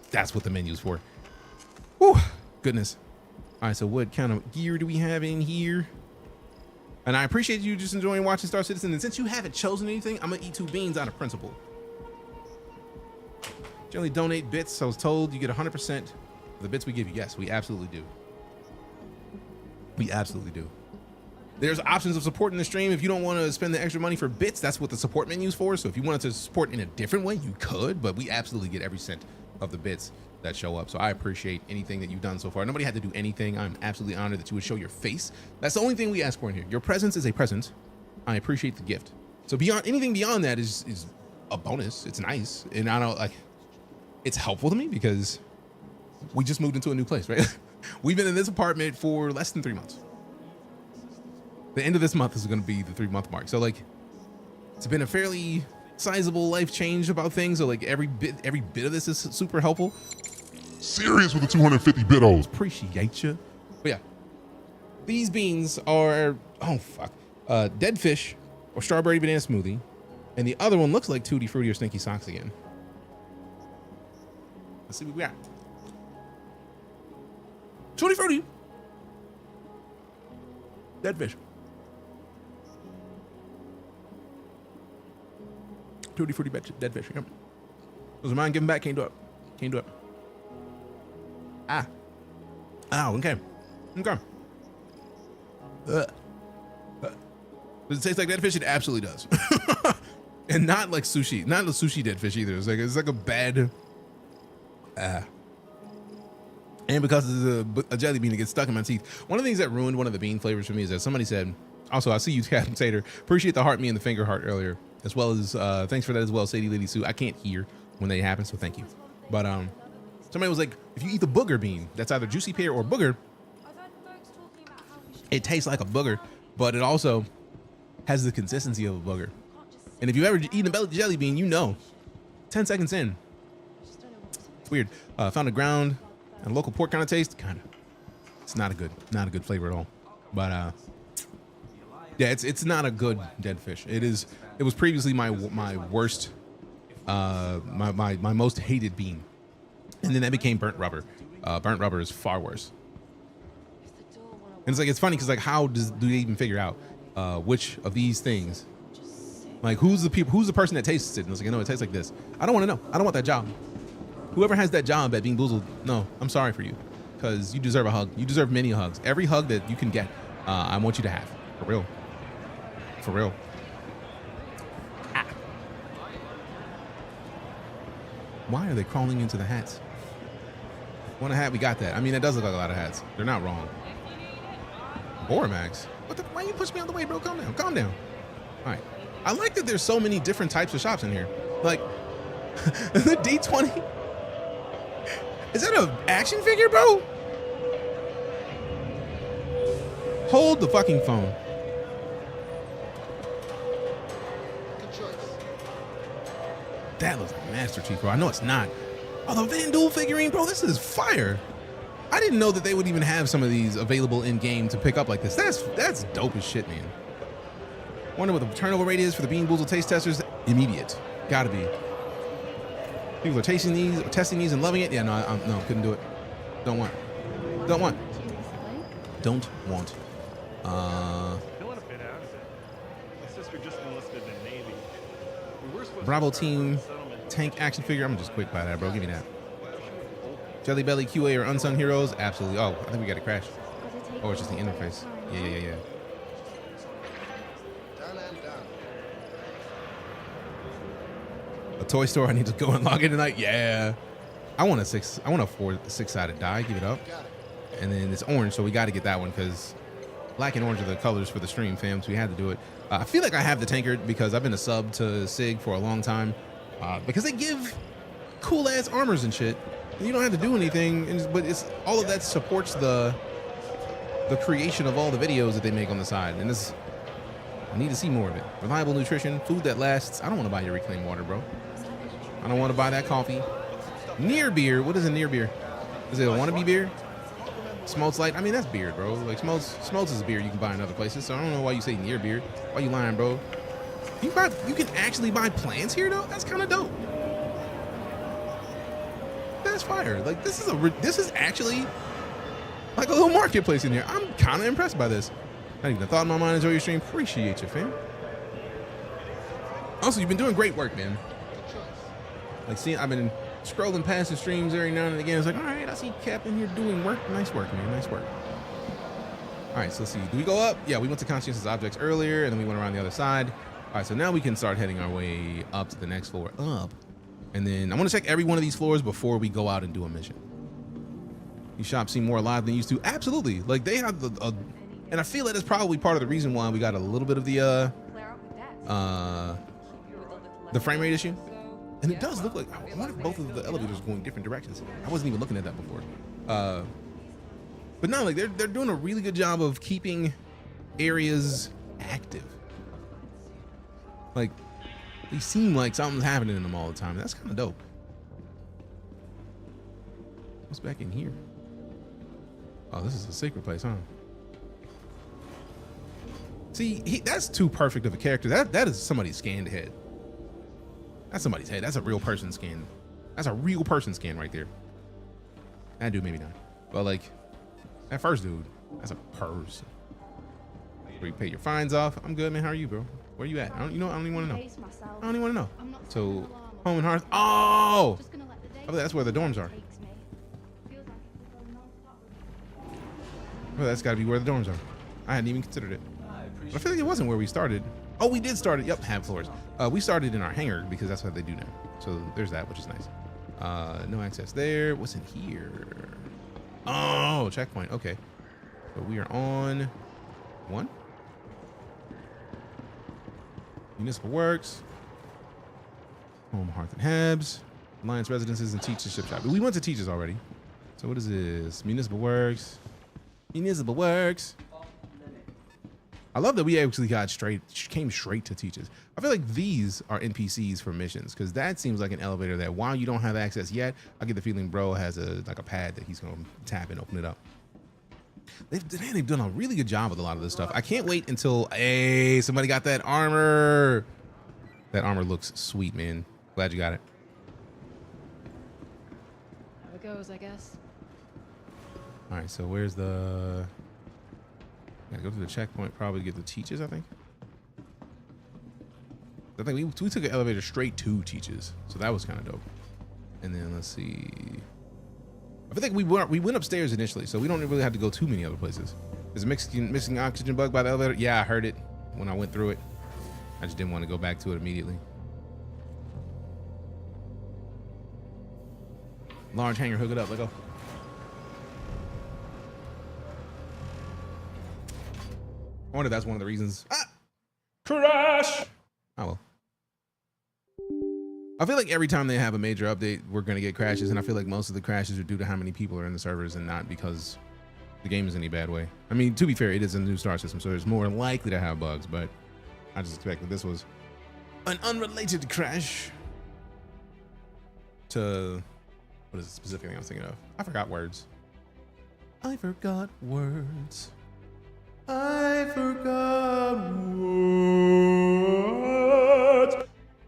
That's what the menu's for. Whew, goodness. All right, so what kind of gear do we have in here? And I appreciate you just enjoying watching StarCitizen. And since you haven't chosen anything, I'm gonna eat 2 beans out of principle. Generally donate bits. I was told you get 100% of the bits we give you. Yes, we absolutely do. We absolutely do. There's options of supporting the stream. If you don't want to spend the extra money for bits, that's what the support menu is for. So if you wanted to support in a different way, you could, but we absolutely get every cent of the bits that show up. So I appreciate anything that you've done so far. Nobody had to do anything. I'm absolutely honored that you would show your face. That's the only thing we ask for in here. Your presence is a present. I appreciate the gift. So beyond anything beyond that is a bonus. It's nice. And I don't like, it's helpful to me because we just moved into a new place, right? We've been in this apartment for less than 3 months. The end of this month is going to be the 3-month mark. So like, it's been a fairly sizable life change about things. So like every bit of this is super helpful. Serious with the 250 bit holes. Appreciate you. But yeah, these beans are, oh fuck, dead fish or strawberry banana smoothie. And the other one looks like Tutti Frutti or Stinky Socks again. Let's see what we got. Tutti Frutti. Dead fish. Tutti Frutti dead fish. Yep. Doesn't mind giving back. Can't do it. Can't do it. Ah. Oh, okay. Okay. Does it taste like dead fish? It absolutely does. And not like sushi. Not the sushi dead fish either. It's like a bad. And because it's a jelly bean that gets stuck in my teeth. One of the things that ruined one of the bean flavors for me is that somebody said, Also, I see you, Captain Tater. Appreciate the heart me and the finger heart earlier, as well as thanks for that as well, Sadie Lady Sue. I can't hear when they happen, so thank you. But somebody was like, if you eat the booger bean, that's either juicy pear or booger, it tastes like a booger, but it also has the consistency of a booger. And if you've ever eaten a jelly bean, you know, 10 seconds in, it's weird. Found a ground and a local pork kind of taste, kind of. It's not a good flavor at all. But yeah, it's not a good dead fish. It was previously my worst, my most hated bean, and then that became burnt rubber. Burnt rubber is far worse. And it's like, it's funny because like, how do they even figure out which of these things? Like, who's the person that tastes it? And it's like, no, it tastes like this. I don't want to know. I don't want that job. Whoever has that job at Bean Boozled, no, I'm sorry for you, because you deserve a hug. You deserve many hugs. Every hug that you can get, I want you to have. For real. For real. Ah. Why are they crawling into the hats? Want a hat? We got that. I mean, that does look like a lot of hats. They're not wrong. Boramax? Why you push me out the way, bro? Calm down. Calm down. All right. I like that there's so many different types of shops in here. Like, the D20. Is that an action figure, bro? Hold the fucking phone. That looks like Master Chief, bro. I know it's not. Oh, the Van Duel figurine, bro. This is fire. I didn't know that they would even have some of these available in game to pick up like this. That's dope as shit, man. Wonder what the turnover rate is for the Bean Boozled taste testers. Immediate. Gotta be. People are testing these and loving it. Yeah, no, couldn't do it. Don't want. Don't want. Don't want. Feeling a bit out of it. My sister just enlisted in the Navy. We were supposed Bravo to team tank action figure. I'm just quick by that, bro. Give me that. Jelly Belly QA or Unsung Heroes? Absolutely. Oh, I think we got a crash. Oh, it's just the interface. Yeah. A toy store. I need to go and log in tonight. Yeah. I want a 6-sided die. Give it up. And then it's orange, so we got to get that one because black and orange are the colors for the stream, fam. So we had to do it. I feel like I have the tankard because I've been a sub to SIG for a long time. Because they give cool ass armors and shit. And you don't have to do anything, but it's all of that supports the creation of all the videos that they make on the side. And I need to see more of it. Reliable nutrition, food that lasts. I don't want to buy your reclaimed water, bro. I don't want to buy that coffee. Near beer. What is a near beer? Is it a wannabe beer? Smoltz Light. I mean, that's beer, bro. Like Smoltz is a beer you can buy in other places. So I don't know why you say near beer. Why you lying, bro? You can actually buy plants here though. That's kind of dope. That's fire. Like this is actually like a little marketplace in here. I'm kind of impressed by this. Not even a thought in my mind. Enjoy your stream. Appreciate you, fam. Also, you've been doing great work, man. Like, I've been scrolling past the streams every now and again. It's like, all right, I see Cap in here doing work. Nice work, man. Nice work. All right, so let's see. Do we go up? Yeah, we went to conscientious objects earlier, and then we went around the other side. All right, so now we can start heading our way up to the next floor. Up. And then I want to check every one of these floors before we go out and do a mission. These shops seem more alive than used to. Absolutely. Like, they have and I feel that is probably part of the reason why we got a little bit of the frame rate issue. And it does look like, I wonder if both of the elevators are going different directions. I wasn't even looking at that before. But no, like they're doing a really good job of keeping areas active. Like, they seem like something's happening in them all the time. That's kind of dope. What's back in here? Oh, this is a secret place, huh? See, that's too perfect of a character. That is somebody's scanned head. That's somebody's head. That's a real person scan. That's a real person scan right there. That dude maybe not. But like, that first dude, that's a person. Where you pay your fines off. I'm good, man. How are you, bro? Where you at? I don't even want to know. I don't even want to know. So, home and hearth. Oh! Oh, that's where the dorms are. Oh, that's got to be where the dorms are. I hadn't even considered it. But I feel like it wasn't where we started. Oh, we did start it. Yep, half floors. We started in our hangar because that's what they do now. So there's that, which is nice. No access there. What's in here? Oh, checkpoint. Okay. So we are on 1. Municipal Works, Home Hearth and Hebs, Alliance Residences, and Teachers Ship Shop. We went to Teachers already. So what is this? Municipal Works. Municipal Works. I love that we actually came straight to Teachers. I feel like these are NPCs for missions, because that seems like an elevator that while you don't have access yet, I get the feeling bro has a pad that he's gonna tap and open it up. They've done a really good job with a lot of this stuff. I can't wait until, hey, somebody got that armor. That armor looks sweet, man. Glad you got it. How it goes, I guess. All right, so where's the... Gotta go to the checkpoint, probably get the Teachers, I think. I think we took an elevator straight to Teachers, so that was kind of dope. And then let's see. I think we went upstairs initially, so we don't really have to go too many other places. There's a missing oxygen bug by the elevator. Yeah, I heard it when I went through it. I just didn't want to go back to it immediately. Large hangar, hook it up. Let go. I wonder if that's one of the reasons. Ah! Crash! Oh well. I feel like every time they have a major update, we're going to get crashes, and I feel like most of the crashes are due to how many people are in the servers and not because the game is in any bad way. I mean, to be fair, it is a new star system, so there's more likely to have bugs, but I just expect that this was an unrelated crash to... What is the specific thing I was thinking of? I forgot words. I forgot words. I forgot words.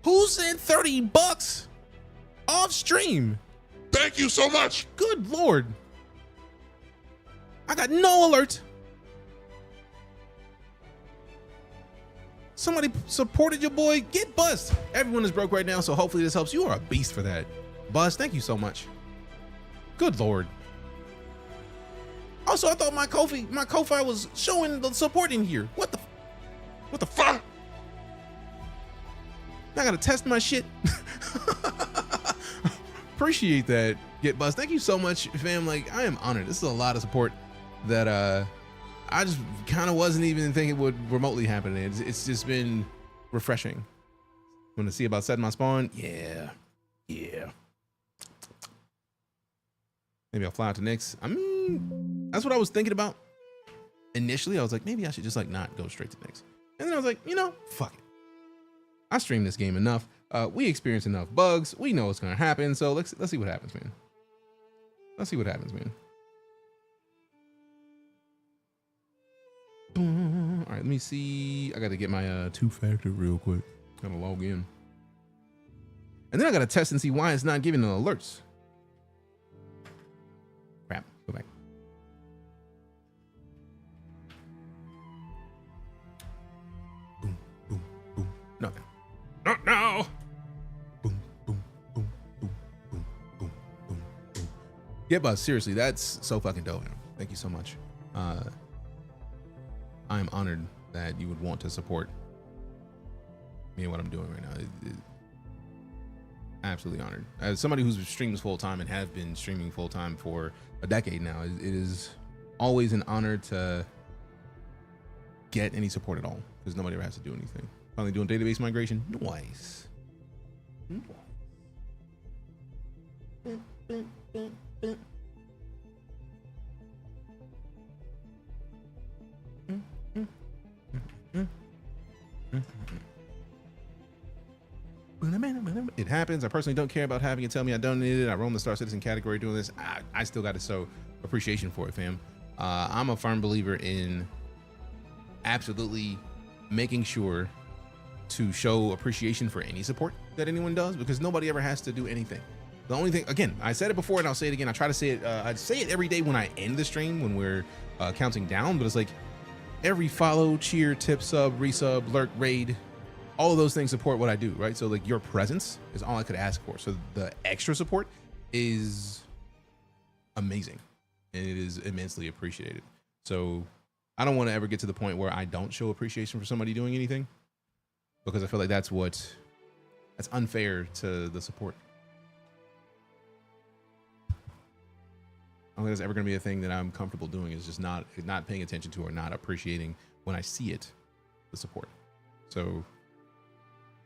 Who sent $30 off stream? Thank you so much. Good Lord. I got no alert. Somebody supported your boy. Get Bust. Everyone is broke right now, so hopefully this helps. You are a beast for that. Bust, thank you so much. Good Lord. Also, I thought my Ko-Fi was showing the support in here. What the fuck? I gotta test my shit. Appreciate that, Get Bust. Thank you so much, fam. Like, I am honored. This is a lot of support that I just kind of wasn't even thinking would remotely happen. It's just been refreshing. Want to see about setting my spawn? Yeah. Maybe I'll fly out to Nyx. I mean, that's what I was thinking about. Initially, I was like, maybe I should just like not go straight to Nyx. And then I was like, you know, fuck it. I streamed this game enough. We experienced enough bugs. We know what's gonna happen. So let's see what happens, man. Let's see what happens, man. All right, let me see. I got to get my two-factor real quick. Gotta log in. And then I got to test and see why it's not giving the alerts. Crap, go back. Boom, boom, boom. Nothing. Not now. Boom, boom, boom, boom, boom, boom, boom, boom. Yeah, but seriously, that's so fucking dope. Thank you so much. I am honored that you would want to support me and what I'm doing right now. Absolutely honored. As somebody who's streams full time and have been streaming full time for a decade now, it is always an honor to get any support at all because nobody ever has to do anything. Finally doing database migration. Nice. It happens. I personally don't care about having it tell me I donated. I roam the StarCitizen category doing this. I still got to show appreciation for it, fam. I'm a firm believer in absolutely making sure to show appreciation for any support that anyone does because nobody ever has to do anything. The only thing, again, I said it before and I'll say it again. I try to say it. I say it every day when I end the stream when we're counting down, but it's like every follow, cheer, tip, sub, resub, lurk, raid, all of those things support what I do, right? So like your presence is all I could ask for. So the extra support is amazing and it is immensely appreciated. So I don't want to ever get to the point where I don't show appreciation for somebody doing anything because I feel like that's unfair to the support. I don't think that's ever going to be a thing that I'm comfortable doing is just not paying attention to or not appreciating when I see it, the support. So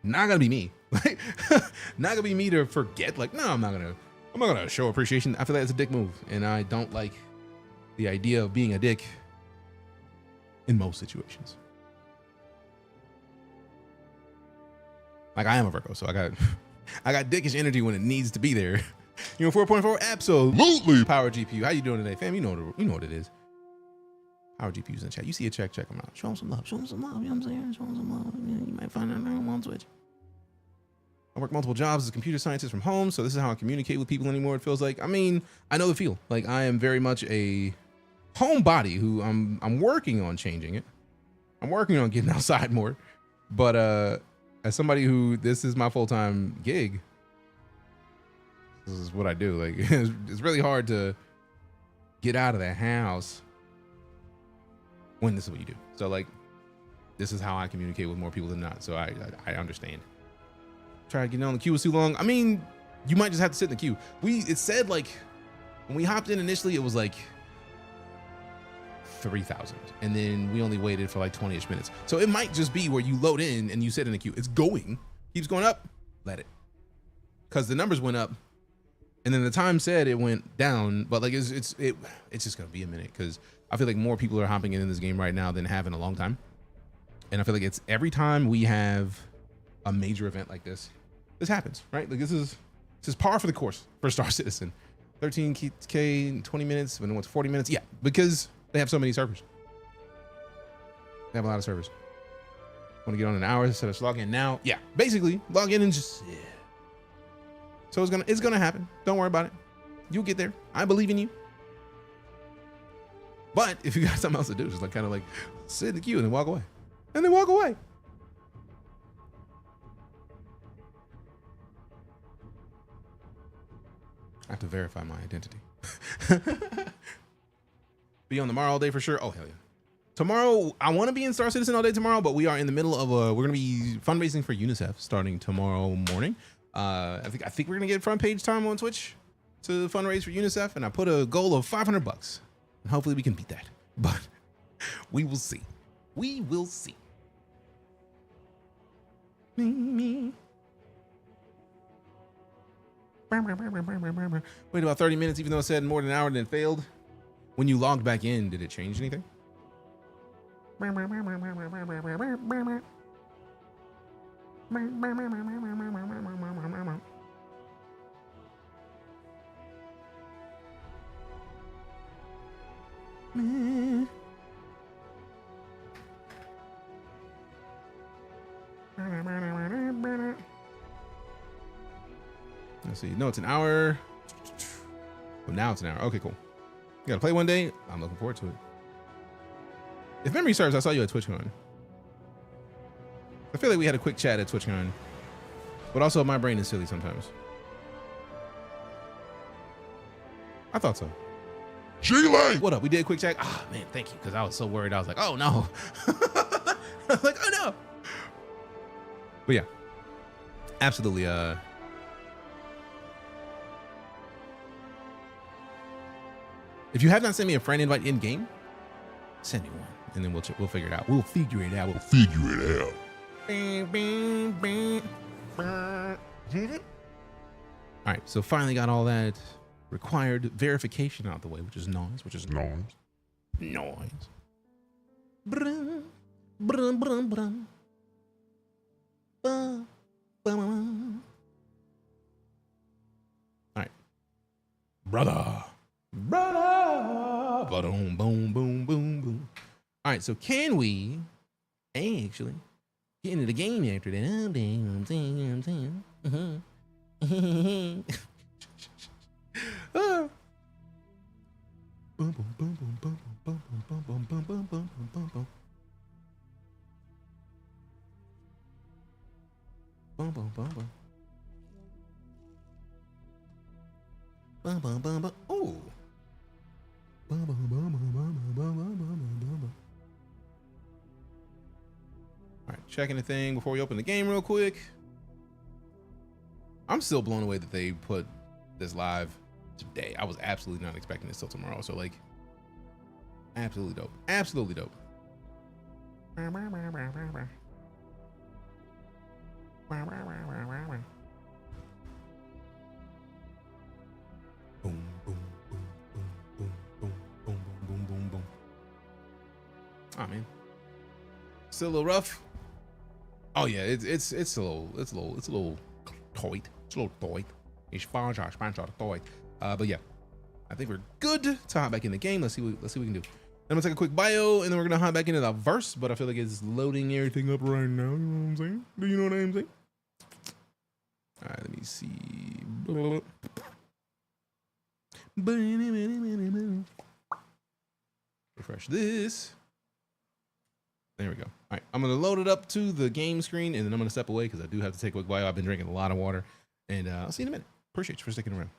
Not gonna be me. Like, not gonna be me to forget. Like, no, I'm not gonna show appreciation. I feel like it's a dick move, and I don't like the idea of being a dick in most situations. Like, I am a Virgo, so I got dickish energy when it needs to be there. You know, 4.4, absolutely. Power GPU. How you doing today, fam? You know what it is. Power GPU's in the chat. You see a check them out. Show them some love. Show them some love. You know what I'm saying? Show them some love. Yeah, you might find out on Twitch. I work multiple jobs as a computer scientist from home, so this is how I communicate with people anymore. It feels like, I mean, I know the feel. Like, I am very much a homebody who I'm working on changing it. I'm working on getting outside more. But as somebody who this is my full-time gig, this is what I do. Like, it's really hard to get out of the house when this is what you do. So like, this is how I communicate with more people than not. So I understand. Try to get on the queue was too long. I mean, you might just have to sit in the queue. It said like, when we hopped in initially, it was like 3,000. And then we only waited for like 20-ish minutes. So it might just be where you load in and you sit in the queue. It's keeps going up, let it. Cause the numbers went up and then the time said it went down, but like it's just gonna be a minute. Cause I feel like more people are hopping in this game right now than have in a long time. And I feel like it's every time we have a major event like this happens, right? Like this is par for the course for StarCitizen. 13K in 20 minutes, when it's 40 minutes. Yeah, because they have so many servers. They have a lot of servers. Want to get on an hour instead of log in now? Yeah, basically log in and just, yeah. So it's gonna happen. Don't worry about it. You'll get there. I believe in you. But if you got something else to do, just like kind of like sit in the queue and then walk away. And then walk away. I have to verify my identity. Be on tomorrow all day for sure. Oh, hell yeah. Tomorrow, I want to be in StarCitizen all day tomorrow, but we are in the middle of we're going to be fundraising for UNICEF starting tomorrow morning. I think we're going to get front page time on Twitch to fundraise for UNICEF, and I put a goal of $500, and hopefully we can beat that. But we will see. We will see. Me. Wait about 30 minutes, even though it said more than an hour and it failed. When you logged back in, did it change anything? Let's see. No, it's an hour. Well, now it's an hour. Okay, cool. You gotta play one day. I'm looking forward to it. If memory serves, I saw you at TwitchCon. I feel like we had a quick chat at TwitchCon, but also my brain is silly sometimes. I thought so. G-Lane! What up? We did a quick chat. Ah, man, thank you. Because I was so worried. I was like, oh no. I was like, oh no. But yeah, absolutely. If you have not sent me a friend invite in game, send me one, and then we'll figure it out. We'll figure it out. All right, so finally got all that required verification out of the way, which is nice. Noise. Brum, brum, brum, brum. All right, brother. Boom, boom, boom, boom, boom. All right, so can we actually get into the game after that? Ooh. All right, checking the thing before we open the game real quick. I'm still blown away that they put this live today. I was absolutely not expecting this till tomorrow. So like, absolutely dope. Absolutely dope. Boom, boom, boom, boom, boom, boom, boom, boom, boom, boom. Oh man, still a little rough. Oh yeah, it's a little tight. It's a little tight. It's fine, tight. But yeah, I think we're good to hop back in the game. Let's see what we can do. I'm gonna take a quick bio and then we're gonna hop back into the verse. But I feel like it's loading everything up right now. You know what I'm saying? Do you know what I'm saying? All right, let me see. Refresh this. There we go. All right, I'm gonna load it up to the game screen and then I'm gonna step away because I do have to take a quick bio. I've been drinking a lot of water, and I'll see you in a minute. Appreciate you for sticking around.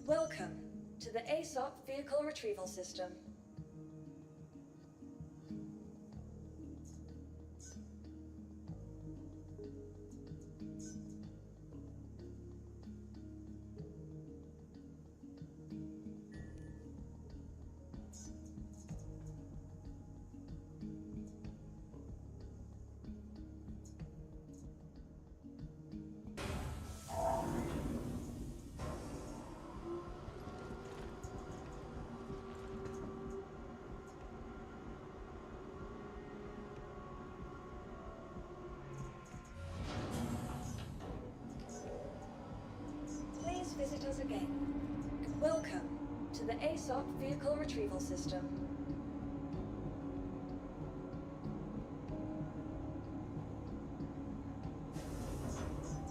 Welcome to the ASOP Vehicle Retrieval System. to the ASOP vehicle retrieval system.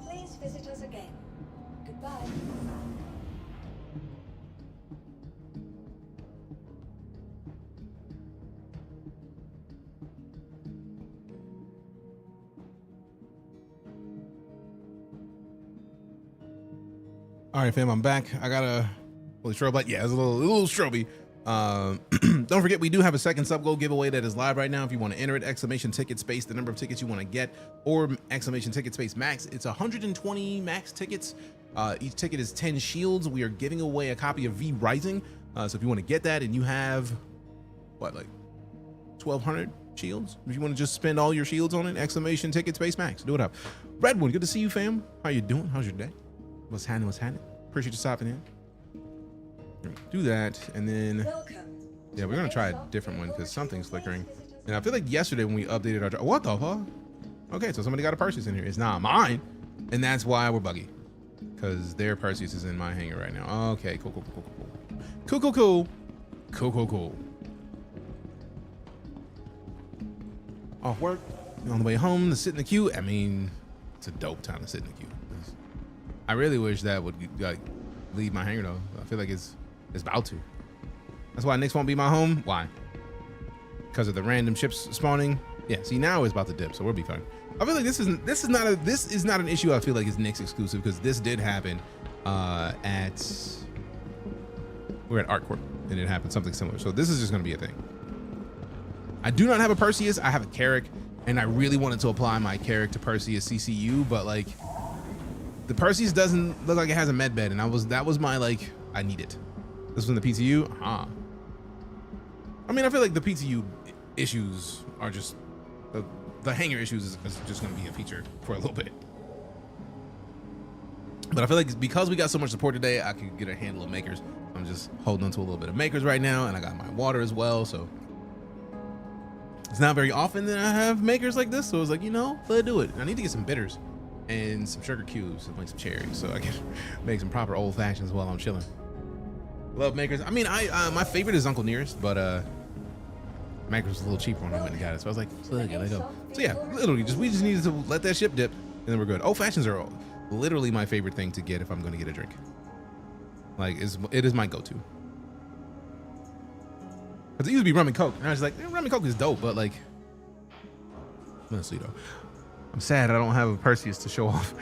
Please visit us again. Goodbye. All right, fam, I'm back. I got a strobe light. Yeah, it's a little stroby. Don't forget, we do have a second sub goal giveaway that is live right now. If you want to enter it, exclamation ticket space the number of tickets you want to get, or exclamation ticket space max. It's 120 max tickets. Each ticket is 10 shields. We are giving away a copy of V Rising. So if you want to get that and you have what, like 1,200 shields, if you want to just spend all your shields on it, exclamation ticket space max. Do it up. Redwood, good to see you, fam. How you doing? How's your day? What's happening? What's happening? Appreciate you stopping in. Do that, and then yeah, we're gonna try a different one because something's flickering. And I feel like yesterday when we updated our, what the fuck? Okay, so somebody got a Perseus in here. It's not mine, and that's why we're buggy, because their Perseus is in my hangar right now. Okay, cool. Off work, on the way home to sit in the queue. I mean, it's a dope time to sit in the queue. I really wish that would like leave my hangar though. I feel like it's about to. That's why Nyx won't be my home. Why? Because of the random ships spawning. Yeah. See, now it's about to dip, so we'll be fine. I feel like this is not an issue. I feel like it's Nyx exclusive because this did happen we're at ARCRaiders and it happened something similar. So this is just gonna be a thing. I do not have a Perseus. I have a Carrack, and I really wanted to apply my Carrack to Perseus CCU, but like, the Perseus doesn't look like it has a med bed, and that was my like, I need it. This was in the PTU. I mean, I feel like the PTU issues are just the hangar issues is just going to be a feature for a little bit. But I feel like because we got so much support today, I could get a handle of makers. I'm just holding on to a little bit of makers right now, and I got my water as well. So it's not very often that I have makers like this. So I was like, you know, let's do it. I need to get some bitters and some sugar cubes and like some cherries, so I can make some proper old fashions while I'm chilling. Love makers. I mean, my favorite is Uncle Nearest, but makers was a little cheaper when I went and got it, so I was like, let go. So yeah, literally, we just needed to let that ship dip, and then we're good. Old fashions are literally my favorite thing to get if I'm going to get a drink. Like, it is my go-to. Because it used to be rum and coke, and I was like, rum and coke is dope, but like, honestly though, I'm sad I don't have a Perseus to show off.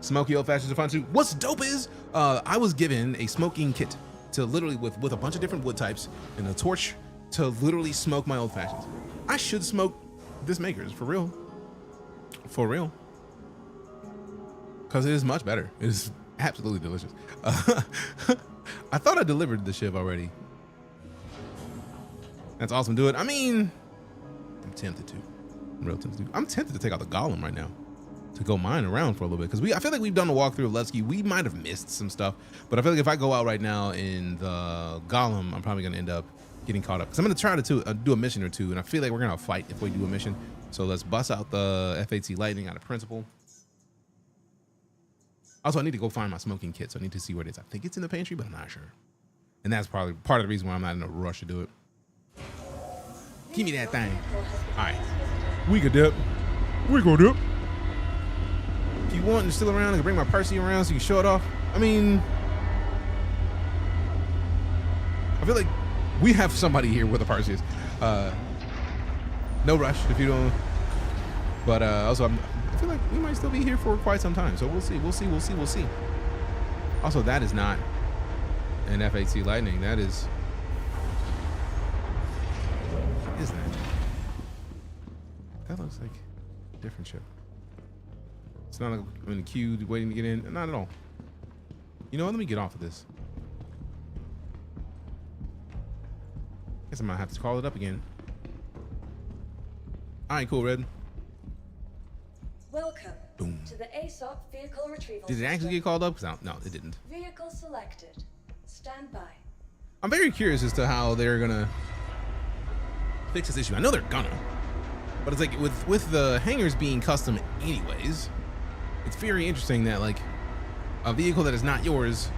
Smoky old fashions are fun too. What's dope is I was given a smoking kit to literally with a bunch of different wood types and a torch to literally smoke my old fashions. I should smoke this makers for real. For real. Because it is much better. It is absolutely delicious. I thought I delivered the Shiv already. That's awesome. Do it. I mean, I'm tempted to. I'm tempted to take out the Golem right now to go mine around for a little bit, because I feel like we've done a walkthrough of Letsky. We might have missed some stuff, but I feel like if I go out right now in the Golem, I'm probably gonna end up getting caught up, because I'm gonna try to do a mission or two, and I feel like we're gonna fight if we do a mission. So let's bust out the FAT Lightning out of principle. Also, I need to go find my smoking kit, so I need to see where it is. I think it's in the pantry, but I'm not sure, and that's probably part of the reason why I'm not in a rush to do it. Give me that thing. All right. We could dip. We go dip. If you want, you're still around, I can bring my Percy around so you can show it off. I mean, I feel like we have somebody here with a Perseus. No rush if you don't. But also, I feel like we might still be here for quite some time. So we'll see. Also, that is not an FAT Lightning. That is. What is that? That looks like a different ship. It's not like I'm in the queue waiting to get in. Not at all. You know what? Let me get off of this. Guess I might have to call it up again. All right, cool, Red. Welcome to the ASOP vehicle retrieval. Did it actually get called up? No, it didn't. Vehicle selected. Stand by. I'm very curious as to how they're gonna fix this issue. I know they're gonna. But it's like with the hangars being custom anyways, it's very interesting that like a vehicle that is not yours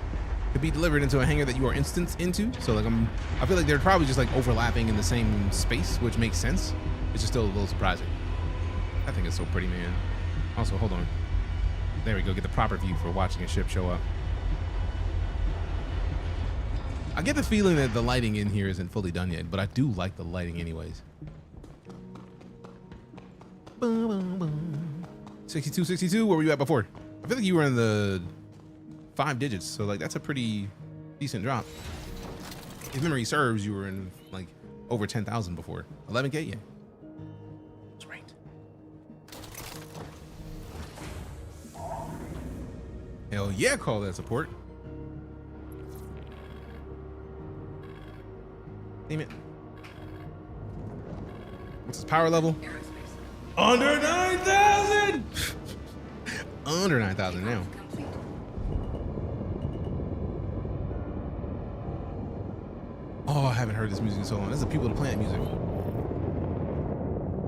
could be delivered into a hangar that you are instanced into. So like I feel like they're probably just like overlapping in the same space, which makes sense. It's just still a little surprising. I think it's so pretty, man. Also, hold on. There we go. Get the proper view for watching a ship show up. I get the feeling that the lighting in here isn't fully done yet, but I do like the lighting anyways. 62, where were you at before? I feel like you were in the 5 digits, so like that's a pretty decent drop. If memory serves, you were in like over 10,000 before. 11K, yeah. That's right. Hell yeah, call that support. Damn it. What's his power level? Under 9,000! Under 9,000 now. Oh, I haven't heard this music in so long. This is the People of the Planet music.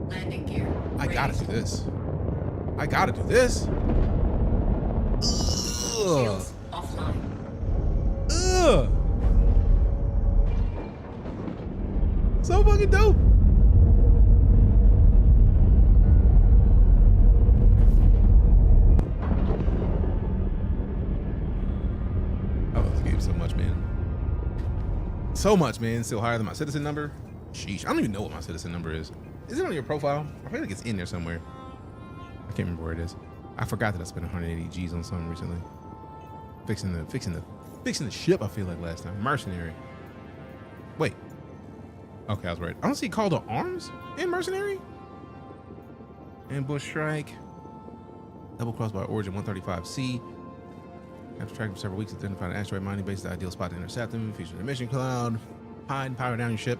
Landing gear. I gotta do this. I gotta do this. Ugh. Offline. Ugh. So fucking dope. I love this game so much, man. So much, man. Still higher than my citizen number. Sheesh. I don't even know what my citizen number is. Is it on your profile? I feel like it's in there somewhere. I can't remember where it is. I forgot that I spent 180 G's on something recently. Fixing the ship, I feel like last time. Mercenary. Wait. Okay, I was right. I don't see Call to Arms in Mercenary. Ambush Strike. Double cross by Origin 135C. After tracking for several weeks, identify an asteroid mining base, the ideal spot to intercept them. Feature the mission cloud. Hide and power down your ship.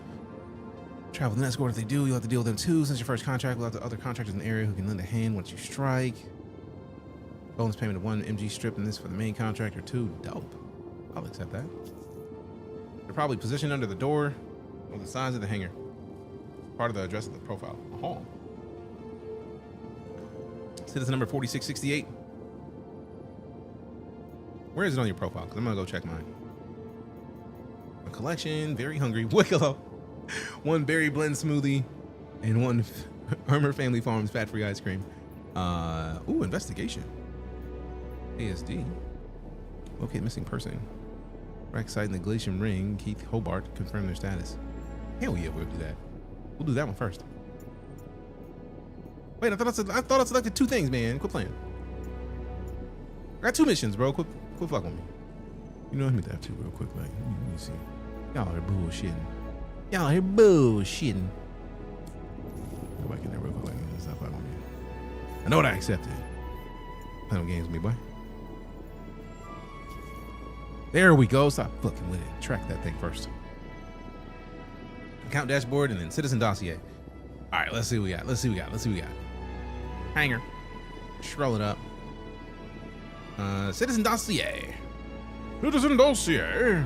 Travel with an escort. If they do, you'll have to deal with them too. Since your first contract, we'll have the other contractors in the area who can lend a hand once you strike. Bonus payment of 1 MG strip, and this for the main contract or 2. Dope. I'll accept that. They're probably positioned under the door or the sides of the hangar. Part of the address of the profile. Oh. Citizen number 4668. Where is it on your profile? Because I'm going to go check mine. A collection, very hungry. Wicklow. 1 berry blend smoothie. And 1 Armor Family Farms fat-free ice cream. Ooh, investigation. ASD. Locate missing person. Rack site in the Glacium Ring. Keith Hobart confirm their status. Hell yeah, we'll do that. We'll do that one first. Wait, I thought I selected 2 things, man. Quit playing. I got 2 missions, bro. Quit fucking with me. You know, let me that too real quick. Like, let me see. Y'all are bullshitting. Y'all are bullshitting. Go back in there real quick. Stop fucking with me. I know what I accepted. Play no games with me, boy. There we go. Stop fucking with it. Track that thing first. Account dashboard and then citizen dossier. All right, let's see what we got. Hangar. Scroll it up. Citizen dossier. Citizen dossier.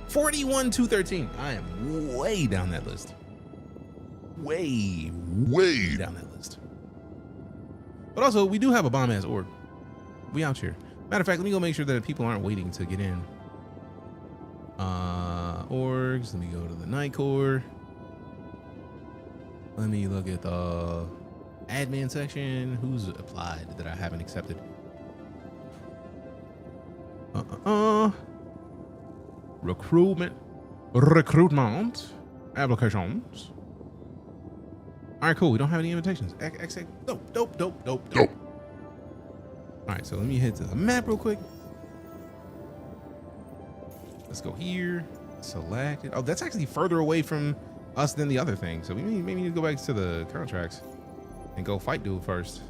41,213. I am way down that list. Way down that list. But also, we do have a bomb-ass org. We out here. Matter of fact, let me go make sure that people aren't waiting to get in. Orgs. Let me go to the Night Corps. Let me look at the admin section. Who's applied that I haven't accepted? Recruitment. Applications. All right, cool. We don't have any invitations. Dope. All right, so let me head to the map real quick. Let's go here. Select it. Oh, that's actually further away from us than the other thing. So we maybe need to go back to the contracts and go fight dude first.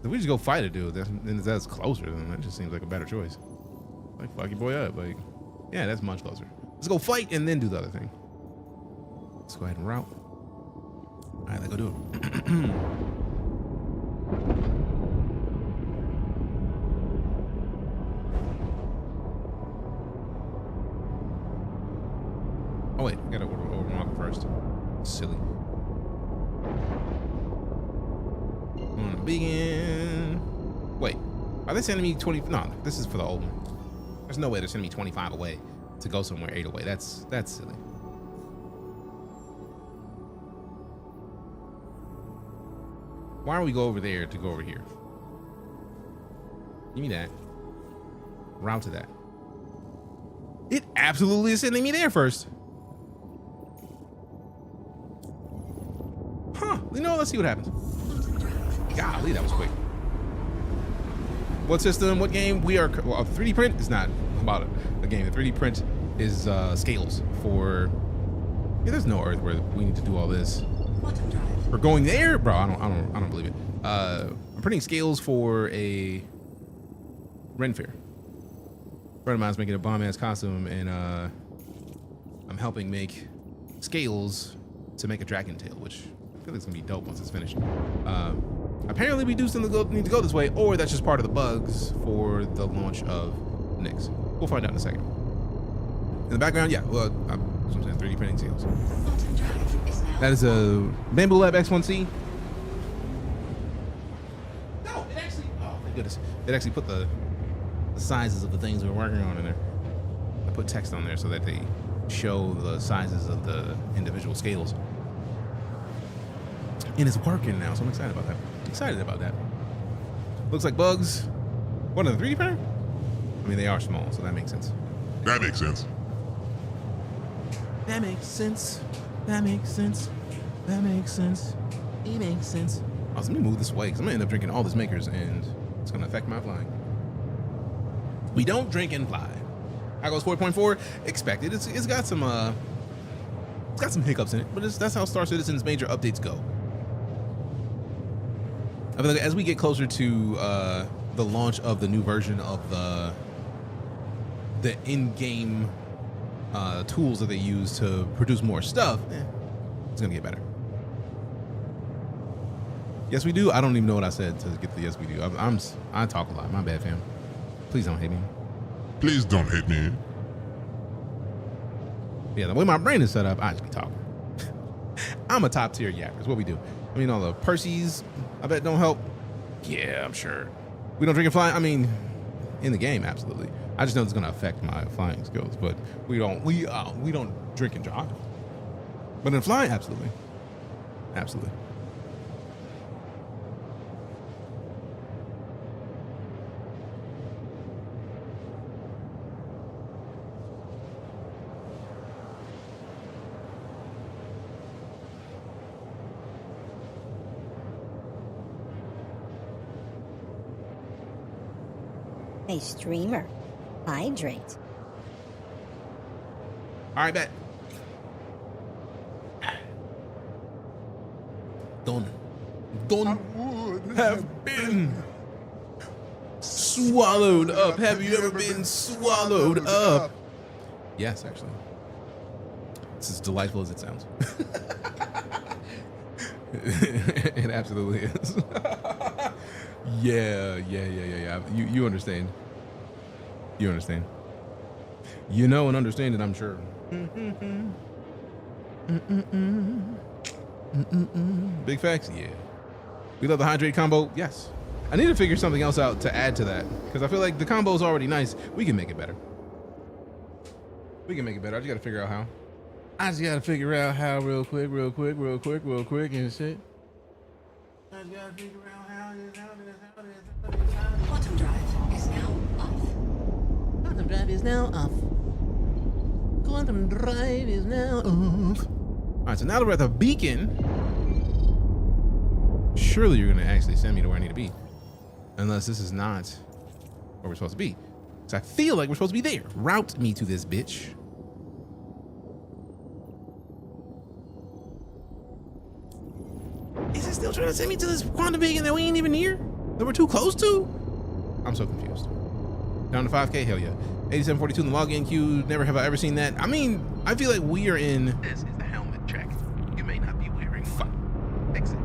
If we just go fight a dude, that's closer. Then that just seems like a better choice. Like, fuck your boy up. Like, yeah, that's much closer. Let's go fight and then do the other thing. Let's go ahead and route. All right, let's go do it. Oh wait, I gotta overmark first. Silly. On the begin. Wait, are they sending me 20? No, this is for the old one. There's no way they're sending me 25 away to go somewhere 8 away. That's silly. Why don't we go over there to go over here? Give me that. Route to that. It absolutely is sending me there first. Huh. You know, let's see what happens. Golly, that was quick. What system? What game? We are. Well, 3D print is not about a game. The 3D print is scales for. Yeah, there's no Earth where we need to do all this. We're going there, bro. I don't believe it. I'm printing scales for a Ren Fair. A friend of mine's making a bomb ass costume, and I'm helping make scales to make a dragon tail, which I feel like it's gonna be dope once it's finished. Apparently we do still need to go this way, or that's just part of the bugs for the launch of Nyx. We'll find out in a second. In the background, yeah, well, I'm saying 3D printing scales. That is a Bamboo Lab X1C. No, it actually, oh my goodness. It actually put the sizes of the things we're working on in there. I put text on there so that they show the sizes of the individual scales. And it's working now, so I'm excited about that. Looks like bugs. What, in the 3D printer? I mean, they are small, so that makes sense. That makes sense. That makes sense. That makes sense. That makes sense. It makes sense. Oh, so let me move this way, because I'm going to end up drinking all this makers, and it's going to affect my flying. We don't drink and fly. How goes 4.4? Expected. It's got some hiccups in it, but that's how StarCitizen's major updates go. I feel like as we get closer to the launch of the new version of the in-game tools that they use to produce more stuff, it's gonna get better. Yes, we do. I don't even know what I said to get the yes, we do. I talk a lot. My bad, fam. Please don't hate me. Please don't hate me. Yeah, the way my brain is set up, I just be talking. I'm a top tier yapper. Is what we do. I mean, all the Percy's, I bet don't help. Yeah, I'm sure. We don't drink and fly. I mean, in the game, absolutely. I just know it's gonna affect my flying skills, but we don't drink and drive. But in flying, absolutely, absolutely. Hey, streamer, hydrate. All right, bet. Done have been swallowed up. Have you ever been swallowed up? Yes, actually. It's as delightful as it sounds. It absolutely is. Yeah. You understand. You understand. You know and understand it, I'm sure. Big facts, yeah. We love the hydrate combo, yes. I need to figure something else out to add to that, because I feel like the combo is already nice. We can make it better. I just gotta figure out how. Real quick and shit. I just gotta figure out how. Quantum drive is now off. Quantum drive is now off. Quantum drive is now off. All right, so now that we're at the beacon, surely you're gonna actually send me to where I need to be. Unless this is not where we're supposed to be. So I feel like we're supposed to be there. Route me to this bitch. Is it still trying to send me to this quantum beacon that we ain't even near? That we're too close to? I'm so confused. Down to 5K, hell yeah. 8742 in the login queue. Never have I ever seen that. I mean, I feel like we are in. This is the helmet check. You may not be wearing one. Fix it.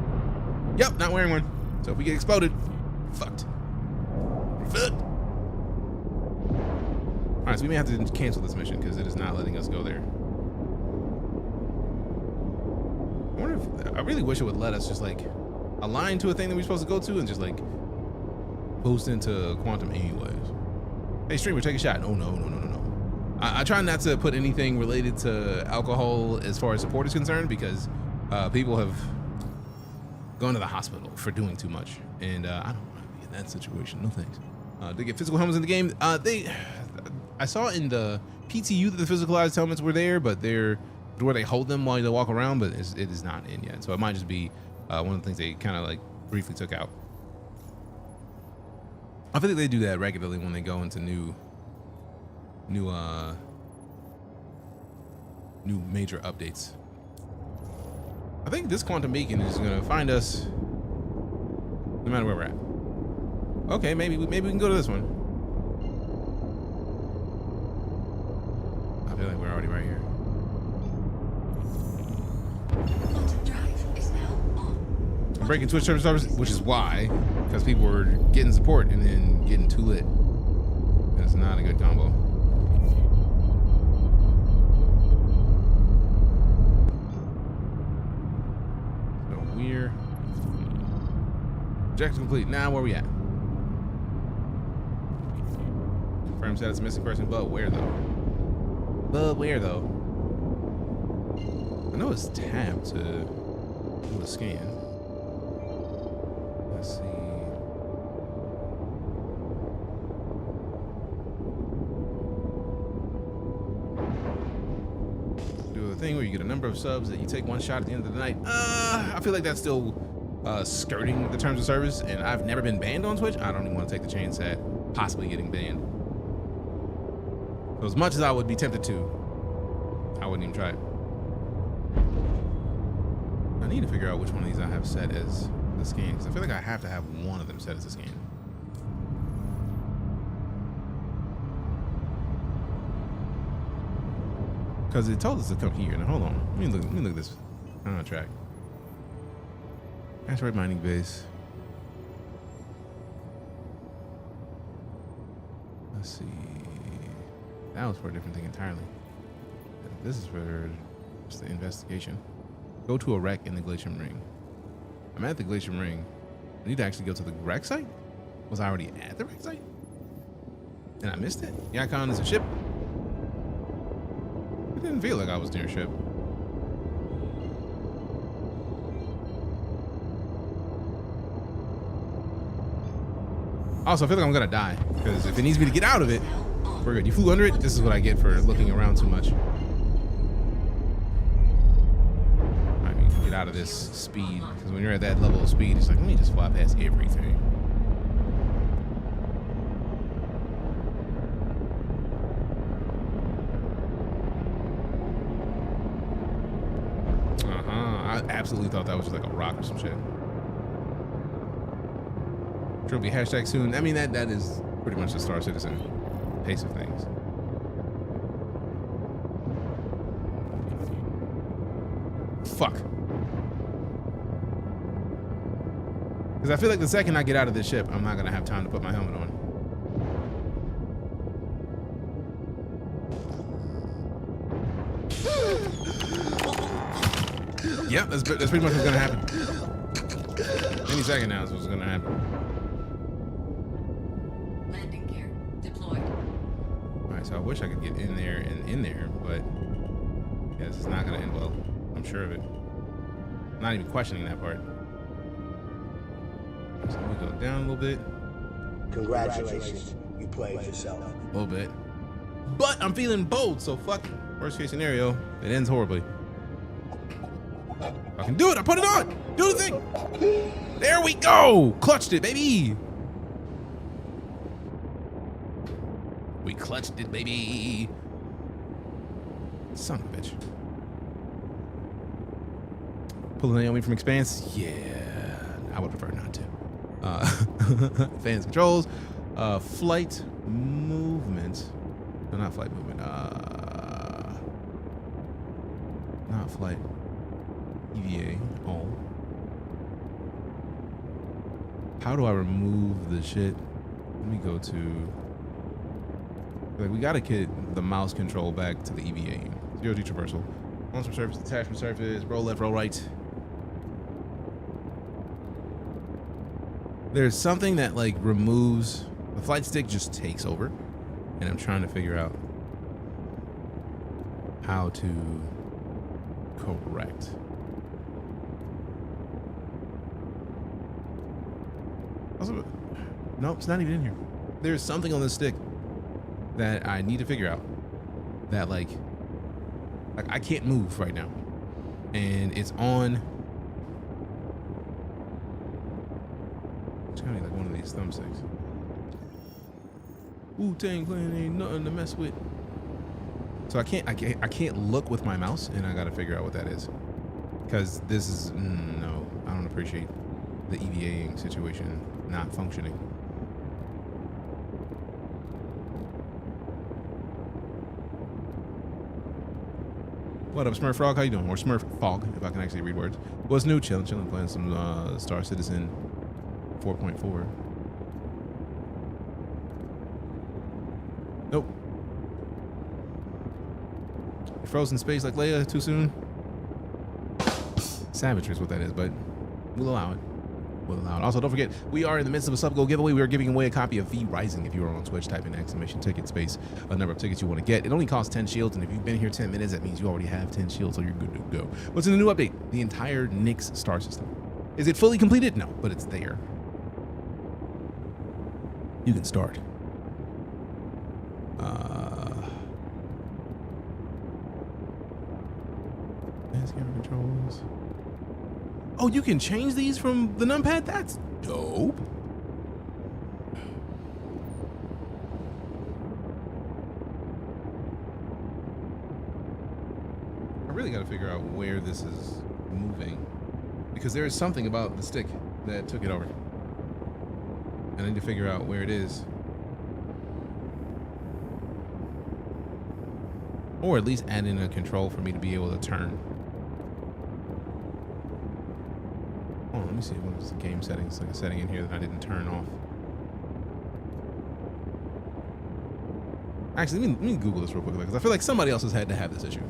Yep, not wearing one. So if we get exploded, fucked. Fucked. All right, so we may have to cancel this mission because it is not letting us go there. I wonder if, I really wish it would let us just like align to a thing that we're supposed to go to and just like boost into quantum anyways. Hey, streamer, take a shot. Oh, no. I try not to put anything related to alcohol as far as support is concerned because people have gone to the hospital for doing too much. And I don't want to be in that situation. No thanks. They get physical helmets in the game. I saw in the PTU that the physicalized helmets were there, but they're where they hold them while they walk around, but it is not in yet. So it might just be one of the things they kind of like briefly took out. I feel like they do that regularly when they go into new major updates. I think this quantum beacon is gonna find us no matter where we're at. Okay, maybe we can go to this one. I feel like we're already right here. I'm breaking Twitch servers, which is why, because people were getting support and then getting too lit. That's not a good combo. So we're objective complete. Now where we at? Confirm status missing person, but where though? I know it's tabbed to do a scan. Let's see. Do a thing where you get a number of subs that you take one shot at the end of the night. I feel like that's still skirting the terms of service, and I've never been banned on Twitch. I don't even want to take the chance at possibly getting banned. So as much as I would be tempted to, I wouldn't even try it. I need to figure out which one of these I have set as the scan, because I feel like I have to have one of them set as a scan. Because it told us to come here. Now hold on. Let me look at this. I'm on track. Asteroid mining base. Let's see. That was for a different thing entirely. This is for just the investigation. Go to a wreck in the Glacium Ring. I'm at the Glacium Ring. I need to actually go to the wreck site? Was I already at the wreck site? And I missed it? Yakon is a ship? It didn't feel like I was near a ship. Also, I feel like I'm gonna die, because if it needs me to get out of it, we're good. You flew under it? This is what I get for looking around too much. I mean, get out of this speed, because when you're at that level of speed, it's like, let me just fly past everything. I absolutely thought that was just like a rock or some shit. Trophy hashtag soon. I mean, that is pretty much the StarCitizen pace of things. Fuck. Because I feel like the second I get out of this ship, I'm not going to have time to put my helmet on. Yep, that's pretty much what's going to happen. Any second now is what's going to happen. Landing gear deployed. Alright, so I wish I could get in there and in there, but yeah, this is not going to end well. I'm sure of it. I'm not even questioning that part. So let me go down a little bit. Congratulations, you played yourself. A little bit. But I'm feeling bold, so fuck it. Worst case scenario, it ends horribly. I can do it. I put it on. Do the thing. There we go. Clutched it, baby. We clutched it, baby. Son of a bitch. Pulling Naomi from Expanse? Yeah. I would prefer not to. Fans controls. Flight movement. No, not flight movement. Not flight. EVA. Oh. How do I remove the shit? Let me go to. Like, we gotta get the mouse control back to the EVA. 0G traversal. Launch from surface, detachment surface, roll left, roll right. There's something that like removes the flight stick, just takes over. and I'm trying to figure out how to correct. Also, no, it's not even in here. There's something on this stick that I need to figure out that like I can't move right now, and it's on. It's kind of like one of these thumbsticks. Wu-Tang Clan ain't nothing to mess with. So I can't look with my mouse, and I gotta figure out what that is, because this is no, I don't appreciate the EVAing situation not functioning. What up, Smurf Frog? How you doing? Or Smurf Fog, if I can actually read words. What's new? Chilling, playing some StarCitizen 4.4. Nope. Frozen space like Leia too soon. Savagery is what that is, but we'll allow it. We'll allow it. Also, don't forget, we are in the midst of a sub-goal giveaway. We are giving away a copy of V Rising. If you are on Twitch, type in !ticket space a number of tickets you want to get. It only costs 10 shields, and if you've been here 10 minutes, that means you already have 10 shields, so you're good to go. What's in the new update? The entire Nyx star system. Is it fully completed? No, but it's there. You can start. Camera controls. Oh, you can change these from the numpad? That's dope. I really got to figure out where this is moving, because there is something about the stick that took it over. I need to figure out where it is. Or at least add in a control for me to be able to turn. Oh, let me see what is the game settings. Like a setting in here that I didn't turn off. Actually, let me Google this real quick, because I feel like somebody else has had to have this issue.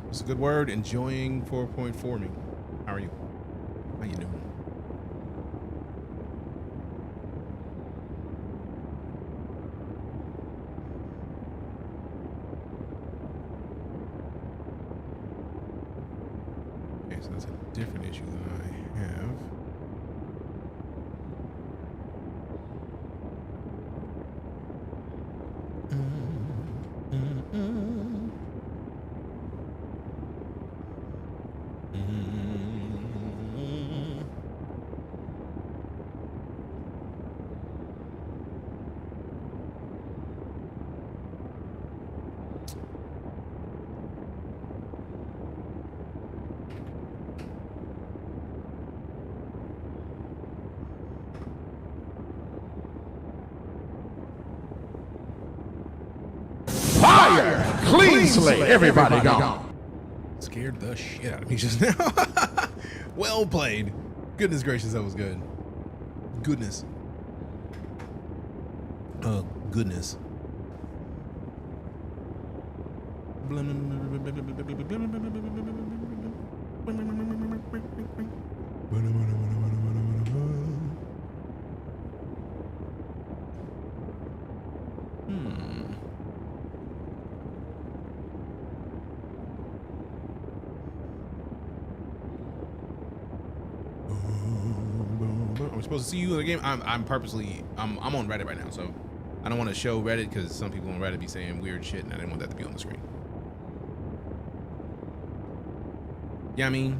It's a good word. Enjoying 4.4 me. How are you? How you doing? Okay, so that's a different issue than I have. Fire! Clean slate! Everybody gone. Scared the shit out of me just now. Well played. Goodness gracious, that was good. Goodness. Goodness. I'm supposed to see you in the game. I'm purposely I'm on Reddit right now, so I don't want to show Reddit because some people on Reddit be saying weird shit, and I didn't want that to be on the screen. Yeah, I mean,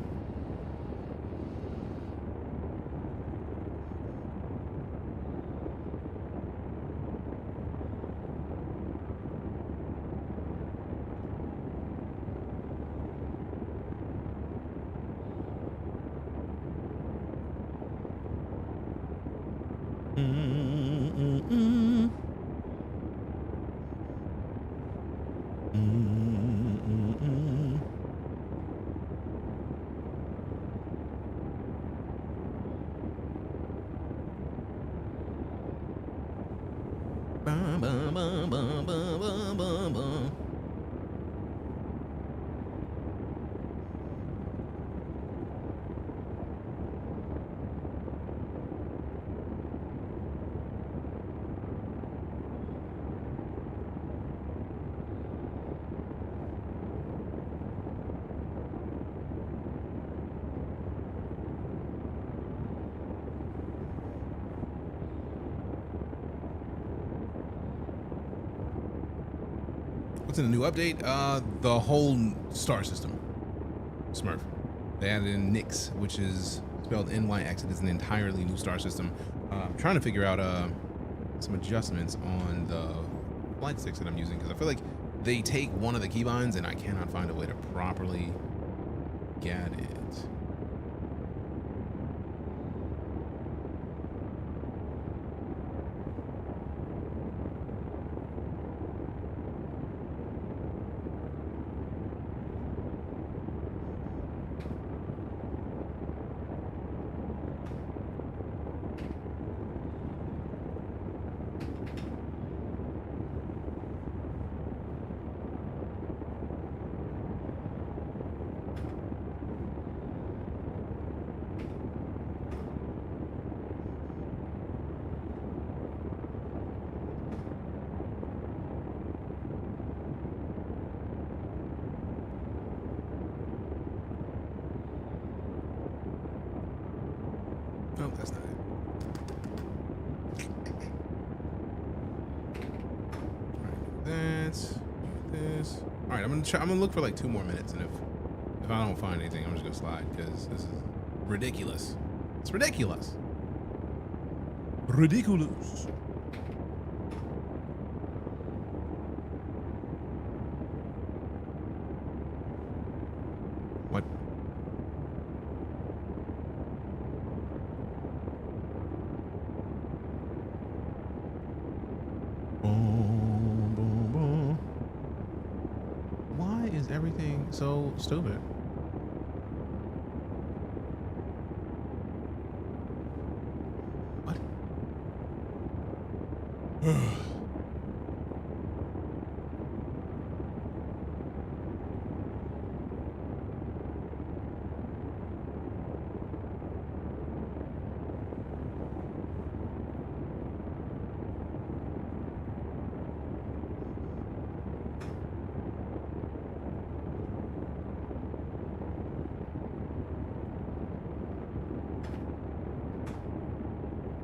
What's in the new update? The whole star system. Smurf. They added in Nyx, which is spelled NYX. It is an entirely new star system. I'm trying to figure out some adjustments on the flight sticks that I'm using because I feel like they take one of the keybinds and I cannot find a way to properly get it. Nope, that's not it. Alright, that's this. Alright, I'm gonna look for like 2 more minutes, and if I don't find anything, I'm just gonna slide because this is ridiculous. It's ridiculous. Ridiculous. What? Why is everything so stupid? What?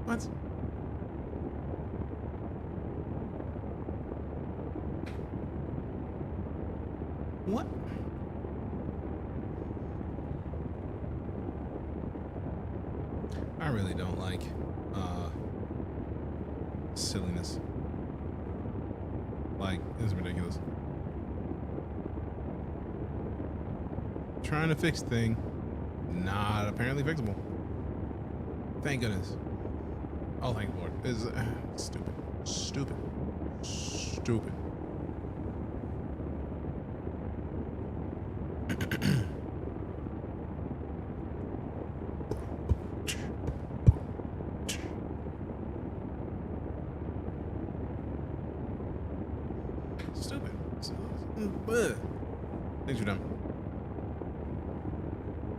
What? What? I really don't like silliness. Like, this is ridiculous. Trying to fix thing, not apparently fixable. Thank goodness. Oh, thank the Lord. Is stupid, stupid, stupid. Stupid. Things are dumb.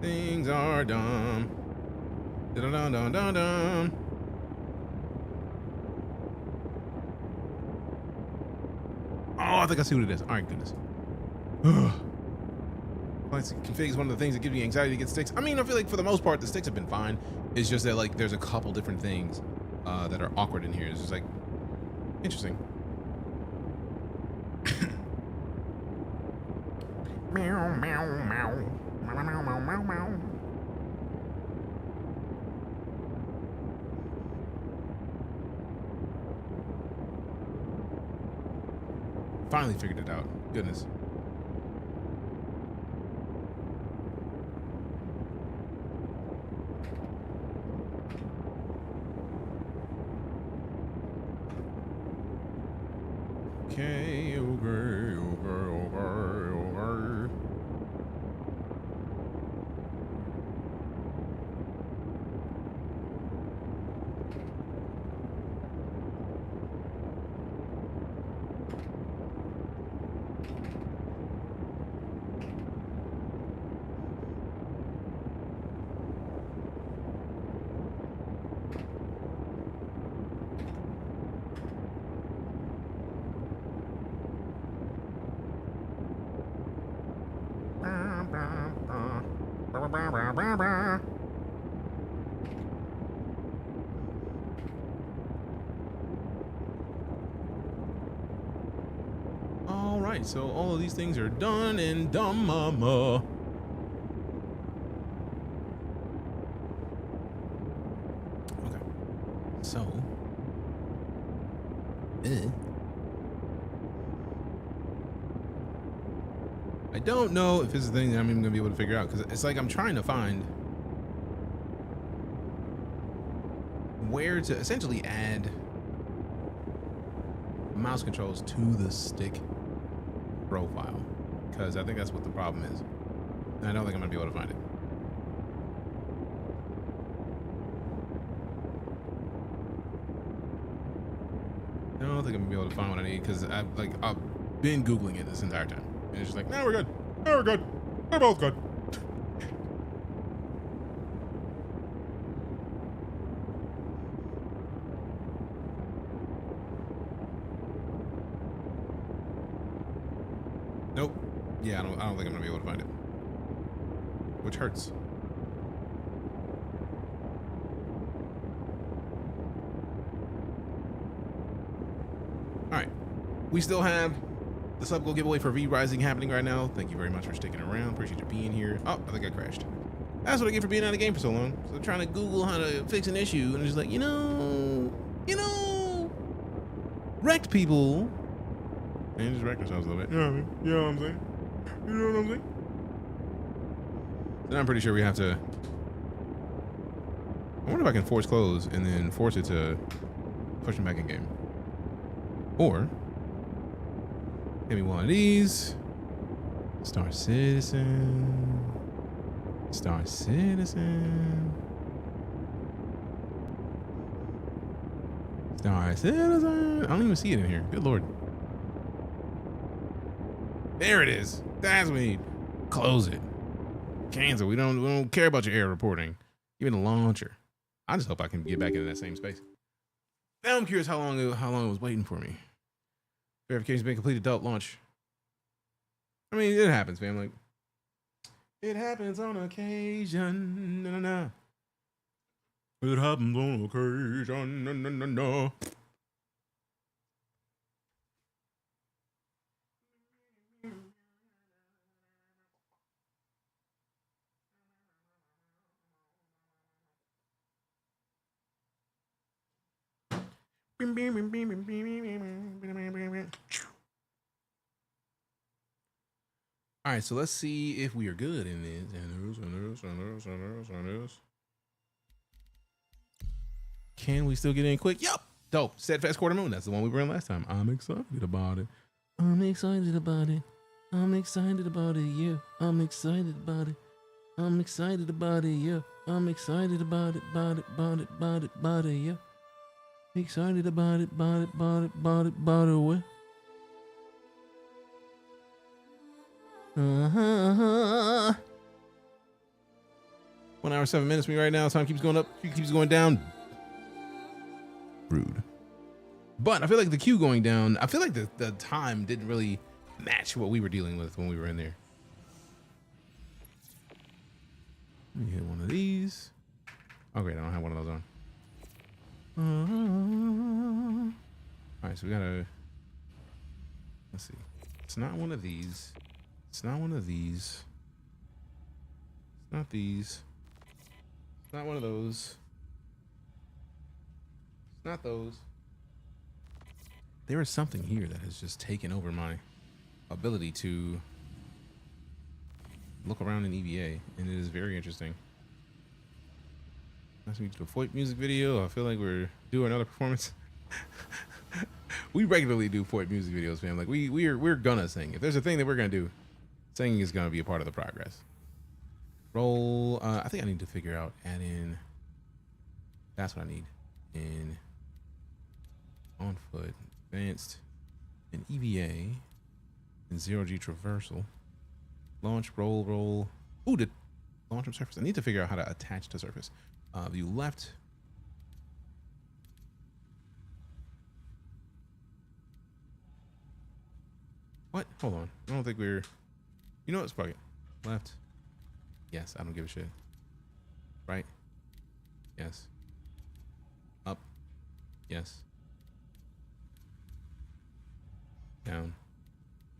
Things are dumb. Dun dun dun dun dun. Oh, I think I see what it is. All right, goodness. Config is one of the things that gives me anxiety to get sticks. I mean, I feel like for the most part, the sticks have been fine. It's just that like there's a couple different things that are awkward in here. It's just like interesting. Meow meow meow meow meow meow meow meow. Finally figured it out. Goodness. Okay, over. All right, so all of these things are done and dumb, mama. Okay, so, I don't know if this is the thing that I'm even gonna be able to figure out, because it's like I'm trying to find where to essentially add mouse controls to the stick profile, because I think that's what the problem is, and I don't think I'm gonna be able to find it. I don't think I'm gonna be able to find what I need, because I've been Googling it this entire time, and it's just like, no, we're good. No, we're good. We're both good. Nope. Yeah, I don't think I'm gonna be able to find it. Which hurts. Alright. We still have the sub goal giveaway for V-Rising happening right now. Thank you very much for sticking around. Appreciate you being here. Oh, I think I crashed. That's what I get for being out of the game for so long. So I'm trying to Google how to fix an issue, and it's just like, wrecked people. And just wrecked ourselves a little bit. You know what I'm saying? You know what I'm saying? And I'm pretty sure we have to. I wonder if I can force close and then force it to push him back in game. Or give me one of these. StarCitizen. StarCitizen. StarCitizen. I don't even see it in here. Good lord. There it is. That's what we need. Close it. Cancel. We don't care about your error reporting. Give me the launcher. I just hope I can get back into that same space. Now I'm curious how long it was waiting for me. Verification's been completed. Adult launch. I mean, it happens, fam. Like, it happens on occasion. No. It happens on occasion. No. All right, so let's see if we are good in this. Can we still get in quick? Yup. Dope. Steadfast Quarter Moon. That's the one we were in last time. I'm excited about it. I'm excited about it. I'm excited about it. Yeah. I'm excited about it. I'm excited about it. Yeah. I'm excited about it. About it. Yeah. Excited about it. What? 1 hour 7 minutes me right now. Time keeps going up. Queue keeps going down. Rude. But I feel like the queue going down, I feel like the time didn't really match what we were dealing with when we were in there. Let me hit one of these. Oh great, I don't have one of those on. Alright, so we gotta, let's see. It's not one of these. It's not one of these. It's not these. It's not one of those. It's not those. There is something here that has just taken over my ability to look around in EVA, and it is very interesting. Nice to meet you. A FOIP music video. I feel like we're doing another performance. We regularly do FOIP music videos, fam. Like we're gonna sing. If there's a thing that we're gonna do, singing is gonna be a part of the progress. Roll. I think I need to figure out add in. That's what I need. In on foot, advanced, in EVA, in 0G traversal, launch, roll. Ooh, did launch from surface. I need to figure out how to attach to surface. View left. What? Hold on. I don't think we're. You know what? Fuck it. Left. Yes, I don't give a shit. Right? Yes. Up. Yes. Down.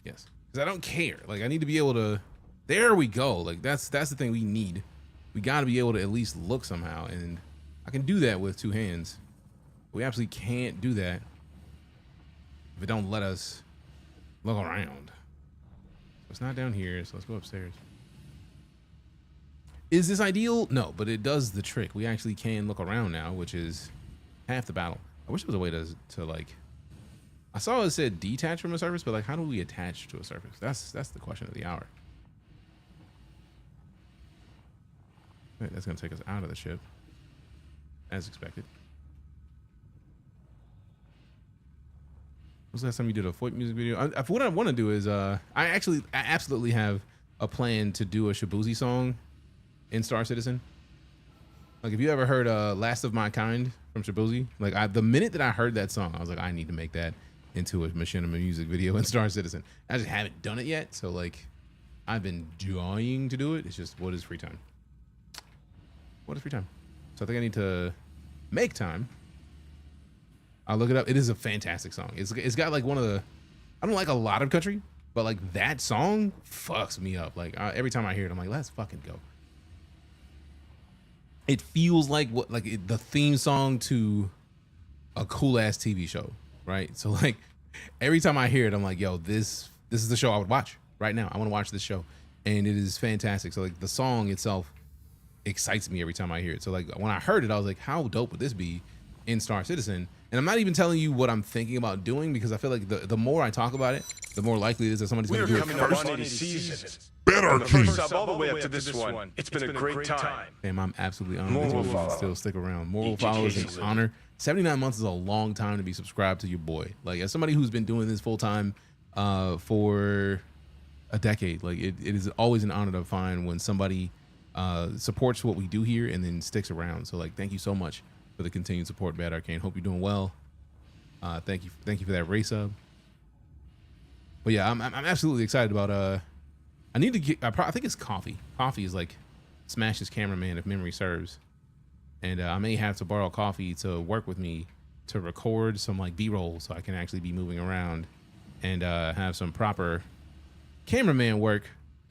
Yes. Because I don't care. Like, I need to be able to... There we go. Like, that's the thing we need. We got to be able to at least look somehow. And I can do that with 2 hands. We absolutely can't do that if it don't let us look around. It's not down here, so let's go upstairs. Is this ideal? No, but it does the trick. We actually can look around now, which is half the battle. I wish there was a way to like... I saw it said detach from a surface, but like, how do we attach to a surface? That's the question of the hour. Right, that's gonna take us out of the ship, as expected. When was the last time you did a Foyt music video? What I want to do is, I absolutely have a plan to do a Shabuzi song in StarCitizen. Like, if you ever heard Last of My Kind from Shabuzi, like the minute that I heard that song, I was like, I need to make that into a machinima music video in StarCitizen. I just haven't done it yet, so like, I've been dying to do it. It's just, what is free time? What is free time? So I think I need to make time. I'll look it up. It is a fantastic song. It's got like one of the... I don't like a lot of country, but like that song fucks me up. Like every time I hear it, I'm like, let's fucking go. It feels like the theme song to a cool ass TV show, right? So like every time I hear it, I'm like, yo, this is the show I would watch right now. I want to watch this show, and it is fantastic. So like the song itself excites me every time I hear it. So like when I heard it, I was like, how dope would this be in StarCitizen? And I'm not even telling you what I'm thinking about doing, because I feel like the more I talk about it, the more likely it is that somebody's going to do it first. 180 seasons. Better First up, all the way up to this one. It's been a great time. Damn, I'm absolutely honored that you still stick around. Moral followers is an honor. 79 months is a long time to be subscribed to your boy. Like, as somebody who's been doing this full time for a decade, like it is always an honor to find when somebody supports what we do here and then sticks around. So like, thank you so much for the continued support, Bad Arcane. Hope you're doing well. Thank you for that race sub. But yeah, I'm absolutely excited about I need to get, I think it's Coffee. Coffee is like Smash's cameraman, if memory serves. And I may have to borrow Coffee to work with me to record some like B-roll, so I can actually be moving around and have some proper cameraman work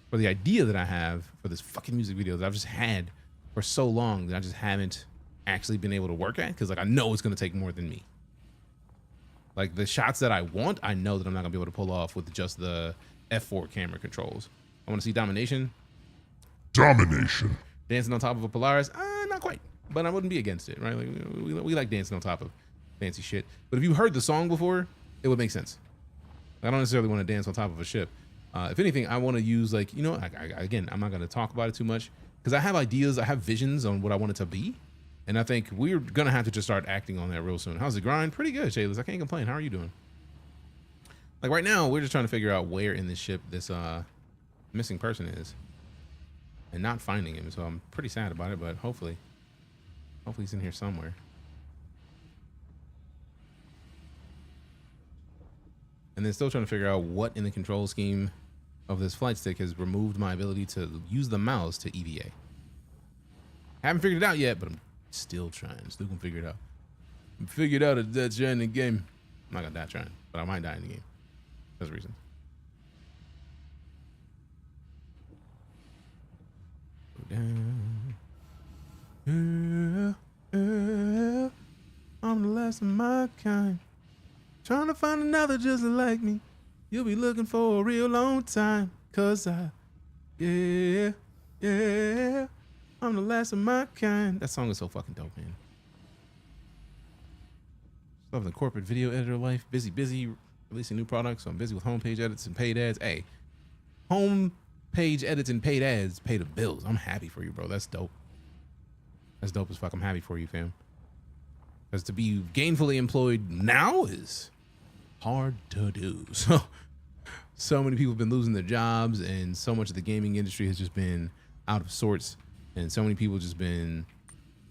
for the idea that I have for this fucking music video that I've just had for so long that I just haven't actually been able to work at, because like I know it's going to take more than me. Like the shots that I want, I know that I'm not gonna be able to pull off with just the F4 camera controls. I want to see domination. Domination. Dancing on top of a Polaris? Not quite, but I wouldn't be against it, right? Like we like dancing on top of fancy shit. But if you heard the song before, it would make sense. I don't necessarily want to dance on top of a ship. If anything, I want to use like, you know, again, I'm not gonna talk about it too much because I have ideas, I have visions on what I want it to be. And I think we're going to have to just start acting on that real soon. How's the grind? Pretty good, Shayless. I can't complain. How are you doing? Like right now, we're just trying to figure out where in this ship this missing person is and not finding him. So I'm pretty sad about it, but hopefully he's in here somewhere. And then still trying to figure out what in the control scheme of this flight stick has removed my ability to use the mouse to EVA. Haven't figured it out yet, but I'm still trying. Still gonna figure it out. Figured out that that's in the game. I'm not gonna die trying, but I might die in the game. There's a reason. Go down. Yeah, I'm the last of my kind. Trying to find another just like me. You'll be looking for a real long time. 'Cause yeah. I'm the last of my kind. That song is so fucking dope, man. Love the corporate video editor life. Busy, releasing new products. So I'm busy with homepage edits and paid ads. Hey, homepage edits and paid ads pay the bills. I'm happy for you, bro. That's dope. That's dope as fuck. I'm happy for you, fam. Because to be gainfully employed now is hard to do. So many people have been losing their jobs, and so much of the gaming industry has just been out of sorts. And so many people just been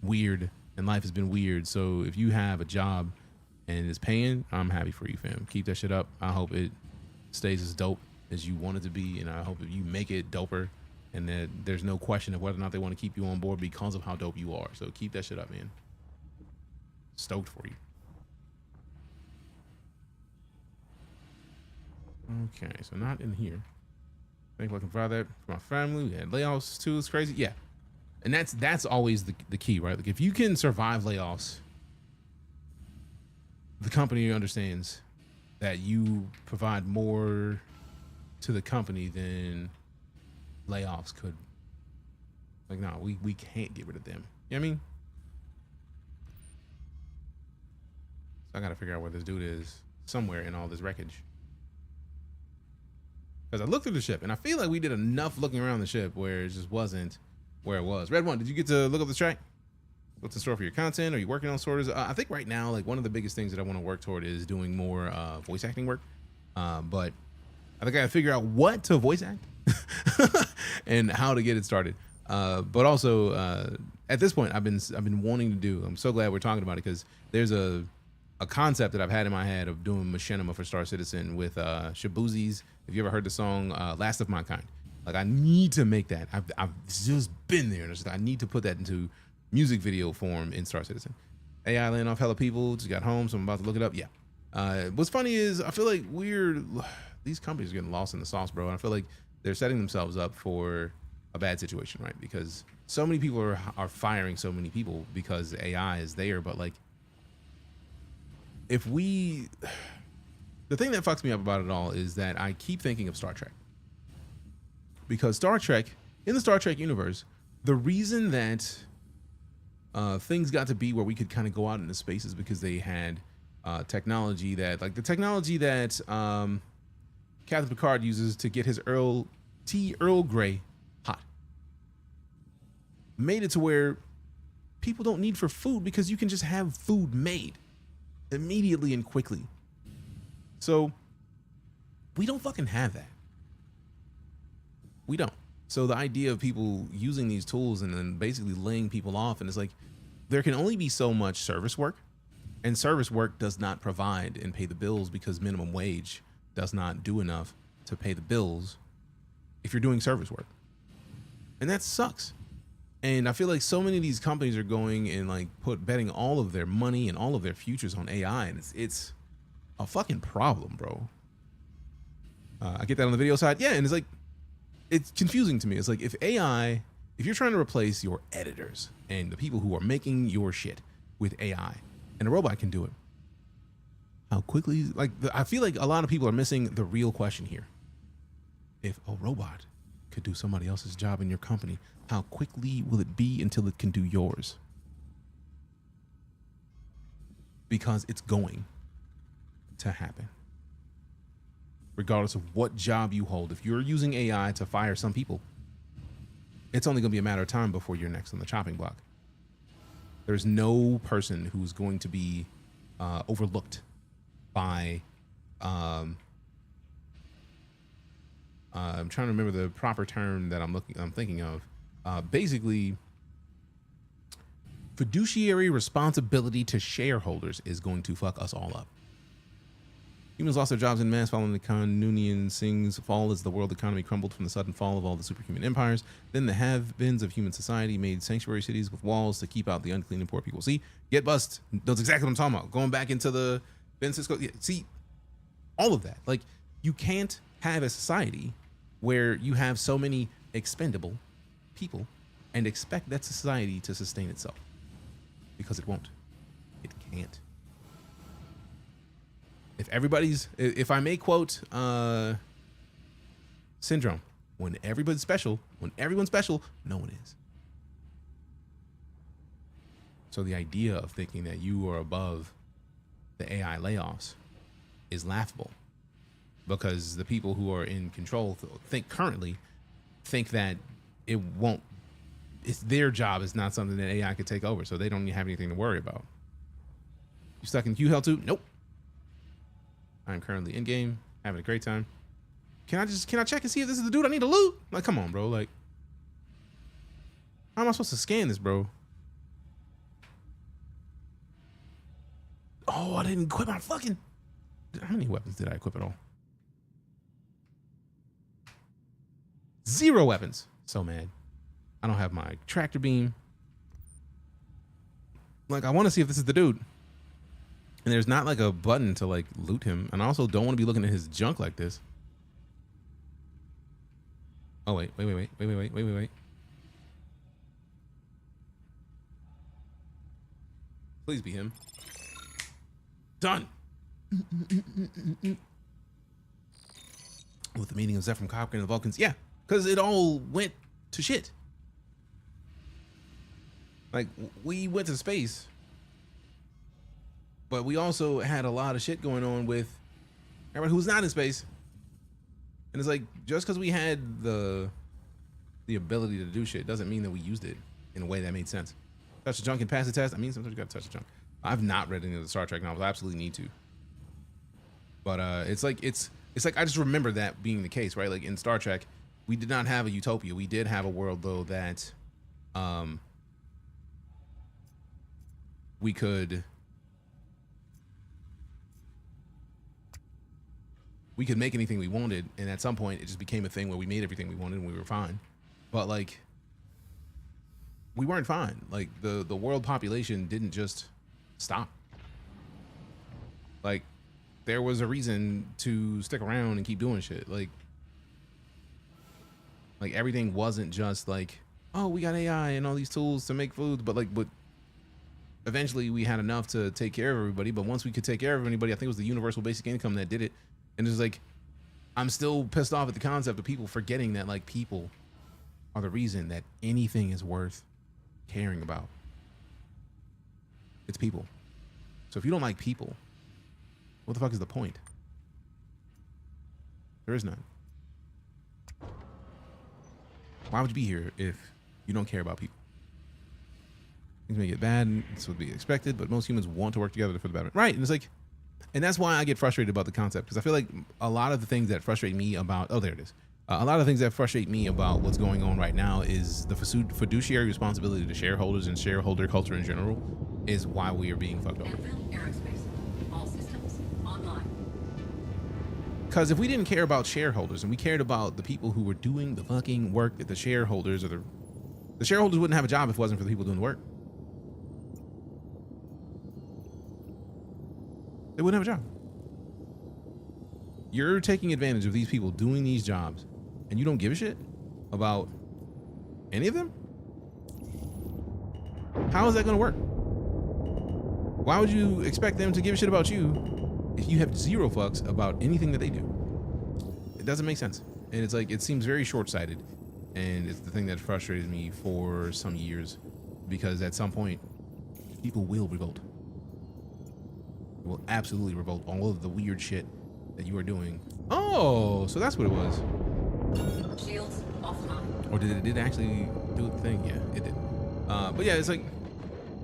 weird, and life has been weird. So if you have a job and it's paying, I'm happy for you, fam. Keep that shit up. I hope it stays as dope as you want it to be, and I hope if you make it doper, and that there's no question of whether or not they want to keep you on board because of how dope you are. So keep that shit up, man. Stoked for you. Okay, so not in here. I think I can provide that for my family. We had layoffs too. It's crazy. Yeah. And that's always the key, right? Like if you can survive layoffs, the company understands that you provide more to the company than layoffs could. Like, no, we can't get rid of them. You know what I mean? So I gotta figure out where this dude is somewhere in all this wreckage. Because I looked through the ship and I feel like we did enough looking around the ship where it just wasn't where it was. Red One, did you get to look up the track? What's in store for your content? Are you working on sorters? I think right now, like one of the biggest things that I want to work toward is doing more voice acting work. But I think I gotta figure out what to voice act and how to get it started. But also at this point, I've been wanting to do. I'm so glad we're talking about it because there's a concept that I've had in my head of doing machinima for StarCitizen with Shaboozie's. Have you ever heard the song "Last of My Kind"? Like I need to make that. I've just been there. I need to put that into music video form in StarCitizen. AI laying off hella people. Just got home, so I'm about to look it up. Yeah. What's funny is I feel like these companies are getting lost in the sauce, bro. And I feel like they're setting themselves up for a bad situation, right? Because so many people are firing so many people because AI is there. But like, the thing that fucks me up about it all is that I keep thinking of Star Trek. Because in the Star Trek universe, the reason that things got to be where we could kind of go out into space is because they had technology that, like the technology that Captain Picard uses to get his Earl Grey hot, made it to where people don't need for food because you can just have food made immediately and quickly. So we don't fucking have that. We don't. So the idea of people using these tools and then basically laying people off, and it's like there can only be so much service work, and service work does not provide and pay the bills because minimum wage does not do enough to pay the bills if you're doing service work. And that sucks. And I feel like so many of these companies are going and like betting all of their money and all of their futures on AI, and it's a fucking problem, bro. I get that on the video side. Yeah, and it's like, it's confusing to me. It's like if you're trying to replace your editors and the people who are making your shit with AI, and a robot can do it, how quickly, I feel like a lot of people are missing the real question here. If a robot could do somebody else's job in your company, how quickly will it be until it can do yours? Because it's going to happen. Regardless of what job you hold, if you're using AI to fire some people, it's only going to be a matter of time before you're next on the chopping block. There's no person who's going to be overlooked by I'm trying to remember the proper term that I'm thinking of. Basically, fiduciary responsibility to shareholders is going to fuck us all up. Humans lost their jobs en masse following the Noonien Singh's fall as the world economy crumbled from the sudden fall of all the superhuman empires. Then the have-beens of human society made sanctuary cities with walls to keep out the unclean and poor people. See, get bust. That's exactly what I'm talking about. Going back into the Ben Cisco. Yeah, see, all of that. Like, you can't have a society where you have so many expendable people and expect that society to sustain itself, because it won't. It can't. If I may quote Syndrome, when everybody's special, when everyone's special, no one is. So the idea of thinking that you are above the AI layoffs is laughable, because the people who are in control currently think that it's their job is not something that AI could take over, so they don't have anything to worry about. You stuck in Q Hell too? Nope. I'm currently in game, having a great time. Can I check and see if this is the dude I need to loot? Like, come on, bro. Like, how am I supposed to scan this, bro? Oh, I didn't equip my fucking. How many weapons did I equip at all? 0 weapons. So mad. I don't have my tractor beam. Like, I want to see if this is the dude. And there's not like a button to like loot him. And I also don't want to be looking at his junk like this. Oh, wait. Please be him. Done. With the meeting of Zephyr Copker and the Vulcans. Yeah, because it all went to shit. Like, we went to space, but we also had a lot of shit going on with everyone who's not in space. And it's like, just because we had the ability to do shit doesn't mean that we used it in a way that made sense. Touch the junk and pass the test. I mean, sometimes you gotta touch the junk. I've not read any of the Star Trek novels. I absolutely need to. But it's like I just remember that being the case, right? Like in Star Trek, we did not have a utopia. We did have a world though that we could make anything we wanted, and at some point it just became a thing where we made everything we wanted and we were fine. But like, we weren't fine. Like the world population didn't just stop. Like, there was a reason to stick around and keep doing shit. Like everything wasn't just like, oh, we got AI and all these tools to make food, but eventually we had enough to take care of everybody. But once we could take care of anybody, I think it was the universal basic income that did it. And it's like, I'm still pissed off at the concept of people forgetting that like people are the reason that anything is worth caring about. It's people. So if you don't like people, what the fuck is the point? There is none. Why would you be here if you don't care about people? Things may get bad, and this would be expected, but most humans want to work together for the betterment. Right, and it's like, and that's why I get frustrated about the concept, because I feel like a lot of the things that frustrate me about, oh, there it is. A lot of things that frustrate me about what's going on right now is the fiduciary responsibility to shareholders and shareholder culture in general is why we are being fucked over. All systems online. Because if we didn't care about shareholders and we cared about the people who were doing the fucking work that the shareholders wouldn't have a job if it wasn't for the people doing the work. They wouldn't have a job. You're taking advantage of these people doing these jobs and you don't give a shit about any of them? How is that going to work? Why would you expect them to give a shit about you if you have zero fucks about anything that they do? It doesn't make sense. And it's like, it seems very short-sighted. And it's the thing that frustrated me for some years, because at some point, people will revolt. They will absolutely revolt. All of the weird shit that you are doing. Oh, so that's what it was. Shields offline. Or did it actually do the thing? Yeah, it did. But yeah, it's like,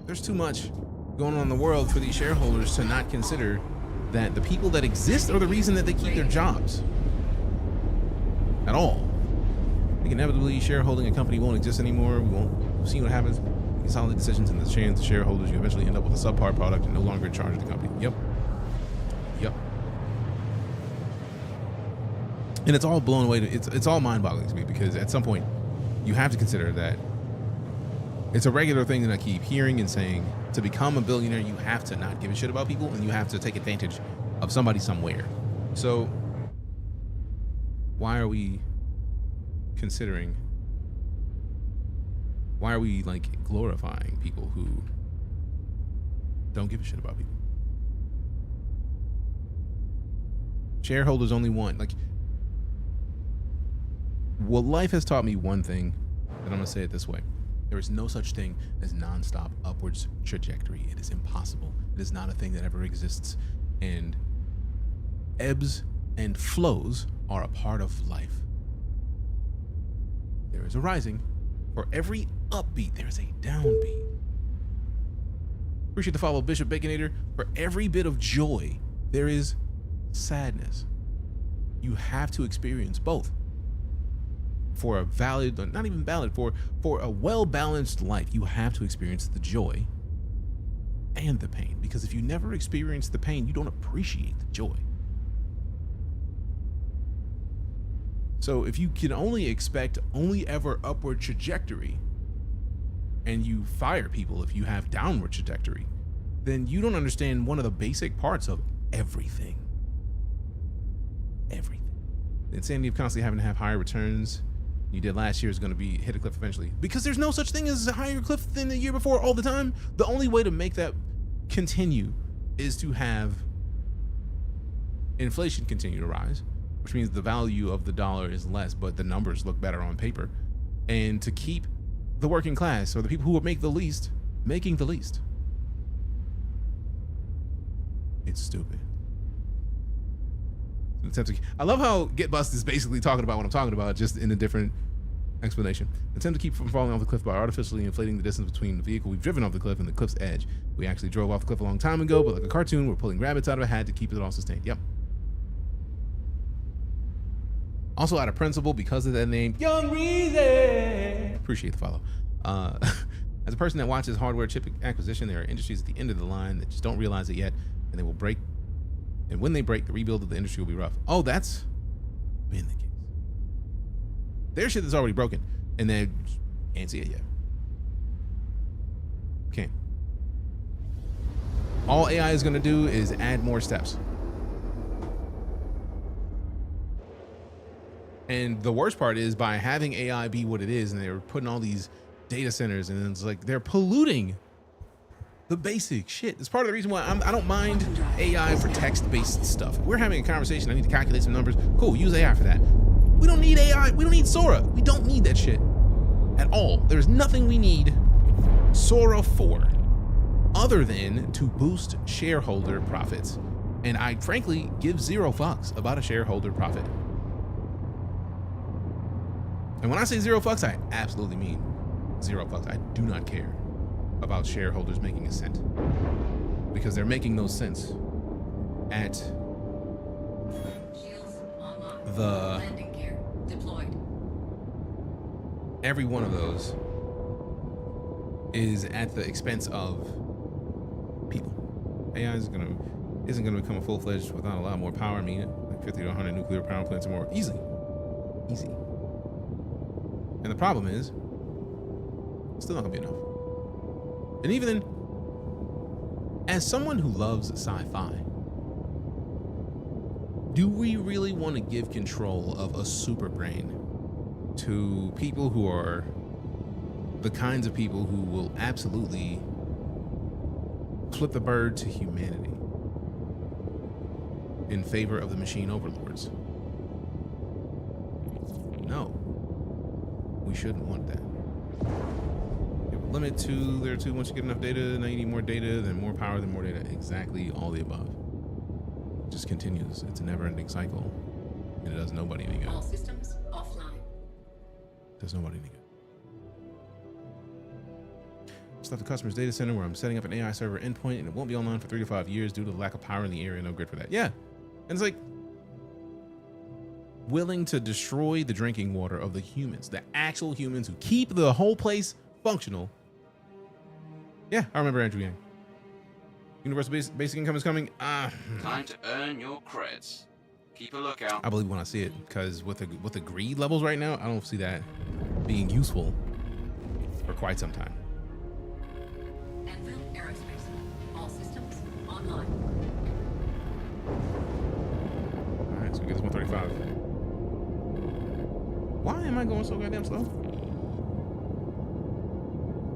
there's too much going on in the world for these shareholders to not consider that the people that exist are the reason that they keep their jobs. At all. Like, inevitably, shareholding a company won't exist anymore. We'll see what happens. Consolidate decisions in the chains of shareholders. You eventually end up with a subpar product and no longer in charge of the company. Yep. And it's all blown away. It's all mind-boggling to me, because at some point you have to consider that it's a regular thing that I keep hearing and saying. To become a billionaire, you have to not give a shit about people, and you have to take advantage of somebody somewhere. So why are we like glorifying people who don't give a shit about people? Shareholders only want, like, well, life has taught me one thing, and I'm gonna say it this way. There is no such thing as non-stop upwards trajectory. It is impossible. It is not a thing that ever exists. And ebbs and flows are a part of life. There is a rising. For every upbeat, there is a downbeat. Appreciate the follow, Bishop Baconator. For every bit of joy, there is sadness. You have to experience both. For a valid, not even valid, for a well-balanced life, you have to experience the joy and the pain. Because if you never experience the pain, you don't appreciate the joy. So if you can only expect only ever upward trajectory, and you fire people if you have downward trajectory, then you don't understand one of the basic parts of everything. Everything. The insanity of constantly having to have higher returns you did last year is going to be hit a cliff eventually, because there's no such thing as a higher cliff than the year before all the time. The only way to make that continue is to have inflation continue to rise, which means the value of the dollar is less, but the numbers look better on paper, and to keep the working class, or the people who make the least, making the least. It's stupid. I love how Get Bust is basically talking about what I'm talking about, just in a different explanation. Attempt to keep from falling off the cliff by artificially inflating the distance between the vehicle we've driven off the cliff and the cliff's edge. We actually drove off the cliff a long time ago, but like a cartoon, we're pulling rabbits out of a hat to keep it all sustained. Yep. Also out of principle, because of that name, Young Reason. Appreciate the follow. As a person that watches hardware chip acquisition, there are industries at the end of the line that just don't realize it yet, and they will break. And when they break, the rebuild of the industry will be rough. Oh, that's been the case. Their shit is already broken, and they can't see it yet. Can't. All AI is going to do is add more steps. And the worst part is, by having AI be what it is, and they're putting all these data centers, and it's like they're polluting the basic shit. It's part of the reason why I don't mind AI for text-based stuff. We're having a conversation. I need to calculate some numbers. Cool, use AI for that. We don't need AI. We don't need Sora. We don't need that shit at all. There's nothing we need Sora for other than to boost shareholder profits. And I frankly give zero fucks about a shareholder profit. And when I say zero fucks, I absolutely mean zero fucks. I do not care about shareholders making a cent, because they're making those cents at the every one of those is at the expense of people. AI isn't gonna become a full-fledged without a lot more power. I mean, like 50 to 100 nuclear power plants or more, easy. And the problem is, it's still not gonna be enough. And even then, as someone who loves sci-fi, do we really want to give control of a super brain to people who are the kinds of people who will absolutely flip the bird to humanity in favor of the machine overlords? No, we shouldn't want that. Limit to there too. Once you get enough data, now you need more data, then more power, then more data. Exactly all the above. It just continues. It's a never-ending cycle, and it does nobody any good. All systems offline. Does nobody any good. Just left the customer's data center where I'm setting up an AI server endpoint, and it won't be online for 3 to 5 years due to the lack of power in the area. No grid for that. Yeah, and it's like willing to destroy the drinking water of the humans, the actual humans who keep the whole place functional. Yeah, I remember Andrew Yang. Universal basic income is coming. Time to earn your creds. Keep a lookout. I believe when I see it, because with the greed levels right now, I don't see that being useful for quite some time. Anvil Aerospace. All systems online. All right, so we get this 135. Why am I going so goddamn slow?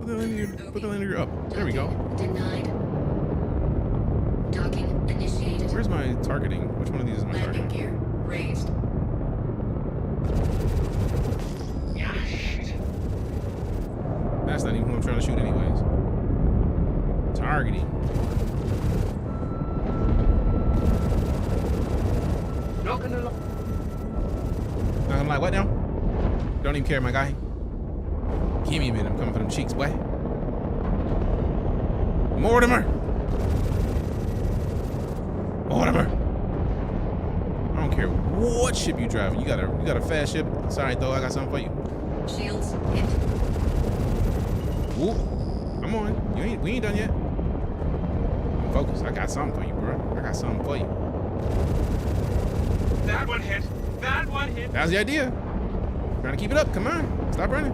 Put the linear up. There we go. Denied. Docking initiated. Where's my targeting? Which one of these is my targeting? Landing gear raised. Yeah, shit. That's not even who I'm trying to shoot anyways. Targeting. Not gonna lie, what now? Don't even care, my guy. Give me a minute, I'm coming for them cheeks, boy. Mortimer! Mortimer! I don't care what ship you driving. You got a fast ship. Sorry though, I got something for you. Shields hit. Ooh, come on. We ain't done yet. Focus. I got something for you, bro. I got something for you. That one hit. That one hit. That's the idea. Trying to keep it up. Come on. Stop running.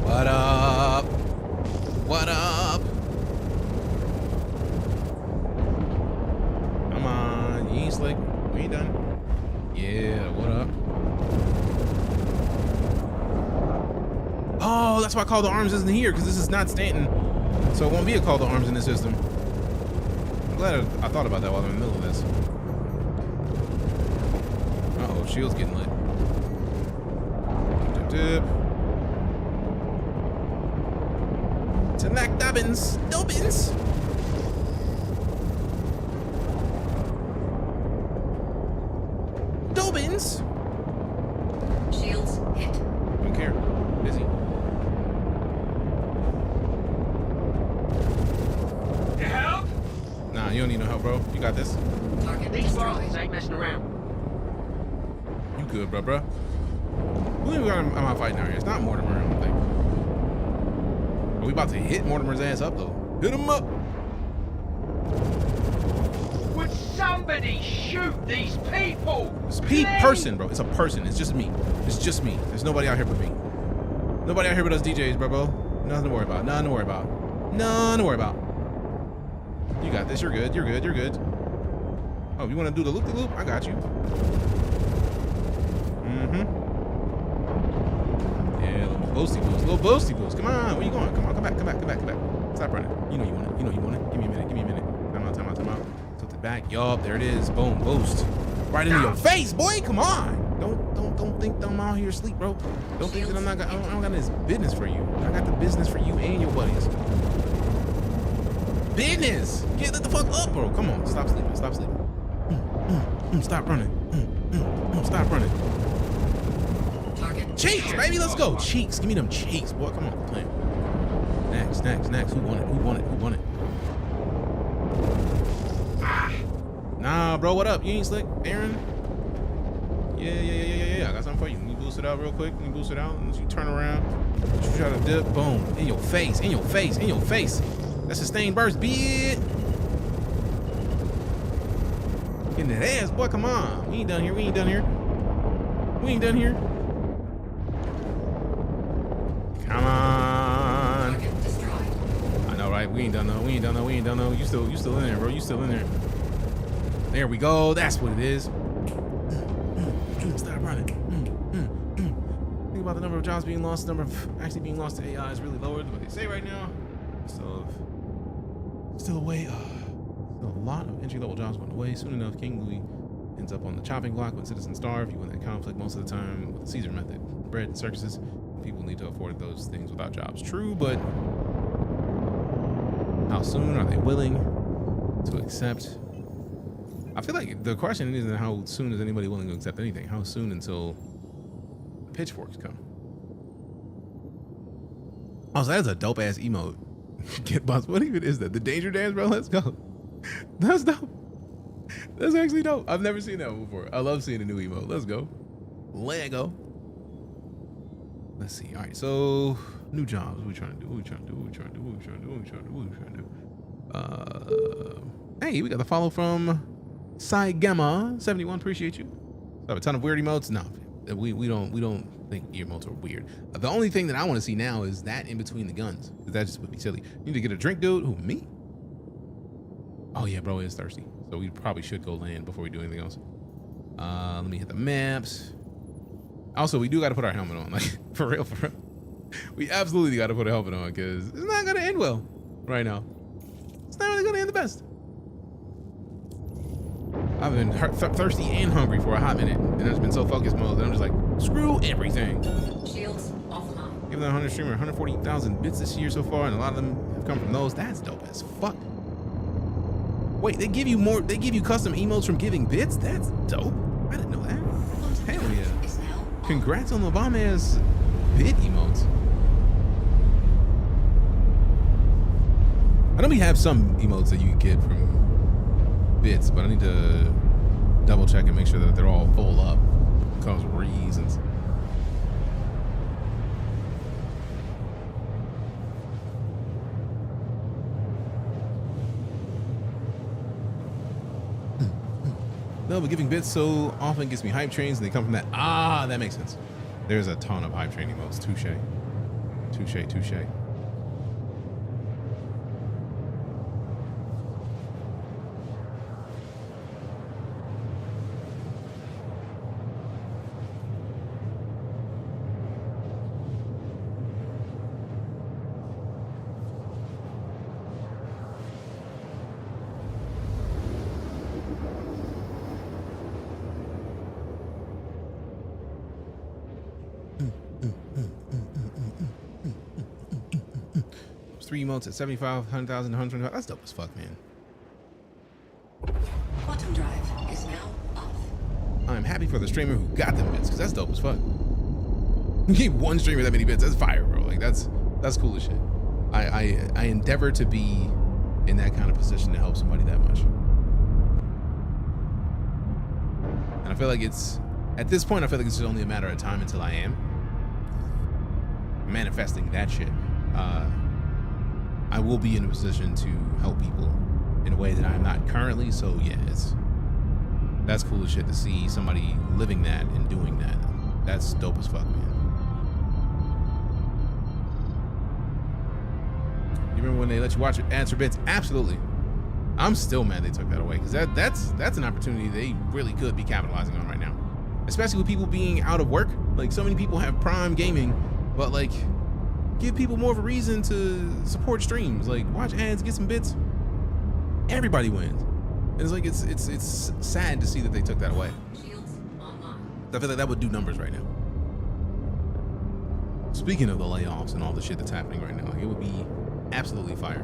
What up? What up? Come on. You ain't slick. We ain't done. Yeah, what up? Oh, that's why Call to Arms isn't here, because this is not Stanton. So it won't be a Call to Arms in this system. I'm glad I thought about that while I'm in the middle of this. Uh-oh, shield's getting lit. Dip, dip. To Mac Dobbins. Dobbins! Dobbins! Shields hit. Don't care. Busy. You help? Nah, you don't need no help, bro. You got this. Target These destroyed. bosses ain't messing around. You good, bro, bro. Who even got am I fighting out here? It's not Mortimer, I don't think. Are we about to hit Mortimer's ass up, though? Hit him up! Would somebody shoot these people? It's Please? person, bro. It's a person. It's just me. It's just me. There's nobody out here but me. Nobody out here but us DJs, bro. Nothing to worry about. Nothing to worry about. None to worry about. You got this. You're good. You're good. You're good. Oh, you want to do the loop-de-loop? I got you. Mm-hmm. Yeah, little boasty boost. Little boasty boost. Come on. Where you going? Come on. Come back. Come back. Come back. Come back. Stop running. You know you want it. You know you want it. Give me a minute. Give me a minute. Time out. Time out. Time out. Tilt it back. Yup. There it is. Boom. Boost. Right into your face, boy. Come on. Don't think that I'm out here asleep, bro. Don't think that I don't got this business for you. I got the business for you and your buddies. Business. Get the fuck up, bro. Come on. Stop sleeping. Stop sleeping. Stop running. Stop running. Cheeks, baby. Let's go. Cheeks. Give me them cheeks, boy. Come on. Quit playing. Next, next, next. Who won it? Who won it? Who won it? Nah, bro. What up? You ain't slick, Aaron? Yeah. I got something for you. Let me boost it out real quick. Let me boost it out. And you turn around. You try to dip. Boom. In your face. In your face. In your face. That's a sustained burst, bitch. Getting that ass, boy. Come on. We ain't done here. We ain't done here. We ain't done here. Come on. I know, right? We ain't done though. We ain't done though. We ain't done though. You still in there, bro. You still in there. There we go. That's what it is. Stop running. Think about the number of jobs being lost. The number of actually being lost to AI is really lower than what they say right now. Still away. Still a lot of entry-level jobs going away. Soon enough, King Louis ends up on the chopping block when citizens starve. You win that conflict most of the time with the Caesar method. Bread and circuses. People need to afford those things without jobs. True, but how soon are they willing to accept? I feel like the question isn't how soon is anybody willing to accept anything. How soon until the pitchforks come? Oh, so that is a dope ass emote. Get boss. What even is that? The danger dance, bro? Let's go. That's dope. That's actually dope. I've never seen that before. I love seeing a new emote. Let's go. Lego. Let's see. All right. So new jobs. What we trying to do? What we trying to do? What we trying to do? What we trying to do? What we trying to do? What we trying to do? Hey, we got the follow from Saigama71. Appreciate you. So I have a ton of weird emotes. No, we don't think emotes are weird. The only thing that I want to see now is that in between the guns. That just would be silly. You need to get a drink, dude. Who, me? Oh yeah, bro is thirsty. So we probably should go land before we do anything else. Let me hit the maps. Also, we do got to put our helmet on. Like, for real. We absolutely got to put a helmet on because it's not going to end well right now. It's not really going to end the best. I've been thirsty and hungry for a hot minute, and I've been so focused mode that I'm just like, screw everything. Shields offline. Giving the 100 streamer 140,000 bits this year so far, and a lot of them have come from those. That's dope as fuck. Wait, they give you more? They give you custom emotes from giving bits? That's dope. I didn't know that. Hell yeah. Congrats on the bomb ass bit emotes. I know we have some emotes that you can get from bits, but I need to double check and make sure that they're all full up because of reasons. No, but giving bits so often gets me hype trains, and they come from that. Ah, that makes sense. There's a ton of hype training modes. Touche. Touche, touche. Three emotes at 75, 100,000, 125. That's dope as fuck, man. Quantum drive is now off. I'm happy for the streamer who got them bits, because that's dope as fuck. You keep one streamer that many bits, that's fire, bro. Like that's cool as shit. I endeavor to be in that kind of position to help somebody that much. And I feel like it's, at this point, I feel like it's just only a matter of time until I am manifesting that shit. I will be in a position to help people in a way that I'm not currently. So yeah, that's cool as shit to see somebody living that and doing that. That's dope as fuck, man. You remember when they let you watch ads for bits? Absolutely. I'm still mad they took that away, because that's an opportunity they really could be capitalizing on right now, especially with people being out of work. Like, so many people have Prime Gaming, but like, give people more of a reason to support streams. Like, watch ads, get some bits. Everybody wins. And it's like, it's sad to see that they took that away. I feel like that would do numbers right now. Speaking of the layoffs and all the shit that's happening right now, like, it would be absolutely fire.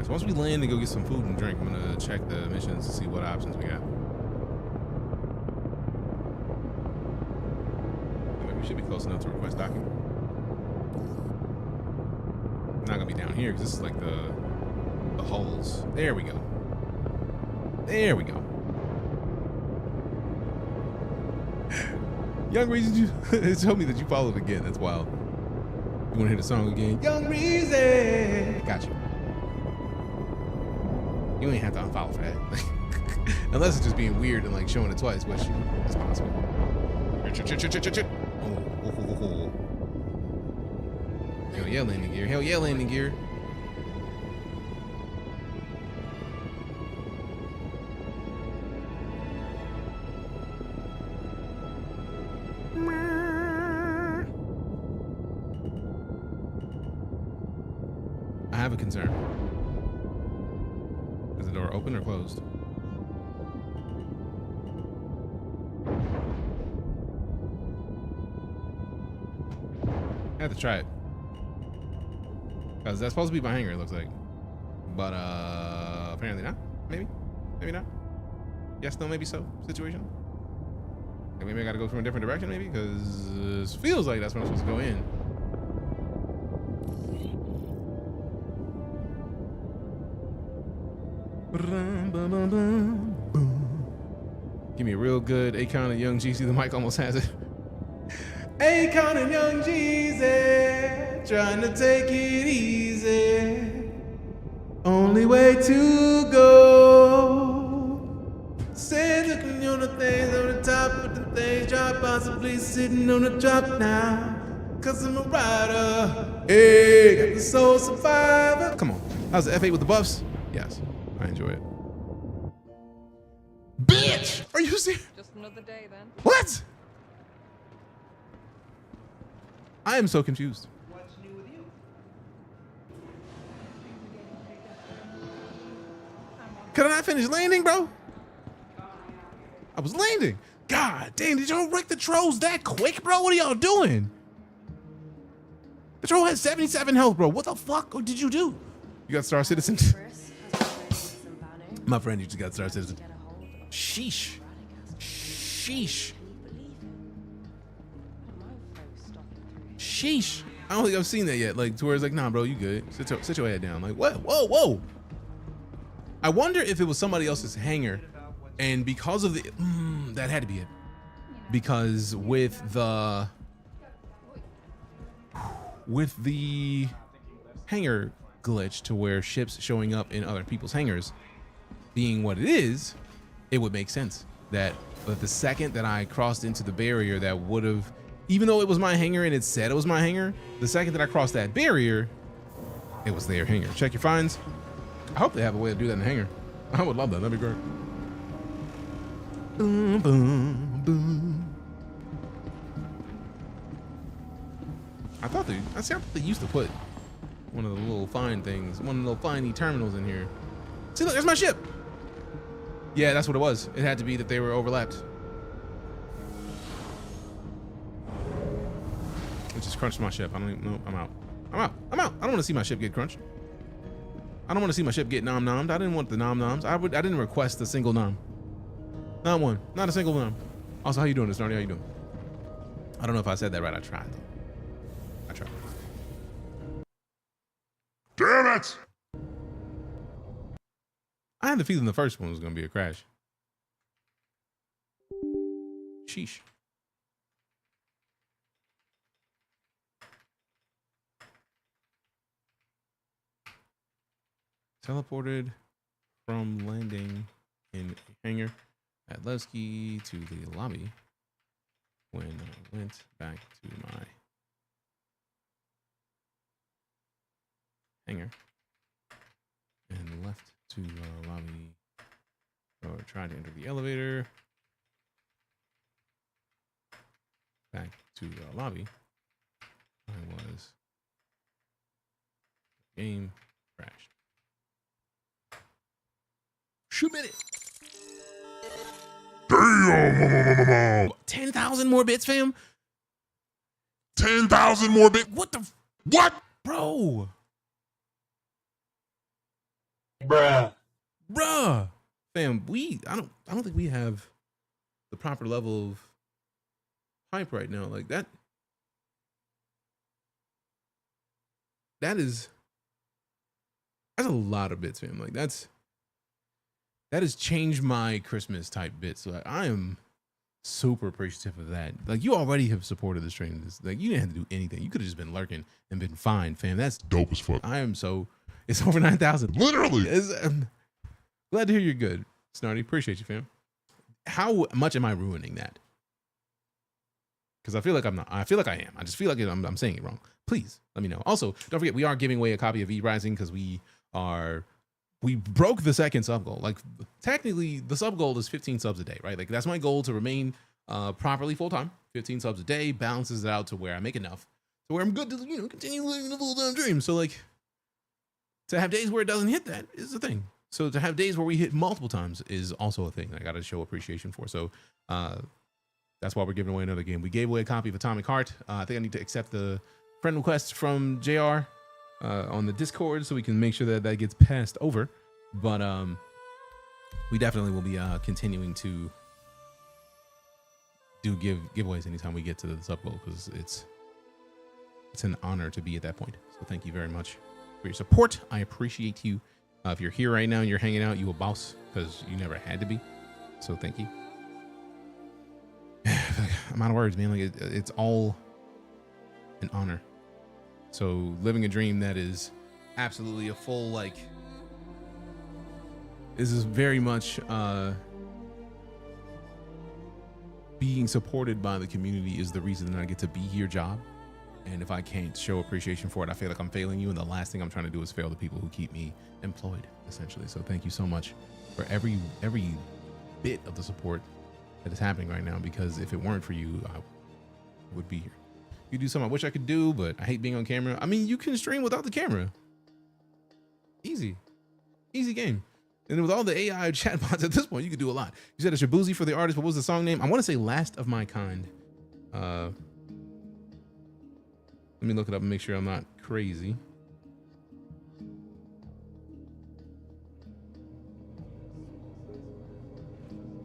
So once we land and go get some food and drink, I'm gonna check the missions to see what options we got. Maybe we should be close enough to request docking. I'm not gonna be down here because this is like the hulls. There we go. There we go. Young Reason, it told me that you followed again. That's wild. You wanna hear the song again? Young Reason. Got you. You ain't have to unfollow for that. Unless it's just being weird and like showing it twice, which is possible. Oh. Hell yeah, landing gear. Hell yeah, landing gear. I have a concern. Is the door open or closed? I have to try it. Because that's supposed to be my hangar, it looks like. But apparently not. Maybe. Maybe not. Yes, no, maybe so situation. Like maybe I gotta go from a different direction, maybe? Because it feels like that's where I'm supposed to go in. Give me a real good Akon and Young Jeezy. The mic almost has it. Akon and Young Jeezy, trying to take it easy. Only way to go. Say looking on the things on the top of the things drop, possibly sitting on the drop now. Cause I'm a rider. Hey, got the soul survivor. Come on. How's the F8 with the buffs? Yes. I enjoy it. Bitch! Are you serious? Just another day then. What? I am so confused. What's new with you? Could I not finish landing, bro? I was landing. God damn, did y'all wreck the trolls that quick, bro? What are y'all doing? The troll has 77 health, bro. What the fuck did you do? You got StarCitizen? My friend, you just got StarCitizen. Sheesh. Sheesh. Sheesh. I don't think I've seen that yet. Like, to where it's like, nah, bro, you good. Sit your head down. Like, what? Whoa, whoa. I wonder if it was somebody else's hangar, and because of the, that had to be it. Because with the hangar glitch to where ships showing up in other people's hangars being what it is, it would make sense that the second that I crossed into the barrier that would have, even though it was my hangar and it said it was my hangar, the second that I crossed that barrier, it was their hangar. Check your finds. I hope they have a way to do that in the hangar. I would love that. That'd be great. Boom, boom, boom. I thought they used to put one of the little fine things, one of the little fine terminals in here. See, look, there's my ship. Yeah, that's what it was. It had to be that they were overlapped. It just crunched my ship. I don't even know. I'm out. I don't want to see my ship get crunched. I don't want to see my ship get nom-nommed. I didn't want the nom-noms. I didn't request a single nom. Not one. Not a single nom. Also, how you doing, Snarty? How you doing? I don't know if I said that right. I tried, though. I tried. Damn it! I had the feeling the first one was going to be a crash. Sheesh. Teleported from landing in a hangar at Levski to the lobby when I went back to my hangar and left to the lobby or tried to enter the elevator back to the lobby. I was game crashed. Shoot it. Damn! 10,000 more bits, fam. 10,000 more bits. What the? What, bro? Bruh. Fam, I don't think we have the proper level of hype right now. Like that. That's a lot of bits, fam. Like that has changed my Christmas type bits. So I am super appreciative of that. Like you already have supported the stream. Like you didn't have to do anything. You could have just been lurking and been fine, fam. That's dope as fuck. I am so. It's over 9,000. Literally. I'm glad to hear you're good, Snarty. Appreciate you, fam. How much am I ruining that? Because I feel like I'm not. I feel like I am. I just feel like I'm saying it wrong. Please let me know. Also, don't forget we are giving away a copy of E-Rising because we broke the second sub goal. Like technically, the sub goal is 15 subs a day, right? Like that's my goal to remain properly full time. 15 subs a day balances it out to where I make enough to where I'm good to continue living the full time dream. So like. To have days where it doesn't hit that is a thing. So to have days where we hit multiple times is also a thing I got to show appreciation for. So that's why we're giving away another game. We gave away a copy of Atomic Heart. I think I need to accept the friend request from JR on the Discord so we can make sure that gets passed over. But we definitely will be continuing to do giveaways anytime we get to the sub goal because it's an honor to be at that point. So thank you very much for your support. I appreciate you. If you're here right now and you're hanging out, you a boss because you never had to be. So thank you. I'm out of words, man. Like it's all an honor. So living a dream that is absolutely a full like. This is very much being supported by the community is the reason that I get to be here job. And if I can't show appreciation for it, I feel like I'm failing you. And the last thing I'm trying to do is fail the people who keep me employed, essentially. So thank you so much for every bit of the support that is happening right now. Because if it weren't for you, I would be here. You do something I wish I could do, but I hate being on camera. I mean, you can stream without the camera. Easy game. And with all the AI chatbots at this point, you could do a lot. You said it's Shabuzi for the artist, but what was the song name? I want to say Last of My Kind. Let me look it up and make sure I'm not crazy.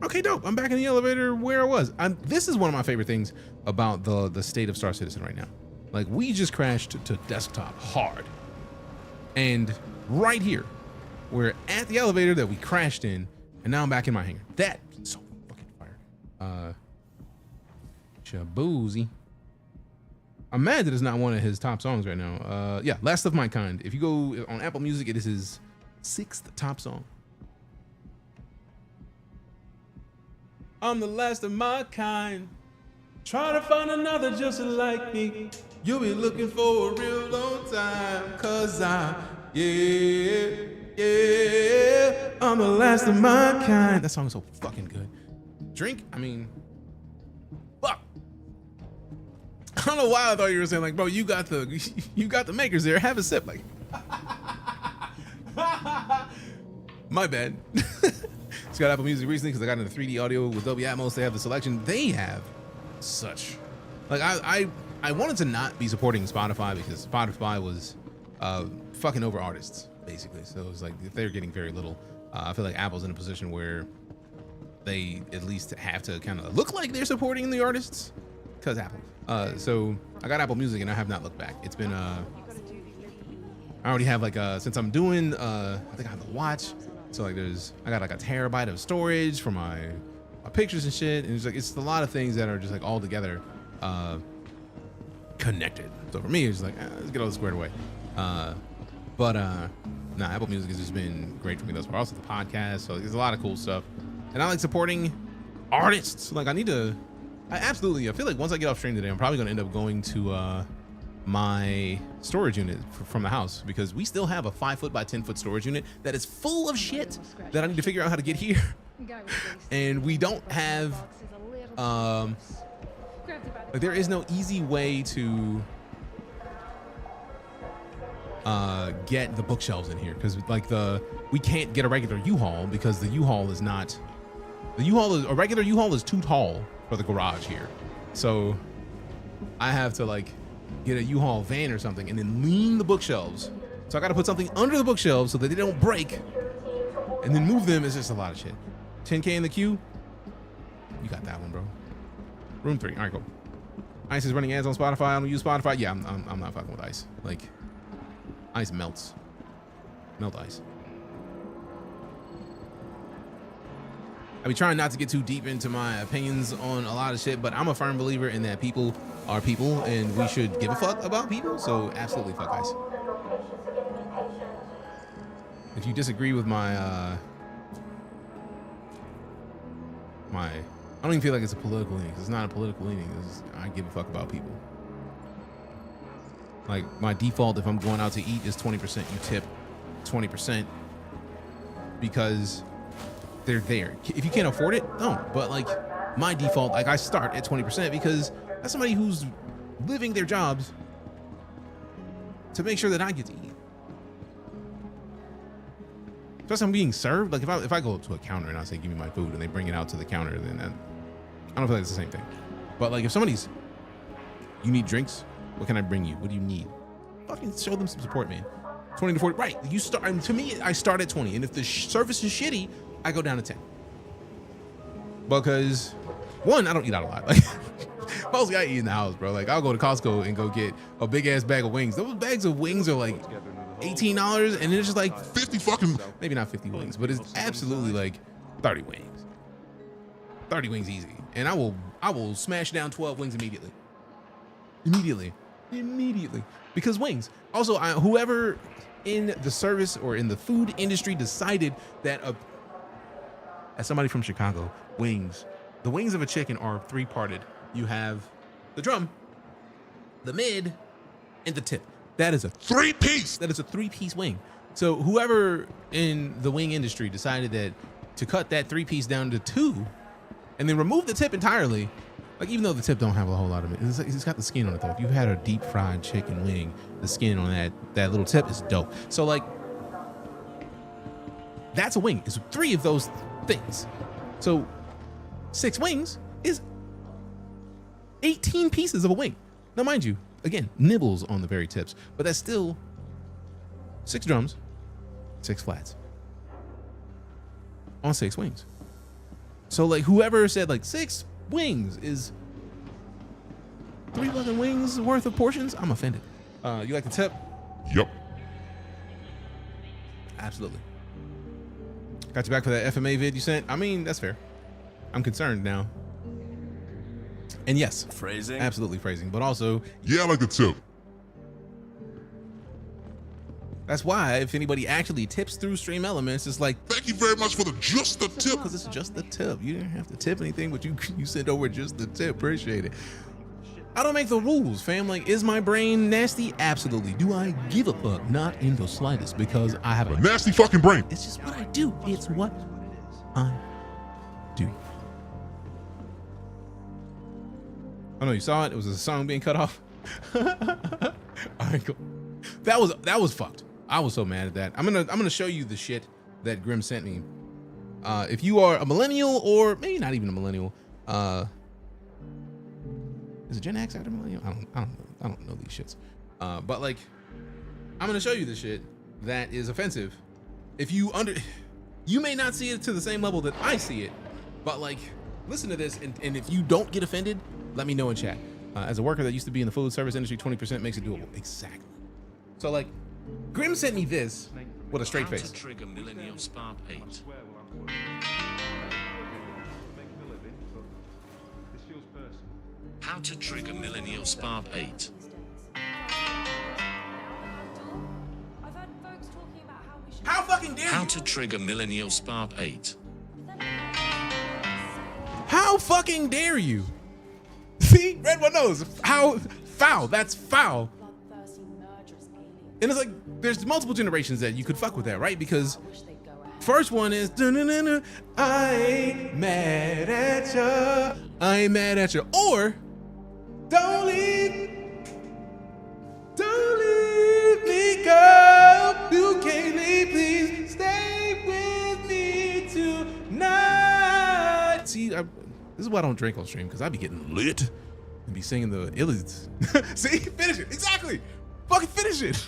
Okay, dope. I'm back in the elevator where I was. This is one of my favorite things about the state of StarCitizen right now. Like we just crashed to desktop hard. And right here, we're at the elevator that we crashed in, and now I'm back in my hangar. That is so fucking fire. Shaboozy. I'm mad that it's not one of his top songs right now. Yeah, Last of My Kind. If you go on Apple Music, it is his 6th top song. I'm the last of my kind. Try to find another just like me. You'll be looking for a real long time. Cause I'm the last of my kind. That song is so fucking good. Drink, I mean, fuck. I don't know why I thought you were saying like, bro, you got the makers there. Have a sip, like. My bad. Just got Apple Music recently because I got into 3D audio with Dolby Atmos. They have the selection. They have such, like, I wanted to not be supporting Spotify because Spotify was fucking over artists basically. So it was like they're getting very little. I feel like Apple's in a position where they at least have to kind of look like they're supporting the artists because Apple. So I got Apple Music and I have not looked back. It's been I already have like since I'm doing I think I have the watch. So like I got like a terabyte of storage for my pictures and shit, and it's a lot of things that are just like all together connected. So for me, it's like let's get all this squared away. But Apple Music has just been great for me thus far. Also the podcast, so there's a lot of cool stuff, and I like supporting artists. Like I feel like once I get off stream today, I'm probably gonna end up going to my storage unit from the house, because we still have a 5-foot by 10-foot storage unit that is full of shit that I need to figure out how to get here. And we don't have like there is no easy way to get the bookshelves in here, because like we can't get a regular U-Haul because the U-Haul is not a regular U-Haul is too tall for the garage here. So I have to like get a U-Haul van or something and then lean the bookshelves. So I got to put something under the bookshelves so that they don't break and then move them. It's just a lot of shit. 10K in the queue. You got that one, bro. Room 3. All right, cool. Ice is running ads on Spotify. I don't use Spotify. Yeah, I'm not fucking with Ice. Like, Ice melts. Melt Ice. I be trying not to get too deep into my opinions on a lot of shit, but I'm a firm believer in that people are people and we should give a fuck about people. So absolutely fuck Ice. If you disagree with my I don't even feel like it's a political leaning, because it's not a political leaning. I give a fuck about people. Like my default, if I'm going out to eat, is 20%. You tip 20% because they're there. If you can't afford it, don't. But like my default, like I start at 20% because that's somebody who's living their jobs to make sure that I get to eat. Especially I'm being served. Like if I go up to a counter and I say, give me my food, and they bring it out to the counter, then I don't feel like it's the same thing. But like if you need drinks, what can I bring you? What do you need? Fucking show them some support, man. 20 to 40, right. You start, and to me, I start at 20. And if the service is shitty, I go down to 10. Because one, I don't eat out a lot. Like mostly I eat in the house, bro. Like I'll go to Costco and go get a big ass bag of wings. Those bags of wings are like $18, and it's just like 50 fucking, maybe not 50 wings, but it's absolutely like 30 wings. 30 wings easy. And I will smash down 12 wings immediately. Immediately. Because wings. Also, whoever in the service or in the food industry decided that as somebody from Chicago, the wings of a chicken are 3-parted. You have the drum, the mid, and the tip. That is a 3-piece. That is a 3-piece wing. So whoever in the wing industry decided that to cut that 3-piece down to 2 and then remove the tip entirely, like even though the tip don't have a whole lot of it, it's got the skin on it though. If you've had a deep fried chicken wing, the skin on that little tip is dope. So like, that's a wing. It's 3 of those things. So 6 wings is 18 pieces of a wing. Now mind you, again, nibbles on the very tips, but that's still 6 drums, 6 flats on 6 wings. So like whoever said like 6 wings is 3 fucking wings worth of portions? I'm offended. You like the tip? Yep. Absolutely. Got you back for that FMA vid you sent. I mean, that's fair. I'm concerned now. And yes, phrasing. Absolutely phrasing, but also, yeah, I like the tip. That's why if anybody actually tips through Stream Elements, it's like, thank you very much for just the tip. Because it's just the tip. You didn't have to tip anything, but you sent over just the tip. Appreciate it. I don't make the rules, fam. Like, is my brain nasty? Absolutely. Do I give a fuck? Not in the slightest, because I have a nasty fucking brain. It's just what I do. It's what I do. Oh no, you saw it? It was a song being cut off. All right, cool. That was fucked. I was so mad at that. I'm gonna show you the shit that Grim sent me. If you are a millennial, or maybe not even a millennial, is it Gen X after millennial? I don't know these shits. But like, I'm gonna show you the shit that is offensive. If you may not see it to the same level that I see it, but like, listen to this, and if you don't get offended, let me know in chat. As a worker that used to be in the food service industry, 20% makes it doable. Exactly. So like, Grim sent me this with a straight face. How to trigger Millennial Spark 8. How to trigger Millennial Spark 8. How fucking dare you? How to trigger Millennial Spark 8. How fucking dare you? See, Red One knows. How foul. That's foul. And it's like, there's multiple generations that you could fuck with that, right? Because first one is, I ain't mad at ya. I ain't mad at ya. Or, don't leave me, girl. You can't leave, please stay with me tonight. See, this is why I don't drink on stream, because I be getting lit and be singing the illids. See, finish it. Exactly. Fucking finish it.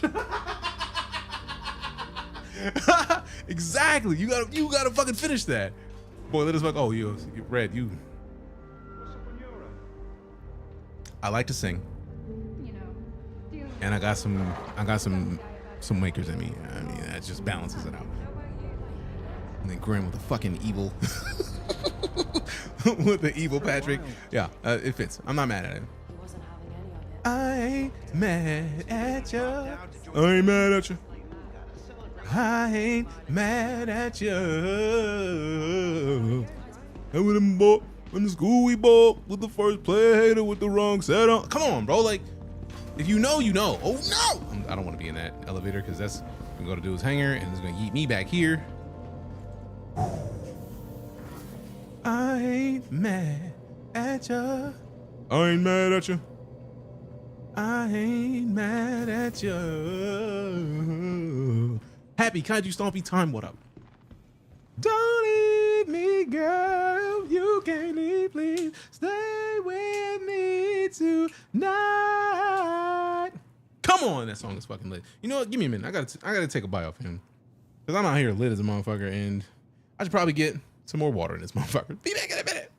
Exactly. You gotta fucking finish that. Boy, let us fuck. Oh, you Red, you. I like to sing. And I got some makers in me. I mean, that just balances it out. And then Grim with the fucking evil. With the evil Patrick. Yeah, it fits. I'm not mad at it. I ain't mad at you. I ain't mad at you. I ain't mad at you. And with them boy, in the school we bought with the first play hater with the wrong set on. Come on, bro. Like, if you know, you know. Oh no! I don't want to be in that elevator, because that's gonna go to dude's hangar and it's gonna yeet me back here. I ain't mad at you. I ain't mad at you. I ain't mad at you. Happy Kaiju Stompy time, what up? Don't leave me, girl. You can't leave, please. Stay with me tonight. Come on, that song is fucking lit. You know what? Give me a minute. I gotta take a bite off him, because I'm out here lit as a motherfucker, and I should probably get some more water in this motherfucker. Be back in a minute.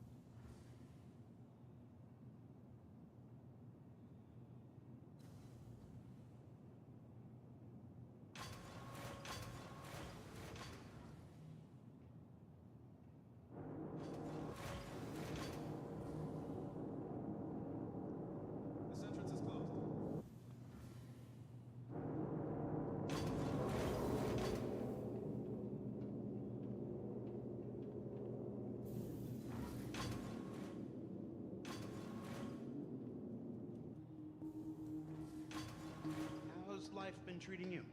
How's life been treating you?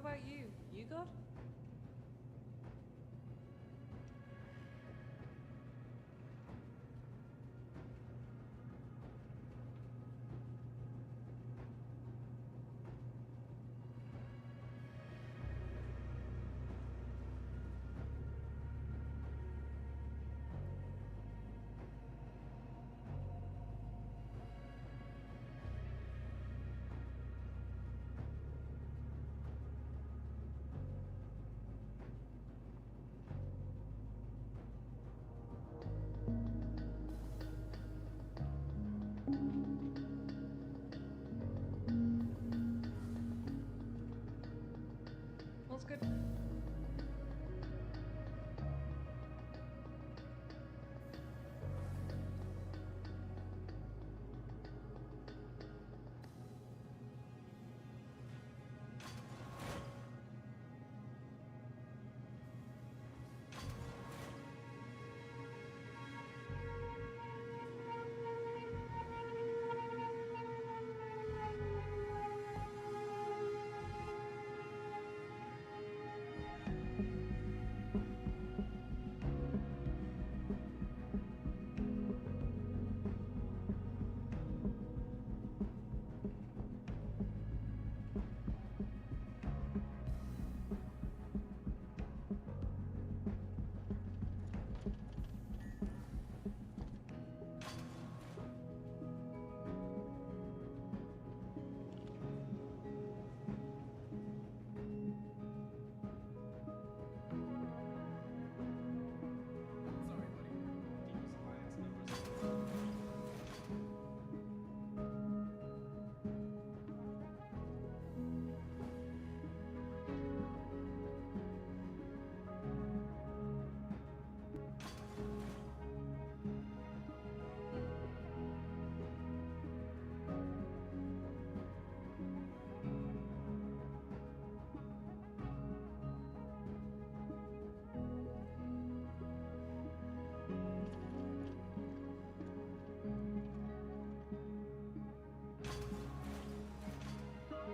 How about you? You good? All's good.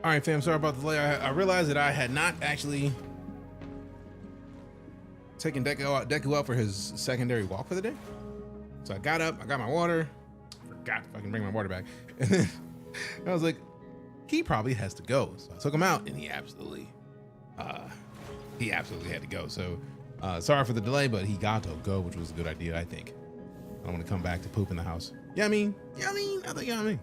All right, fam, sorry about the delay. I realized that I had not actually taken Deku out for his secondary walk for the day. So I got up, I got my water, forgot if I can bring my water back. And then I was like, he probably has to go. So I took him out and he absolutely had to go. So sorry for the delay, but he got to go, which was a good idea, I think. I don't want to come back to poop in the house. I think you know what I mean.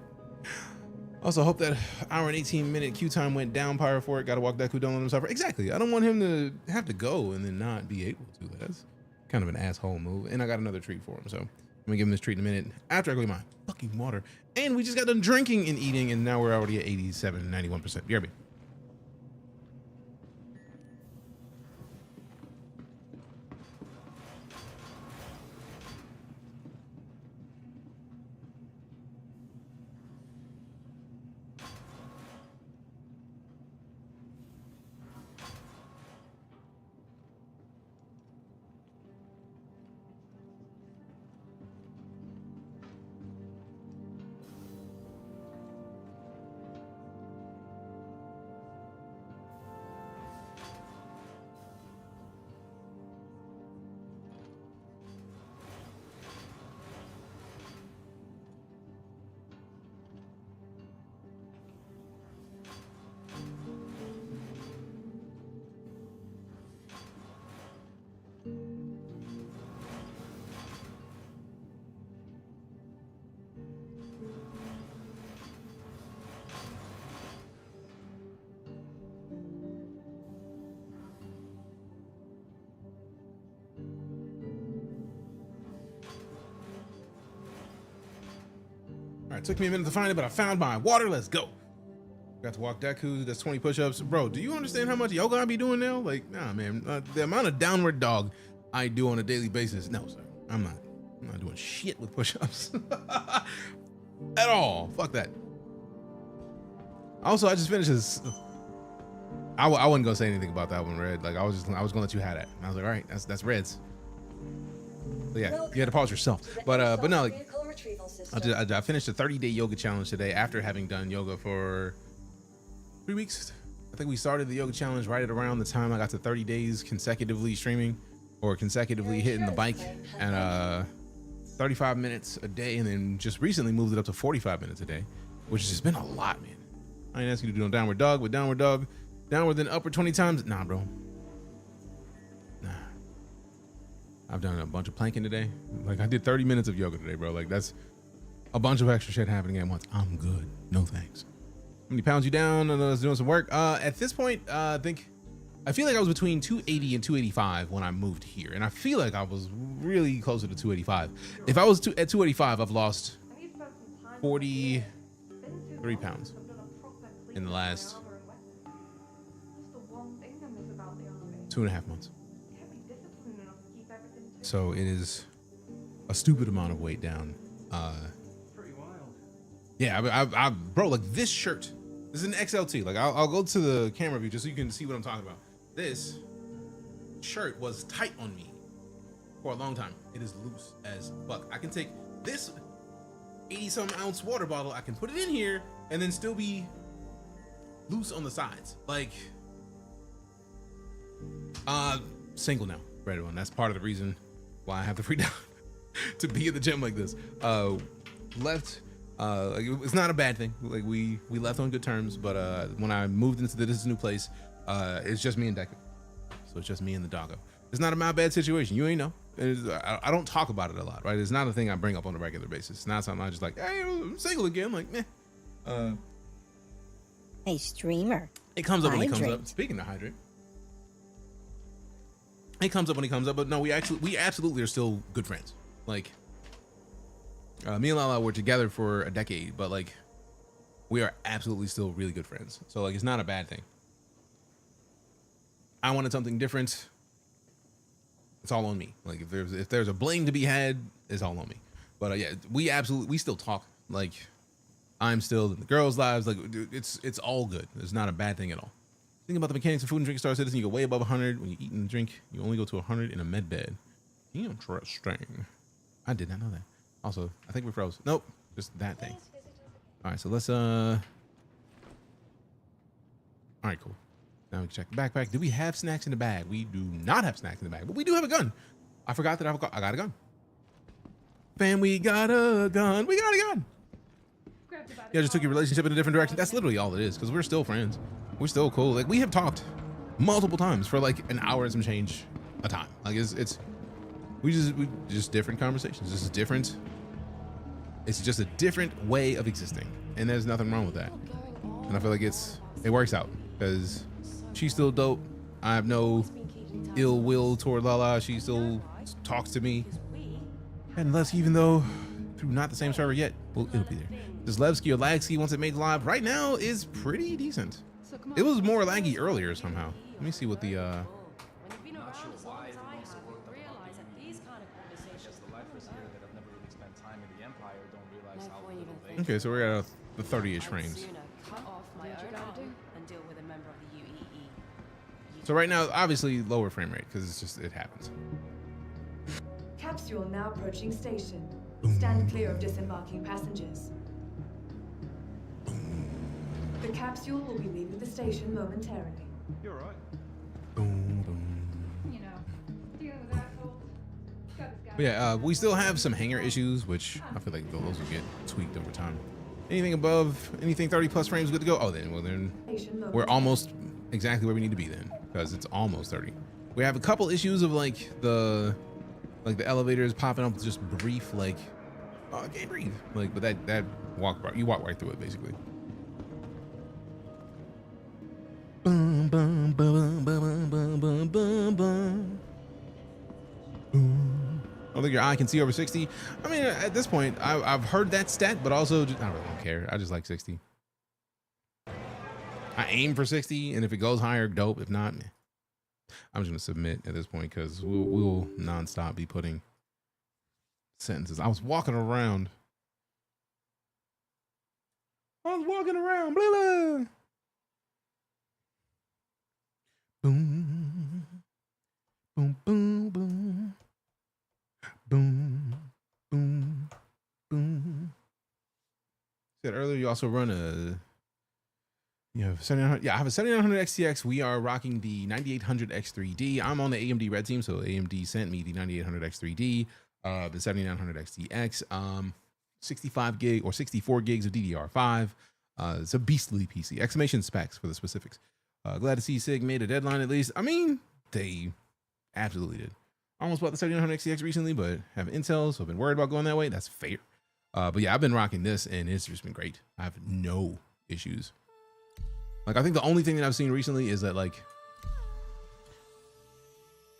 Also, hope that hour and 18-minute queue time went down. Pyro for it. Got to walk Deku, don't let him suffer. Exactly. I don't want him to have to go and then not be able to. That's kind of an asshole move. And I got another treat for him. So I'm going to give him this treat in a minute after I go get my fucking water. And we just got done drinking and eating, and now we're already at 87, 91%. You hear me? All right, took me a minute to find it, but I found my water. Let's go. Got to walk Deku. That's 20 push-ups. Bro, do you understand how much yoga I be doing now? Like, nah, man. The amount of downward dog I do on a daily basis. No, sir. I'm not doing shit with push-ups. At all. Fuck that. Also, I just finished this. I wasn't gonna say anything about that one, Red. Like I was gonna let you have that. And I was like, all right, that's Red's. But yeah, you had to pause yourself. But no, like, I finished a 30-day yoga challenge today after having done yoga for 3 weeks, I think we started the yoga challenge right at around the time I got to 30 days consecutively streaming or consecutively hitting the bike at 35 minutes a day, and then just recently moved it up to 45 minutes a day, which has just been a lot, man. I ain't asking you to do no downward dog, but downward dog, downward then upward 20 times. Nah, bro. Nah. I've done a bunch of planking today. Like, I did 30 minutes of yoga today, bro. Like, that's a bunch of extra shit happening at once. I'm good. No thanks. How many pounds you down? I was doing some work. At this point, I feel like I was between 280 and 285 when I moved here, and I feel like I was really closer to 285. If I was at 285, I've lost 43 pounds in the last 2.5 months. So it is a stupid amount of weight down. Pretty wild. Yeah, I bro, like this shirt. This is an XLT. Like I'll go to the camera view just so you can see what I'm talking about. This shirt was tight on me for a long time. It is loose as fuck. I can take this 80-some ounce water bottle, I can put it in here and then still be loose on the sides. Like, single now, right on. That's part of the reason why I have the freedom to be at the gym like this. Left. Like, it's not a bad thing. Like we left on good terms, but when I moved into this new place, it's just me and Deku. So it's just me and the doggo. It's not my bad situation. You ain't know. I don't talk about it a lot, right? It's not a thing I bring up on a regular basis. It's not something I just like, hey, I'm single again. Like, meh. Hey, streamer. It comes up when it comes Hydrate. up. Speaking of hydrate, it comes up when it comes up. But no, we absolutely are still good friends. Like, me and Lala were together for a decade, but like, we are absolutely still really good friends. So like, it's not a bad thing. I wanted something different. It's all on me. Like, if there's a blame to be had, it's all on me. But yeah, we still talk. Like, I'm still in the girls' lives. Like, it's all good. It's not a bad thing at all. Think about the mechanics of food and drink StarCitizen. You go way above 100 when you eat and drink. You only go to 100 in a med bed. Interesting. I did not know that. Also, I think we froze. Nope, just that thing. All right, so let's All right, cool. Now we can check the backpack. Do we have snacks in the bag? We do not have snacks in the bag, but we do have a gun. I forgot that I got a gun. Fam, we got a gun. We got a gun. Yeah, I just took your relationship in a different direction. That's literally all it is, because we're still friends. We're still cool. Like, we have talked multiple times for like an hour and some change a time. Like, we just different conversations. This is different. It's just a different way of existing, and there's nothing wrong with that. And I feel like it works out, because she's still dope. I have no ill will toward Lala. She still talks to me. And Levski, even though through not the same server yet, well, it'll be there. Does Levski or Lagski once it made live right now is pretty decent. It was more laggy earlier somehow. Let me see what the okay, so we're at the 30-ish frames. So right now, obviously lower frame rate, because it happens. Capsule now approaching station. Stand clear of disembarking passengers. The capsule will be leaving the station momentarily. You're right. You know, dealing with assholes. But yeah, we still have some hanger issues, which I feel like those will get tweaked over time. Anything above, anything 30 plus frames good to go? Oh, then we're almost exactly where we need to be then, because it's almost 30. We have a couple issues of like the elevators popping up just brief, like, oh, I can't breathe. Like, but that you walk right through it basically. Boom, boom, boom, boom, boom, boom, boom, boom. I don't think your eye can see over 60. I mean, at this point, I've heard that stat, but also I really don't care. I just like 60. I aim for 60, and if it goes higher, dope. If not, meh. I'm just gonna submit at this point, because we'll nonstop be putting sentences. I was walking around. Blah, blah. Boom, boom, boom, boom, boom, boom, boom. Said earlier you also run You have 7900. Yeah, I have a 7900 XTX. We are rocking the 9800 X3D. I'm on the AMD red team, so AMD sent me the 9800 X3D, the 7900 XTX, 65 gig or 64 gigs of DDR5. It's a beastly PC. Exclamation specs for the specifics. Glad to see SIG made a deadline at least. I mean, they absolutely did. Almost bought the 7900 XTX recently, but have Intel, so I've been worried about going that way. That's fair. But yeah, I've been rocking this, and it's just been great. I have no issues. Like, I think the only thing that I've seen recently is that, like,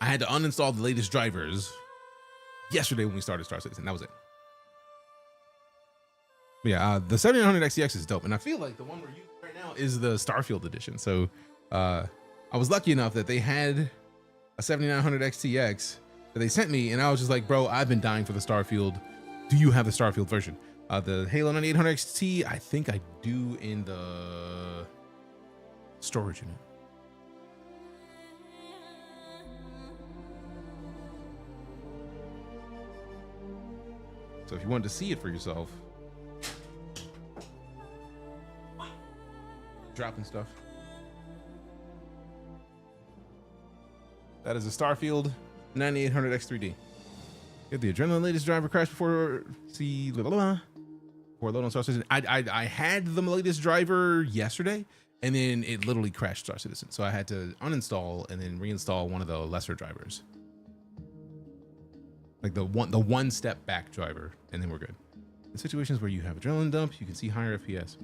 I had to uninstall the latest drivers yesterday when we started StarCitizen. That was it. But yeah, the 7900 XTX is dope, and I feel like the one we're using right now is the Starfield edition. So I was lucky enough that they had a 7900 XTX that they sent me, and I was just like, bro, I've been dying for the Starfield. Do you have the Starfield version? The Halo 9800 XT, I think I do in the storage unit. So if you wanted to see it for yourself, dropping stuff. That is a Starfield 9800 X3D. Get the Adrenaline latest driver crash before load on StarCitizen. I had the latest driver yesterday, and then it literally crashed StarCitizen. So I had to uninstall and then reinstall one of the lesser drivers, like the one step back driver, and then we're good. In situations where you have adrenaline dump, you can see higher FPS.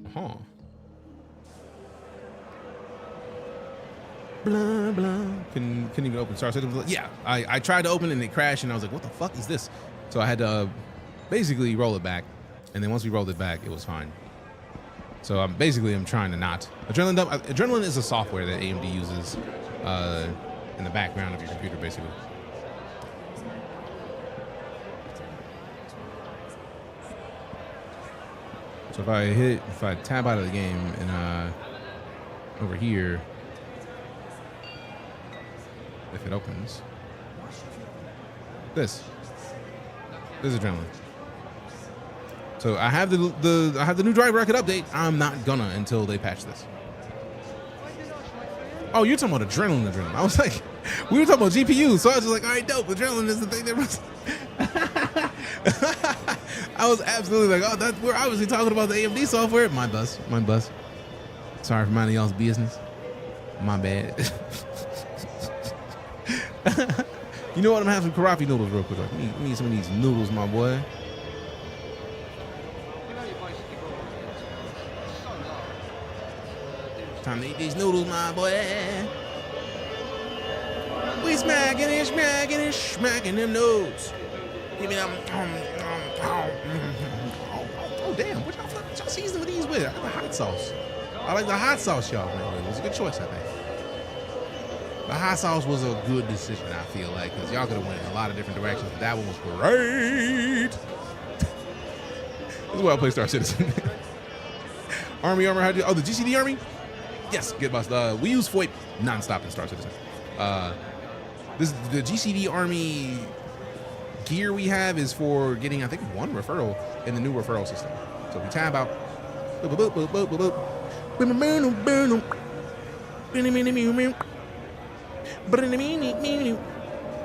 Blah blah. Couldn't even open StarCitizen. Yeah, I tried to open and it crashed, and I was like, what the fuck is this? So I had to basically roll it back, and then once we rolled it back, it was fine. So I'm trying to not adrenaline dump. Adrenaline is a software that AMD uses in the background of your computer, basically. So if I tab out of the game and over here, if it opens, this is adrenaline. So I have the new driver I could update. I'm not gonna until they patch this. Oh, you're talking about adrenaline. I was like, we were talking about GPU, so I was just like, all right, dope. Adrenaline is the thing that was. I was absolutely like, oh, we're obviously talking about the AMD software. My bus. Sorry for minding y'all's business. My bad. You know what? I'm gonna have some karafi noodles real quick. I need some of these noodles, my boy. Time to eat these noodles, my boy. We smacking them noodles. Give me them. Oh damn! What y'all season with these with? I got the hot sauce. I like the hot sauce, y'all. Man. It was a good choice, I think. The hot sauce was a good decision, I feel like, because y'all could have went in a lot of different directions, but that one was great. This is why I play StarCitizen. Army armor, how do you, oh, the GCD Army? Yes, good boss. We use FOIP nonstop in StarCitizen. This the GCD Army gear we have is for getting, I think, one referral in the new referral system. So we tab out. Boop, boop, boop, boop, boop, boop.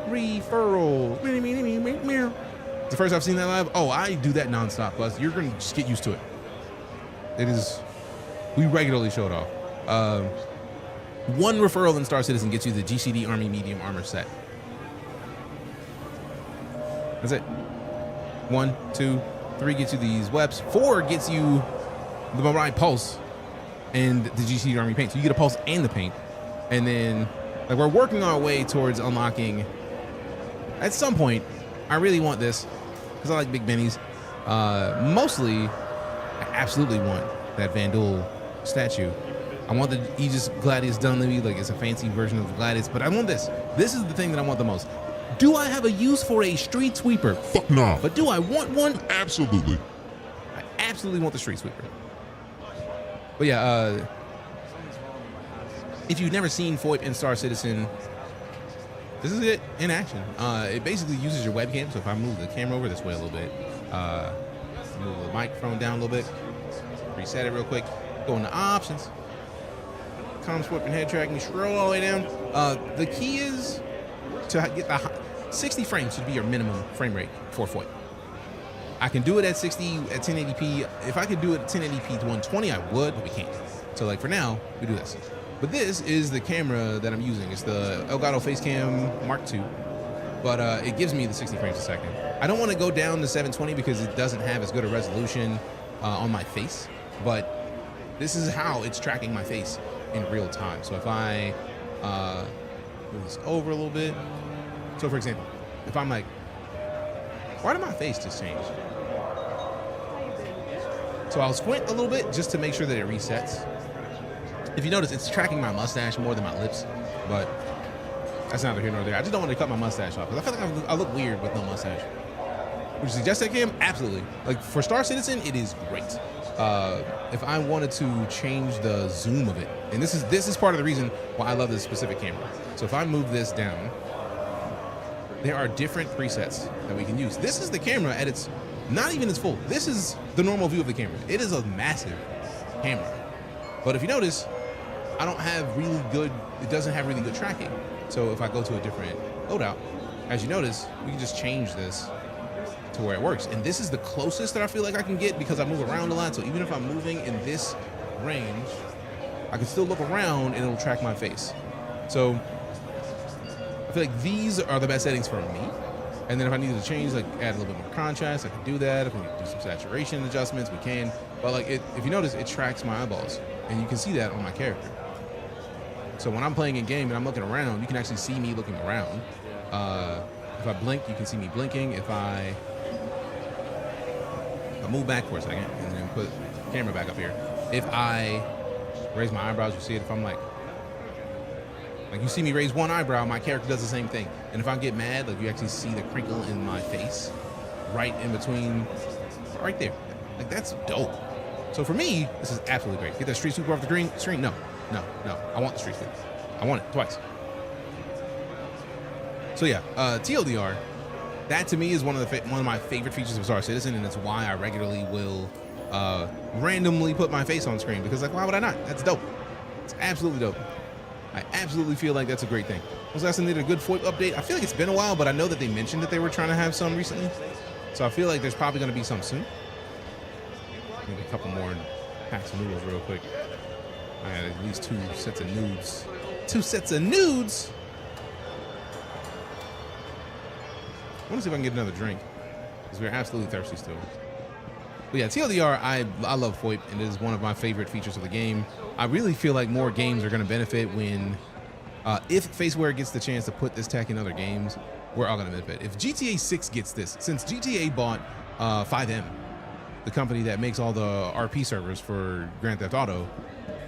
Referral. It's the first I've seen that live. Oh, I do that nonstop, Buzz. You're gonna just get used to it. It is. We regularly show it off. One referral in StarCitizen gets you the GCD Army medium armor set. That's it. 1, 2, 3 gets you these weaps. 4 gets you the Mirai Pulse and the GCD Army paint. So you get a pulse and the paint. And then, like, we're working our way towards unlocking. At some point, I really want this because I like big bennies. Mostly, I absolutely want that Vandal statue. I want the Aegis Gladius done to me, like it's a fancy version of the Gladius, but I want this. This is the thing that I want the most. Do I have a use for a street sweeper? Fuck no. But do I want one? Absolutely. I absolutely want the street sweeper. But yeah, if you've never seen FOIP in StarCitizen, this is it in action. It basically uses your webcam. So if I move the camera over this way a little bit, move the microphone down a little bit, reset it real quick, go into options, comm swip and head tracking, scroll all the way down. The key is to get the 60 frames should be your minimum frame rate for FOIP. I can do it at 60 at 1080p. If I could do it at 1080p to 120, I would, but we can't. So like for now, we do this. But this is the camera that I'm using. It's the Elgato Facecam Mark II, but it gives me the 60 frames a second. I don't want to go down to 720 because it doesn't have as good a resolution on my face, but this is how it's tracking my face in real time. So if I move this over a little bit, so for example, if I'm like, why did my face just change? So I'll squint a little bit just to make sure that it resets. If you notice, it's tracking my mustache more than my lips, but that's neither here nor there. I just don't want to cut my mustache off because I feel like I look weird with no mustache. Would you suggest that cam? Absolutely. Like for StarCitizen, it is great. If I wanted to change the zoom of it, and this is part of the reason why I love this specific camera. So if I move this down, there are different presets that we can use. This is the camera at its, not even its full. This is the normal view of the camera. It is a massive camera. But if you notice, I don't have really good, it doesn't have really good tracking. So if I go to a different loadout, as you notice, we can just change this to where it works. And this is the closest that I feel like I can get because I move around a lot. So even if I'm moving in this range, I can still look around and it'll track my face. So I feel like these are the best settings for me. And then if I needed to change, like add a little bit more contrast, I can do that. If we need to do some saturation adjustments, we can. But like if you notice, it tracks my eyeballs and you can see that on my character. So when I'm playing in game and I'm looking around, you can actually see me looking around. If I blink, you can see me blinking. If I move back for a second and then put the camera back up here. If I raise my eyebrows, you see it. If I'm like you see me raise one eyebrow, my character does the same thing. And if I get mad, like you actually see the crinkle in my face right in between, right there. Like that's dope. So for me, this is absolutely great. Get that street sweeper off the screen? No. I want the street sweeper. I want it twice. So yeah, TLDR, that to me is one of my favorite features of StarCitizen, and it's why I regularly will randomly put my face on screen because like, why would I not? That's dope. It's absolutely dope. I absolutely feel like that's a great thing. Was last time they did a good FOIP update? I feel like it's been a while, but I know that they mentioned that they were trying to have some recently. So I feel like there's probably going to be some soon. Maybe a couple more packs of noodles real quick. I had at least 2 sets of nudes. 2 sets of nudes? I want to see if I can get another drink because we're absolutely thirsty still. But yeah, TLDR, I love FOIP, and it is one of my favorite features of the game. I really feel like more games are going to benefit when, if Faceware gets the chance to put this tech in other games, we're all going to benefit. If GTA 6 gets this, since GTA bought 5M, the company that makes all the RP servers for Grand Theft Auto,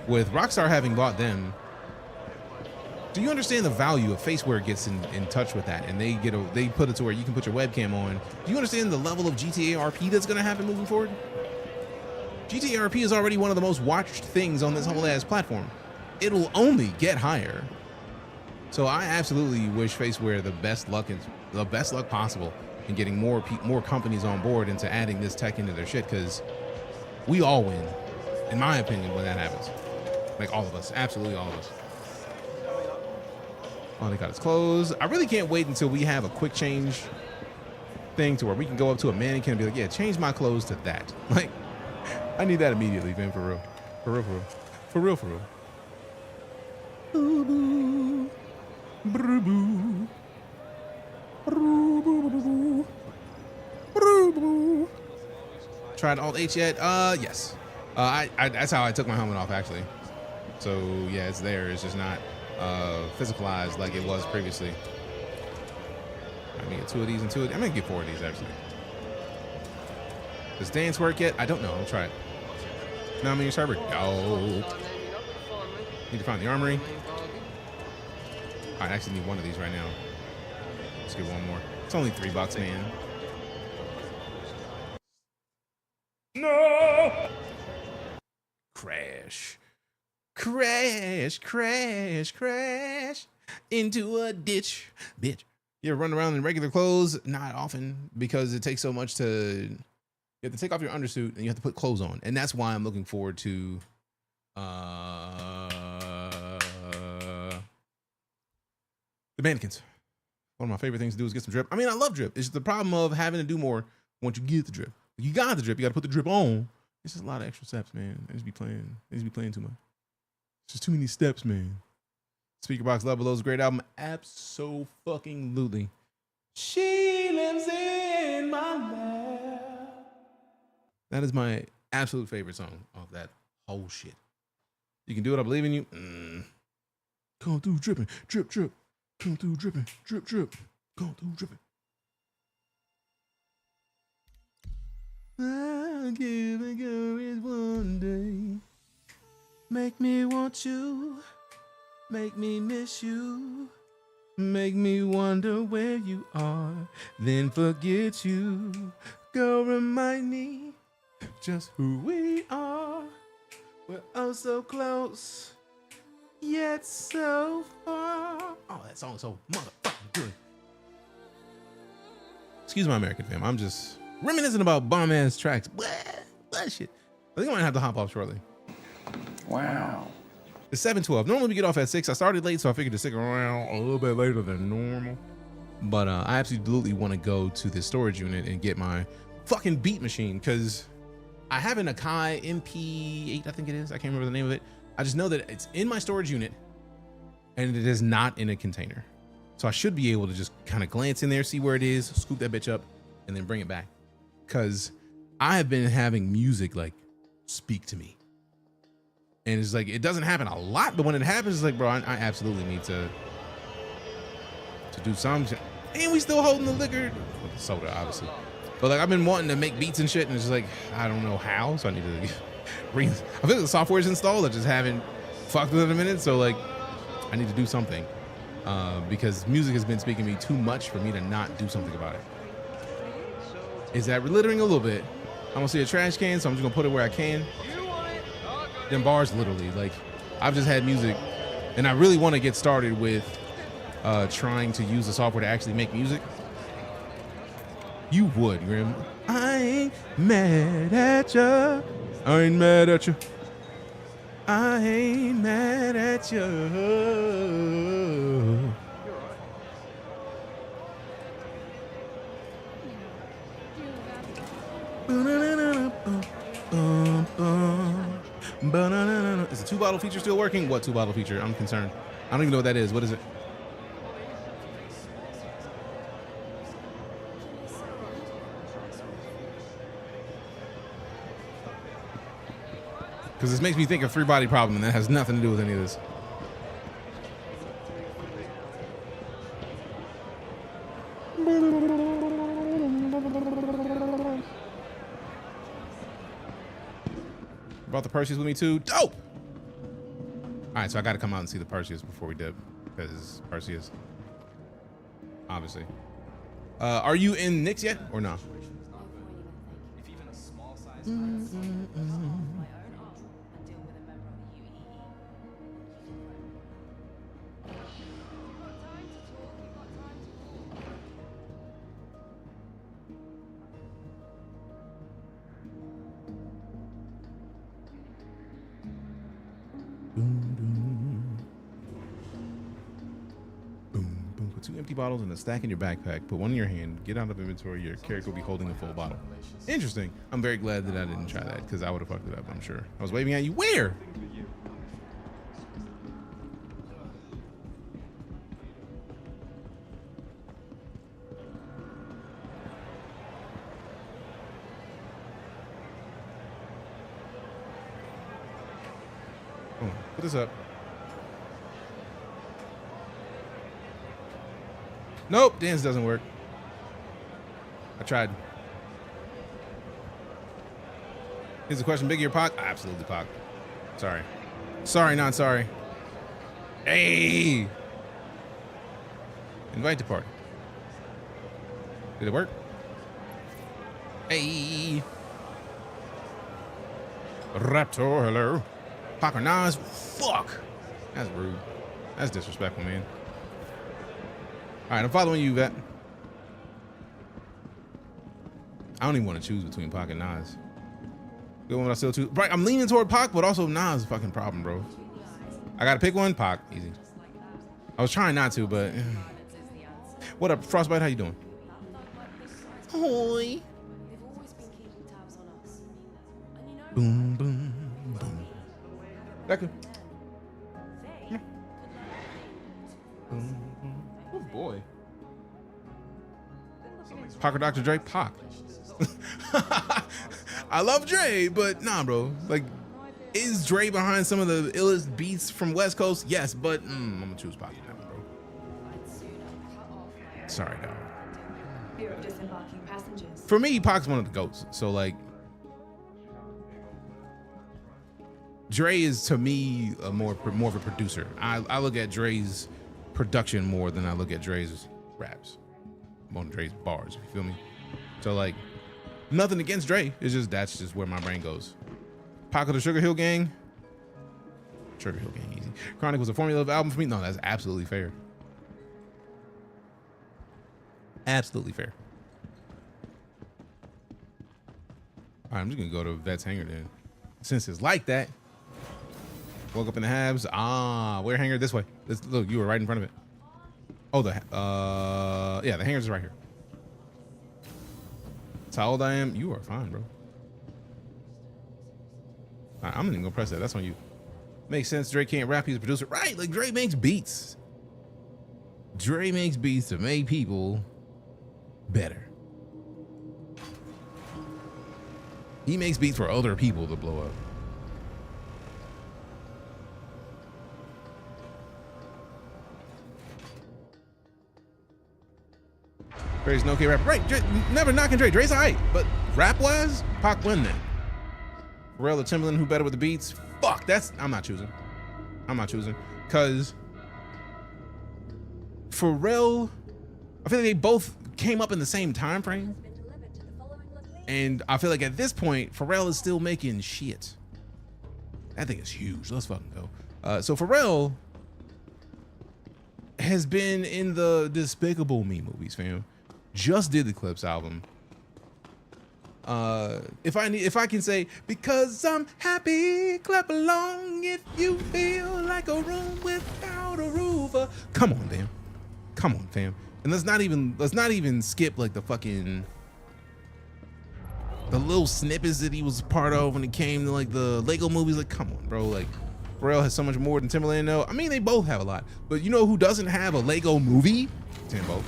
with Rockstar having bought them, do you understand the value of Faceware gets in touch with that, and they put it to where you can put your webcam on? Do you understand the level of GTA RP that's going to happen moving forward? GTA RP is already one of the most watched things on this whole ass platform. It'll only get higher. So I absolutely wish Faceware the best luck possible in getting more companies on board into adding this tech into their shit, because we all win, in my opinion, when that happens. Like all of us, absolutely all of us. Oh, they got its clothes. I really can't wait until we have a quick change thing to where we can go up to a mannequin and be like, yeah, change my clothes to that. Like, I need that immediately, man, for real. For real, for real. For real, for real. Boo-boo. Boo-boo. Boo-boo. Boo-boo. Tried Alt-H yet? Yes. That's how I took my helmet off, actually. So, yeah, it's there. It's just not physicalized like it was previously. I'm gonna get 2 of these and 2 of these. I'm gonna get 4 of these, actually. Does dance work yet? I don't know. I'll try it. No, I'm in your server. Go. Need to find the armory. I actually need 1 of these right now. Let's get 1 more. It's only $3, man. No! Crash. Crash, crash, crash into a ditch. Bitch. You ever run around in regular clothes? Not often, because it takes so much to... You have to take off your undersuit and you have to put clothes on. And that's why I'm looking forward to mannequins. One of my favorite things to do is get some drip. I mean, I love drip. It's the problem of having to do more once you get the drip. You got the drip, you got to put the drip on. It's just a lot of extra steps, man. I just be playing too much. It's just too many steps, man. Speaker Box Love Below's great album. Abso-fucking-lutely. She lives in my lap. That is my absolute favorite song of that whole shit. You can do it. I believe in you. Come through dripping, drip, drip. Come through dripping, drip, drip. Come through dripping. I'll give it courage one day. Make me want you. Make me miss you. Make me wonder where you are. Then forget you. Go remind me just who we are. We're oh so close, yet so far. Oh, that song's so motherfucking good. Excuse my American fam. I'm just reminiscing about bomb ass tracks. That shit. I think I might have to hop off shortly. Wow. It's 7:12. Normally we get off at 6. I started late, so I figured to stick around a little bit later than normal. But I absolutely want to go to the storage unit and get my fucking beat machine, because I have an Akai MP8, I think it is. I can't remember the name of it. I just know that it's in my storage unit and it is not in a container. So I should be able to just kind of glance in there, see where it is, scoop that bitch up, and then bring it back. Because I have been having music like speak to me. And it's like, it doesn't happen a lot, but when it happens, it's like, bro, I absolutely need to do something. And we still holding the liquor, well, the soda, obviously. But like, I've been wanting to make beats and shit, and it's just like, I don't know how, so I need to I think the software's installed, I just haven't fucked with it in a minute, so like, I need to do something. Because music has been speaking to me too much for me to not do something about it. Is that littering a little bit? I don't see a trash can, so I'm just gonna put it where I can. Them bars, literally, like, I've just had music, and I really want to get started with trying to use the software to actually make music. You would, Grim. I ain't mad at ya. I ain't mad at you. I ain't mad at you. Is the 2-bottle feature still working? What 2-bottle feature? I'm concerned. I don't even know what that is. What is it? Because this makes me think of 3-body problem, and that has nothing to do with any of this. Brought the Perseus with me too. Dope! All right, so I got to come out and see the Perseus before we dip, because Perseus, obviously. Are you in Nyx yet or no? Boom. Put 2 empty bottles in a stack in your backpack. Put one in your hand. Get out of inventory. Your character will be holding a full bottle. Interesting. I'm very glad that I didn't try that, because I would have fucked it up, I'm sure. I was waving at you. Where? Put this up. Nope, dance doesn't work. I tried. Here's the question: Biggie or Pac? Absolutely Pac. Sorry. Sorry, not sorry. Hey! Invite to party. Did it work? Hey! Raptor, hello. Pac or Nas? Fuck! That's rude. That's disrespectful, man. All right, I'm following you, Vet. I don't even want to choose between Pac and Nas. Good one, I still choose. Right, I'm leaning toward Pac, but also Nas is a fucking problem, bro. I gotta pick one. Pac, easy. I was trying not to, but What up, Frostbite? How you doing? Hoi. Boom, boom, boom. Becca. Oh boy. Parker Dr. Dre, Pac. I love Dre, but nah, bro. Like, is Dre behind some of the illest beats from West Coast? Yes, but I'm gonna choose Pac on that one, bro. Sorry, dog. Fear of disembarking passengers. For me, Pac's one of the GOATs. So like, Dre is to me a more of a producer. I look at Dre's production more than I look at Dre's raps, on Dre's bars. You feel me? So like, nothing against Dre. It's just that's just where my brain goes. Pac of the Sugar Hill Gang. Sugar Hill Gang, easy. Chronic was a formula of album for me. No, that's absolutely fair. Absolutely fair. All right, I'm just gonna go to Vet's Hangar then. Since it's like that. Woke up in the Habs. Where hangar? This way. Look, you were right in front of it. Oh, yeah, the hangar's right here. That's how old I am. You are fine, bro. All right, I'm not even gonna press that. That's on you. Makes sense. Dre can't rap. He's a producer. Right, like Dre makes beats. Dre makes beats to make people better. He makes beats for other people to blow up. Dre's no K rapper. Right, Dre, never knocking Dre. Dre's alright, but rap-wise, Pac win that. Pharrell or Timbaland, who better with the beats? Fuck, I'm not choosing. I'm not choosing. Cause Pharrell, I feel like they both came up in the same time frame. And I feel like at this point, Pharrell is still making shit. That thing is huge. Let's fucking go. So Pharrell has been in the Despicable Me movies, fam. Just did the Clips album. If I can say, because I'm happy, clap along if you feel like a room without a roof. Come on, fam. Come on, fam. And let's not even skip like the little snippets that he was part of when it came to like the Lego movies. Like, come on, bro. Like, Pharrell has so much more than Timbaland. No, I mean they both have a lot, but you know who doesn't have a Lego movie? Timbo.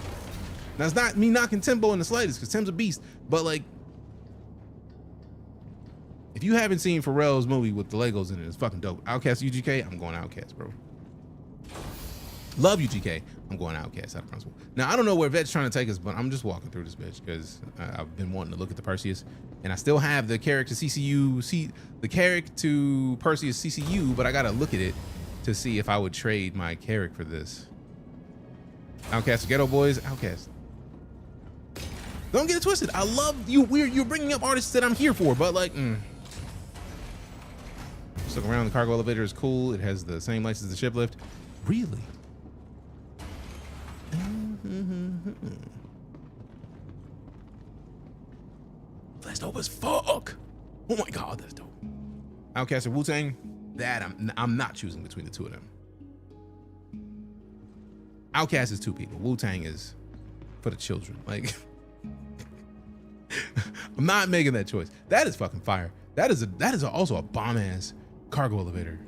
Now it's not me knocking Timbo in the slightest, because Tim's a beast. But like, if you haven't seen Pharrell's movie with the Legos in it, it's fucking dope. Outkast UGK, I'm going Outkast, bro. Love UGK, I'm going Outkast out of principle. Now I don't know where Vet's trying to take us, but I'm just walking through this bitch because I've been wanting to look at the Perseus, and I still have the character CCU, the character to Perseus CCU, but I gotta look at it to see if I would trade my character for this. Outkast, Ghetto Boys, Outkast. Don't get it twisted. I love you. You're bringing up artists that I'm here for, but like, just look around. The cargo elevator is cool. It has the same lights as the ship lift. Really? That's dope as fuck. Oh my god, that's dope. Outkast or Wu-Tang? That I'm not choosing between the two of them. Outkast is two people. Wu-Tang is for the children. Like, I'm not making that choice. That is fucking fire. That is also a bomb ass cargo elevator.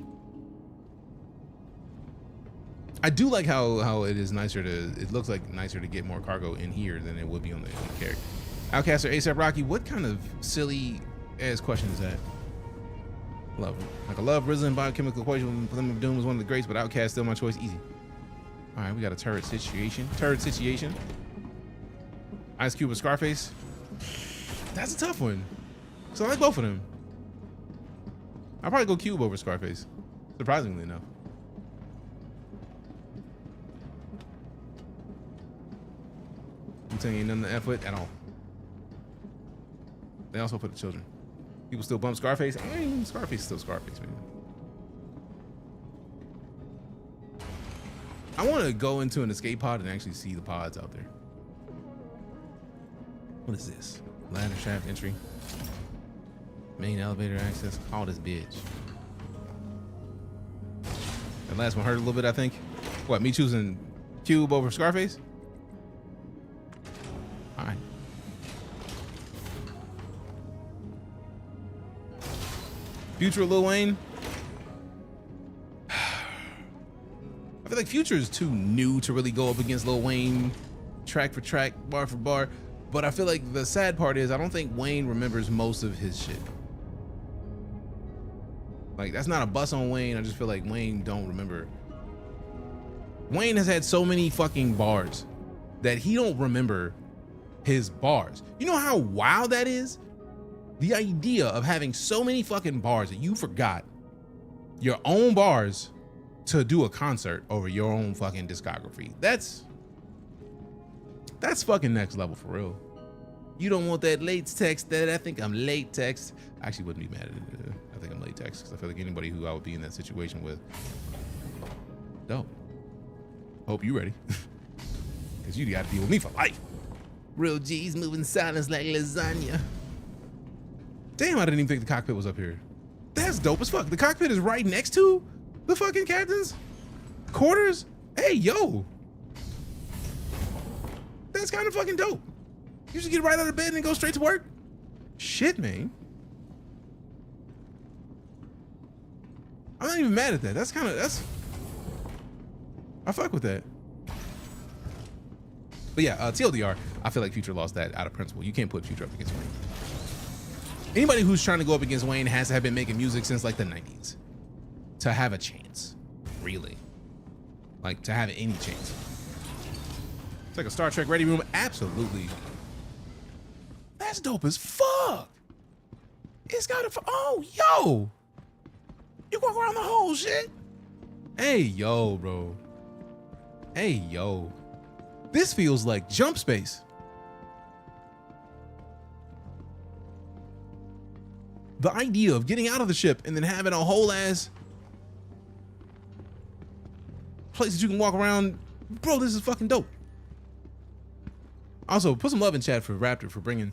I do like how it is nicer it looks like nicer to get more cargo in here than it would be on the character. Outkast or ASAP Rocky? What kind of silly ass question is that? Love it. Like, I love RZA and Biochemical Equation. Limb of Doom was one of the greats, but Outkast still my choice. Easy. All right, we got a turret situation. Ice Cube or Scarface? That's a tough one. So I like both of them. I'll probably go Cube over Scarface, surprisingly enough. I'm telling you, nothing to F with at all. They also put the children. People still bump Scarface. I mean, Scarface is still Scarface, man. I want to go into an escape pod and actually see the pods out there. What is this? Ladder shaft entry. Main elevator access. All this bitch. That last one hurt a little bit, I think. What, me choosing Cube over Scarface? All right. Future of Lil Wayne. I feel like Future is too new to really go up against Lil Wayne track for track, bar for bar. But I feel like the sad part is I don't think Wayne remembers most of his shit. Like, that's not a bus on Wayne. I just feel like Wayne don't remember. Wayne has had so many fucking bars that he don't remember his bars. You know how wild that is? The idea of having so many fucking bars that you forgot your own bars to do a concert over your own fucking discography. That's fucking next level for real. You don't want that late text that I think I'm late text. I actually wouldn't be mad at it. I think I'm late text because I feel like anybody who I would be in that situation with. Dope. Hope you ready. Because you got to deal with me for life. Real G's moving silence like lasagna. Damn, I didn't even think the cockpit was up here. That's dope as fuck. The cockpit is right next to the fucking captain's quarters. Hey, yo. That's kind of fucking dope. You just get right out of bed and go straight to work. Shit, man. I'm not even mad at that. That's I fuck with that. But yeah, TLDR, I feel like Future lost that out of principle. You can't put Future up against Wayne. Anybody who's trying to go up against Wayne has to have been making music since like the 90s to have a chance, really. Like, to have any chance. It's like a Star Trek ready room. Absolutely. That's dope as fuck. It's got a, oh, yo. You walk around the whole shit. Hey, yo, bro. Hey, yo. This feels like Jump Space. The idea of getting out of the ship and then having a whole ass place that you can walk around. Bro, this is fucking dope. Also, put some love in chat for Raptor for bringing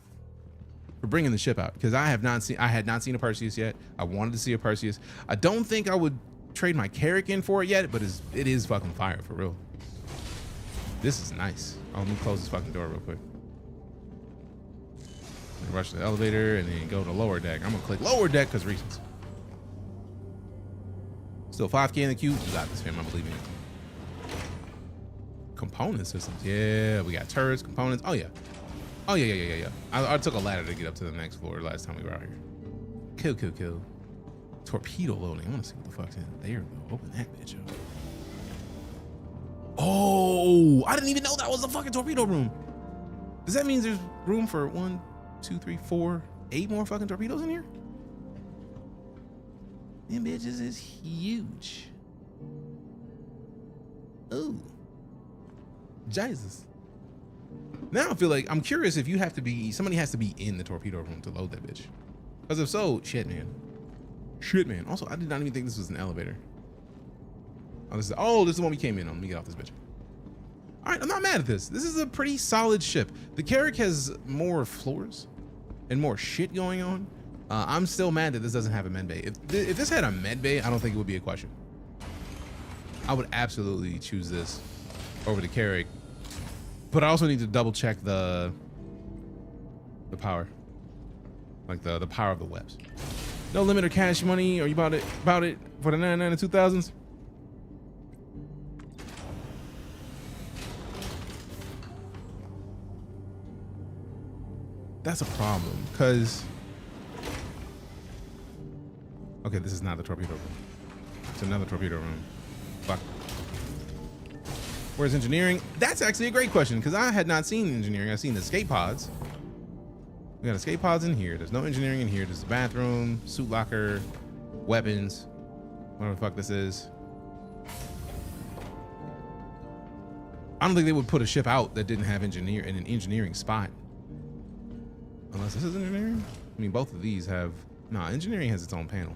the ship out, because I had not seen a Perseus yet. I wanted to see a Perseus. I don't think I would trade my Carrack in for it yet, but it is fucking fire for real. This is nice. Oh, let me close this fucking door real quick. Rush the elevator and then go to lower deck. I'm gonna click lower deck because reasons. Still 5K in the queue. You got this, fam. I believe in you. Component systems. Yeah, we got turrets, components. Oh yeah. Oh yeah. I took a ladder to get up to the next floor last time we were out here. Kill. Torpedo loading. I want to see what the fuck's in there though. Open that bitch up. Oh, I didn't even know that was a fucking torpedo room. Does that mean there's room for 1, 2, 3, 4, 8 more fucking torpedoes in here? Them bitches is huge. Ooh. Jesus. Now I feel like I'm curious if somebody has to be in the torpedo room to load that bitch. Because if so, shit, man. Also, I did not even think this was an elevator. Oh, this is the one we came in on. Let me get off this bitch. All right, I'm not mad at this. This is a pretty solid ship. The Carrack has more floors and more shit going on. I'm still mad that this doesn't have a med bay. If this had a med bay, I don't think it would be a question. I would absolutely choose this over the Carrack. But I also need to double check the power. Like the power of the webs. No limit or cash money. Are you about it for the 99 and 2000s? That's a problem, because okay, this is not the torpedo room. It's another torpedo room. Fuck. Where's engineering? That's actually a great question, because I had not seen engineering. I've seen the escape pods. We got escape pods in here. There's no engineering in here. There's the bathroom, suit locker, weapons, whatever the fuck this is. I don't think they would put a ship out that didn't have an engineering spot. Unless this is engineering? I mean, both of these have... Nah, engineering has its own panel.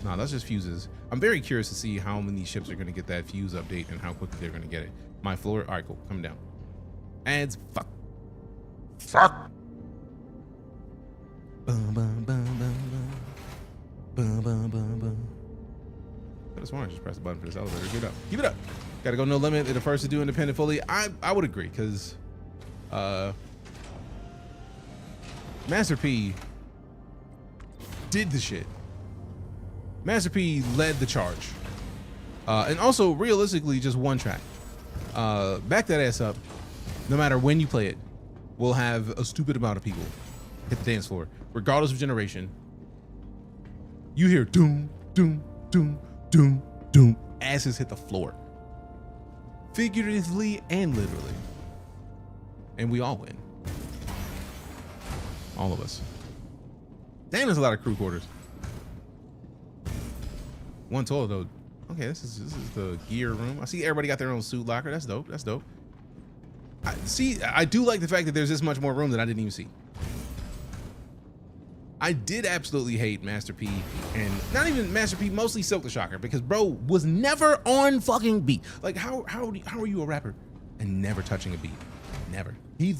Nah, that's just fuses. I'm very curious to see how many ships are going to get that fuse update and how quickly they're going to get it. My floor... All right, cool. Coming down. Ads. Fuck. Fuck. Bum, bum, bum, bum, bum. Bum, bum, bum, bum. I just want to just press the button for this elevator. Give it up. Keep it up. Got to go no limit. They're the first to do independent fully. I would agree, because... Master P did the shit. Master P led the charge. And also, realistically, just one track. Back that ass up. No matter when you play it, we'll have a stupid amount of people hit the dance floor, regardless of generation. You hear doom, doom, doom, doom, doom. Asses hit the floor. Figuratively and literally. And we all win. All of us. Damn, there's a lot of crew quarters. One toilet though. Okay, this is the gear room. I see everybody got their own suit locker. That's dope. That's dope. I do like the fact that there's this much more room that I didn't even see. I did absolutely hate Master P, and not even Master P, mostly Silk the Shocker, because bro was never on fucking beat. Like how are you a rapper and never touching a beat? Never. He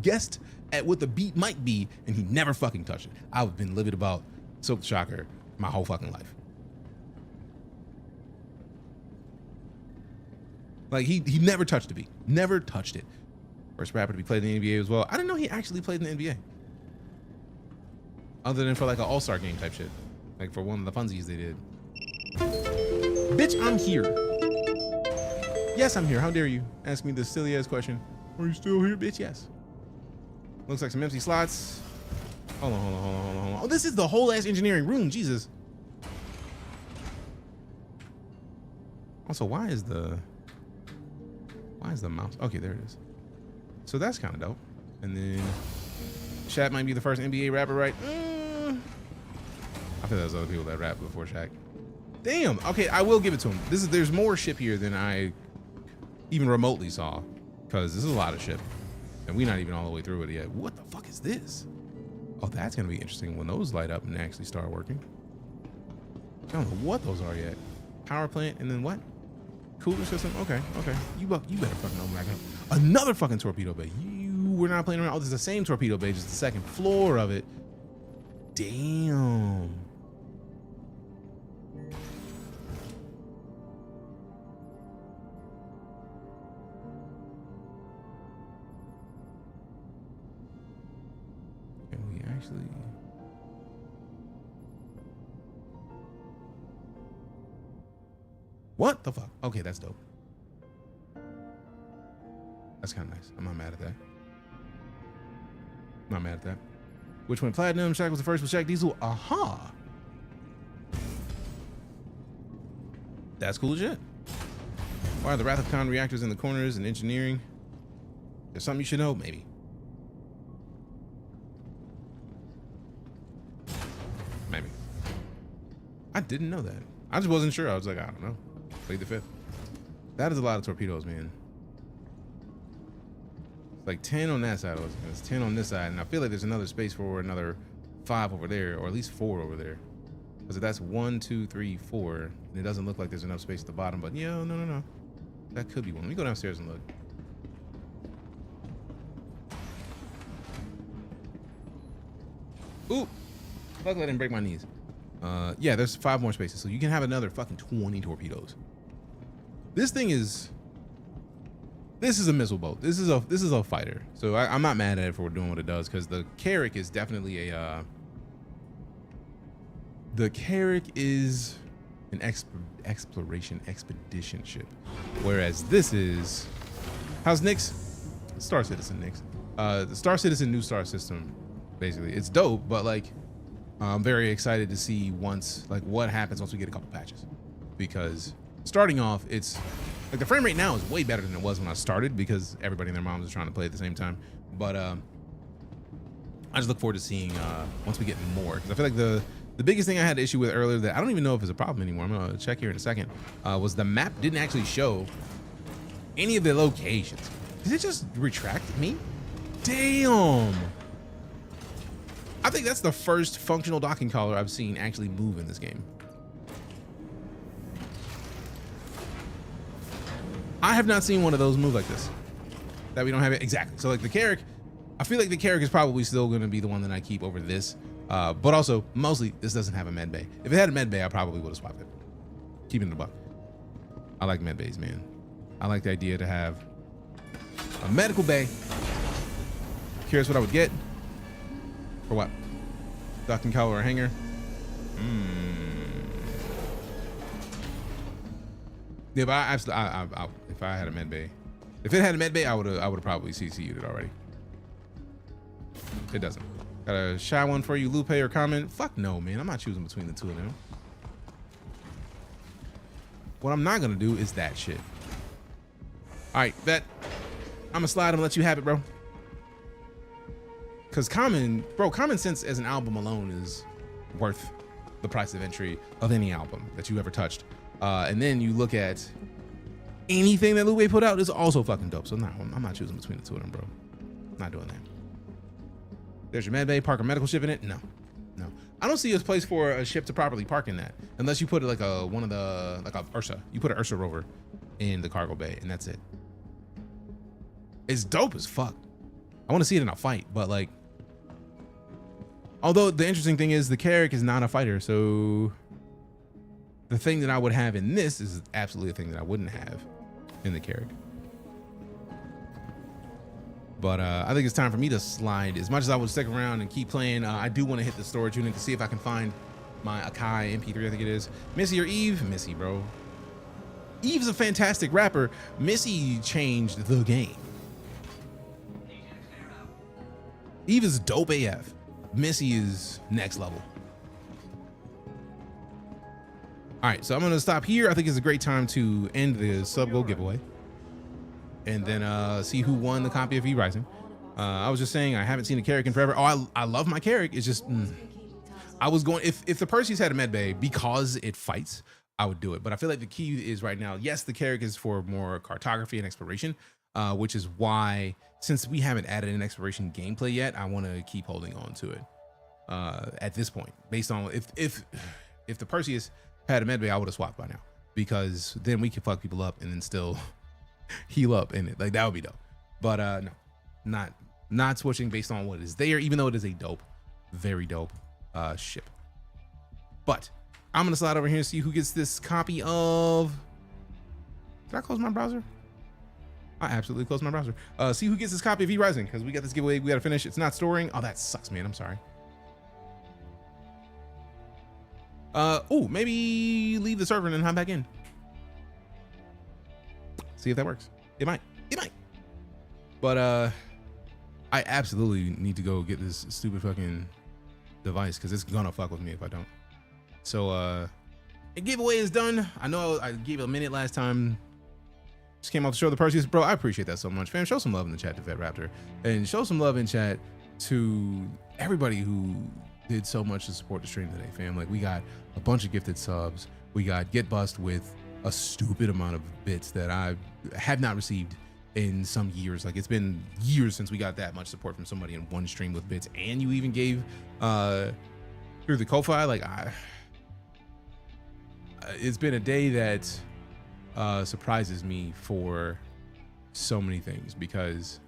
guessed at what the beat might be, and he never fucking touched it. I've been livid about Silk the Shocker my whole fucking life. Like he never touched the beat, never touched it. First rapper to be played in the NBA as well. I didn't know he actually played in the NBA. Other than for like an all-star game type shit. Like for one of the funsies they did. Bitch, I'm here. Yes, I'm here. How dare you ask me this silly ass question? Are you still here, bitch? Yes. Looks like some empty slots. Hold on. Oh, this is the whole ass engineering room. Jesus. Also, why is the mouse? Okay, there it is. So that's kind of dope. And then Shaq might be the first NBA rapper, right? I feel there's other people that rap before Shaq. Damn. Okay, I will give it to him. There's more ship here than I even remotely saw, because this is a lot of ship, and we're not even all the way through it yet. What the fuck is this? Oh, that's gonna be interesting when those light up and actually start working. I don't know what those are yet. Power plant, and then what? Cooler system. Okay. You better fucking open back up. Another fucking torpedo bay. We're not playing around. Oh, this is the same torpedo bay, just the second floor of it. Damn. Can we actually? What the fuck? Okay, that's dope. That's kind of nice. I'm not mad at that. Not mad at that. Which one? Platinum. Shaq was the first with Shaq Diesel. Aha. That's cool as shit. Why are the Wrath of Khan reactors in the corners and engineering? There's something you should know, maybe. Maybe. I didn't know that. I just wasn't sure. I was like, I don't know. Played the fifth. That is a lot of torpedoes, man. Like 10 on that side, and it's 10 on this side, and I feel like there's another space for another 5 over there, or at least 4 over there. Because if that's 1, 2, 3, 4, and it doesn't look like there's enough space at the bottom, but yeah, no. That could be one. Let me go downstairs and look. Ooh, luckily I didn't break my knees. Yeah, there's 5 more spaces, so you can have another fucking 20 torpedoes. This thing is. This is a missile boat. This is a fighter. So I'm not mad at it for doing what it does, because the Carrack is definitely a the Carrack is an exploration expedition ship, whereas this is how's Nyx? StarCitizen Nyx. The StarCitizen new star system, basically. It's dope, but like I'm very excited to see what happens once we get a couple patches, because starting off it's like the frame rate now is way better than it was when I started, because everybody and their moms is trying to play at the same time. But I just look forward to seeing once we get more, because I feel like the biggest thing I had an issue with earlier, that I don't even know if it's a problem anymore, I'm gonna check here in a second, was the map didn't actually show any of the locations. Did it just retract me? Damn. I think that's the first functional docking collar I've seen actually move in this game. I have not seen one of those move like this. That we don't have it exactly. So like the Carrack, I feel like the Carrack is probably still going to be the one that I keep over this. But also mostly this doesn't have a med bay. If it had a med bay, I probably would have swapped it. Keeping the buck. I like med bays, man. I like the idea to have a medical bay. Curious what I would get. For what? Docking cowl or a hanger? Yeah, but I absolutely, if I had a med bay, if it had a med bay, I would have probably CC'd it already. It doesn't. Got a shy one for you, Lupe or comment? Fuck no, man. I'm not choosing between the two of them. What I'm not gonna do is that shit. All right, I'm gonna slide and let you have it, bro. Cause Common Sense as an album alone is worth the price of entry of any album that you ever touched. And then you look at anything that Lupe put out is also fucking dope. So I'm not choosing between the two of them, bro. Not doing that. There's your med bay, park a medical ship in it. No. I don't see a place for a ship to properly park in that unless you put it like a Ursa. You put an Ursa rover in the cargo bay and that's it. It's dope as fuck. I want to see it in a fight, but like, although the interesting thing is the Carrack is not a fighter, so the thing that I would have in this is absolutely a thing that I wouldn't have in the Carrack. But I think it's time for me to slide. As much as I would stick around and keep playing, I do want to hit the storage unit to see if I can find my Akai MP3, I think it is. Missy or Eve? Missy, bro. Eve's a fantastic rapper. Missy changed the game. Eve is dope AF. Missy is next level. All right, so I'm gonna stop here. I think it's a great time to end the sub goal giveaway. And then see who won the copy of V-Rising. I was just saying I haven't seen a Carrack in forever. Oh, I love my Carrack. It's just I was going if the Perseus had a med bay because it fights, I would do it. But I feel like the key is right now. Yes, the Carrack is for more cartography and exploration, which is why since we haven't added an exploration gameplay yet, I want to keep holding on to it at this point. Based on if the Perseus had a med bay, I would have swapped by now because then we could fuck people up and then still heal up in it. Like that would be dope. But no, not switching based on what is there, even though it is a dope, very dope ship. But I'm gonna slide over here and see who gets this copy of. Did I close my browser? I absolutely closed my browser. See who gets this copy of V-Rising because we got this giveaway. We gotta finish. It's not storing. Oh, that sucks, man. I'm sorry. Oh, maybe leave the server and then hop back in. See if that works. It might. But I absolutely need to go get this stupid fucking device because it's gonna fuck with me if I don't. So the giveaway is done. I know I gave it a minute last time. Just came off the show the Perseus. Bro, I appreciate that so much, fam. Show some love in the chat to Vet Raptor. And show some love in chat to everybody who did so much to support the stream today, fam. Like we got a bunch of gifted subs. We got Get Bust with a stupid amount of bits that I have not received in some years. Like it's been years since we got that much support from somebody in one stream with bits, and you even gave through the Ko-Fi. Like it's been a day that surprises me for so many things because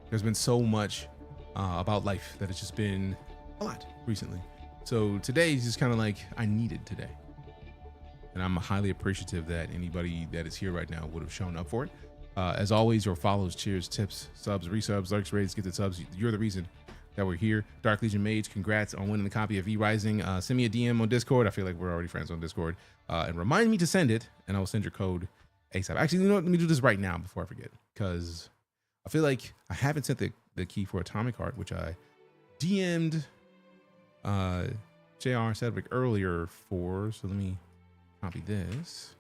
there's been so much about life that it's just been a lot recently. So today is just kind of like I needed today. And I'm highly appreciative that anybody that is here right now would have shown up for it. As always, your follows, cheers, tips, subs, resubs, lurks, raids, get the subs. You're the reason that we're here. Dark Legion Mage, congrats on winning the copy of V-Rising. Send me a DM on Discord. I feel like we're already friends on Discord. And remind me to send it, and I will send your code ASAP. Actually, you know what? Let me do this right now before I forget, because I feel like I haven't sent the key for Atomic Heart, which I DM'd JR Sedgwick earlier for. So let me copy this.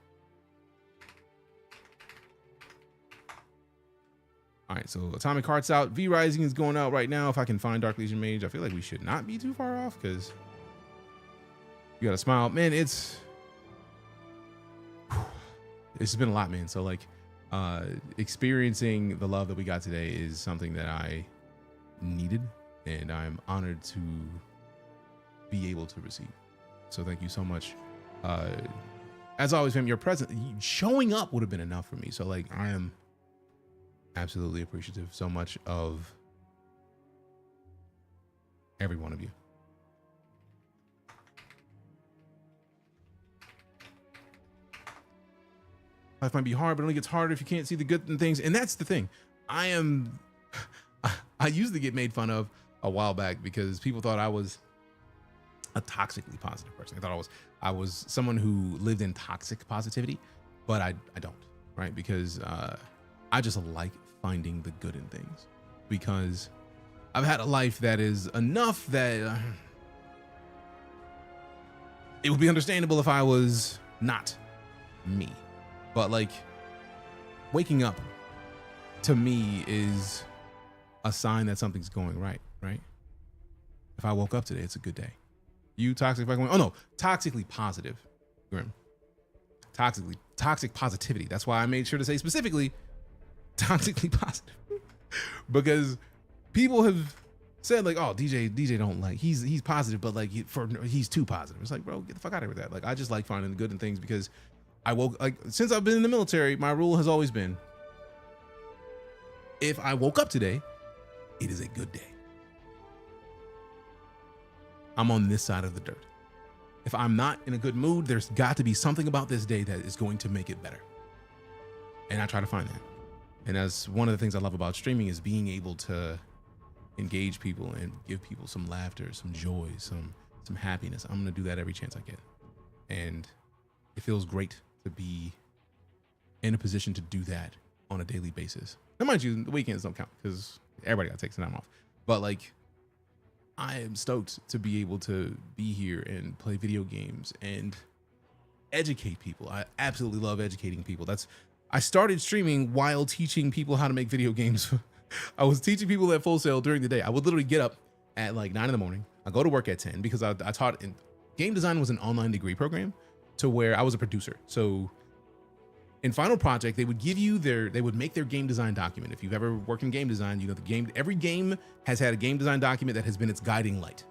All right, so Atomic Heart's out. V-Rising is going out right now. If I can find Dark Legion Mage, I feel like we should not be too far off because you got to smile. Man, it's been a lot, man. So like experiencing the love that we got today is something that I needed, and I'm honored to be able to receive. So thank you so much. As always, fam, your presence, showing up would have been enough for me. So like, I am absolutely appreciative so much of every one of you. Life might be hard, but it only gets harder if you can't see the good in things. And that's the thing. I usually get made fun of a while back because people thought I was a toxically positive person. I thought I was someone who lived in toxic positivity, but I don't, right? Because I just like finding the good in things, because I've had a life that is enough that it would be understandable if I was not me. But like, waking up to me is a sign that something's going right? If I woke up today, it's a good day. You toxic, oh no, toxically positive, Grim. Toxic positivity. That's why I made sure to say specifically toxically positive, because people have said like, oh, DJ don't like, he's positive, but like he's too positive. It's like, bro, get the fuck out of here with that. Like, I just like finding the good in things, because since I've been in the military, my rule has always been, if I woke up today, it is a good day. I'm on this side of the dirt. If I'm not in a good mood, there's got to be something about this day that is going to make it better. And I try to find that. And that's one of the things I love about streaming, is being able to engage people and give people some laughter, some joy, some happiness. I'm going to do that every chance I get. And it feels great to be in a position to do that on a daily basis. Now, mind you, the weekends don't count because everybody got to take some time off. But like, I am stoked to be able to be here and play video games and educate people. I absolutely love educating people. I started streaming while teaching people how to make video games. I was teaching people at Full Sail during the day. I would literally get up at like 9 in the morning. I go to work at 10 because I taught game design was an online degree program to where I was a producer. So in Final Project, they would give you they would make their game design document. If you've ever worked in game design, you know every game has had a game design document that has been its guiding light.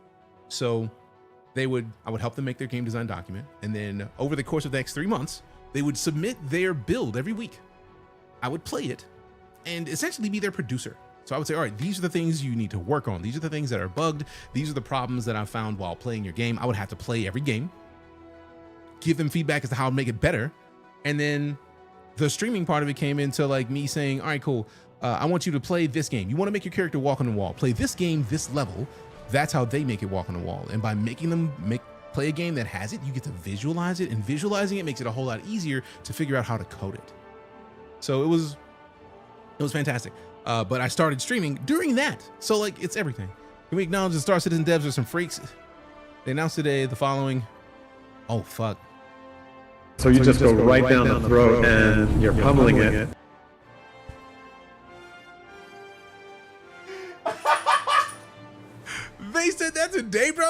So I would help them make their game design document. And then over the course of the next 3 months, they would submit their build every week. I would play it and essentially be their producer. So I would say, all right, these are the things you need to work on. These are the things that are bugged. These are the problems that I found while playing your game. I would have to play every game, give them feedback as to how to make it better. And then the streaming part of it came into like me saying, all right, cool. I want you to play this game. You want to make your character walk on the wall. Play this game, this level. That's how they make it walk on the wall. And by making them play a game that has it, you get to visualize it, and visualizing it makes it a whole lot easier to figure out how to code it. So it was fantastic. But I started streaming during that. So like, it's everything. Can we acknowledge the StarCitizen devs are some freaks? They announced today the following. Oh, fuck. So you just go right down the throat and you're pummeling it. They said that today, bro.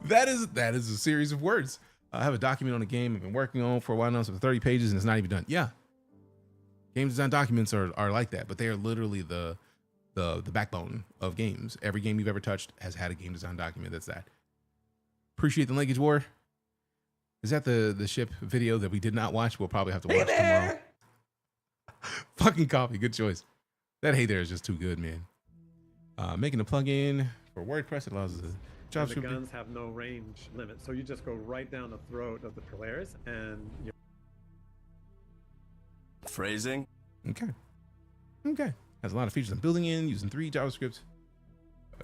That is a series of words. I have a document on a game I've been working on for a while now. It's 30 pages and it's not even done. Yeah. Game design documents are like that, but they are literally the backbone of games. Every game you've ever touched has had a game design document that's that. Appreciate the Linkage War. Is that the ship video that we did not watch? We'll probably have to watch tomorrow. Fucking coffee, good choice. That hey there is just too good, man. Making a plugin for WordPress, it allows us to The guns have no range limit, so you just go right down the throat of the players and you're... Phrasing. Okay. Has a lot of features I'm building in using 3 JavaScript,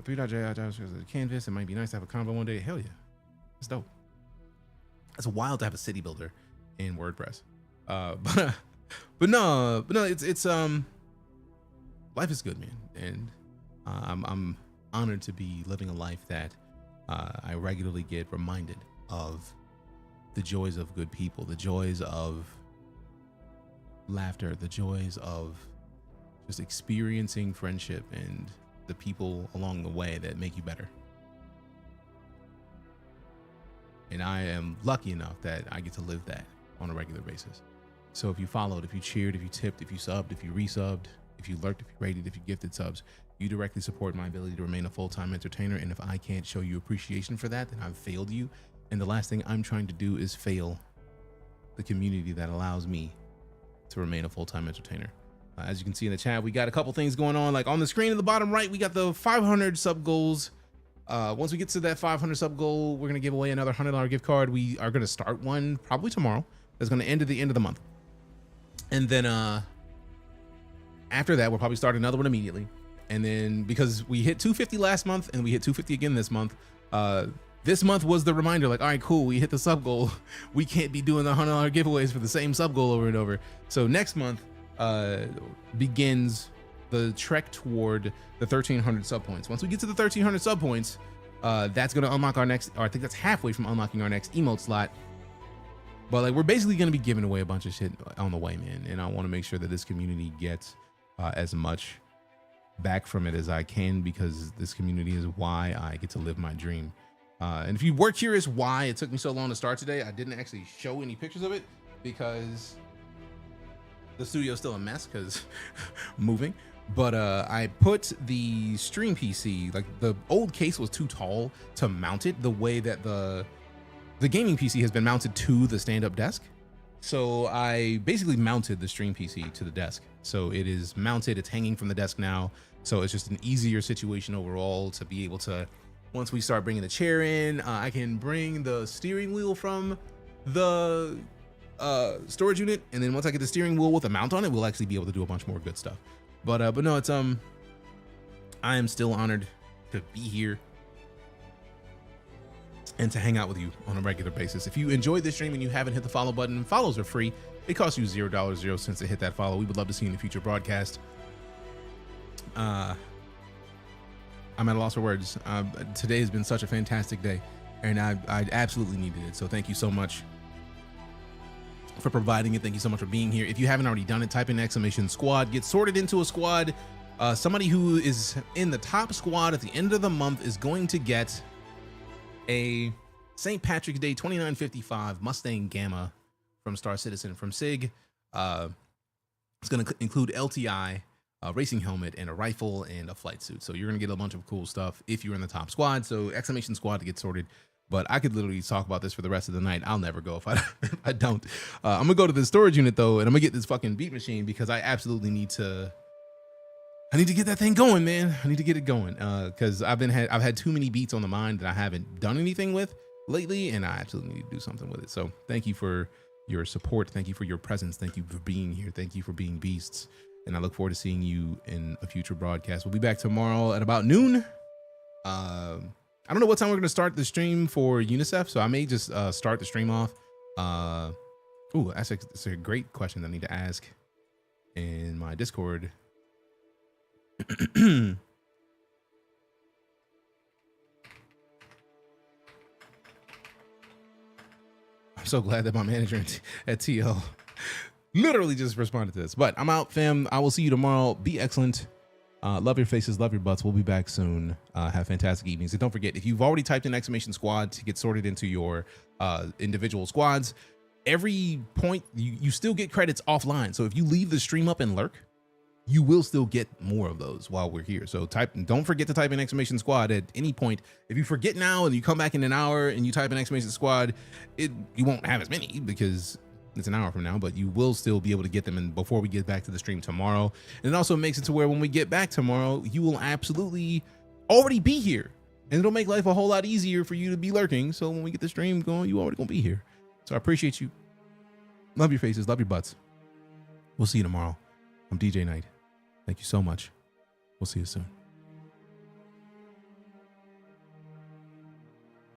3.js JavaScript as a canvas. It might be nice to have a combo one day. Hell yeah, it's dope. It's wild to have a city builder in WordPress. But no, it's life is good, man, and I'm honored to be living a life that I regularly get reminded of the joys of good people, the joys of laughter, the joys of just experiencing friendship and the people along the way that make you better. And I am lucky enough that I get to live that on a regular basis. So if you followed, if you cheered, if you tipped, if you subbed, if you resubbed, if you lurked, if you rated, if you gifted subs, you directly support my ability to remain a full-time entertainer. And if I can't show you appreciation for that, then I've failed you. And the last thing I'm trying to do is fail the community that allows me to remain a full-time entertainer. As you can see in the chat, we got a couple things going on. Like on the screen in the bottom right, we got the 500 sub goals. Once we get to that 500 sub goal, we're gonna give away another $100 gift card. We are gonna start one probably tomorrow. That's gonna end at the end of the month. And then after that, we'll probably start another one immediately. And then because we hit 250 last month and we hit 250 again this month, this month was the reminder, like, all right, cool, we hit the sub goal. We can't be doing the $100 giveaways for the same sub goal over and over. So next month begins the trek toward the 1,300 sub points. Once we get to the 1,300 sub points, that's going to unlock our next, or I think that's halfway from unlocking our next emote slot. But like, we're basically going to be giving away a bunch of shit on the way, man. And I want to make sure that this community gets as much back from it as I can, because this community is why I get to live my dream. And if you were curious why it took me so long to start today, I didn't actually show any pictures of it because the studio's still a mess because moving. But I put the stream PC, like the old case was too tall to mount it the way that the gaming PC has been mounted to the stand-up desk. So I basically mounted the stream PC to the desk. So it is mounted, it's hanging from the desk now. So it's just an easier situation overall to be able to, once we start bringing the chair in, I can bring the steering wheel from the storage unit. And then once I get the steering wheel with a mount on it, we'll actually be able to do a bunch more good stuff. But no, it's, I am still honored to be here and to hang out with you on a regular basis. If you enjoyed this stream and you haven't hit the follow button, follows are free. It costs you $0.00 to hit that follow. We would love to see you in the future broadcast. I'm at a loss for words. Today has been such a fantastic day, and I absolutely needed it. So thank you so much for providing it. Thank you so much for being here. If you haven't already done it, type in !squad, get sorted into a squad. Somebody who is in the top squad at the end of the month is going to get a St. Patrick's Day 2955 Mustang Gamma from StarCitizen from SIG. It's going to include LTI, a racing helmet, and a rifle and a flight suit. So you're going to get a bunch of cool stuff if you're in the top squad. So !squad to get sorted. But I could literally talk about this for the rest of the night. I'll never go if I don't. I'm going to go to the storage unit though, and I'm going to get this fucking beat machine because I absolutely need to. I need to get that thing going, man. I need to get it going because I've had too many beats on the mind that I haven't done anything with lately, and I absolutely need to do something with it. So thank you for your support. Thank you for your presence. Thank you for being here. Thank you for being beasts. And I look forward to seeing you in a future broadcast. We'll be back tomorrow at about noon. I don't know what time we're going to start the stream for UNICEF, so I may just start the stream off. Ooh, that's a great question that I need to ask in my Discord. I'm so glad that my manager at TL literally just responded to this. But I'm out, fam. I will see you tomorrow. Be excellent. Love your faces, love your butts. We'll be back soon. Have fantastic evenings. And don't forget, if you've already typed in !squad to get sorted into your individual squads, every point you still get credits offline. So if you leave the stream up and lurk, you will still get more of those while we're here. So don't forget to type in !squad at any point. If you forget now and you come back in an hour and you type in !squad, you won't have as many because it's an hour from now, but you will still be able to get them in before we get back to the stream tomorrow. And it also makes it to where when we get back tomorrow, you will absolutely already be here. And it'll make life a whole lot easier for you to be lurking. So when we get the stream going, you already gonna be here. So I appreciate you. Love your faces, love your butts. We'll see you tomorrow. I'm DeejayKnight. Thank you so much. We'll see you soon.